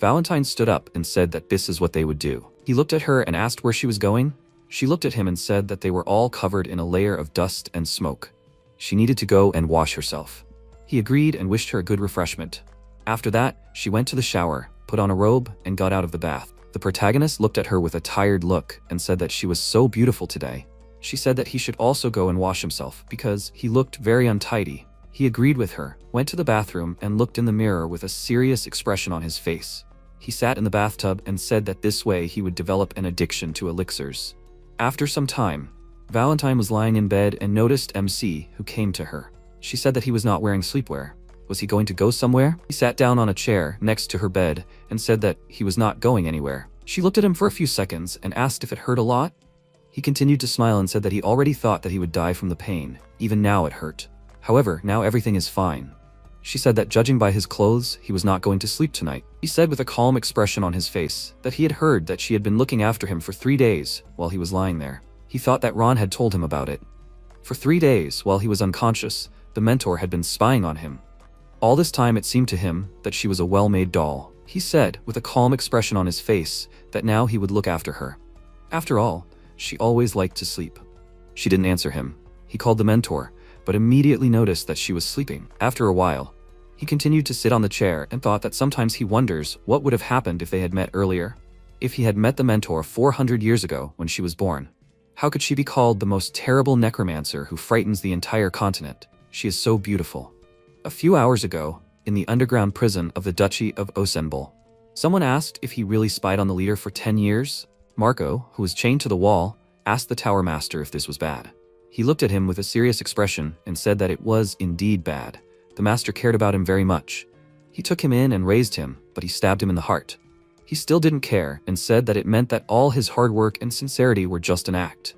Valentine stood up and said that this is what they would do. He looked at her and asked where she was going. She looked at him and said that they were all covered in a layer of dust and smoke. She needed to go and wash herself. He agreed and wished her a good refreshment. After that, she went to the shower, put on a robe, and got out of the bath. The protagonist looked at her with a tired look and said that she was so beautiful today. She said that he should also go and wash himself because he looked very untidy. He agreed with her, went to the bathroom, and looked in the mirror with a serious expression on his face. He sat in the bathtub and said that this way he would develop an addiction to elixirs. After some time, Valentine was lying in bed and noticed MC, who came to her. She said that he was not wearing sleepwear. Was he going to go somewhere? He sat down on a chair next to her bed and said that he was not going anywhere. She looked at him for a few seconds and asked if it hurt a lot. He continued to smile and said that he already thought that he would die from the pain. Even now it hurt. However, now everything is fine. She said that judging by his clothes, he was not going to sleep tonight. He said with a calm expression on his face that he had heard that she had been looking after him for 3 days while he was lying there. He thought that Ron had told him about it. For 3 days, while he was unconscious, the mentor had been spying on him. All this time it seemed to him that she was a well-made doll. He said, with a calm expression on his face, that now he would look after her. After all, she always liked to sleep. She didn't answer him. He called the mentor, but immediately noticed that she was sleeping. After a while, he continued to sit on the chair and thought that sometimes he wonders what would have happened if they had met earlier. If he had met the mentor 400 years ago when she was born. How could she be called the most terrible necromancer who frightens the entire continent? She is so beautiful. A few hours ago, in the underground prison of the Duchy of Osenbol, someone asked if he really spied on the leader for 10 years. Marco, who was chained to the wall, asked the tower master if this was bad. He looked at him with a serious expression and said that it was indeed bad. The master cared about him very much. He took him in and raised him, but he stabbed him in the heart. He still didn't care and said that it meant that all his hard work and sincerity were just an act.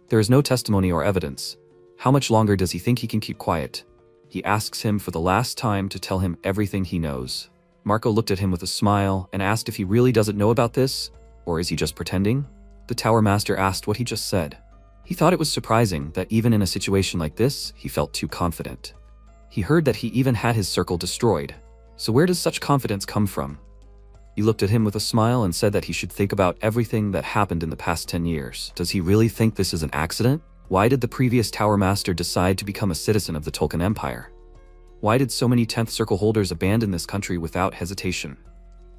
There is no testimony or evidence. How much longer does he think he can keep quiet? He asks him for the last time to tell him everything he knows. Marco looked at him with a smile and asked if he really doesn't know about this, or is he just pretending? The tower master asked what he just said. He thought it was surprising that even in a situation like this, he felt too confident. He heard that he even had his circle destroyed. So where does such confidence come from? He looked at him with a smile and said that he should think about everything that happened in the past 10 years. Does he really think this is an accident? Why did the previous Tower Master decide to become a citizen of the Tolkien Empire? Why did so many 10th Circle holders abandon this country without hesitation?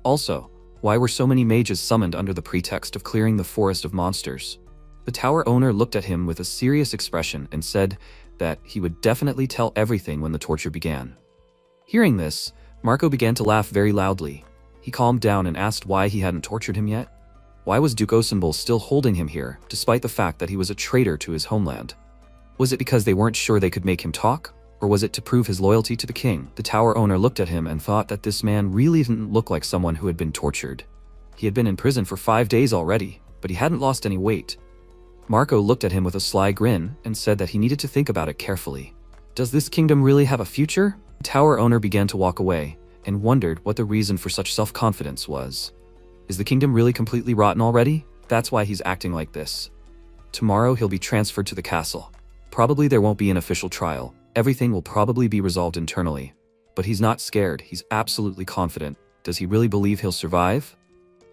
Also, why were so many mages summoned under the pretext of clearing the forest of monsters? The tower owner looked at him with a serious expression and said that he would definitely tell everything when the torture began. Hearing this, Marco began to laugh very loudly. He calmed down and asked why he hadn't tortured him yet. Why was Duke Osenbol still holding him here, despite the fact that he was a traitor to his homeland? Was it because they weren't sure they could make him talk? Or was it to prove his loyalty to the king? The tower owner looked at him and thought that this man really didn't look like someone who had been tortured. He had been in prison for 5 days already, but he hadn't lost any weight. Marco looked at him with a sly grin and said that he needed to think about it carefully. Does this kingdom really have a future? The tower owner began to walk away and wondered what the reason for such self-confidence was. Is the kingdom really completely rotten already? That's why he's acting like this. Tomorrow he'll be transferred to the castle. Probably there won't be an official trial. Everything will probably be resolved internally. But he's not scared, he's absolutely confident. Does he really believe he'll survive?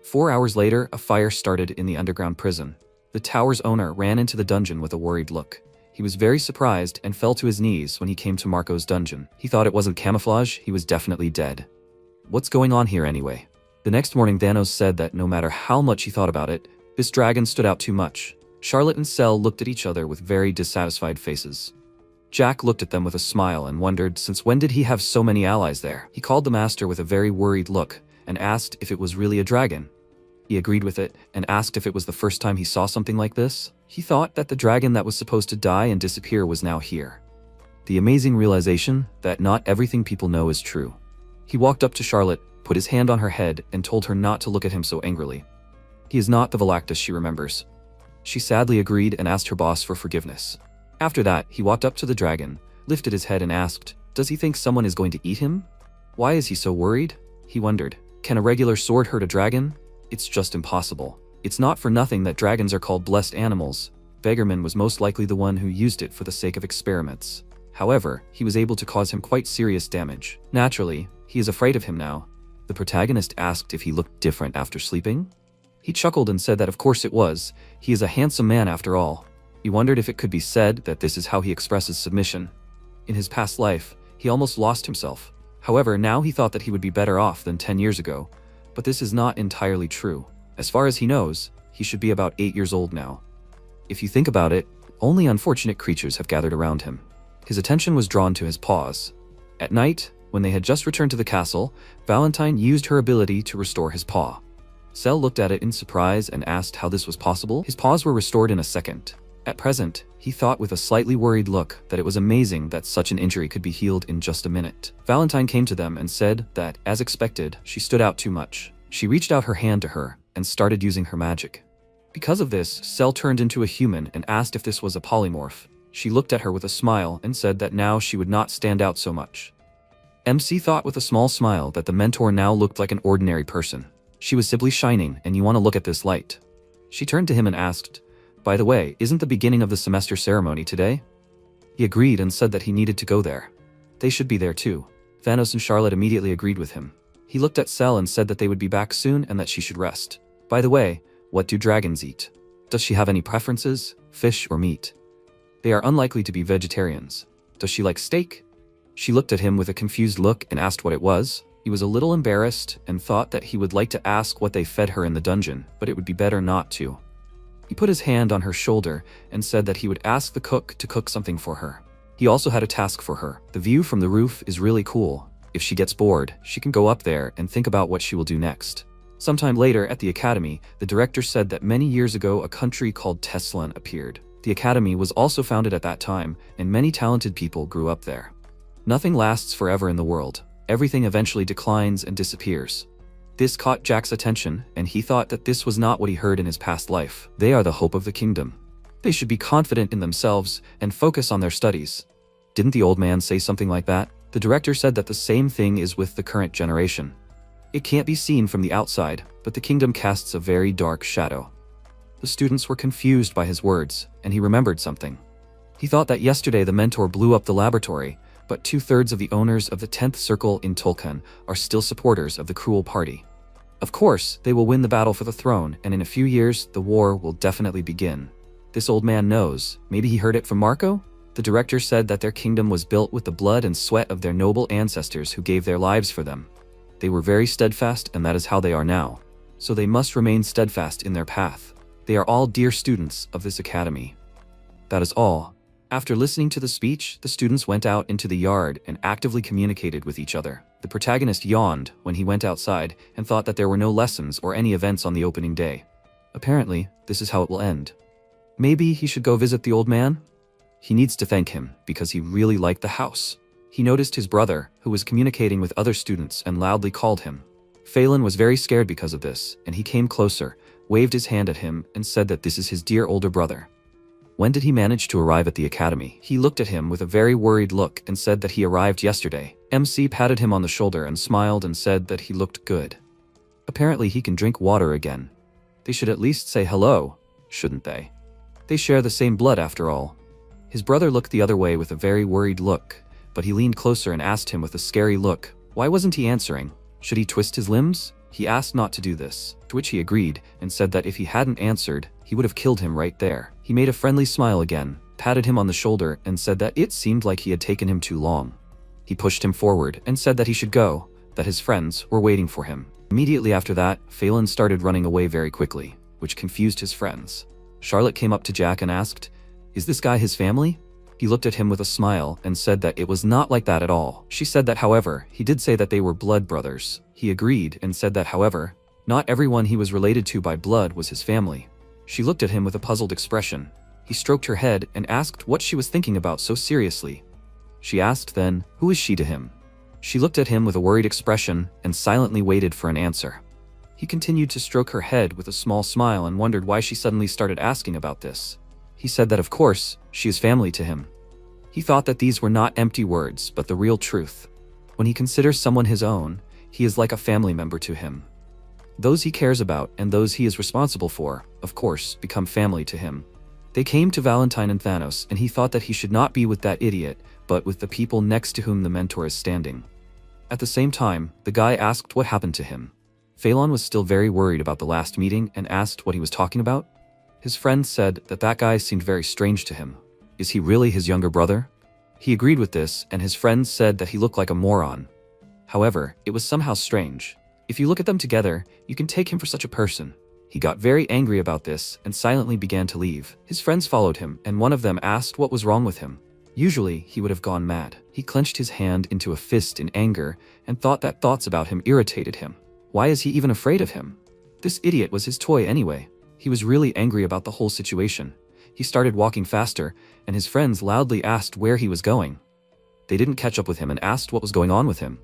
4 hours later, a fire started in the underground prison. The tower's owner ran into the dungeon with a worried look. He was very surprised and fell to his knees when he came to Marco's dungeon. He thought it wasn't camouflage, he was definitely dead. What's going on here anyway? The next morning, Thanos said that no matter how much he thought about it, this dragon stood out too much. Charlotte and Cell looked at each other with very dissatisfied faces. Jack looked at them with a smile and wondered since when did he have so many allies there. He called the master with a very worried look and asked if it was really a dragon. He agreed with it and asked if it was the first time he saw something like this. He thought that the dragon that was supposed to die and disappear was now here. The amazing realization that not everything people know is true. He walked up to Charlotte, put his hand on her head, and told her not to look at him so angrily. He is not the Valactus she remembers. She sadly agreed and asked her boss for forgiveness. After that, he walked up to the dragon, lifted his head and asked, does he think someone is going to eat him? Why is he so worried? He wondered, can a regular sword hurt a dragon? It's just impossible. It's not for nothing that dragons are called blessed animals. Beggarman was most likely the one who used it for the sake of experiments. However, he was able to cause him quite serious damage. Naturally, he is afraid of him now. The protagonist asked if he looked different after sleeping. He chuckled and said that of course it was. He is a handsome man after all. He wondered if it could be said that this is how he expresses submission. In his past life, he almost lost himself. However, now he thought that he would be better off than 10 years ago. But this is not entirely true. As far as he knows, he should be about 8 years old now. If you think about it, only unfortunate creatures have gathered around him. His attention was drawn to his paws. At night, when they had just returned to the castle, Valentine used her ability to restore his paw. Cell looked at it in surprise and asked how this was possible. His paws were restored in a second. At present, he thought with a slightly worried look that it was amazing that such an injury could be healed in just a minute. Valentine came to them and said that, as expected, she stood out too much. She reached out her hand to her and started using her magic. Because of this, Cell turned into a human and asked if this was a polymorph. She looked at her with a smile and said that now she would not stand out so much. MC thought with a small smile that the mentor now looked like an ordinary person. She was simply shining, and you want to look at this light. She turned to him and asked, "By the way, isn't the beginning of the semester ceremony today?" He agreed and said that he needed to go there. They should be there too. Thanos and Charlotte immediately agreed with him. He looked at Cell and said that they would be back soon and that she should rest. By the way, what do dragons eat? Does she have any preferences, fish or meat? They are unlikely to be vegetarians. Does she like steak? She looked at him with a confused look and asked what it was. He was a little embarrassed and thought that he would like to ask what they fed her in the dungeon, but it would be better not to. He put his hand on her shoulder and said that he would ask the cook to cook something for her. He also had a task for her. The view from the roof is really cool. If she gets bored, she can go up there and think about what she will do next. Sometime later at the academy, the director said that many years ago a country called Teslan appeared. The academy was also founded at that time, and many talented people grew up there. Nothing lasts forever in the world. Everything eventually declines and disappears. This caught Jack's attention, and he thought that this was not what he heard in his past life. They are the hope of the kingdom. They should be confident in themselves and focus on their studies. Didn't the old man say something like that? The director said that the same thing is with the current generation. It can't be seen from the outside, but the kingdom casts a very dark shadow. The students were confused by his words, and he remembered something. He thought that yesterday the mentor blew up the laboratory, but 2/3 of the owners of the 10th Circle in Tolkien are still supporters of the cruel party. Of course, they will win the battle for the throne, and in a few years, the war will definitely begin. This old man knows. Maybe he heard it from Marco? The director said that their kingdom was built with the blood and sweat of their noble ancestors who gave their lives for them. They were very steadfast, and that is how they are now. So they must remain steadfast in their path. They are all dear students of this academy. That is all. After listening to the speech, the students went out into the yard and actively communicated with each other. The protagonist yawned when he went outside and thought that there were no lessons or any events on the opening day. Apparently, this is how it will end. Maybe he should go visit the old man? He needs to thank him because he really liked the house. He noticed his brother, who was communicating with other students, and loudly called him. Phelan was very scared because of this, and he came closer, waved his hand at him, and said that this is his dear older brother. When did he manage to arrive at the academy? He looked at him with a very worried look and said that he arrived yesterday. MC patted him on the shoulder and smiled and said that he looked good. Apparently he can drink water again. They should at least say hello, shouldn't they? They share the same blood after all. His brother looked the other way with a very worried look, but he leaned closer and asked him with a scary look, why wasn't he answering? Should he twist his limbs? He asked not to do this, to which he agreed and said that if he hadn't answered, he would have killed him right there. He made a friendly smile again, patted him on the shoulder, and said that it seemed like he had taken him too long. He pushed him forward and said that he should go, that his friends were waiting for him. Immediately after that, Phelan started running away very quickly, which confused his friends. Charlotte came up to Jack and asked, "Is this guy his family?" He looked at him with a smile and said that it was not like that at all. She said that, however, he did say that they were blood brothers. He agreed and said that, however, not everyone he was related to by blood was his family. She looked at him with a puzzled expression. He stroked her head and asked what she was thinking about so seriously. She asked then, who is she to him? She looked at him with a worried expression and silently waited for an answer. He continued to stroke her head with a small smile and wondered why she suddenly started asking about this. He said that of course, she is family to him. He thought that these were not empty words, but the real truth. When he considers someone his own, he is like a family member to him. Those he cares about and those he is responsible for, of course, become family to him. They came to Valentine and Thanos, and he thought that he should not be with that idiot, but with the people next to whom the mentor is standing. At the same time, the guy asked what happened to him. Phelan was still very worried about the last meeting and asked what he was talking about. His friend said that that guy seemed very strange to him. Is he really his younger brother? He agreed with this, and his friends said that he looked like a moron. However, it was somehow strange. If you look at them together, you can take him for such a person. He got very angry about this and silently began to leave. His friends followed him, and one of them asked what was wrong with him. Usually, he would have gone mad. He clenched his hand into a fist in anger and thought that thoughts about him irritated him. Why is he even afraid of him? This idiot was his toy anyway. He was really angry about the whole situation. He started walking faster, and his friends loudly asked where he was going. They didn't catch up with him and asked what was going on with him.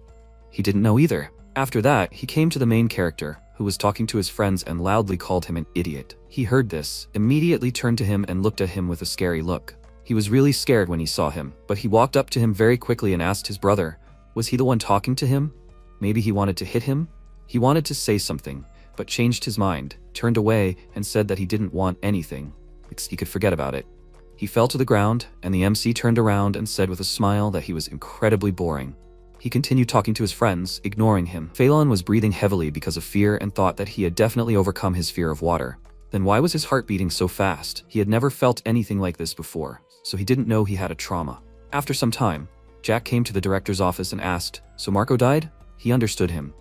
He didn't know either. After that, he came to the main character, who was talking to his friends and loudly called him an idiot. He heard this, immediately turned to him and looked at him with a scary look. He was really scared when he saw him, but he walked up to him very quickly and asked his brother, was he the one talking to him? Maybe he wanted to hit him? He wanted to say something, but changed his mind, turned away, and said that he didn't want anything. He could forget about it. He fell to the ground, and the MC turned around and said with a smile that he was incredibly boring. He continued talking to his friends, ignoring him. Phelan was breathing heavily because of fear and thought that he had definitely overcome his fear of water. Then why was his heart beating so fast? He had never felt anything like this before, so he didn't know he had a trauma. After some time, Jack came to the director's office and asked, "So Marco died?" He understood him.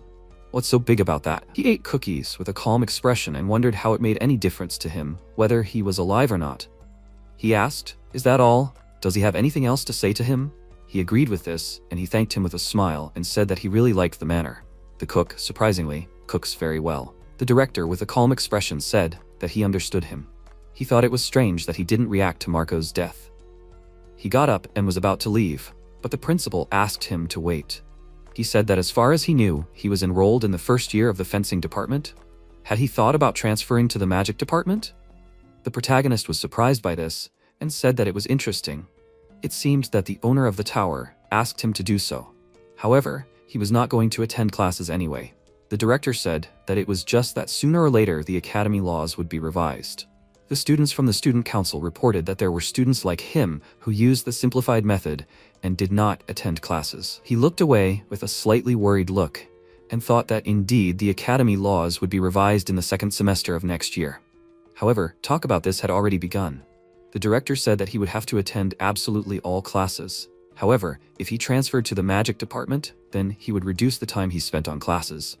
What's so big about that? He ate cookies with a calm expression and wondered how it made any difference to him, whether he was alive or not. He asked, "Is that all? Does he have anything else to say to him?" He agreed with this, and he thanked him with a smile and said that he really liked the manner. The cook, surprisingly, cooks very well. The director, with a calm expression, said that he understood him. He thought it was strange that he didn't react to Marco's death. He got up and was about to leave, but the principal asked him to wait. He said that as far as he knew, he was enrolled in the first year of the fencing department. Had he thought about transferring to the magic department? The protagonist was surprised by this and said that it was interesting. It seemed that the owner of the tower asked him to do so. However, he was not going to attend classes anyway. The director said that it was just that sooner or later the academy laws would be revised. The students from the student council reported that there were students like him who used the simplified method and did not attend classes. He looked away with a slightly worried look and thought that indeed the academy laws would be revised in the second semester of next year. However, talk about this had already begun. The director said that he would have to attend absolutely all classes. However, if he transferred to the magic department, then he would reduce the time he spent on classes.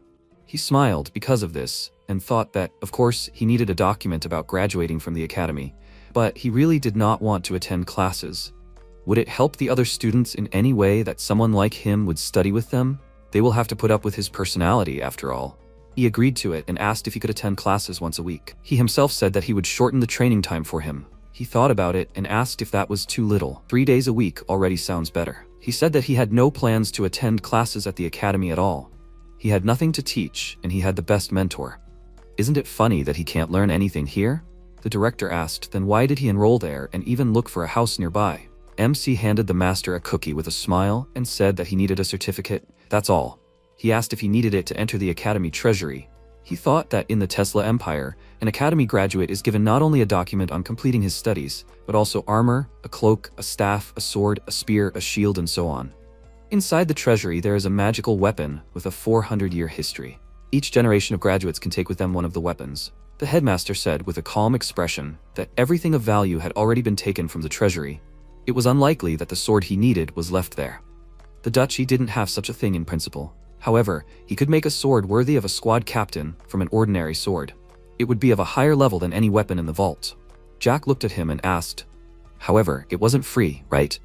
He smiled because of this and thought that, of course, he needed a document about graduating from the academy, but he really did not want to attend classes. Would it help the other students in any way that someone like him would study with them? They will have to put up with his personality, after all. He agreed to it and asked if he could attend classes once a week. He himself said that he would shorten the training time for him. He thought about it and asked if that was too little. 3 days a week already sounds better. He said that he had no plans to attend classes at the academy at all. He had nothing to teach, and he had the best mentor. Isn't it funny that he can't learn anything here? The director asked, then why did he enroll there and even look for a house nearby? MC handed the master a cookie with a smile and said that he needed a certificate. That's all. He asked if he needed it to enter the academy treasury. He thought that in the Tesla Empire, an academy graduate is given not only a document on completing his studies, but also armor, a cloak, a staff, a sword, a spear, a shield, and so on. Inside the treasury, there is a magical weapon with a 400-year history. Each generation of graduates can take with them one of the weapons. The headmaster said with a calm expression that everything of value had already been taken from the treasury. It was unlikely that the sword he needed was left there. The duchy didn't have such a thing in principle. However, he could make a sword worthy of a squad captain from an ordinary sword. It would be of a higher level than any weapon in the vault. Jack looked at him and asked, "However, it wasn't free, right?"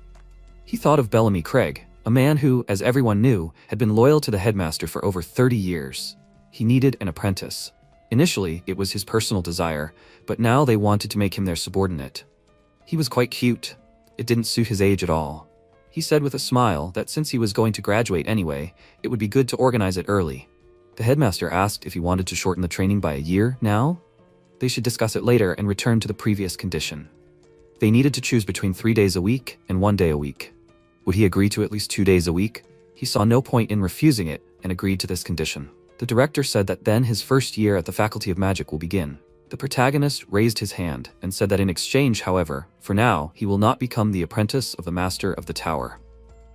He thought of Bellamy Craig, a man who, as everyone knew, had been loyal to the headmaster for over 30 years. He needed an apprentice. Initially, it was his personal desire, but now they wanted to make him their subordinate. He was quite cute. It didn't suit his age at all. He said with a smile that since he was going to graduate anyway, it would be good to organize it early. The headmaster asked if he wanted to shorten the training by a year now. They should discuss it later and return to the previous condition. They needed to choose between 3 days a week and 1 day a week. Would he agree to at least 2 days a week? He saw no point in refusing it and agreed to this condition. The director said that then his first year at the Faculty of Magic will begin. The protagonist raised his hand and said that in exchange, however, for now, he will not become the apprentice of the master of the tower.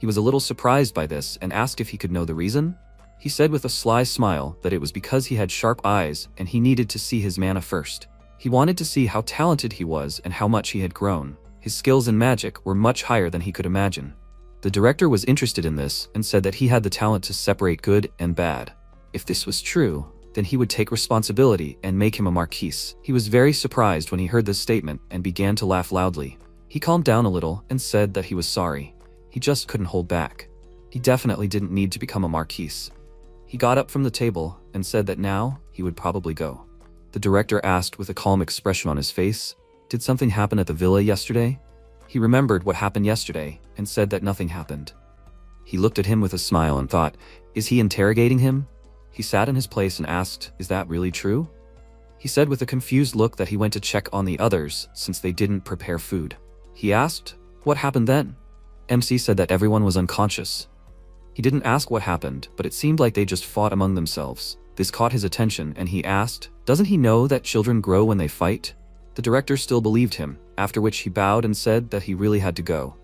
He was a little surprised by this and asked if he could know the reason. He said with a sly smile that it was because he had sharp eyes and he needed to see his mana first. He wanted to see how talented he was and how much he had grown. His skills in magic were much higher than he could imagine. The director was interested in this and said that he had the talent to separate good and bad. If this was true, then he would take responsibility and make him a marquise. He was very surprised when he heard this statement and began to laugh loudly. He calmed down a little and said that he was sorry. He just couldn't hold back. He definitely didn't need to become a marquise. He got up from the table and said that now he would probably go. The director asked with a calm expression on his face, Did something happen at the villa yesterday? He remembered what happened yesterday and said that nothing happened. He looked at him with a smile and thought, is he interrogating him? He sat in his place and asked, is that really true? He said with a confused look that he went to check on the others since they didn't prepare food. He asked, what happened then? MC said that everyone was unconscious. He didn't ask what happened, but it seemed like they just fought among themselves. This caught his attention and he asked, doesn't he know that children grow when they fight? The director still believed him, after which he bowed and said that he really had to go.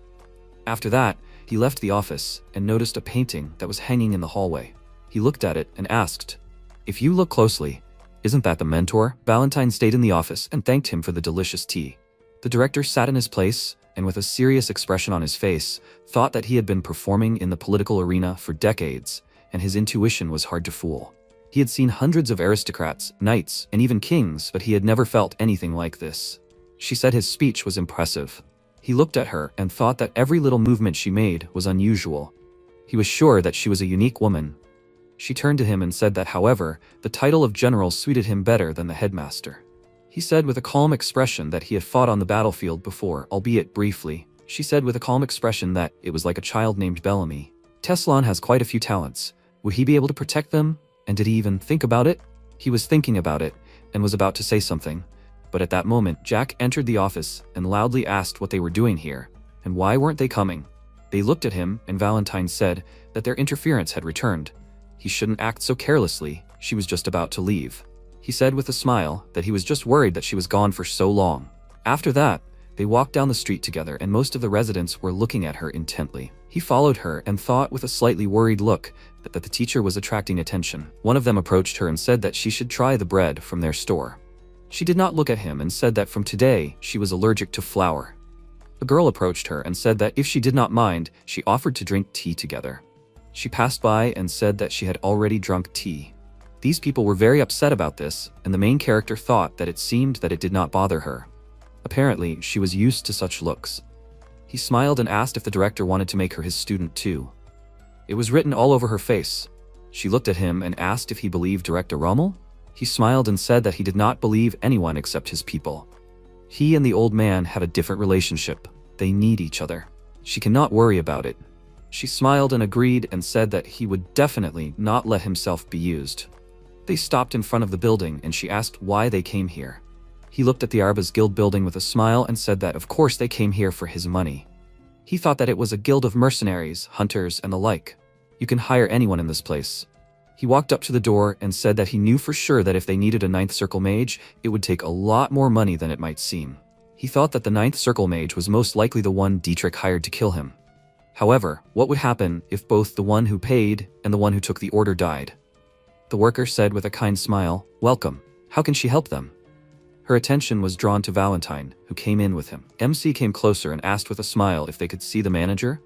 After that, he left the office and noticed a painting that was hanging in the hallway. He looked at it and asked, if you look closely, isn't that the mentor? Valentine stayed in the office and thanked him for the delicious tea. The director sat in his place and with a serious expression on his face, thought that he had been performing in the political arena for decades, and his intuition was hard to fool. He had seen hundreds of aristocrats, knights, and even kings, but he had never felt anything like this. She said his speech was impressive. He looked at her and thought that every little movement she made was unusual. He was sure that she was a unique woman. She turned to him and said that, however, the title of general suited him better than the headmaster. He said with a calm expression that he had fought on the battlefield before, albeit briefly. She said with a calm expression that it was like a child named Bellamy. Teslan has quite a few talents. Would he be able to protect them? And did he even think about it? He was thinking about it and was about to say something. But at that moment, Jack entered the office and loudly asked what they were doing here and why weren't they coming. They looked at him and Valentine said that their interference had returned. He shouldn't act so carelessly. She was just about to leave. He said with a smile that he was just worried that she was gone for so long. After that, they walked down the street together and most of the residents were looking at her intently. He followed her and thought with a slightly worried look that the teacher was attracting attention. One of them approached her and said that she should try the bread from their store. She did not look at him and said that from today she was allergic to flour. A girl approached her and said that if she did not mind, she offered to drink tea together. She passed by and said that she had already drunk tea. These people were very upset about this, and the main character thought that it seemed that it did not bother her. Apparently, she was used to such looks. He smiled and asked if the director wanted to make her his student too. It was written all over her face. She looked at him and asked if he believed Director Rommel. He smiled and said that he did not believe anyone except his people. He and the old man have a different relationship. They need each other. She cannot worry about it. She smiled and agreed and said that he would definitely not let himself be used. They stopped in front of the building and she asked why they came here. He looked at the Arbas Guild building with a smile and said that of course they came here for his money. He thought that it was a guild of mercenaries, hunters, and the like. You can hire anyone in this place. He walked up to the door and said that he knew for sure that if they needed a 9th Circle mage, it would take a lot more money than it might seem. He thought that the 9th Circle mage was most likely the one Dietrich hired to kill him. However, what would happen if both the one who paid and the one who took the order died? The worker said with a kind smile, welcome. How can she help them? Her attention was drawn to Valentine, who came in with him. MC came closer and asked with a smile if they could see the manager.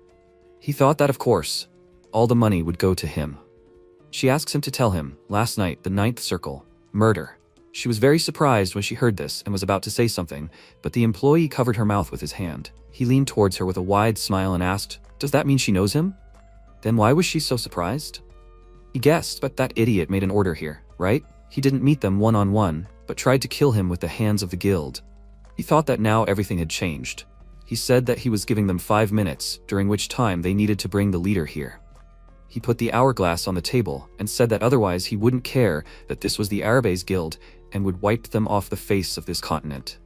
He thought that of course, all the money would go to him. She asks him to tell him, last night, the 9th Circle, murder. She was very surprised when she heard this and was about to say something, but the employee covered her mouth with his hand. He leaned towards her with a wide smile and asked, does that mean she knows him? Then why was she so surprised? He guessed, but that idiot made an order here, right? He didn't meet them one-on-one, but tried to kill him with the hands of the guild. He thought that now everything had changed. He said that he was giving them 5 minutes, during which time they needed to bring the leader here. He put the hourglass on the table and said that otherwise he wouldn't care that this was the Arbas Guild and would wipe them off the face of this continent.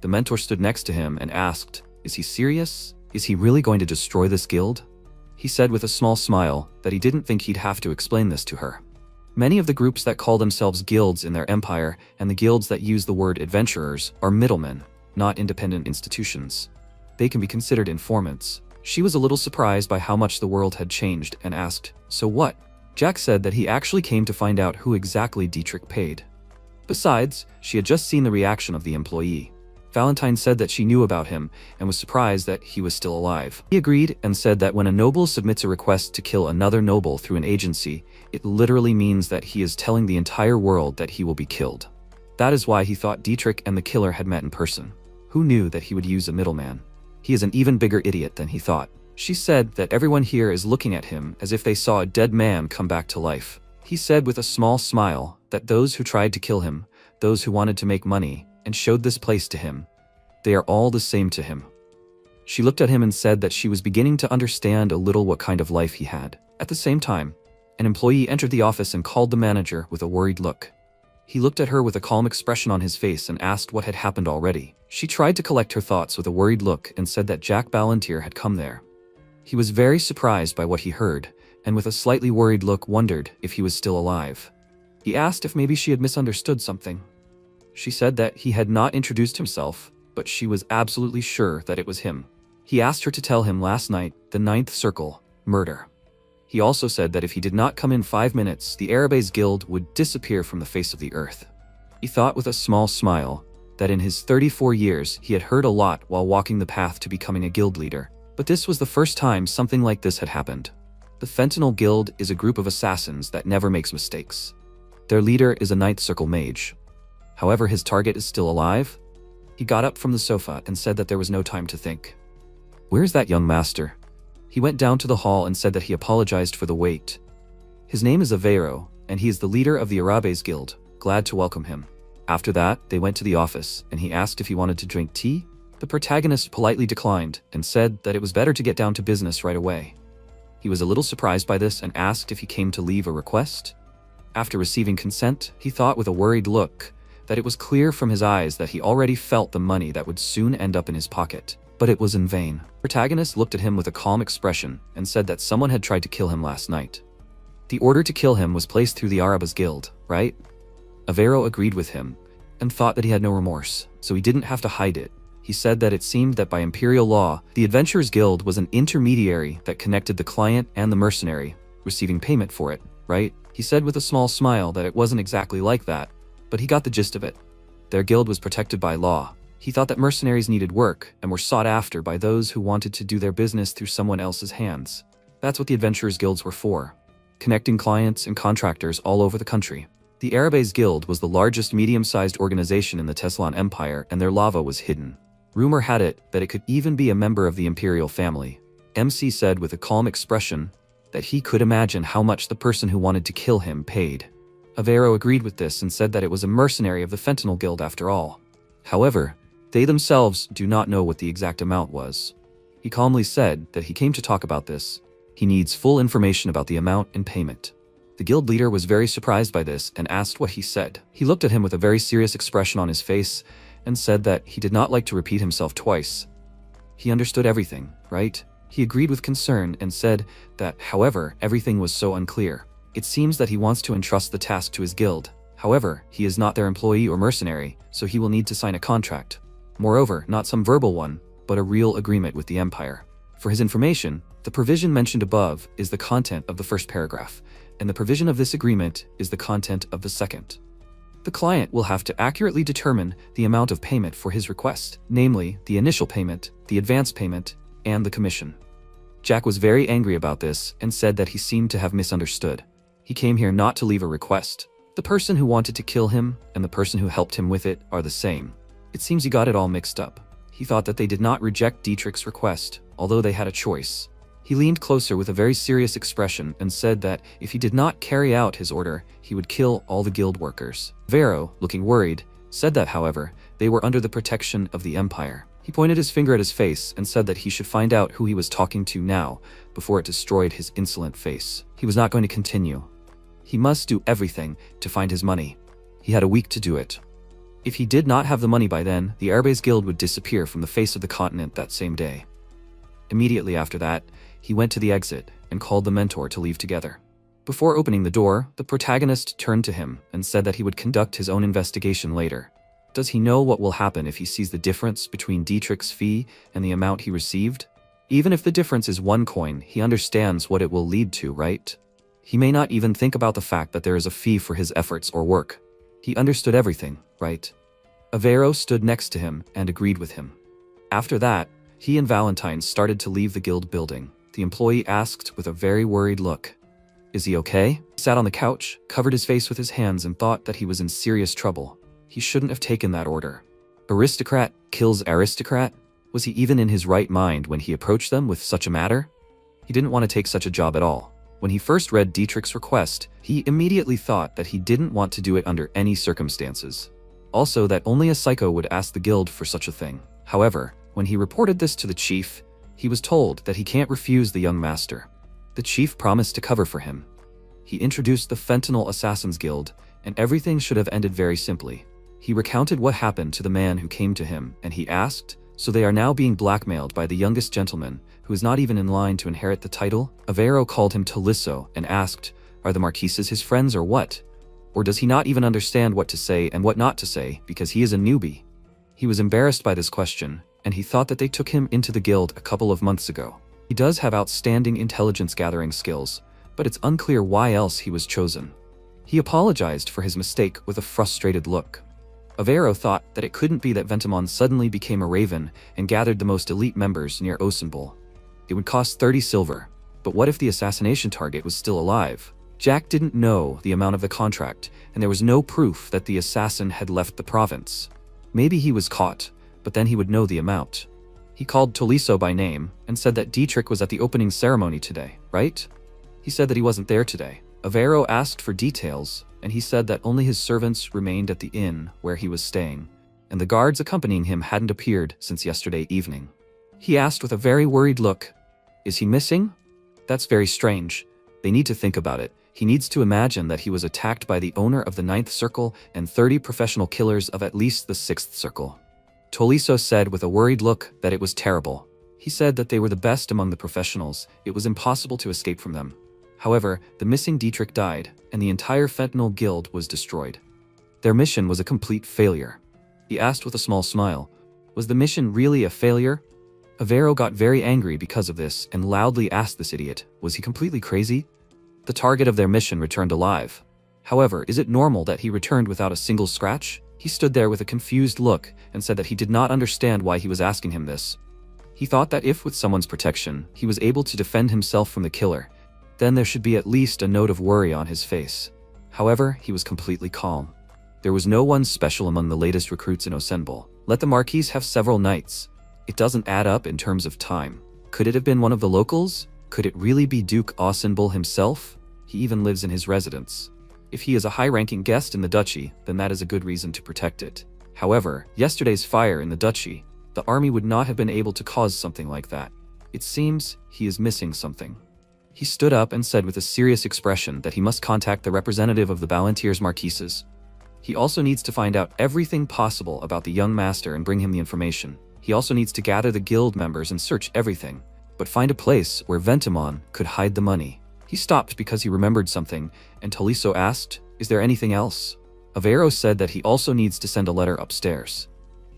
The mentor stood next to him and asked, is he serious? Is he really going to destroy this guild? He said with a small smile that he didn't think he'd have to explain this to her. Many of the groups that call themselves guilds in their empire and the guilds that use the word adventurers are middlemen, not independent institutions. They can be considered informants. She was a little surprised by how much the world had changed and asked, so what? Jack said that he actually came to find out who exactly Dietrich paid. Besides, she had just seen the reaction of the employee. Valentine said that she knew about him and was surprised that he was still alive. He agreed and said that when a noble submits a request to kill another noble through an agency, it literally means that he is telling the entire world that he will be killed. That is why he thought Dietrich and the killer had met in person. Who knew that he would use a middleman? He is an even bigger idiot than he thought. She said that everyone here is looking at him as if they saw a dead man come back to life. He said with a small smile that those who tried to kill him, those who wanted to make money, and showed this place to him. They are all the same to him. She looked at him and said that she was beginning to understand a little what kind of life he had. At the same time, an employee entered the office and called the manager with a worried look. He looked at her with a calm expression on his face and asked what had happened already. She tried to collect her thoughts with a worried look and said that Jack Ballantyre had come there. He was very surprised by what he heard, and with a slightly worried look wondered if he was still alive. He asked if maybe she had misunderstood something. She said that he had not introduced himself, but she was absolutely sure that it was him. He asked her to tell him last night, the ninth circle, murder. He also said that if he did not come in 5 minutes, the Arabes Guild would disappear from the face of the earth. He thought with a small smile that in his 34 years he had heard a lot while walking the path to becoming a guild leader, but this was the first time something like this had happened. The Fentanyl Guild is a group of assassins that never makes mistakes. Their leader is a ninth circle mage. However, his target is still alive. He got up from the sofa and said that there was no time to think. "Where's that young master?" He went down to the hall and said that he apologized for the wait. His name is Avero, and he is the leader of the Arabes Guild. Glad to welcome him. After that, they went to the office, and he asked if he wanted to drink tea. The protagonist politely declined and said that it was better to get down to business right away. He was a little surprised by this and asked if he came to leave a request. After receiving consent, he thought with a worried look that it was clear from his eyes that he already felt the money that would soon end up in his pocket. But it was in vain. Protagonist looked at him with a calm expression and said that someone had tried to kill him last night. The order to kill him was placed through the Arabes Guild, right? Avero agreed with him and thought that he had no remorse, so he didn't have to hide it. He said that it seemed that by imperial law, the Adventurers Guild was an intermediary that connected the client and the mercenary, receiving payment for it, right? He said with a small smile that it wasn't exactly like that, but he got the gist of it. Their guild was protected by law. He thought that mercenaries needed work and were sought after by those who wanted to do their business through someone else's hands. That's what the Adventurers Guilds were for, connecting clients and contractors all over the country. The Arabes Guild was the largest medium-sized organization in the Teslan Empire, and their lava was hidden. Rumor had it that it could even be a member of the imperial family. MC said with a calm expression that he could imagine how much the person who wanted to kill him paid. Avero agreed with this and said that it was a mercenary of the Fentanyl Guild after all. However, they themselves do not know what the exact amount was. He calmly said that he came to talk about this. He needs full information about the amount and payment. The guild leader was very surprised by this and asked what he said. He looked at him with a very serious expression on his face and said that he did not like to repeat himself twice. He understood everything, right? He agreed with concern and said that, however, everything was so unclear. It seems that he wants to entrust the task to his guild. However, he is not their employee or mercenary, so he will need to sign a contract. Moreover, not some verbal one, but a real agreement with the Empire. For his information, the provision mentioned above is the content of the first paragraph, and the provision of this agreement is the content of the second. The client will have to accurately determine the amount of payment for his request, namely the initial payment, the advance payment, and the commission. Jack was very angry about this and said that he seemed to have misunderstood. He came here not to leave a request. The person who wanted to kill him and the person who helped him with it are the same. It seems he got it all mixed up. He thought that they did not reject Dietrich's request, although they had a choice. He leaned closer with a very serious expression and said that if he did not carry out his order, he would kill all the guild workers. Vero, looking worried, said that, however, they were under the protection of the Empire. He pointed his finger at his face and said that he should find out who he was talking to now before it destroyed his insolent face. He was not going to continue. He must do everything to find his money. He had a week to do it. If he did not have the money by then, the Arabes Guild would disappear from the face of the continent that same day. Immediately after that, he went to the exit and called the mentor to leave together. Before opening the door, the protagonist turned to him and said that he would conduct his own investigation later. Does he know what will happen if he sees the difference between Dietrich's fee and the amount he received? Even if the difference is 1 coin, he understands what it will lead to, right? He may not even think about the fact that there is a fee for his efforts or work. He understood everything, right? Avero stood next to him and agreed with him. After that, he and Valentine started to leave the guild building. The employee asked with a very worried look, "Is he okay?" He sat on the couch, covered his face with his hands, and thought that he was in serious trouble. He shouldn't have taken that order. Aristocrat kills aristocrat? Was he even in his right mind when he approached them with such a matter? He didn't want to take such a job at all. When he first read Dietrich's request, he immediately thought that he didn't want to do it under any circumstances. Also, that only a psycho would ask the guild for such a thing. However, when he reported this to the chief, he was told that he can't refuse the young master. The chief promised to cover for him. He introduced the Fentanyl Assassins Guild, and everything should have ended very simply. He recounted what happened to the man who came to him, and he asked, so they are now being blackmailed by the youngest gentleman, who is not even in line to inherit the title? Avero called him Tolisso and asked, are the Marquises his friends or what? Or does he not even understand what to say and what not to say because he is a newbie? He was embarrassed by this question, and he thought that they took him into the guild a couple of months ago. He does have outstanding intelligence gathering skills, but it's unclear why else he was chosen. He apologized for his mistake with a frustrated look. Avero thought that it couldn't be that Ventimon suddenly became a raven and gathered the most elite members near Osenbol. It would cost 30 silver, but what if the assassination target was still alive? Jack didn't know the amount of the contract, and there was no proof that the assassin had left the province. Maybe he was caught, but then he would know the amount. He called Tolisso by name and said that Dietrich was at the opening ceremony today, right? He said that he wasn't there today. Avero asked for details, and he said that only his servants remained at the inn where he was staying, and the guards accompanying him hadn't appeared since yesterday evening. He asked with a very worried look, is he missing? That's very strange. They need to think about it. He needs to imagine that he was attacked by the owner of the 9th Circle and 30 professional killers of at least the 6th Circle. Tolisso said with a worried look that it was terrible. He said that they were the best among the professionals. It was impossible to escape from them. However, the missing Dietrich died, and the entire Fentanyl Guild was destroyed. Their mission was a complete failure. He asked with a small smile, was the mission really a failure? Avero got very angry because of this and loudly asked this idiot, was he completely crazy? The target of their mission returned alive. However, is it normal that he returned without a single scratch? He stood there with a confused look and said that he did not understand why he was asking him this. He thought that if with someone's protection, he was able to defend himself from the killer, then there should be at least a note of worry on his face. However, he was completely calm. There was no one special among the latest recruits in Osenbol. Let the Marquis have several knights. It doesn't add up in terms of time. Could it have been one of the locals? Could it really be Duke Osenbol himself? He even lives in his residence. If he is a high-ranking guest in the duchy, then that is a good reason to protect it. However, yesterday's fire in the duchy, the army would not have been able to cause something like that. It seems he is missing something. He stood up and said with a serious expression that he must contact the representative of the Ballantiers Marquises. He also needs to find out everything possible about the young master and bring him the information. He also needs to gather the guild members and search everything, but find a place where Ventimon could hide the money. He stopped because he remembered something, and Tolisso asked, is there anything else? Avero said that he also needs to send a letter upstairs.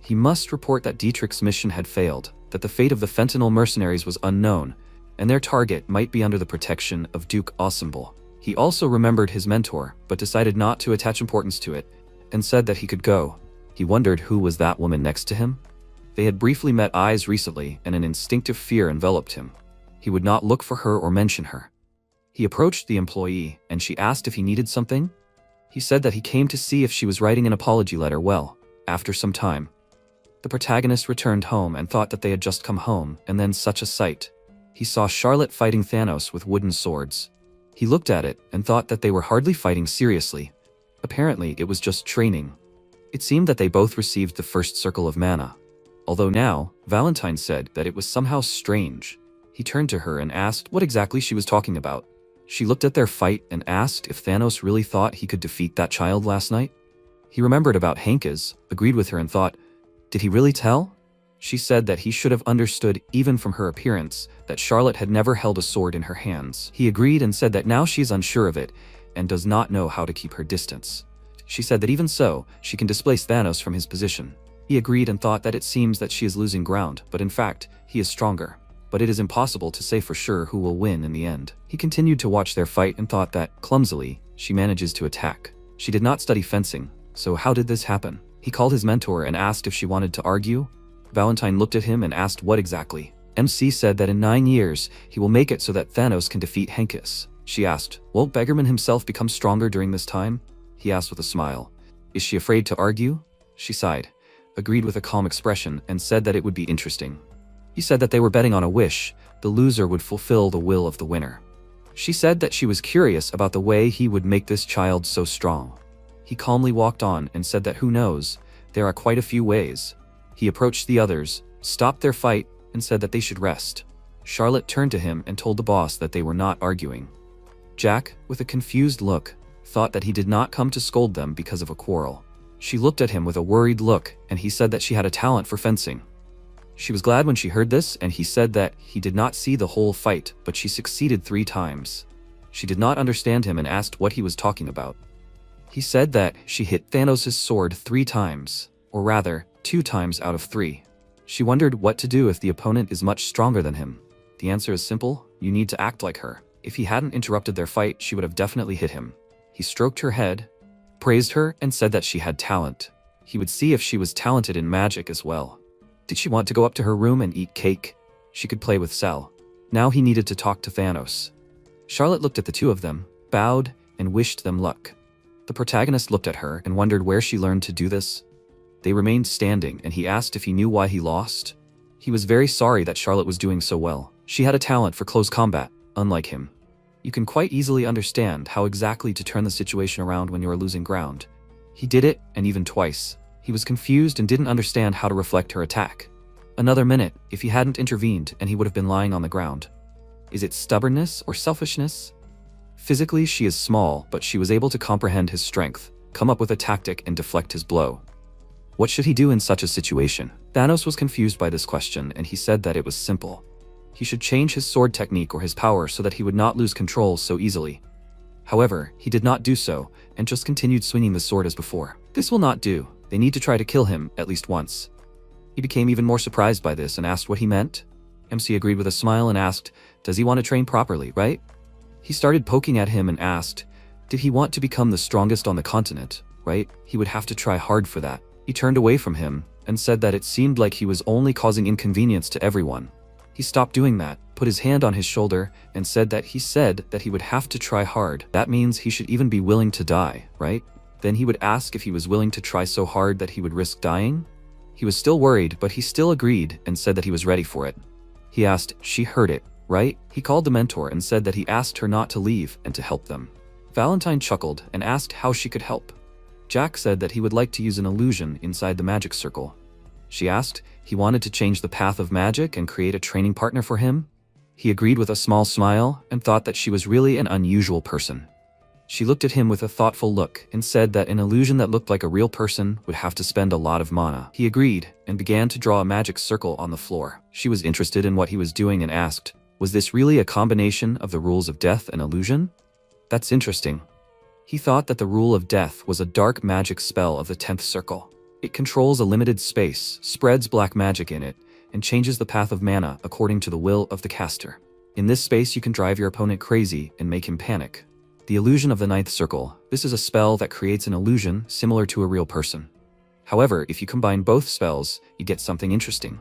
He must report that Dietrich's mission had failed, that the fate of the Fentanyl mercenaries was unknown, and their target might be under the protection of Duke Osenbol. He also remembered his mentor, but decided not to attach importance to it, and said that he could go. He wondered who was that woman next to him. They had briefly met eyes recently, and an instinctive fear enveloped him. He would not look for her or mention her. He approached the employee, and she asked if he needed something. He said that he came to see if she was writing an apology letter. Well, after some time, the protagonist returned home and thought that they had just come home, and then such a sight. He saw Charlotte fighting Thanos with wooden swords. He looked at it and thought that they were hardly fighting seriously. Apparently, it was just training. It seemed that they both received the first circle of mana. Although now, Valentine said that it was somehow strange. He turned to her and asked what exactly she was talking about. She looked at their fight and asked if Thanos really thought he could defeat that child last night. He remembered about Henkes, agreed with her and thought, did he really tell? She said that he should have understood even from her appearance that Charlotte had never held a sword in her hands. He agreed and said that now she is unsure of it and does not know how to keep her distance. She said that even so, she can displace Thanos from his position. He agreed and thought that it seems that she is losing ground, but in fact, he is stronger. But it is impossible to say for sure who will win in the end. He continued to watch their fight and thought that, clumsily, she manages to attack. She did not study fencing, so how did this happen? He called his mentor and asked if she wanted to argue. Valentine looked at him and asked what exactly. MC said that in 9 years, he will make it so that Thanos can defeat Henkes. She asked, won't Beggarman himself become stronger during this time? He asked with a smile. Is she afraid to argue? She sighed, agreed with a calm expression, and said that it would be interesting. He said that they were betting on a wish. The loser would fulfill the will of the winner. She said that she was curious about the way he would make this child so strong. He calmly walked on and said that who knows, there are quite a few ways. He approached the others, stopped their fight, and said that they should rest. Charlotte turned to him and told the boss that they were not arguing. Jack, with a confused look, thought that he did not come to scold them because of a quarrel. She looked at him with a worried look, and he said that she had a talent for fencing. She was glad when she heard this, and he said that he did not see the whole fight, but she succeeded 3 times. She did not understand him and asked what he was talking about. He said that she hit Thanos' sword 3 times, or rather, 2 times out of 3. She wondered what to do if the opponent is much stronger than him. The answer is simple: you need to act like her. If he hadn't interrupted their fight, she would have definitely hit him. He stroked her head, praised her, and said that she had talent. He would see if she was talented in magic as well. Did she want to go up to her room and eat cake? She could play with Cell. Now he needed to talk to Thanos. Charlotte looked at the two of them, bowed, and wished them luck. The protagonist looked at her and wondered where she learned to do this. They remained standing, and he asked if he knew why he lost. He was very sorry that Charlotte was doing so well. She had a talent for close combat, unlike him. You can quite easily understand how exactly to turn the situation around when you are losing ground. He did it, and even twice. He was confused and didn't understand how to reflect her attack. Another minute, if he hadn't intervened, and he would have been lying on the ground. Is it stubbornness or selfishness? Physically, she is small, but she was able to comprehend his strength, come up with a tactic, and deflect his blow. What should he do in such a situation? Thanos was confused by this question, and he said that it was simple. He should change his sword technique or his power so that he would not lose control so easily. However, he did not do so, and just continued swinging the sword as before. This will not do. They need to try to kill him, at least once. He became even more surprised by this and asked what he meant. MC agreed with a smile and asked, does he want to train properly, right? He started poking at him and asked, did he want to become the strongest on the continent, right? He would have to try hard for that. He turned away from him and said that it seemed like he was only causing inconvenience to everyone. He stopped doing that, put his hand on his shoulder, and said that he would have to try hard. That means he should even be willing to die, right? Then he would ask if he was willing to try so hard that he would risk dying? He was still worried, but he still agreed and said that he was ready for it. He asked, she heard it, right? He called the mentor and said that he asked her not to leave and to help them. Valentine chuckled and asked how she could help. Jack said that he would like to use an illusion inside the magic circle. She asked, he wanted to change the path of magic and create a training partner for him? He agreed with a small smile and thought that she was really an unusual person. She looked at him with a thoughtful look and said that an illusion that looked like a real person would have to spend a lot of mana. He agreed and began to draw a magic circle on the floor. She was interested in what he was doing and asked, was this really a combination of the rules of death and illusion? That's interesting. He thought that the rule of death was a dark magic spell of the 10th circle. It controls a limited space, spreads black magic in it, and changes the path of mana according to the will of the caster. In this space you can drive your opponent crazy and make him panic. The illusion of the 9th circle. This is a spell that creates an illusion similar to a real person. However, if you combine both spells, you get something interesting.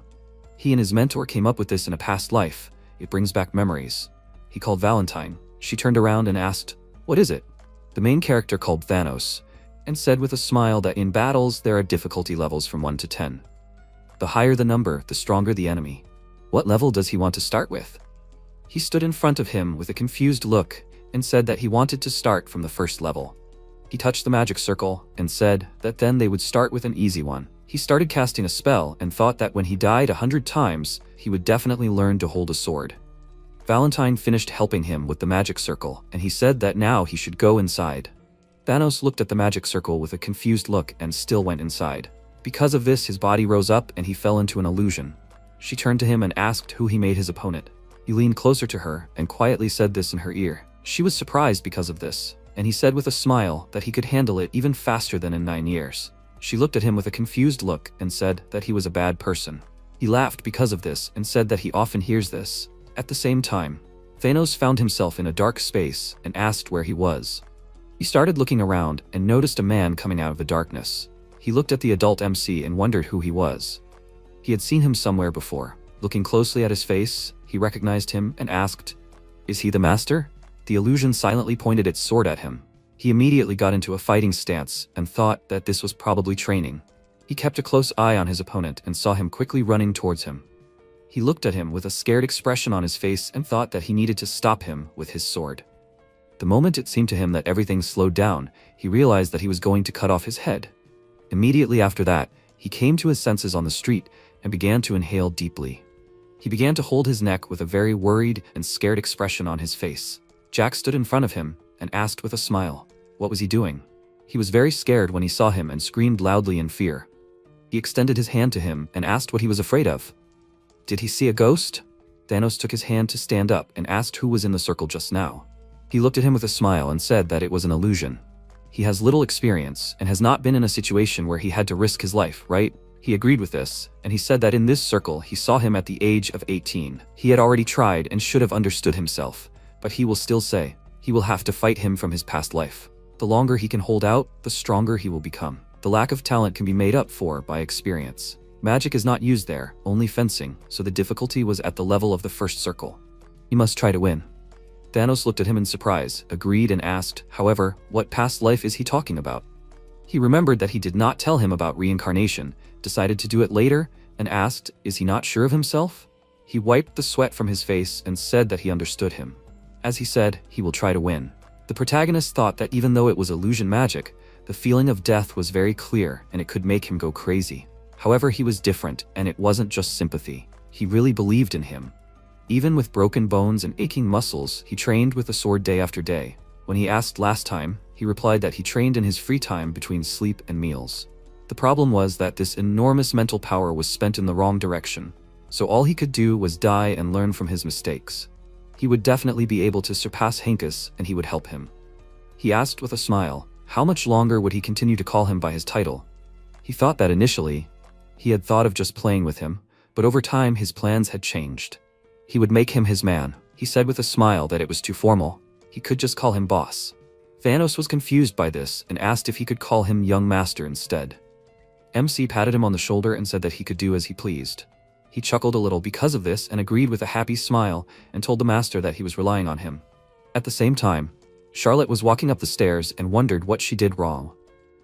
He and his mentor came up with this in a past life. It brings back memories. He called Valentine. She turned around and asked, what is it? The main character called Thanos, and said with a smile that in battles there are difficulty levels from 1 to 10. The higher the number, the stronger the enemy. What level does he want to start with? He stood in front of him with a confused look and said that he wanted to start from the first level. He touched the magic circle and said that then they would start with an easy one. He started casting a spell and thought that when he died 100 times, he would definitely learn to hold a sword. Valentine finished helping him with the magic circle, and he said that now he should go inside. Thanos looked at the magic circle with a confused look and still went inside. Because of this, his body rose up and he fell into an illusion. She turned to him and asked who he made his opponent. He leaned closer to her and quietly said this in her ear. She was surprised because of this, and he said with a smile that he could handle it even faster than in 9 years. She looked at him with a confused look and said that he was a bad person. He laughed because of this and said that he often hears this. At the same time, Thanos found himself in a dark space and asked where he was. He started looking around and noticed a man coming out of the darkness. He looked at the adult MC and wondered who he was. He had seen him somewhere before. Looking closely at his face, he recognized him and asked, is he the master? The illusion silently pointed its sword at him. He immediately got into a fighting stance and thought that this was probably training. He kept a close eye on his opponent and saw him quickly running towards him. He looked at him with a scared expression on his face and thought that he needed to stop him with his sword. The moment it seemed to him that everything slowed down, he realized that he was going to cut off his head. Immediately after that, He came to his senses on the street and began to inhale deeply. He began to hold his neck with a very worried and scared expression on his face. Jack stood in front of him and asked with a smile, what was he doing? He was very scared when he saw him and screamed loudly in fear. He extended his hand to him and asked what he was afraid of. Did he see a ghost? Thanos took his hand to stand up and asked who was in the circle just now. He looked at him with a smile and said that it was an illusion. He has little experience and has not been in a situation where he had to risk his life, right? He agreed with this, and he said that in this circle he saw him at the age of 18. He had already tried and should have understood himself, but he will still say, he will have to fight him from his past life. The longer he can hold out, the stronger he will become. The lack of talent can be made up for by experience. Magic is not used there, only fencing, so the difficulty was at the level of the first circle. He must try to win. Thanos looked at him in surprise, agreed and asked, however, what past life is he talking about? He remembered that he did not tell him about reincarnation, decided to do it later, and asked, is he not sure of himself? He wiped the sweat from his face and said that he understood him. As he said, he will try to win. The protagonist thought that even though it was illusion magic, the feeling of death was very clear and it could make him go crazy. However, he was different, and it wasn't just sympathy. He really believed in him. Even with broken bones and aching muscles, he trained with the sword day after day. When he asked last time, he replied that he trained in his free time between sleep and meals. The problem was that this enormous mental power was spent in the wrong direction, so all he could do was die and learn from his mistakes. He would definitely be able to surpass Hankus, and he would help him. He asked with a smile, how much longer would he continue to call him by his title? He thought that initially, he had thought of just playing with him, but over time his plans had changed. He would make him his man. He said with a smile that it was too formal. He could just call him boss. Thanos was confused by this and asked if he could call him young master instead. MC patted him on the shoulder and said that he could do as he pleased. He chuckled a little because of this and agreed with a happy smile and told the master that he was relying on him. At the same time, Charlotte was walking up the stairs and wondered what she did wrong.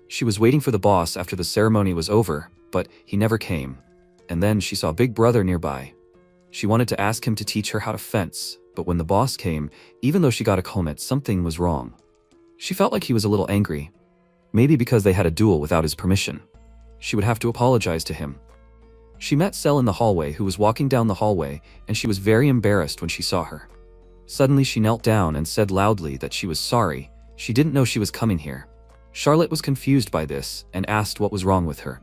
She was waiting for the boss after the ceremony was over, but he never came. And then she saw Big Brother nearby. She wanted to ask him to teach her how to fence, but when the boss came, even though she got a comment, something was wrong. She felt like he was a little angry. Maybe because they had a duel without his permission. She would have to apologize to him. She met Cell in the hallway, who was walking down the hallway, and she was very embarrassed when she saw her. Suddenly she knelt down and said loudly that she was sorry. She didn't know she was coming here. Charlotte was confused by this and asked what was wrong with her.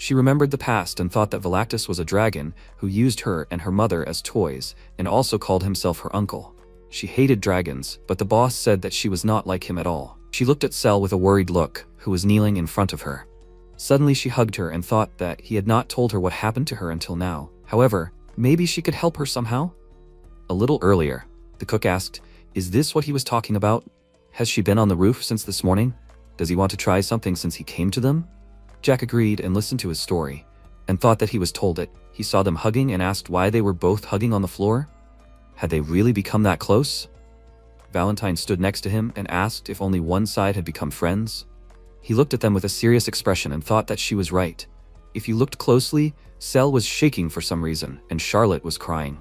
She remembered the past and thought that Galactus was a dragon who used her and her mother as toys and also called himself her uncle. She hated dragons, but the boss said that she was not like him at all. She looked at Cell with a worried look, who was kneeling in front of her. Suddenly she hugged her and thought that he had not told her what happened to her until now. However, maybe she could help her somehow? A little earlier, the cook asked, is this what he was talking about? Has she been on the roof since this morning? Does he want to try something since he came to them? Jack agreed and listened to his story, and thought that he was told it. He saw them hugging and asked why they were both hugging on the floor. Had they really become that close? Valentine stood next to him and asked if only one side had become friends. He looked at them with a serious expression and thought that she was right. If you looked closely, Cell was shaking for some reason, and Charlotte was crying.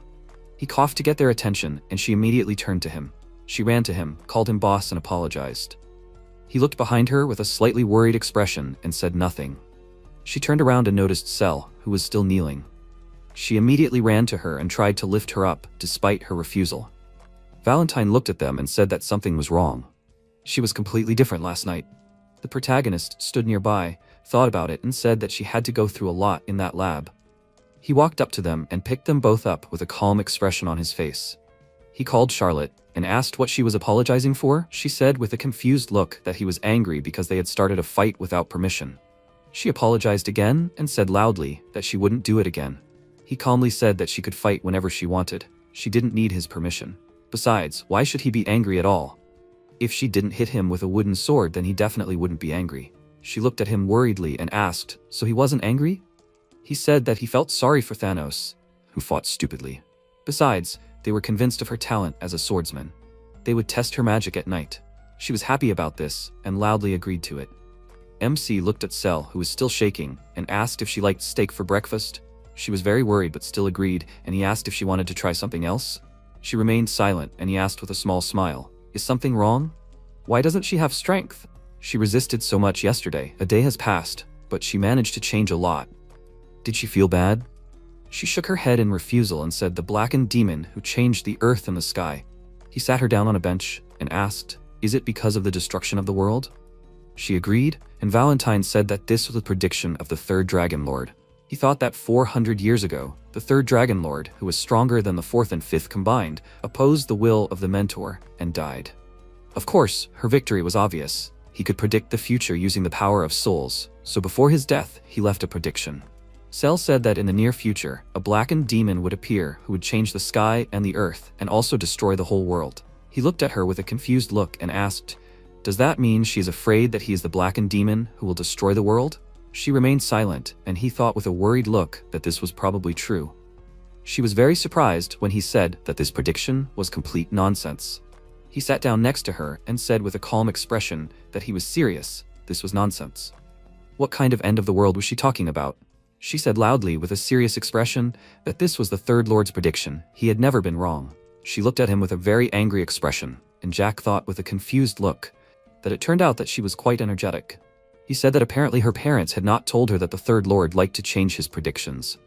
He coughed to get their attention, and she immediately turned to him. She ran to him, called him boss, and apologized. He looked behind her with a slightly worried expression and said nothing. She turned around and noticed Cell, who was still kneeling. She immediately ran to her and tried to lift her up, despite her refusal. Valentine looked at them and said that something was wrong. She was completely different last night. The protagonist stood nearby, thought about it, and said that she had to go through a lot in that lab. He walked up to them and picked them both up with a calm expression on his face. He called Charlotte and asked what she was apologizing for. She said with a confused look that he was angry because they had started a fight without permission. She apologized again and said loudly that she wouldn't do it again. He calmly said that she could fight whenever she wanted. She didn't need his permission. Besides, why should he be angry at all? If she didn't hit him with a wooden sword, then he definitely wouldn't be angry. She looked at him worriedly and asked, so he wasn't angry? He said that he felt sorry for Thanos, who fought stupidly. Besides, they were convinced of her talent as a swordsman. They would test her magic at night. She was happy about this and loudly agreed to it. MC looked at Cell, who was still shaking, and asked if she liked steak for breakfast. She was very worried but still agreed, and he asked if she wanted to try something else. She remained silent, and he asked with a small smile, is something wrong? Why doesn't she have strength? She resisted so much yesterday. A day has passed. but she managed to change a lot. Did she feel bad? She shook her head in refusal and said the blackened demon who changed the earth and the sky. He sat her down on a bench and asked, "Is it because of the destruction of the world?" She agreed, and Valentine said that this was a prediction of the third Dragon Lord. He thought that 400 years ago, the third Dragon Lord, who was stronger than the fourth and fifth combined, opposed the will of the mentor and died. Of course, her victory was obvious. He could predict the future using the power of souls, so before his death, he left a prediction. Cell said that in the near future, a blackened demon would appear who would change the sky and the earth and also destroy the whole world. He looked at her with a confused look and asked, "Does that mean she is afraid that he is the blackened demon who will destroy the world?" She remained silent, and he thought with a worried look that this was probably true. She was very surprised when he said that this prediction was complete nonsense. He sat down next to her and said with a calm expression that he was serious. This was nonsense. What kind of end of the world was she talking about? She said loudly with a serious expression that this was the Third Lord's prediction. He had never been wrong. She looked at him with a very angry expression, and Jack thought with a confused look that it turned out that she was quite energetic. He said that apparently her parents had not told her that the Third Lord liked to change his predictions.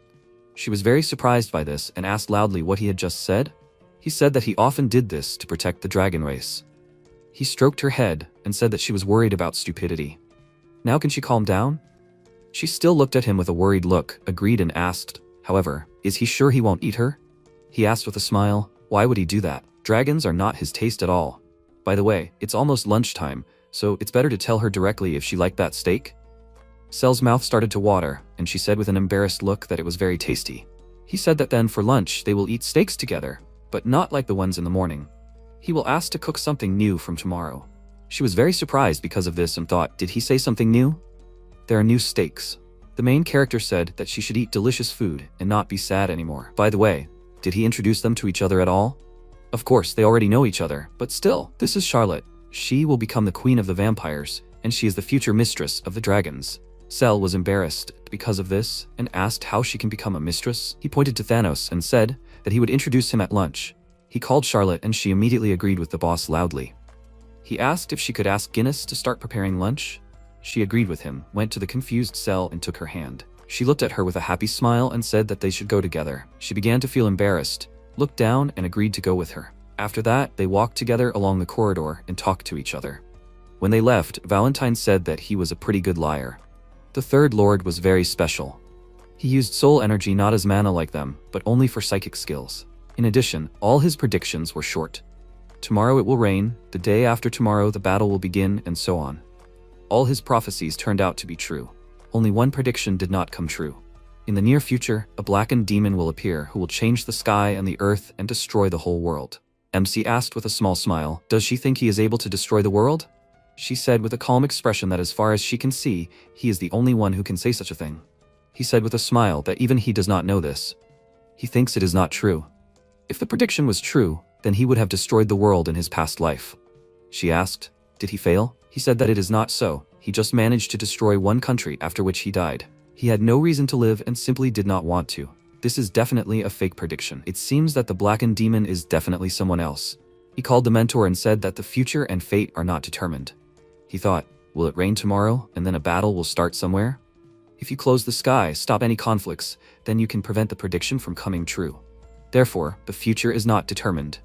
She was very surprised by this and asked loudly what he had just said. He said that he often did this to protect the dragon race. He stroked her head and said that she was worried about stupidity. Now can she calm down? She still looked at him with a worried look, agreed and asked, however, is he sure he won't eat her? He asked with a smile, why would he do that? Dragons are not his taste at all. By the way, it's almost lunchtime, so it's better to tell her directly if she liked that steak. Cell's mouth started to water, and she said with an embarrassed look that it was very tasty. He said that then for lunch they will eat steaks together, but not like the ones in the morning. He will ask to cook something new from tomorrow. She was very surprised because of this and thought, did he say something new? There are new steaks. The main character said that she should eat delicious food and not be sad anymore. By the way, did he introduce them to each other at all? Of course, they already know each other, but still, this is Charlotte. She will become the queen of the vampires, and she is the future mistress of the dragons. Cell was embarrassed because of this and asked how she can become a mistress. He pointed to Thanos and said that he would introduce him at lunch. He called Charlotte and she immediately agreed with the boss loudly. He asked if she could ask Guinness to start preparing lunch. She agreed with him, went to the confused Cell and took her hand. She looked at her with a happy smile and said that they should go together. She began to feel embarrassed, looked down and agreed to go with her. After that, they walked together along the corridor and talked to each other. When they left, Valentine said that he was a pretty good liar. The Third Lord was very special. He used soul energy not as mana like them, but only for psychic skills. In addition, all his predictions were short. Tomorrow it will rain, the day after tomorrow the battle will begin, and so on. All his prophecies turned out to be true. Only one prediction did not come true. In the near future, a blackened demon will appear who will change the sky and the earth and destroy the whole world. MC asked with a small smile, does she think he is able to destroy the world? She said with a calm expression that as far as she can see, he is the only one who can say such a thing. He said with a smile that even he does not know this. He thinks it is not true. If the prediction was true, then he would have destroyed the world in his past life. She asked, did he fail? He said that it is not so. He just managed to destroy one country after which he died. He had no reason to live and simply did not want to. This is definitely a fake prediction. It seems that the blackened demon is definitely someone else. He called the mentor and said that the future and fate are not determined. He thought, will it rain tomorrow and then a battle will start somewhere? If you close the sky, stop any conflicts, then you can prevent the prediction from coming true. Therefore, the future is not determined.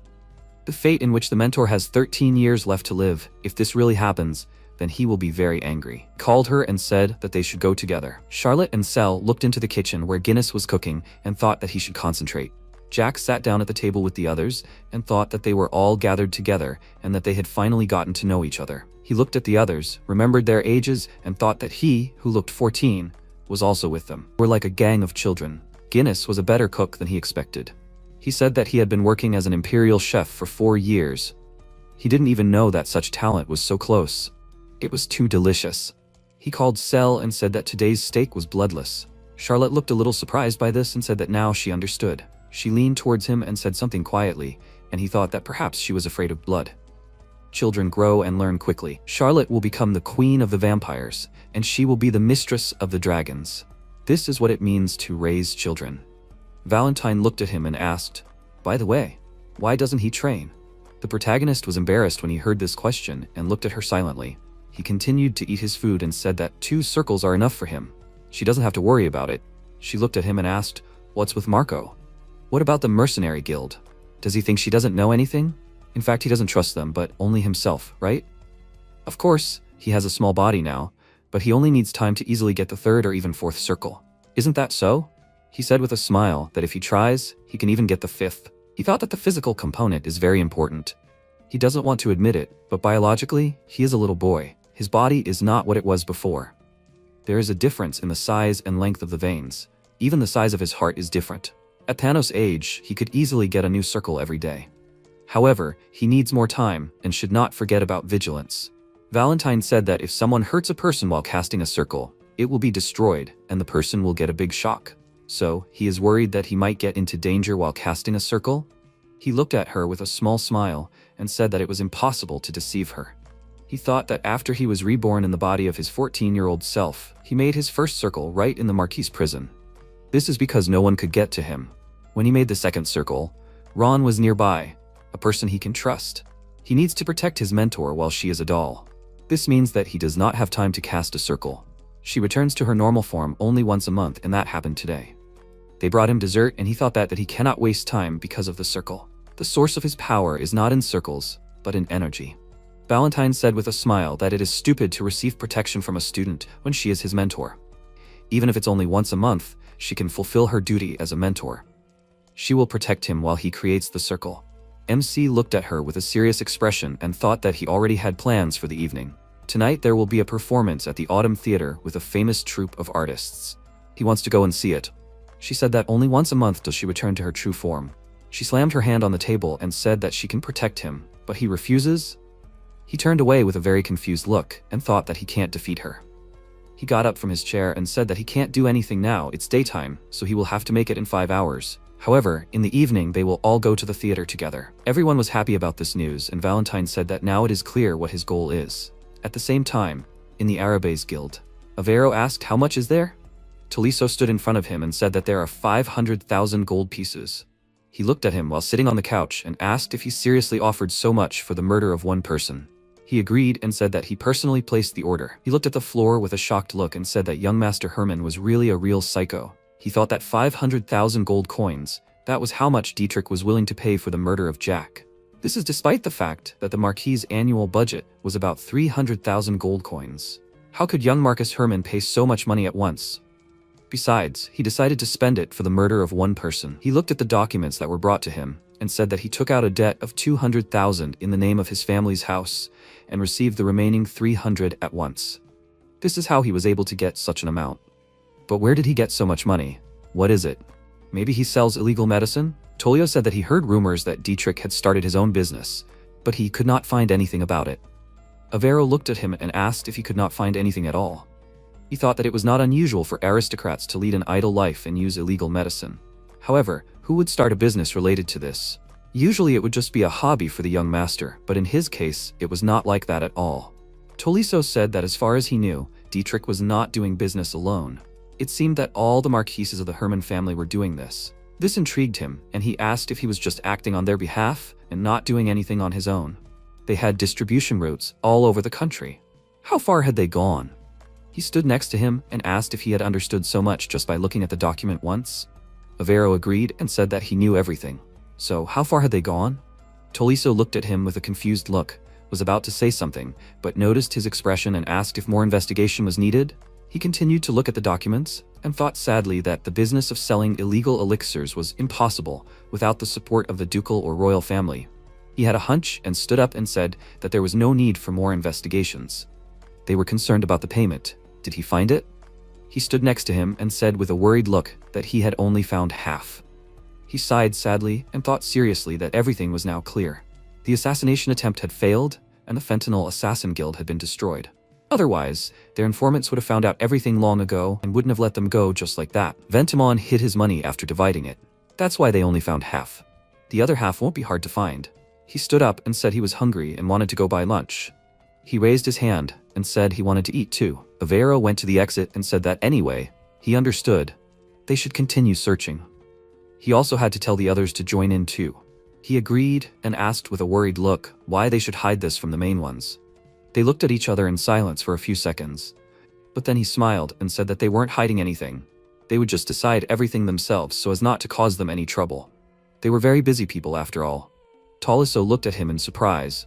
The fate in which the mentor has 13 years left to live, if this really happens, then he will be very angry. Called her and said that they should go together. Charlotte and Cell looked into the kitchen where Guinness was cooking and thought that he should concentrate. Jack sat down at the table with the others and thought that they were all gathered together and that they had finally gotten to know each other. He looked at the others, remembered their ages, and thought that he, who looked 14, was also with them. They were like a gang of children. Guinness was a better cook than he expected. He said that he had been working as an imperial chef for 4 years. He didn't even know that such talent was so close. It was too delicious. He called Cell and said that today's steak was bloodless. Charlotte looked a little surprised by this and said that now she understood. She leaned towards him and said something quietly, and he thought that perhaps she was afraid of blood. Children grow and learn quickly. Charlotte will become the queen of the vampires, and she will be the mistress of the dragons. This is what it means to raise children. Valentine looked at him and asked, by the way, why doesn't he train? The protagonist was embarrassed when he heard this question and looked at her silently. He continued to eat his food and said that 2 circles are enough for him. She doesn't have to worry about it. She looked at him and asked, "What's with Marco? What about the mercenary guild? Does he think she doesn't know anything? In fact, he doesn't trust them, but only himself, right? Of course, he has a small body now, but he only needs time to easily get the 3rd or even 4th circle. Isn't that so?" He said with a smile that if he tries, he can even get the 5th. He thought that the physical component is very important. He doesn't want to admit it, but biologically, he is a little boy. His body is not what it was before. There is a difference in the size and length of the veins. Even the size of his heart is different. At Thanos' age, he could easily get a new circle every day. However, he needs more time and should not forget about vigilance. Valentine said that if someone hurts a person while casting a circle, it will be destroyed and the person will get a big shock. So, he is worried that he might get into danger while casting a circle. He looked at her with a small smile and said that it was impossible to deceive her. He thought that after he was reborn in the body of his 14-year-old self, he made his first circle right in the Marquis prison. This is because no one could get to him. When he made the 2nd circle, Ron was nearby, a person he can trust. He needs to protect his mentor while she is a doll. This means that he does not have time to cast a circle. She returns to her normal form only once a month, and that happened today. They brought him dessert and he thought that he cannot waste time because of the circle. The source of his power is not in circles, but in energy. Valentine said with a smile that it is stupid to receive protection from a student when she is his mentor. Even if it's only once a month, she can fulfill her duty as a mentor. She will protect him while he creates the circle. MC looked at her with a serious expression and thought that he already had plans for the evening. Tonight there will be a performance at the Autumn Theater with a famous troupe of artists. He wants to go and see it. She said that only once a month does she return to her true form. She slammed her hand on the table and said that she can protect him, but he refuses. He turned away with a very confused look and thought that he can't defeat her. He got up from his chair and said that he can't do anything now, it's daytime, so he will have to make it in 5 hours. However, in the evening they will all go to the theater together. Everyone was happy about this news, and Valentine said that now it is clear what his goal is. At the same time, in the Arabes Guild, Avero asked how much is there? Tolisso stood in front of him and said that there are 500,000 gold pieces. He looked at him while sitting on the couch and asked if he seriously offered so much for the murder of one person. He agreed and said that he personally placed the order. He looked at the floor with a shocked look and said that young Master Herman was really a real psycho. He thought that 500,000 gold coins, that was how much Dietrich was willing to pay for the murder of Jack. This is despite the fact that the Marquis' annual budget was about 300,000 gold coins. How could young Marcus Herman pay so much money at once? Besides, he decided to spend it for the murder of one person. He looked at the documents that were brought to him and said that he took out a debt of 200,000 in the name of his family's house and received the remaining 300 at once. This is how he was able to get such an amount. But where did he get so much money? What is it? Maybe he sells illegal medicine? Tolio said that he heard rumors that Dietrich had started his own business, but he could not find anything about it. Avero looked at him and asked if he could not find anything at all. He thought that it was not unusual for aristocrats to lead an idle life and use illegal medicine. However, who would start a business related to this? Usually it would just be a hobby for the young master, but in his case, it was not like that at all. Tolisso said that as far as he knew, Dietrich was not doing business alone. It seemed that all the Marquises of the Herman family were doing this. This intrigued him, and he asked if he was just acting on their behalf and not doing anything on his own. They had distribution routes all over the country. How far had they gone? He stood next to him and asked if he had understood so much just by looking at the document once. Avero agreed and said that he knew everything. So, how far had they gone? Tolisso looked at him with a confused look, was about to say something, but noticed his expression and asked if more investigation was needed. He continued to look at the documents and thought sadly that the business of selling illegal elixirs was impossible without the support of the ducal or royal family. He had a hunch and stood up and said that there was no need for more investigations. They were concerned about the payment. Did he find it? He stood next to him and said with a worried look that he had only found half. He sighed sadly and thought seriously that everything was now clear. The assassination attempt had failed, and the Fentanyl Assassin Guild had been destroyed. Otherwise, their informants would have found out everything long ago and wouldn't have let them go just like that. Ventimon hid his money after dividing it. That's why they only found half. The other half won't be hard to find. He stood up and said he was hungry and wanted to go buy lunch. He raised his hand and said he wanted to eat too. Avero went to the exit and said that anyway, he understood. They should continue searching. He also had to tell the others to join in too. He agreed and asked with a worried look why they should hide this from the main ones. They looked at each other in silence for a few seconds. But then he smiled and said that they weren't hiding anything. They would just decide everything themselves so as not to cause them any trouble. They were very busy people after all. Taliso looked at him in surprise,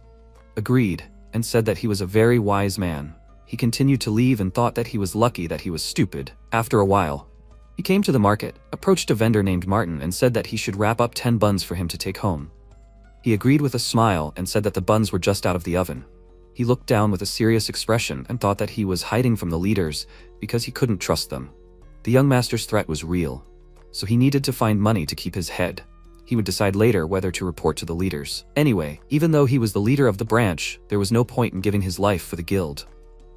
agreed, and said that he was a very wise man. He continued to leave and thought that he was lucky that he was stupid. After a while, he came to the market, approached a vendor named Martin and said that he should wrap up 10 buns for him to take home. He agreed with a smile and said that the buns were just out of the oven. He looked down with a serious expression and thought that he was hiding from the leaders because he couldn't trust them. The young master's threat was real, so he needed to find money to keep his head. He would decide later whether to report to the leaders. Anyway, even though he was the leader of the branch, there was no point in giving his life for the guild.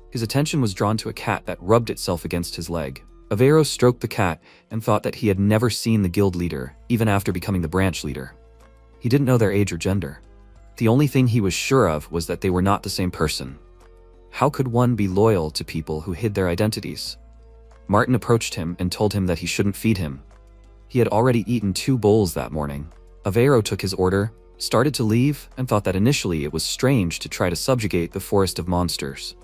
His attention was drawn to a cat that rubbed itself against his leg. Aveiro stroked the cat and thought that he had never seen the guild leader, even after becoming the branch leader. He didn't know their age or gender. The only thing he was sure of was that they were not the same person. How could one be loyal to people who hid their identities? Martin approached him and told him that he shouldn't feed him. He had already eaten 2 bowls that morning. Aveiro took his order, started to leave, and thought that initially it was strange to try to subjugate the forest of monsters.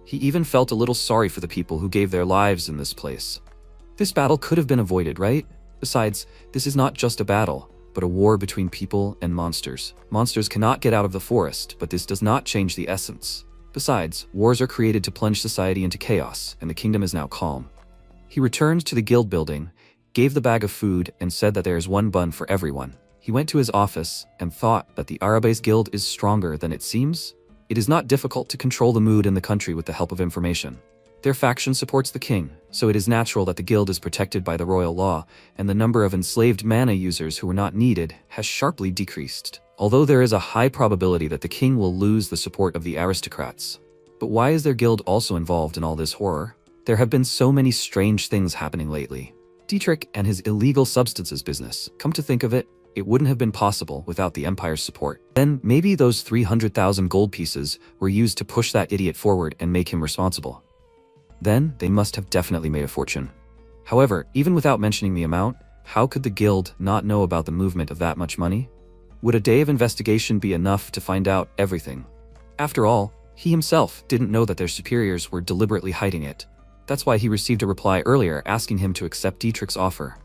He even felt a little sorry for the people who gave their lives in this place. This battle could have been avoided, right? Besides, this is not just a battle, but a war between people and monsters. Monsters cannot get out of the forest, but this does not change the essence. Besides, wars are created to plunge society into chaos, and the kingdom is now calm. He returned to the guild building, gave the bag of food, and said that there is 1 bun for everyone. He went to his office and thought that the Arabes Guild is stronger than it seems. It is not difficult to control the mood in the country with the help of information. Their faction supports the king, so it is natural that the guild is protected by the royal law, and the number of enslaved mana users who are not needed has sharply decreased. Although there is a high probability that the king will lose the support of the aristocrats. But why is their guild also involved in all this horror? There have been so many strange things happening lately. Dietrich and his illegal substances business. Come to think of it, it wouldn't have been possible without the Empire's support. Then maybe those 300,000 gold pieces were used to push that idiot forward and make him responsible. Then they must have definitely made a fortune. However, even without mentioning the amount, how could the guild not know about the movement of that much money? Would a day of investigation be enough to find out everything? After all, he himself didn't know that their superiors were deliberately hiding it. That's why he received a reply earlier asking him to accept Dietrich's offer.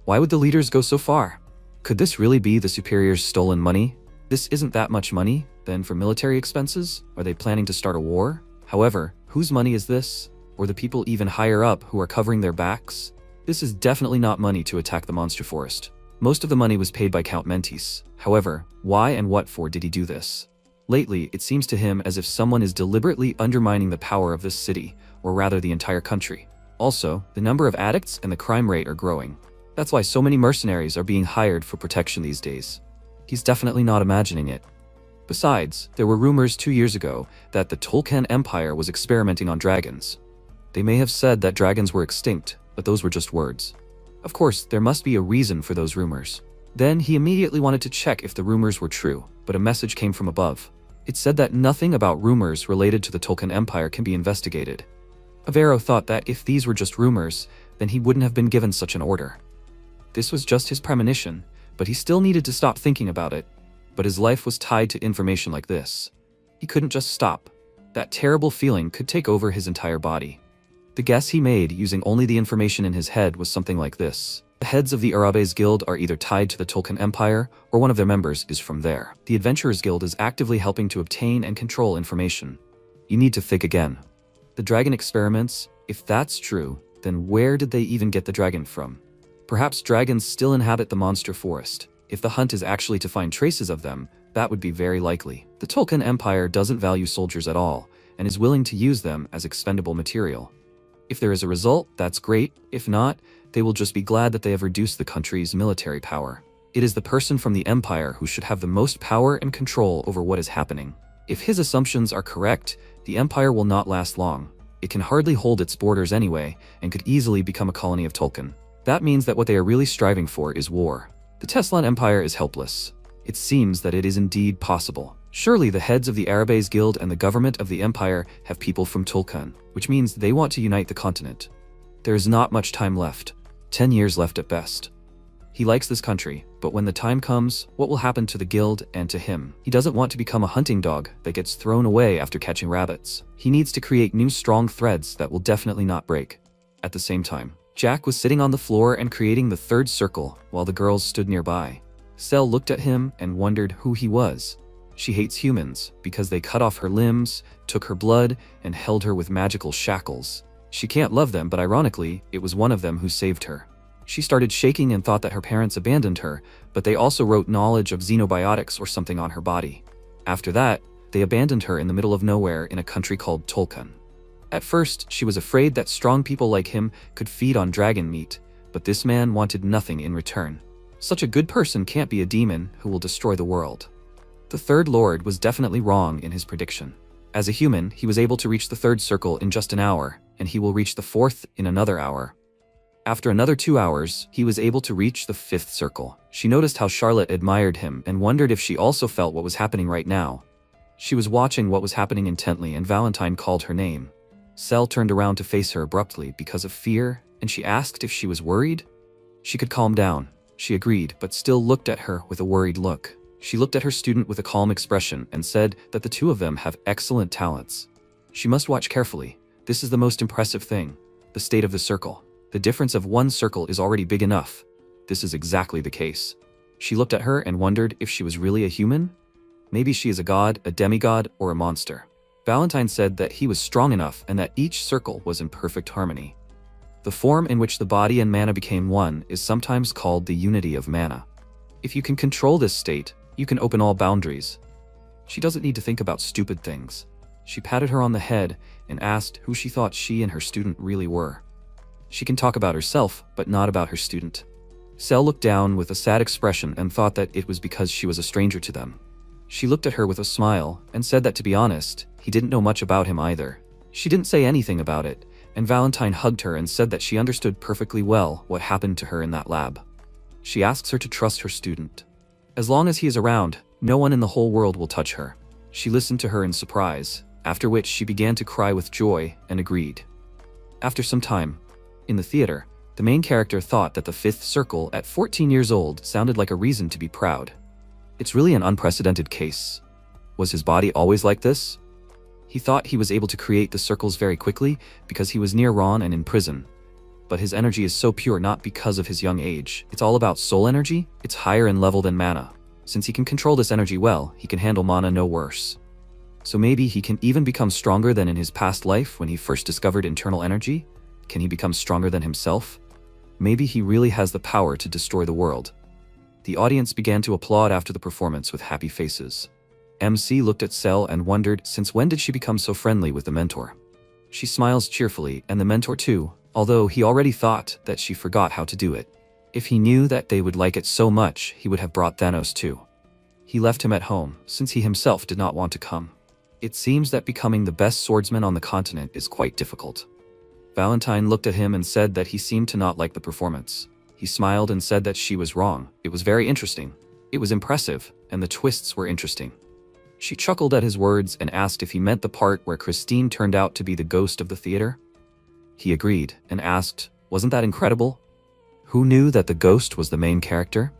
Why would the leaders go so far? Could this really be the superiors' stolen money? This isn't that much money, then, for military expenses? Are they planning to start a war? However, whose money is this? Or the people even higher up who are covering their backs? This is definitely not money to attack the monster forest. Most of the money was paid by Count Mentis. However, why and what for did he do this? Lately, it seems to him as if someone is deliberately undermining the power of this city, or rather the entire country. Also, the number of addicts and the crime rate are growing. That's why so many mercenaries are being hired for protection these days. He's definitely not imagining it. Besides, there were rumors 2 years ago that the Tolkien Empire was experimenting on dragons. They may have said that dragons were extinct, but those were just words. Of course, there must be a reason for those rumors. Then he immediately wanted to check if the rumors were true, but a message came from above. It said that nothing about rumors related to the Tolkien Empire can be investigated. Aveiro thought that if these were just rumors, then he wouldn't have been given such an order. This was just his premonition, but he still needed to stop thinking about it. But his life was tied to information like this. He couldn't just stop. That terrible feeling could take over his entire body. The guess he made using only the information in his head was something like this. The heads of the Arabes Guild are either tied to the Tolkien Empire, or one of their members is from there. The Adventurers Guild is actively helping to obtain and control information. You need to think again. The dragon experiments, if that's true, then where did they even get the dragon from? Perhaps dragons still inhabit the monster forest. If the hunt is actually to find traces of them, that would be very likely. The Tolkien Empire doesn't value soldiers at all, and is willing to use them as expendable material. If there is a result, that's great. If not, they will just be glad that they have reduced the country's military power. It is the person from the Empire who should have the most power and control over what is happening. If his assumptions are correct, the Empire will not last long. It can hardly hold its borders anyway, and could easily become a colony of Tolkien. That means that what they are really striving for is war. The Teslan Empire is helpless. It seems that it is indeed possible. Surely the heads of the Arabes Guild and the government of the Empire have people from Tolkien, which means they want to unite the continent. There is not much time left. 10 years left at best. He likes this country, but when the time comes, what will happen to the guild and to him? He doesn't want to become a hunting dog that gets thrown away after catching rabbits. He needs to create new strong threads that will definitely not break. At the same time, Jack was sitting on the floor and creating the third circle while the girls stood nearby. Sel looked at him and wondered who he was. She hates humans because they cut off her limbs, took her blood, and held her with magical shackles. She can't love them, but ironically, it was one of them who saved her. She started shaking and thought that her parents abandoned her, but they also wrote knowledge of xenobiotics or something on her body. After that, they abandoned her in the middle of nowhere in a country called Tolkien. At first, she was afraid that strong people like him could feed on dragon meat, but this man wanted nothing in return. Such a good person can't be a demon who will destroy the world. The Third Lord was definitely wrong in his prediction. As a human, he was able to reach the third circle in just an hour, and he will reach the fourth in another hour. After another 2 hours, he was able to reach the fifth circle. She noticed how Charlotte admired him and wondered if she also felt what was happening right now. She was watching what was happening intently, and Valentine called her name. Sel turned around to face her abruptly because of fear, and she asked if she was worried. She could calm down. She agreed, but still looked at her with a worried look. She looked at her student with a calm expression and said that the two of them have excellent talents. She must watch carefully. This is the most impressive thing. The state of the circle. The difference of one circle is already big enough. This is exactly the case. She looked at her and wondered if she was really a human? Maybe she is a god, a demigod, or a monster. Valentine said that he was strong enough and that each circle was in perfect harmony. The form in which the body and mana became one is sometimes called the unity of mana. If you can control this state, you can open all boundaries. She doesn't need to think about stupid things. She patted her on the head and asked who she thought she and her student really were. She can talk about herself, but not about her student. Sel looked down with a sad expression and thought that it was because she was a stranger to them. She looked at her with a smile and said that, to be honest, he didn't know much about him either. She didn't say anything about it, and Valentine hugged her and said that she understood perfectly well what happened to her in that lab. She asks her to trust her student. As long as he is around, no one in the whole world will touch her. She listened to her in surprise, after which she began to cry with joy and agreed. After some time, in the theater, the main character thought that the fifth circle at 14 years old sounded like a reason to be proud. It's really an unprecedented case. Was his body always like this? He thought he was able to create the circles very quickly because he was near Ron and in prison. But his energy is so pure not because of his young age. It's all about soul energy. It's higher in level than mana. Since he can control this energy well, he can handle mana no worse. So maybe he can even become stronger than in his past life when he first discovered internal energy? Can he become stronger than himself? Maybe he really has the power to destroy the world. The audience began to applaud after the performance with happy faces. MC looked at Sel and wondered since when did she become so friendly with the mentor. She smiles cheerfully, and the mentor too, although he already thought that she forgot how to do it. If he knew that they would like it so much, he would have brought Thanos too. He left him at home, since he himself did not want to come. It seems that becoming the best swordsman on the continent is quite difficult. Valentine looked at him and said that he seemed to not like the performance. He smiled and said that she was wrong. It was very interesting. It was impressive, and the twists were interesting. She chuckled at his words and asked if he meant the part where Christine turned out to be the ghost of the theater. He agreed and asked, "Wasn't that incredible?" Who knew that the ghost was the main character?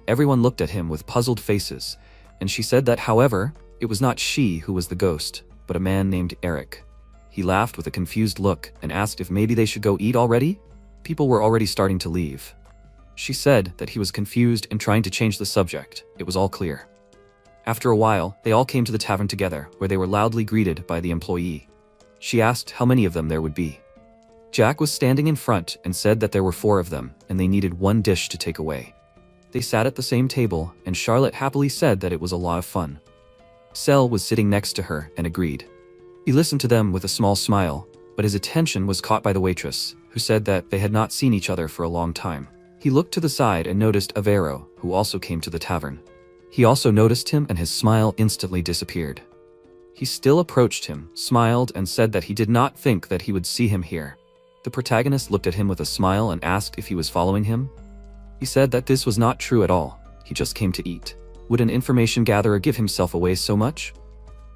Everyone looked at him with puzzled faces, and she said that, however, it was not she who was the ghost, but a man named Eric. He laughed with a confused look and asked if maybe they should go eat already? People were already starting to leave. She said that he was confused and trying to change the subject. It was all clear. After a while, they all came to the tavern together, where they were loudly greeted by the employee. She asked how many of them there would be. Jack was standing in front and said that there were 4 of them, and they needed 1 dish to take away. They sat at the same table, and Charlotte happily said that it was a lot of fun. Sel was sitting next to her and agreed. He listened to them with a small smile, but his attention was caught by the waitress, who said that they had not seen each other for a long time. He looked to the side and noticed Avero, who also came to the tavern. He also noticed him, and his smile instantly disappeared. He still approached him, smiled, and said that he did not think that he would see him here. The protagonist looked at him with a smile and asked if he was following him. He said that this was not true at all. He just came to eat. Would an information gatherer give himself away so much?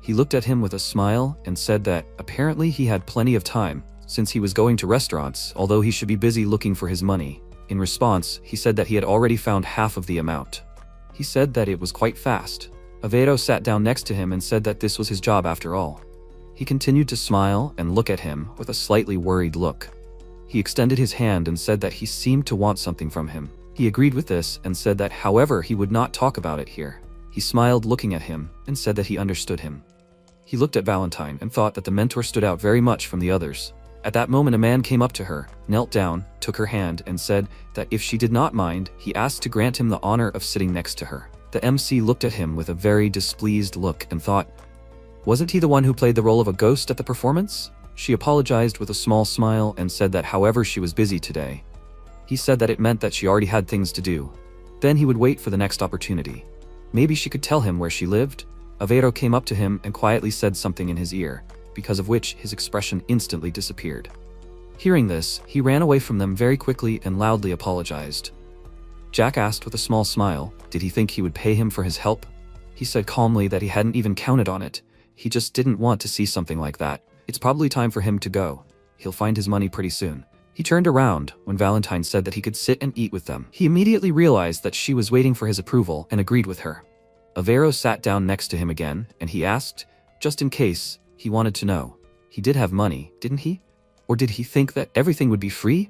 He looked at him with a smile and said that apparently he had plenty of time, since he was going to restaurants, although he should be busy looking for his money. In response, he said that he had already found half of the amount. He said that it was quite fast. Aveiro sat down next to him and said that this was his job after all. He continued to smile and look at him with a slightly worried look. He extended his hand and said that he seemed to want something from him. He agreed with this and said that however he would not talk about it here. He smiled looking at him and said that he understood him. He looked at Valentine and thought that the mentor stood out very much from the others. At that moment a man came up to her, knelt down, took her hand and said that if she did not mind, he asked to grant him the honor of sitting next to her. The MC looked at him with a very displeased look and thought, wasn't he the one who played the role of a ghost at the performance? She apologized with a small smile and said that however she was busy today. He said that it meant that she already had things to do. Then he would wait for the next opportunity. Maybe she could tell him where she lived? Aveiro came up to him and quietly said something in his ear, because of which his expression instantly disappeared. Hearing this, he ran away from them very quickly and loudly apologized. Jack asked with a small smile, did he think he would pay him for his help? He said calmly that he hadn't even counted on it. He just didn't want to see something like that. It's probably time for him to go. He'll find his money pretty soon. He turned around when Valentine said that he could sit and eat with them. He immediately realized that she was waiting for his approval and agreed with her. Aveiro sat down next to him again and he asked, just in case, he wanted to know. He did have money, didn't he? Or did he think that everything would be free?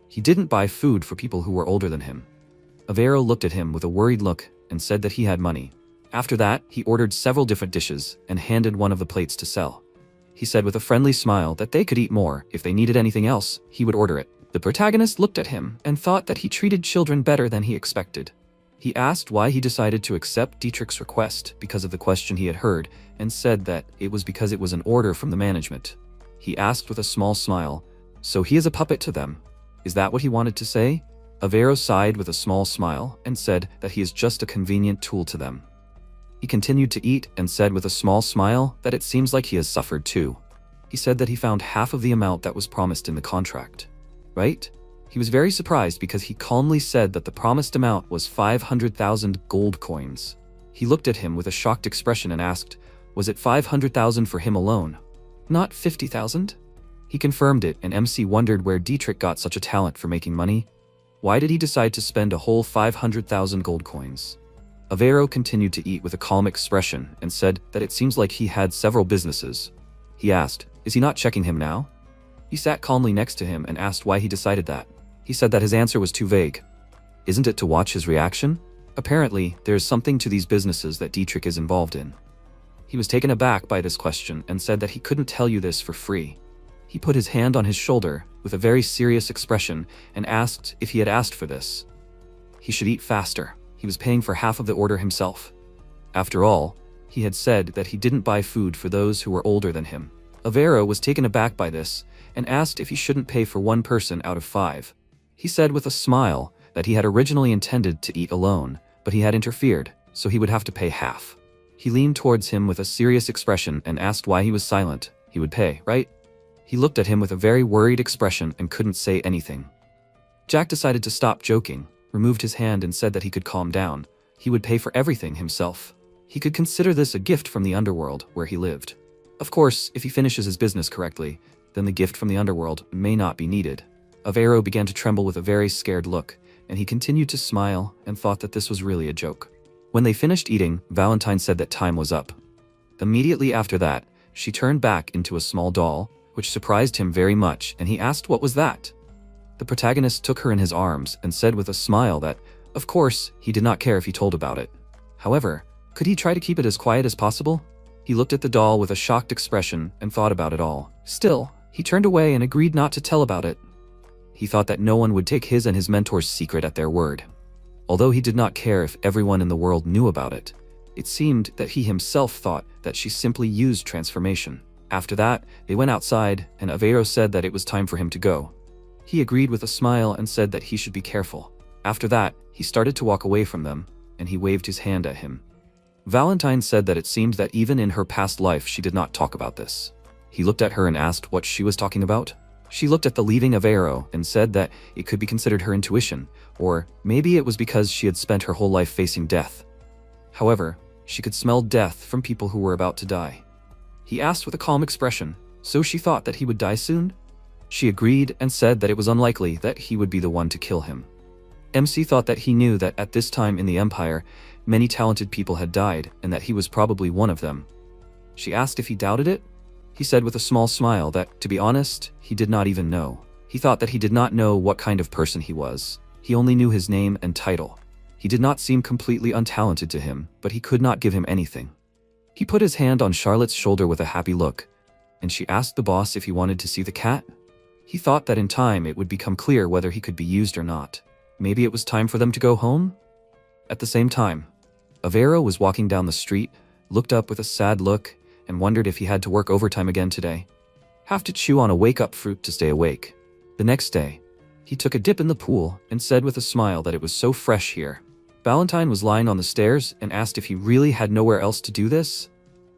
He didn't buy food for people who were older than him. Aveiro looked at him with a worried look and said that he had money. After that, he ordered several different dishes and handed one of the plates to Cell. He said with a friendly smile that they could eat more. If they needed anything else, he would order it. The protagonist looked at him and thought that he treated children better than he expected. He asked why he decided to accept Dietrich's request because of the question he had heard and said that it was because it was an order from the management. He asked with a small smile, so he is a puppet to them. Is that what he wanted to say? Aveiro sighed with a small smile and said that he is just a convenient tool to them. He continued to eat and said with a small smile that it seems like he has suffered too. He said that he found half of the amount that was promised in the contract. Right? He was very surprised because he calmly said that the promised amount was 500,000 gold coins. He looked at him with a shocked expression and asked, was it 500,000 for him alone? Not 50,000? He confirmed it and MC wondered where Dietrich got such a talent for making money. Why did he decide to spend a whole 500,000 gold coins? Aveiro continued to eat with a calm expression and said that it seems like he had several businesses. He asked, is he not checking him now? He sat calmly next to him and asked why he decided that. He said that his answer was too vague. Isn't it to watch his reaction? Apparently, there is something to these businesses that Dietrich is involved in. He was taken aback by this question and said that he couldn't tell you this for free. He put his hand on his shoulder with a very serious expression and asked if he had asked for this. He should eat faster. He was paying for half of the order himself. After all, he had said that he didn't buy food for those who were older than him. Aveiro was taken aback by this and asked if he shouldn't pay for one person out of 5. He said with a smile that he had originally intended to eat alone, but he had interfered, so he would have to pay half. He leaned towards him with a serious expression and asked why he was silent. He would pay, right? He looked at him with a very worried expression and couldn't say anything. Jack decided to stop joking, removed his hand and said that he could calm down. He would pay for everything himself. He could consider this a gift from the underworld where he lived. Of course, if he finishes his business correctly, then the gift from the underworld may not be needed. Aveiro began to tremble with a very scared look, and he continued to smile and thought that this was really a joke. When they finished eating, Valentine said that time was up. Immediately after that, she turned back into a small doll, which surprised him very much, and he asked what was that. The protagonist took her in his arms and said with a smile that, of course, he did not care if he told about it. However, could he try to keep it as quiet as possible? He looked at the doll with a shocked expression and thought about it all. Still, he turned away and agreed not to tell about it. He thought that no one would take his and his mentor's secret at their word. Although he did not care if everyone in the world knew about it, it seemed that he himself thought that she simply used transformation. After that, they went outside, and Aveiro said that it was time for him to go. He agreed with a smile and said that he should be careful. After that, he started to walk away from them, and he waved his hand at him. Valentine said that it seemed that even in her past life she did not talk about this. He looked at her and asked what she was talking about. She looked at the leaving Aveiro and said that it could be considered her intuition, or maybe it was because she had spent her whole life facing death. However, she could smell death from people who were about to die. He asked with a calm expression, so she thought that he would die soon? She agreed and said that it was unlikely that he would be the one to kill him. MC thought that he knew that at this time in the Empire, many talented people had died and that he was probably one of them. She asked if he doubted it. He said with a small smile that, to be honest, he did not even know. He thought that he did not know what kind of person he was. He only knew his name and title. He did not seem completely untalented to him, but he could not give him anything. He put his hand on Charlotte's shoulder with a happy look, and she asked the boss if he wanted to see the cat. He thought that in time it would become clear whether he could be used or not. Maybe it was time for them to go home? At the same time, Avero was walking down the street, looked up with a sad look, and wondered if he had to work overtime again today. Have to chew on a wake-up fruit to stay awake. The next day, he took a dip in the pool and said with a smile that it was so fresh here. Valentine was lying on the stairs and asked if he really had nowhere else to do this.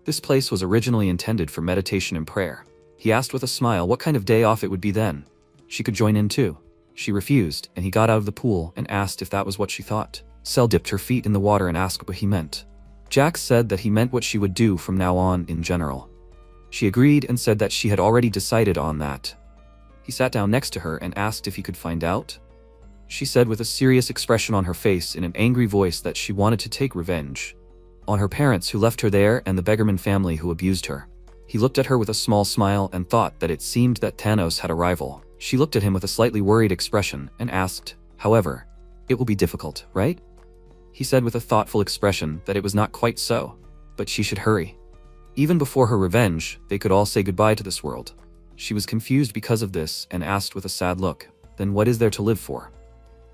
This place was originally intended for meditation and prayer. He asked with a smile what kind of day off it would be then. She could join in too. She refused, and he got out of the pool and asked if that was what she thought. Cell dipped her feet in the water and asked what he meant. Jack said that he meant what she would do from now on in general. She agreed and said that she had already decided on that. He sat down next to her and asked if he could find out. She said with a serious expression on her face in an angry voice that she wanted to take revenge on her parents who left her there and the Beggarman family who abused her. He looked at her with a small smile and thought that it seemed that Thanos had a rival. She looked at him with a slightly worried expression and asked, however, "It will be difficult, right?" He said with a thoughtful expression that it was not quite so, but she should hurry. Even before her revenge, they could all say goodbye to this world. She was confused because of this and asked with a sad look, "Then what is there to live for?"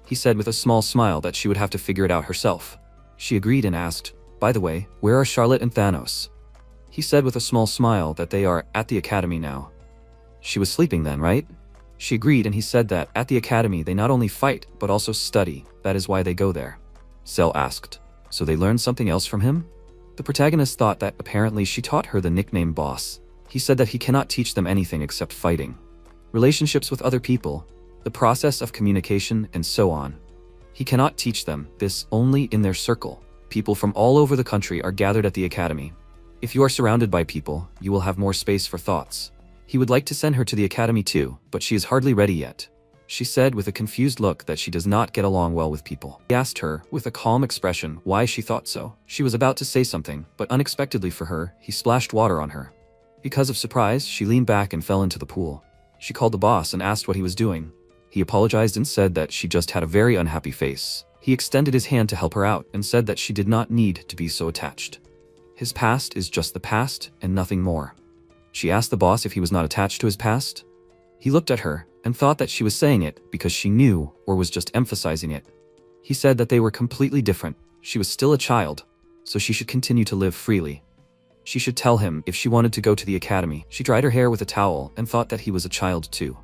He said with a small smile that she would have to figure it out herself. She agreed and asked, "By the way, where are Charlotte and Thanos?" He said with a small smile that they are at the academy now. She was sleeping then, right? She agreed and he said that at the academy they not only fight but also study, that is why they go there. Cell asked, "So they learned something else from him?" The protagonist thought that apparently she taught her the nickname boss. He said that he cannot teach them anything except fighting, relationships with other people, the process of communication, and so on. He cannot teach them this only in their circle. People from all over the country are gathered at the academy. If you are surrounded by people, you will have more space for thoughts. He would like to send her to the academy too, but she is hardly ready yet. She said with a confused look that she does not get along well with people. He asked her, with a calm expression, why she thought so. She was about to say something, but unexpectedly for her, he splashed water on her. Because of surprise, she leaned back and fell into the pool. She called the boss and asked what he was doing. He apologized and said that she just had a very unhappy face. He extended his hand to help her out and said that she did not need to be so attached. His past is just the past and nothing more. She asked the boss if he was not attached to his past. He looked at her and thought that she was saying it because she knew or was just emphasizing it. He said that they were completely different. She was still a child, so she should continue to live freely. She should tell him if she wanted to go to the academy. She dried her hair with a towel and thought that he was a child too.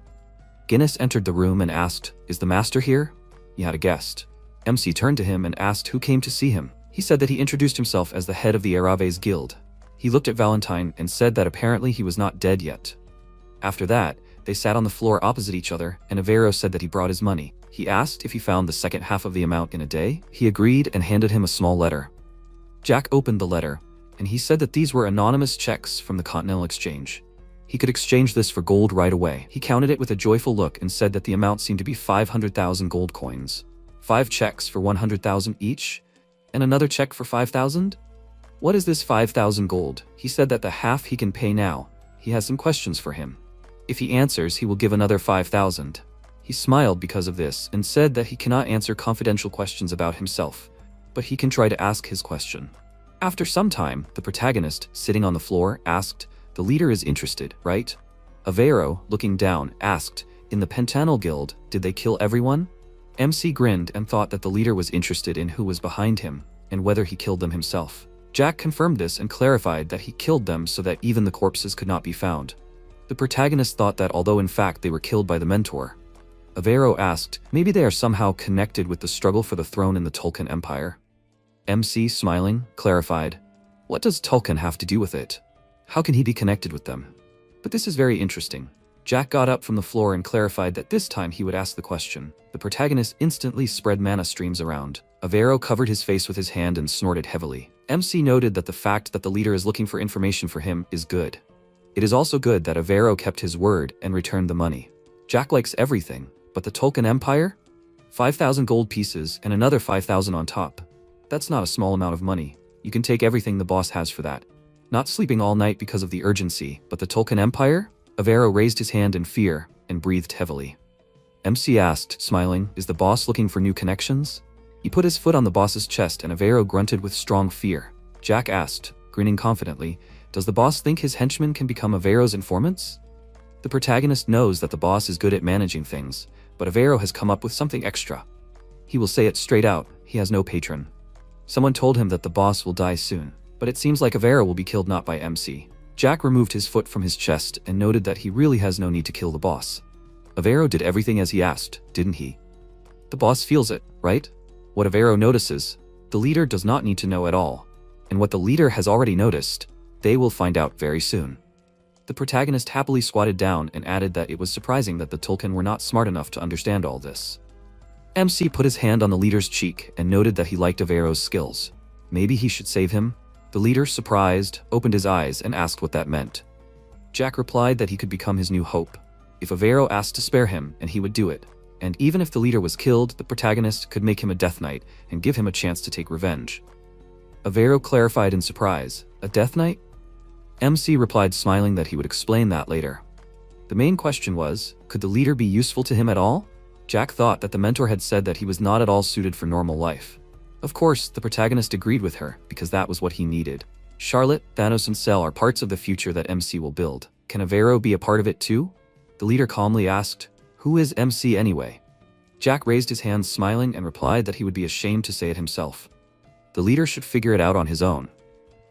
Guinness entered the room and asked, "Is the master here?" He had a guest. MC turned to him and asked who came to see him. He said that he introduced himself as the head of the Araves Guild. He looked at Valentine and said that apparently he was not dead yet. After that, they sat on the floor opposite each other, and Avero said that he brought his money. He asked if he found the second half of the amount in a day. He agreed and handed him a small letter. Jack opened the letter, and he said that these were anonymous checks from the Continental Exchange. He could exchange this for gold right away. He counted it with a joyful look and said that the amount seemed to be 500,000 gold coins. 5 checks for 100,000 each, and another check for 5,000? What is this 5,000 gold? He said that the half he can pay now. He has some questions for him. If he answers, he will give another 5,000. He smiled because of this and said that he cannot answer confidential questions about himself, but he can try to ask his question. After some time, the protagonist, sitting on the floor, asked, "The leader is interested, right?" Avero, looking down, asked, "In the Pentanal Guild, did they kill everyone?" MC grinned and thought that the leader was interested in who was behind him and whether he killed them himself. Jack confirmed this and clarified that he killed them so that even the corpses could not be found. The protagonist thought that although in fact they were killed by the mentor. Avero asked, maybe they are somehow connected with the struggle for the throne in the Tolkien Empire. MC, smiling, clarified, "What does Tolkien have to do with it? How can he be connected with them?" But this is very interesting. Jack got up from the floor and clarified that this time he would ask the question. The protagonist instantly spread mana streams around. Avero covered his face with his hand and snorted heavily. MC noted that the fact that the leader is looking for information for him is good. It is also good that Avero kept his word and returned the money. Jack likes everything, but the Tolkien Empire? 5,000 gold pieces and another 5,000 on top. That's not a small amount of money. You can take everything the boss has for that. Not sleeping all night because of the urgency, but the Tulkun Empire? Avero raised his hand in fear and breathed heavily. MC asked, smiling, is the boss looking for new connections? He put his foot on the boss's chest and Avero grunted with strong fear. Jack asked, grinning confidently, does the boss think his henchmen can become Avero's informants? The protagonist knows that the boss is good at managing things, but Avero has come up with something extra. He will say it straight out, he has no patron. Someone told him that the boss will die soon, but it seems like Avero will be killed not by MC. Jack removed his foot from his chest and noted that he really has no need to kill the boss. Avero did everything as he asked, didn't he? The boss feels it, right? What Avero notices, the leader does not need to know at all. And what the leader has already noticed, they will find out very soon. The protagonist happily squatted down and added that it was surprising that the Tulkun were not smart enough to understand all this. MC put his hand on the leader's cheek and noted that he liked Avero's skills. Maybe he should save him? The leader, surprised, opened his eyes and asked what that meant. Jack replied that he could become his new hope. If Avero asked to spare him, and he would do it. And even if the leader was killed, the protagonist could make him a Death Knight and give him a chance to take revenge. Avero clarified in surprise, a Death Knight? MC replied smiling that he would explain that later. The main question was, could the leader be useful to him at all? Jack thought that the mentor had said that he was not at all suited for normal life. Of course, the protagonist agreed with her, because that was what he needed. Charlotte, Thanos and Cell are parts of the future that MC will build. Can Avero be a part of it too? The leader calmly asked, who is MC anyway? Jack raised his hands smiling and replied that he would be ashamed to say it himself. The leader should figure it out on his own.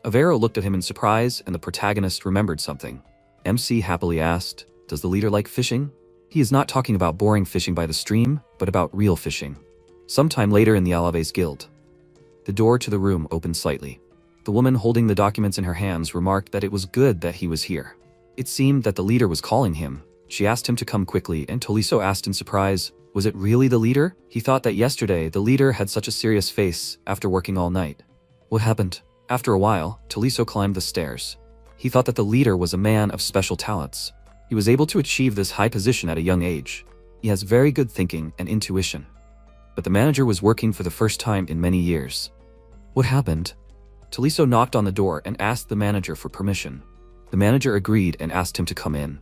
Avero looked at him in surprise and the protagonist remembered something. MC happily asked, does the leader like fishing? He is not talking about boring fishing by the stream, but about real fishing. Sometime later in the Alaves Guild. The door to the room opened slightly. The woman holding the documents in her hands remarked that it was good that he was here. It seemed that the leader was calling him. She asked him to come quickly and Tolisso asked in surprise, was it really the leader? He thought that yesterday the leader had such a serious face after working all night. What happened? After a while, Tolisso climbed the stairs. He thought that the leader was a man of special talents. He was able to achieve this high position at a young age. He has very good thinking and intuition. But the manager was working for the first time in many years. What happened? Tolisso knocked on the door and asked the manager for permission. The manager agreed and asked him to come in.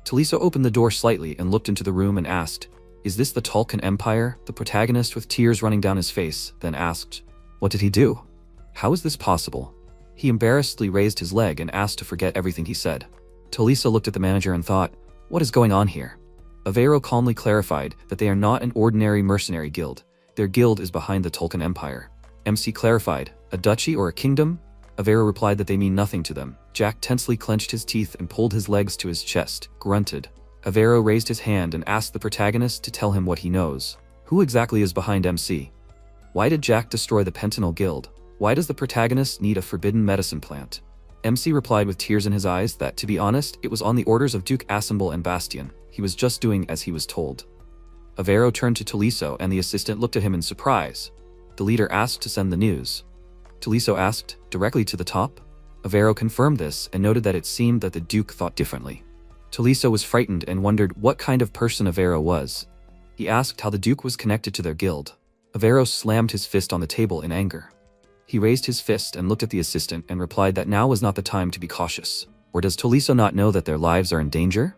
Tolisso opened the door slightly and looked into the room and asked, is this the Tulkun Empire? The protagonist with tears running down his face, then asked, what did he do? How is this possible? He embarrassedly raised his leg and asked to forget everything he said. Tolisso looked at the manager and thought, what is going on here? Avero calmly clarified that they are not an ordinary mercenary guild. Their guild is behind the Tulkun Empire. MC clarified, a duchy or a kingdom? Avero replied that they mean nothing to them. Jack tensely clenched his teeth and pulled his legs to his chest, grunted. Avero raised his hand and asked the protagonist to tell him what he knows. Who exactly is behind MC? Why did Jack destroy the Pentanal Guild? Why does the protagonist need a forbidden medicine plant? MC replied with tears in his eyes that, to be honest, it was on the orders of Duke Assemble and Bastion. He was just doing as he was told. Avero turned to Tolisso and the assistant looked at him in surprise. The leader asked to send the news. Tolisso asked, directly to the top? Avero confirmed this and noted that it seemed that the Duke thought differently. Tolisso was frightened and wondered what kind of person Avero was. He asked how the Duke was connected to their guild. Avero slammed his fist on the table in anger. He raised his fist and looked at the assistant and replied that now was not the time to be cautious. Or does Tolisso not know that their lives are in danger?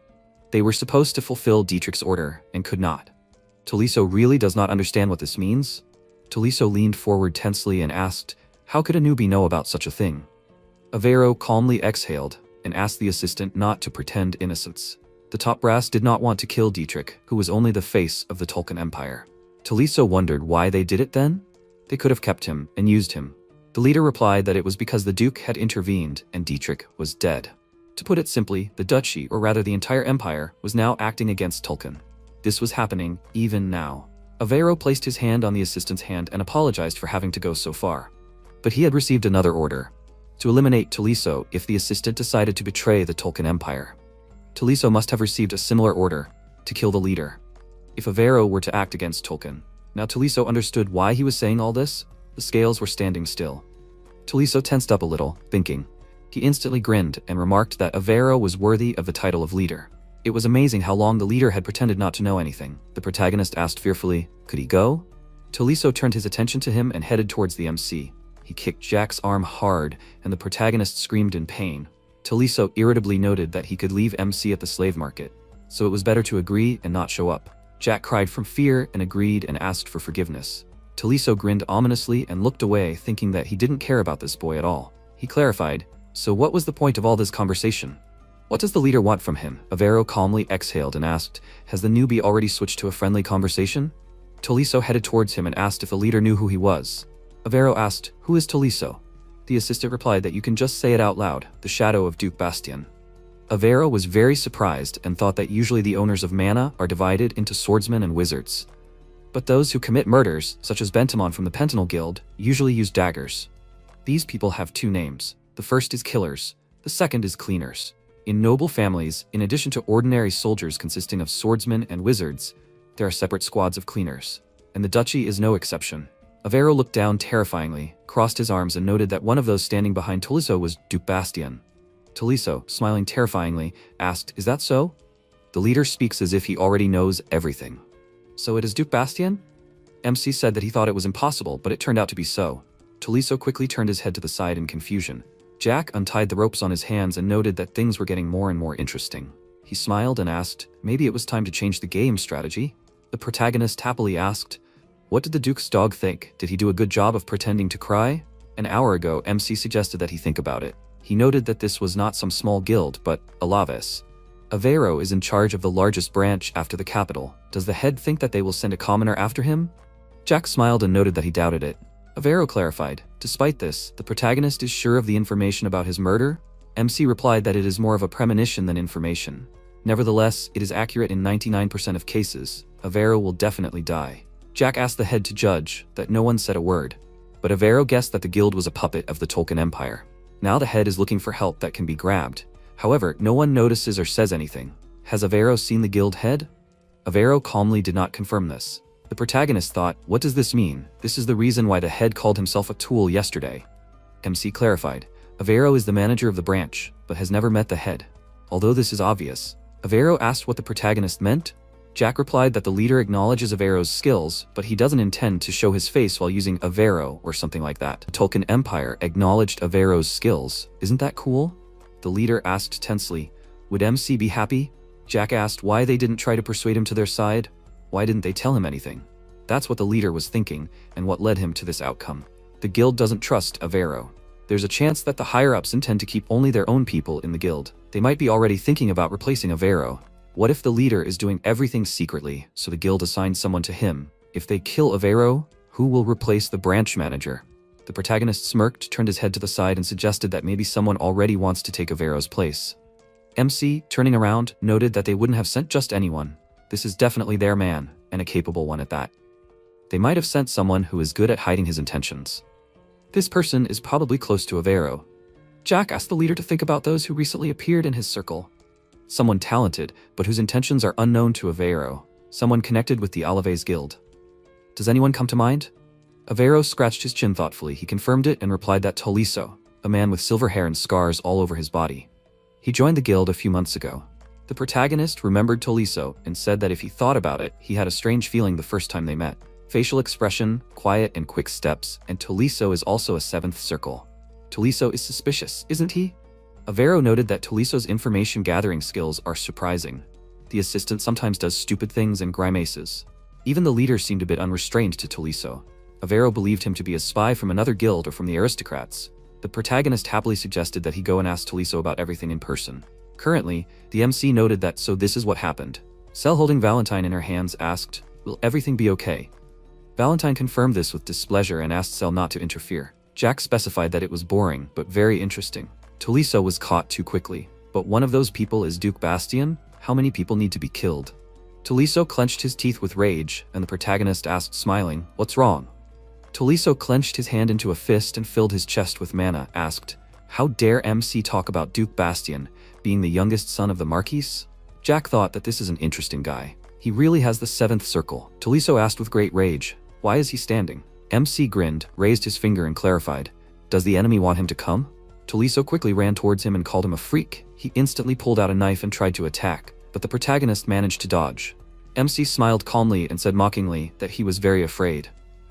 They were supposed to fulfill Dietrich's order and could not. Tolisso really does not understand what this means? Tolisso leaned forward tensely and asked, how could a newbie know about such a thing? Avero calmly exhaled and asked the assistant not to pretend innocence. The top brass did not want to kill Dietrich, who was only the face of the Tulkun Empire. Tolisso wondered why they did it then? They could have kept him and used him. The leader replied that it was because the Duke had intervened and Dietrich was dead. To put it simply, the duchy, or rather the entire empire, was now acting against Tulkun. This was happening even now. Avero placed his hand on the assistant's hand and apologized for having to go so far. But he had received another order, to eliminate Tolisso if the assistant decided to betray the Tulkun Empire. Tolisso must have received a similar order, to kill the leader. If Avero were to act against Tulkun. Now Tolisso understood why he was saying all this. The scales were standing still. Tolisso tensed up a little, thinking. He instantly grinned and remarked that Avero was worthy of the title of leader. It was amazing how long the leader had pretended not to know anything. The protagonist asked fearfully, could he go? Tolisso turned his attention to him and headed towards the MC. He kicked Jack's arm hard, and the protagonist screamed in pain. Tolisso irritably noted that he could leave MC at the slave market, so it was better to agree and not show up. Jack cried from fear and agreed and asked for forgiveness. Tolisso grinned ominously and looked away, thinking that he didn't care about this boy at all. He clarified, so what was the point of all this conversation? What does the leader want from him? Avero calmly exhaled and asked, has the newbie already switched to a friendly conversation? Tolisso headed towards him and asked if the leader knew who he was. Avero asked, who is Tolisso? The assistant replied that you can just say it out loud, the shadow of Duke Bastien. Avero was very surprised and thought that usually the owners of Manhwa are divided into swordsmen and wizards. But those who commit murders, such as Bentamon from the Pentanal Guild, usually use daggers. These people have two names. The first is killers, the second is cleaners. In noble families, in addition to ordinary soldiers consisting of swordsmen and wizards, there are separate squads of cleaners. And the duchy is no exception. Avero looked down terrifyingly, crossed his arms and noted that one of those standing behind Tolisso was Duke Bastien. Tolisso, smiling terrifyingly, asked, is that so? The leader speaks as if he already knows everything. So it is Duke Bastien? MC said that he thought it was impossible, but it turned out to be so. Tolisso quickly turned his head to the side in confusion. Jack untied the ropes on his hands and noted that things were getting more and more interesting. He smiled and asked, maybe it was time to change the game strategy? The protagonist happily asked, what did the Duke's dog think? Did he do a good job of pretending to cry? An hour ago, MC suggested that he think about it. He noted that this was not some small guild, but Alaves. Avero is in charge of the largest branch after the capital. Does the head think that they will send a commoner after him? Jack smiled and noted that he doubted it. Avero clarified, despite this, the protagonist is sure of the information about his murder? MC replied that it is more of a premonition than information. Nevertheless, it is accurate in 99% of cases. Avero will definitely die. Jack asked the head to judge, that no one said a word. But Avero guessed that the guild was a puppet of the Tolkien Empire. Now the head is looking for help that can be grabbed. However, no one notices or says anything. Has Avero seen the guild head? Avero calmly did not confirm this. The protagonist thought, what does this mean? This is the reason why the head called himself a tool yesterday. MC clarified, Avero is the manager of the branch, but has never met the head. Although this is obvious, Avero asked what the protagonist meant. Jack replied that the leader acknowledges Avero's skills, but he doesn't intend to show his face while using Avero or something like that. The Tolkien Empire acknowledged Avero's skills. Isn't that cool? The leader asked tensely, would MC be happy? Jack asked why they didn't try to persuade him to their side. Why didn't they tell him anything? That's what the leader was thinking, and what led him to this outcome. The guild doesn't trust Avero. There's a chance that the higher-ups intend to keep only their own people in the guild. They might be already thinking about replacing Avero. What if the leader is doing everything secretly, so the guild assigns someone to him? If they kill Avero, who will replace the branch manager? The protagonist smirked, turned his head to the side and suggested that maybe someone already wants to take Avero's place. MC, turning around, noted that they wouldn't have sent just anyone. This is definitely their man, and a capable one at that. They might have sent someone who is good at hiding his intentions. This person is probably close to Avero. Jack asked the leader to think about those who recently appeared in his circle. Someone talented, but whose intentions are unknown to Avero. Someone connected with the Alaves Guild. Does anyone come to mind? Avero scratched his chin thoughtfully. He confirmed it and replied that Tolisso, a man with silver hair and scars all over his body. He joined the guild a few months ago. The protagonist remembered Tolisso and said that if he thought about it, he had a strange feeling the first time they met. Facial expression, quiet and quick steps, and Tolisso is also a seventh circle. Tolisso is suspicious, isn't he? Avero noted that Tolisso's information gathering skills are surprising. The assistant sometimes does stupid things and grimaces. Even the leader seemed a bit unrestrained to Tolisso. Avero believed him to be a spy from another guild or from the aristocrats. The protagonist happily suggested that he go and ask Tolisso about everything in person. Currently, the MC noted that so this is what happened. Cell holding Valentine in her hands asked, will everything be okay? Valentine confirmed this with displeasure and asked Cell not to interfere. Jack specified that it was boring, but very interesting. Tolisso was caught too quickly. But one of those people is Duke Bastien? How many people need to be killed? Tolisso clenched his teeth with rage, and the protagonist asked, smiling, what's wrong? Tolisso clenched his hand into a fist and filled his chest with mana, asked, how dare MC talk about Duke Bastien, being the youngest son of the Marquis? Jack thought that this is an interesting guy. He really has the seventh circle. Tolisso asked with great rage, why is he standing? MC grinned, raised his finger and clarified, does the enemy want him to come? Tolisso quickly ran towards him and called him a freak. He instantly pulled out a knife and tried to attack. but the protagonist managed to dodge. MC smiled calmly and said mockingly that he was very afraid.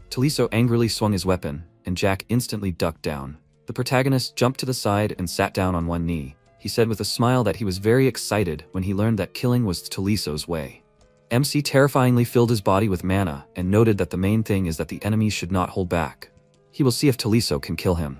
Taliso angrily swung his weapon, and Jack instantly ducked down. The protagonist jumped to the side and sat down on one knee. He said with a smile that he was very excited when he learned that killing was Taliso's way. MC terrifyingly filled his body with mana and noted that the main thing is that the enemy should not hold back. He will see if Taliso can kill him.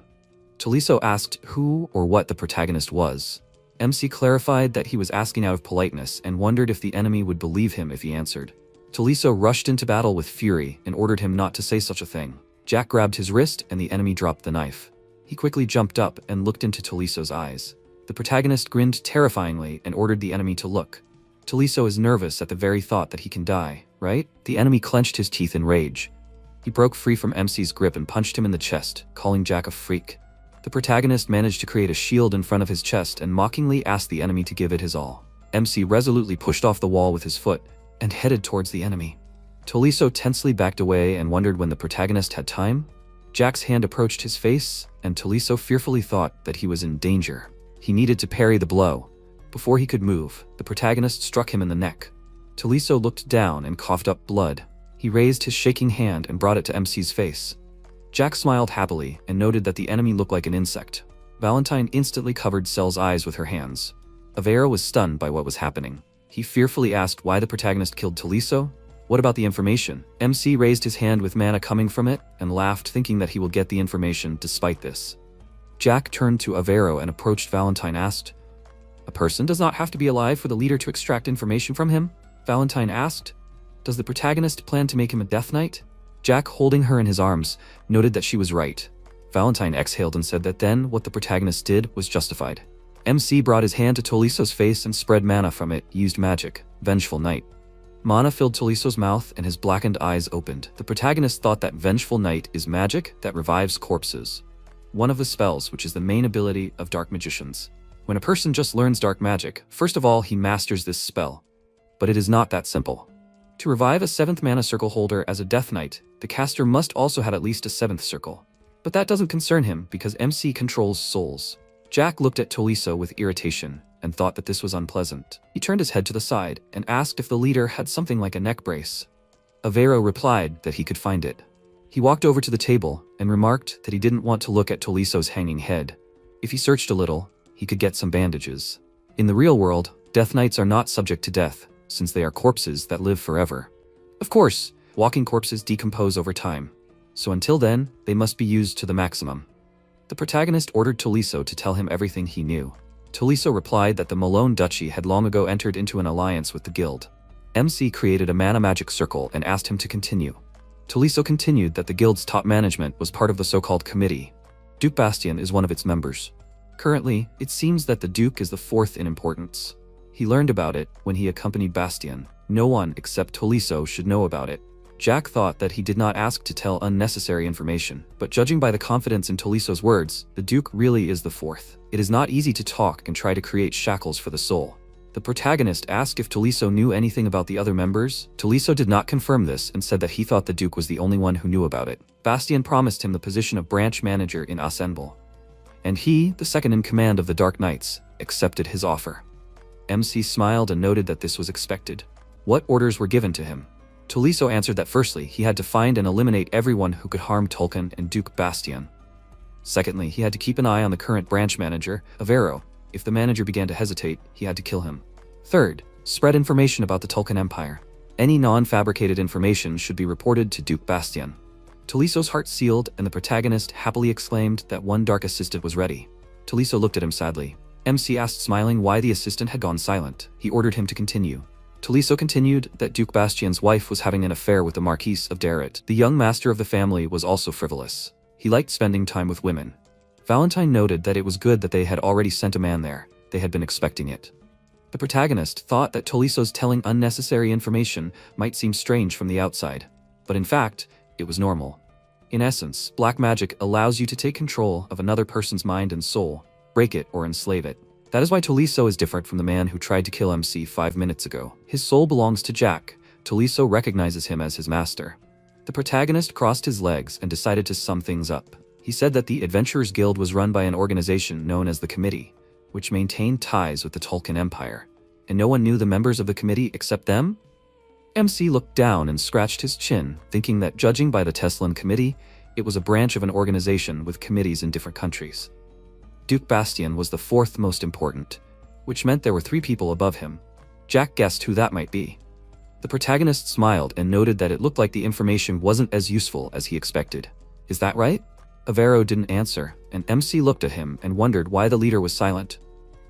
Taliso asked who or what the protagonist was. MC clarified that he was asking out of politeness and wondered if the enemy would believe him if he answered. Taliso rushed into battle with fury and ordered him not to say such a thing. Jack grabbed his wrist and the enemy dropped the knife. He quickly jumped up and looked into Taliso's eyes. The protagonist grinned terrifyingly and ordered the enemy to look. Taliso is nervous at the very thought that he can die, right? The enemy clenched his teeth in rage. He broke free from MC's grip and punched him in the chest, calling Jack a freak. The protagonist managed to create a shield in front of his chest and mockingly asked the enemy to give it his all. MC resolutely pushed off the wall with his foot and headed towards the enemy. Taliso tensely backed away and wondered when the protagonist had time. Jack's hand approached his face, and Taliso fearfully thought that he was in danger. He needed to parry the blow. Before he could move, the protagonist struck him in the neck. Taliso looked down and coughed up blood. He raised his shaking hand and brought it to MC's face. Jack smiled happily and noted that the enemy looked like an insect. Valentine instantly covered Cell's eyes with her hands. Avero was stunned by what was happening. He fearfully asked why the protagonist killed Taliso. What about the information? MC raised his hand with mana coming from it and laughed, thinking that he will get the information despite this. Jack turned to Avero and approached Valentine asked, "A person does not have to be alive for the leader to extract information from him?" Valentine asked, "Does the protagonist plan to make him a Death Knight?" Jack, holding her in his arms, noted that she was right. Valentine exhaled and said that then what the protagonist did was justified. MC brought his hand to Taliso's face and spread mana from it, used magic, Vengeful Night. Mana filled Taliso's mouth and his blackened eyes opened. The protagonist thought that Vengeful Night is magic that revives corpses. One of the spells, which is the main ability of dark magicians. When a person just learns dark magic, first of all he masters this spell. But it is not that simple. To revive a 7th mana circle holder as a Death Knight, the caster must also have at least a 7th circle. But that doesn't concern him because MC controls souls. Jack looked at Taliso with irritation and thought that this was unpleasant. He turned his head to the side and asked if the leader had something like a neck brace. Avero replied that he could find it. He walked over to the table and remarked that he didn't want to look at Taliso's hanging head. If he searched a little, he could get some bandages. In the real world, Death Knights are not subject to death, since they are corpses that live forever. Of course, walking corpses decompose over time, so until then, they must be used to the maximum. The protagonist ordered Taliso to tell him everything he knew. Taliso replied that the Malone Duchy had long ago entered into an alliance with the guild. MC created a mana magic circle and asked him to continue. Taliso continued that the guild's top management was part of the so-called committee. Duke Bastien is one of its members. Currently, it seems that the Duke is the 4th in importance. He learned about it when he accompanied Bastien. No one except Taliso should know about it. Jack thought that he did not ask to tell unnecessary information, but judging by the confidence in Taliso's words, the Duke really is the 4th. It is not easy to talk and try to create shackles for the soul. The protagonist asked if Taliso knew anything about the other members. Taliso did not confirm this and said that he thought the Duke was the only one who knew about it. Bastien promised him the position of branch manager in Assemble. And he, the second in command of the Dark Knights, accepted his offer. MC smiled and noted that this was expected. What orders were given to him? Taliso answered that firstly, he had to find and eliminate everyone who could harm Tolkien and Duke Bastien. Secondly, he had to keep an eye on the current branch manager, Avero. If the manager began to hesitate, he had to kill him. Third, spread information about the Tolkien Empire. Any non-fabricated information should be reported to Duke Bastien. Taliso's heart sealed and the protagonist happily exclaimed that one dark assistant was ready. Taliso looked at him sadly. MC asked smiling why the assistant had gone silent. He ordered him to continue. Taliso continued that Duke Bastien's wife was having an affair with the Marquise of Darrett. The young master of the family was also frivolous. He liked spending time with women. Valentine noted that it was good that they had already sent a man there. They had been expecting it. The protagonist thought that Taliso's telling unnecessary information might seem strange from the outside, but in fact, it was normal. In essence, black magic allows you to take control of another person's mind and soul, break it or enslave it. That is why Taliso is different from the man who tried to kill MC 5 minutes ago. His soul belongs to Jack. Taliso recognizes him as his master. The protagonist crossed his legs and decided to sum things up. He said that the Adventurers Guild was run by an organization known as the Committee, which maintained ties with the Tolkien Empire. and no one knew the members of the committee except them? MC looked down and scratched his chin, thinking that judging by the Teslan committee, it was a branch of an organization with committees in different countries. Duke Bastian was the fourth most important, which meant there were 3 people above him. Jack guessed who that might be. The protagonist smiled and noted that it looked like the information wasn't as useful as he expected. Is that right? Avero didn't answer, and MC looked at him and wondered why the leader was silent.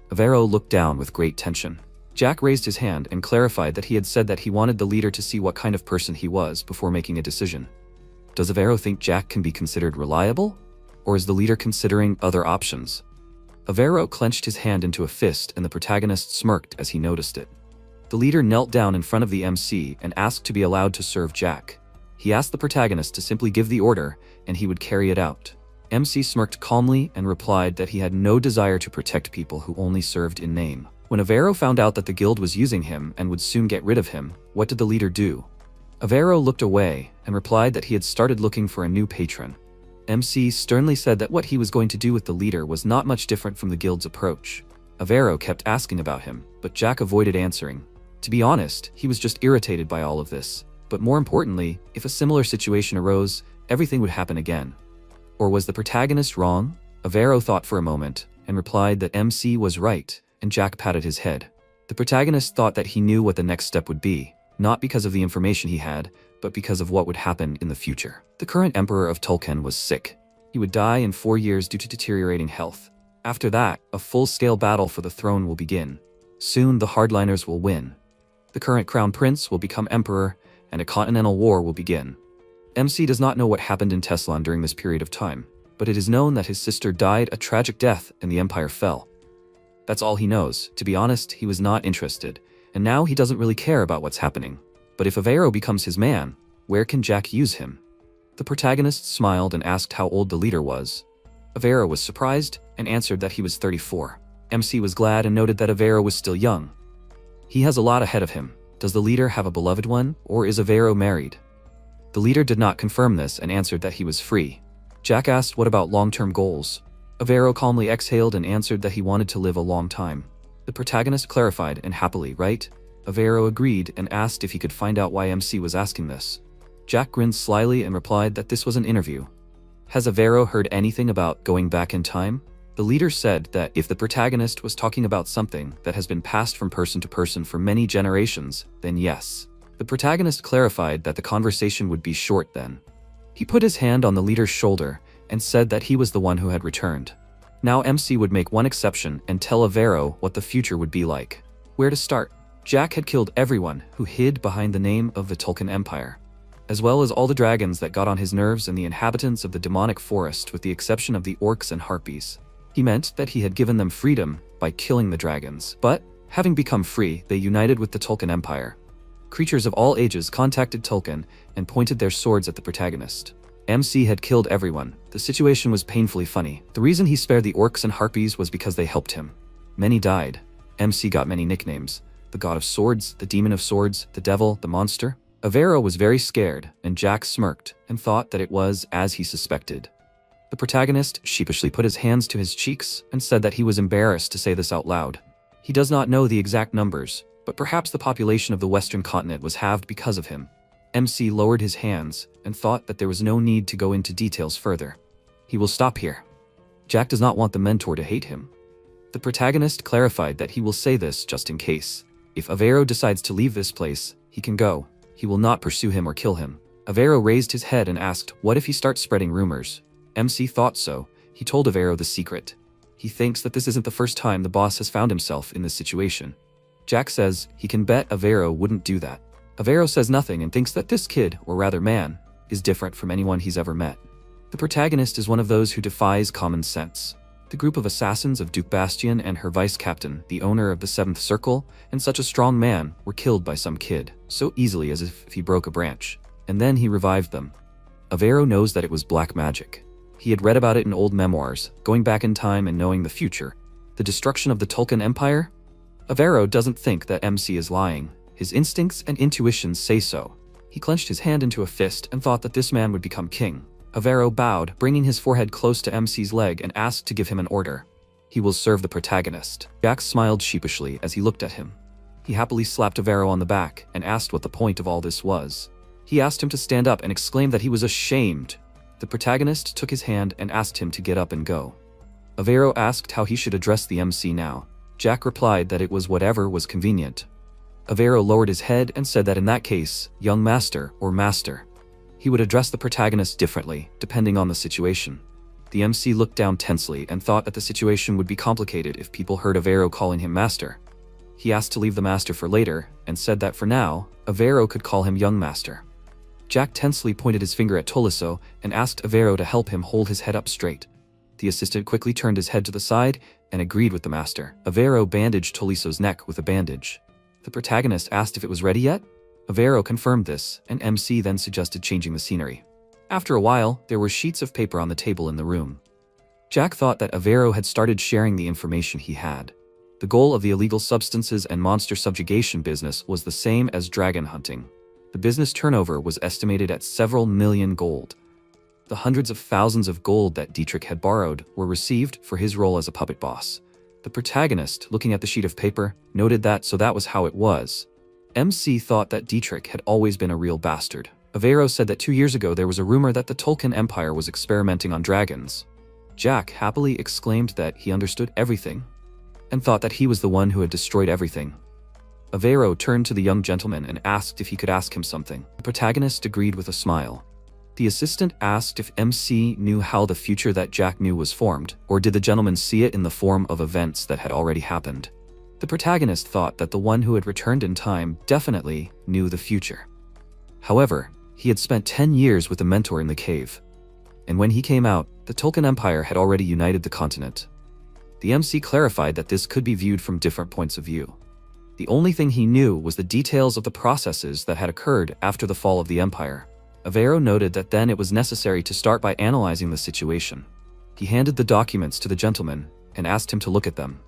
Avero looked down with great tension. Jack raised his hand and clarified that he had said that he wanted the leader to see what kind of person he was before making a decision. Does Avero think Jack can be considered reliable? Or is the leader considering other options? Avero clenched his hand into a fist and the protagonist smirked as he noticed it. The leader knelt down in front of the MC and asked to be allowed to serve Jack. He asked the protagonist to simply give the order and he would carry it out. MC smirked calmly and replied that he had no desire to protect people who only served in name. When Avero found out that the guild was using him and would soon get rid of him, what did the leader do? Avero looked away and replied that he had started looking for a new patron. MC sternly said that what he was going to do with the leader was not much different from the guild's approach. Avero kept asking about him, but Jack avoided answering. To be honest, he was just irritated by all of this. But more importantly, if a similar situation arose, everything would happen again. Or was the protagonist wrong? Avero thought for a moment and replied that MC was right, and Jack patted his head. The protagonist thought that he knew what the next step would be, not because of the information he had, but because of what would happen in the future. The current emperor of Tolkien was sick. He would die in 4 years due to deteriorating health. After that, a full-scale battle for the throne will begin. Soon the hardliners will win. The current crown prince will become emperor, and a continental war will begin. MC does not know what happened in Teslan during this period of time, but it is known that his sister died a tragic death and the empire fell. That's all he knows. To be honest, he was not interested, and now he doesn't really care about what's happening. But if Avero becomes his man, where can Jack use him? The protagonist smiled and asked how old the leader was. Avero was surprised and answered that he was 34. MC was glad and noted that Avero was still young. He has a lot ahead of him. Does the leader have a beloved one, or is Avero married? The leader did not confirm this and answered that he was free. Jack asked what about long-term goals. Avero calmly exhaled and answered that he wanted to live a long time. The protagonist clarified and happily, right? Avero agreed and asked if he could find out why MC was asking this. Jack grinned slyly and replied that this was an interview. Has Avero heard anything about going back in time? The leader said that if the protagonist was talking about something that has been passed from person to person for many generations, then yes. The protagonist clarified that the conversation would be short then. He put his hand on the leader's shoulder and said that he was the one who had returned. Now MC would make one exception and tell Avero what the future would be like. Where to start? Jack had killed everyone who hid behind the name of the Tolkien Empire, as well as all the dragons that got on his nerves and the inhabitants of the demonic forest with the exception of the orcs and harpies. He meant that he had given them freedom by killing the dragons, but, having become free, they united with the Tolkien Empire. Creatures of all ages contacted Tolkien and pointed their swords at the protagonist. MC had killed everyone. The situation was painfully funny. The reason he spared the orcs and harpies was because they helped him. Many died. MC got many nicknames. The God of Swords, the Demon of Swords, the Devil, the Monster. Avero was very scared, and Jack smirked and thought that it was as he suspected. The protagonist sheepishly put his hands to his cheeks and said that he was embarrassed to say this out loud. He does not know the exact numbers, but perhaps the population of the Western continent was halved because of him. MC lowered his hands and thought that there was no need to go into details further. He will stop here. Jack does not want the mentor to hate him. The protagonist clarified that he will say this just in case. If Avero decides to leave this place, he can go. He will not pursue him or kill him. Avero raised his head and asked, what if he starts spreading rumors? MC thought so. He told Avero the secret. He thinks that this isn't the first time the boss has found himself in this situation. Jack says he can bet Avero wouldn't do that. Avero says nothing and thinks that this kid, or rather man, is different from anyone he's ever met. The protagonist is one of those who defies common sense. The group of assassins of Duke Bastian and her vice-captain, the owner of the Seventh Circle, and such a strong man, were killed by some kid, so easily as if he broke a branch. And then he revived them. Avero knows that it was black magic. He had read about it in old memoirs, going back in time and knowing the future. The destruction of the Tolkien Empire? Avero doesn't think that MC is lying. His instincts and intuitions say so. He clenched his hand into a fist and thought that this man would become king. Avero bowed, bringing his forehead close to MC's leg and asked to give him an order. He will serve the protagonist. Jack smiled sheepishly as he looked at him. He happily slapped Avero on the back and asked what the point of all this was. He asked him to stand up and exclaimed that he was ashamed. The protagonist took his hand and asked him to get up and go. Avero asked how he should address the MC now. Jack replied that it was whatever was convenient. Avero lowered his head and said that in that case, young master or master. He would address the protagonist differently, depending on the situation. The MC looked down tensely and thought that the situation would be complicated if people heard Avero calling him master. He asked to leave the master for later, and said that for now, Avero could call him young master. Jack tensely pointed his finger at Tolisso and asked Avero to help him hold his head up straight. The assistant quickly turned his head to the side and agreed with the master. Avero bandaged Tolisso's neck with a bandage. The protagonist asked if it was ready yet. Avero confirmed this, and MC then suggested changing the scenery. After a while, there were sheets of paper on the table in the room. Jack thought that Avero had started sharing the information he had. The goal of the illegal substances and monster subjugation business was the same as dragon hunting. The business turnover was estimated at several million gold. The hundreds of thousands of gold that Dietrich had borrowed were received for his role as a puppet boss. The protagonist, looking at the sheet of paper, noted that so that was how it was. MC thought that Dietrich had always been a real bastard. Avero said that 2 years ago there was a rumor that the Tolkien Empire was experimenting on dragons. Jack happily exclaimed that he understood everything, and thought that he was the one who had destroyed everything. Avero turned to the young gentleman and asked if he could ask him something. The protagonist agreed with a smile. The assistant asked if MC knew how the future that Jack knew was formed, or did the gentleman see it in the form of events that had already happened. The protagonist thought that the one who had returned in time definitely knew the future. However, he had spent 10 years with a mentor in the cave, and when he came out, the Tolkien Empire had already united the continent. The MC clarified that this could be viewed from different points of view. The only thing he knew was the details of the processes that had occurred after the fall of the Empire. Avero noted that then it was necessary to start by analyzing the situation. He handed the documents to the gentleman and asked him to look at them.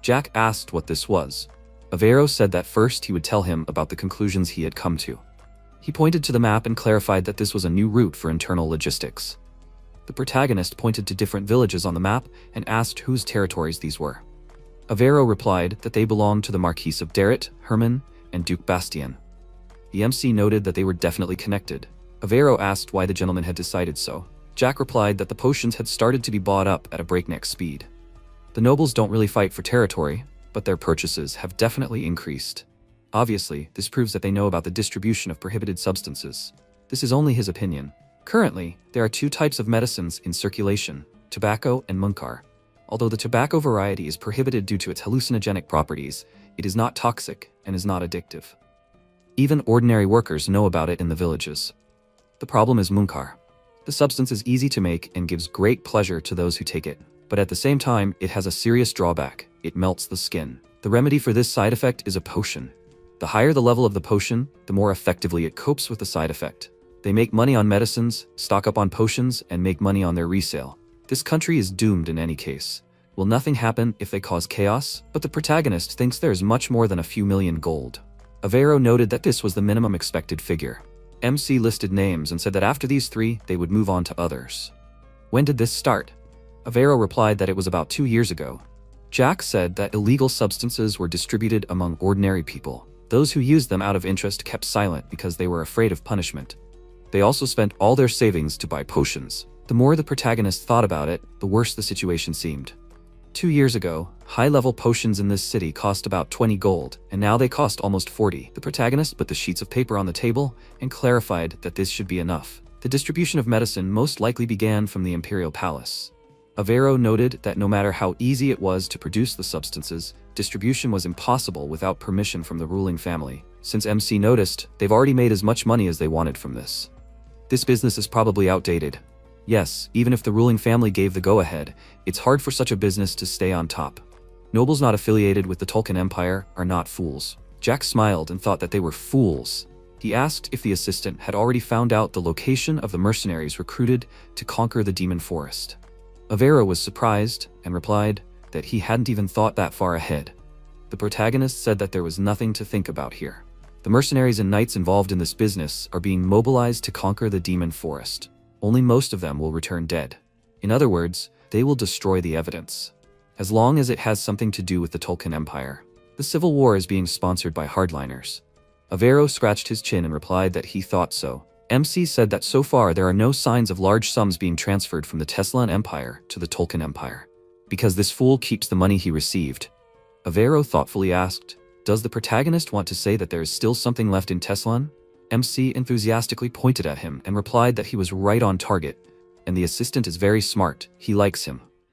Jack asked what this was. Avero said that first he would tell him about the conclusions he had come to. He pointed to the map and clarified that this was a new route for internal logistics. The protagonist pointed to different villages on the map and asked whose territories these were. Avero replied that they belonged to the Marquis of Darrett, Herman, and Duke Bastien. The MC noted that they were definitely connected. Avero asked why the gentleman had decided so. Jack replied that the potions had started to be bought up at a breakneck speed. The nobles don't really fight for territory, but their purchases have definitely increased. Obviously, this proves that they know about the distribution of prohibited substances. This is only his opinion. Currently, there are 2 types of medicines in circulation, tobacco and munkar. Although the tobacco variety is prohibited due to its hallucinogenic properties, it is not toxic and is not addictive. Even ordinary workers know about it in the villages. The problem is munkar. The substance is easy to make and gives great pleasure to those who take it, but at the same time, it has a serious drawback. It melts the skin. The remedy for this side effect is a potion. The higher the level of the potion, the more effectively it copes with the side effect. They make money on medicines, stock up on potions, and make money on their resale. This country is doomed in any case. Will nothing happen if they cause chaos? But the protagonist thinks there is much more than a few million gold. Avero noted that this was the minimum expected figure. MC listed names and said that after these 3, they would move on to others. When did this start? Avero replied that it was about 2 years ago. Jack said that illegal substances were distributed among ordinary people. Those who used them out of interest kept silent because they were afraid of punishment. They also spent all their savings to buy potions. The more the protagonist thought about it, the worse the situation seemed. 2 years ago, high-level potions in this city cost about 20 gold, and now they cost almost 40. The protagonist put the sheets of paper on the table and clarified that this should be enough. The distribution of medicine most likely began from the Imperial Palace. Avero noted that no matter how easy it was to produce the substances, distribution was impossible without permission from the ruling family. Since MC noticed, they've already made as much money as they wanted from this. This business is probably outdated. Yes, even if the ruling family gave the go-ahead, it's hard for such a business to stay on top. Nobles not affiliated with the Tolkien Empire are not fools. Jack smiled and thought that they were fools. He asked if the assistant had already found out the location of the mercenaries recruited to conquer the Demon Forest. Avero was surprised and replied that he hadn't even thought that far ahead. The protagonist said that there was nothing to think about here. The mercenaries and knights involved in this business are being mobilized to conquer the Demon Forest. Only most of them will return dead. In other words, they will destroy the evidence. As long as it has something to do with the Tolkien Empire. The civil war is being sponsored by hardliners. Avero scratched his chin and replied that he thought so. MC said that so far there are no signs of large sums being transferred from the Teslan Empire to the Tolkien Empire, because this fool keeps the money he received. Avero thoughtfully asked, "Does the protagonist want to say that there is still something left in Teslan?" MC enthusiastically pointed at him and replied that he was right on target, and the assistant is very smart, he likes him.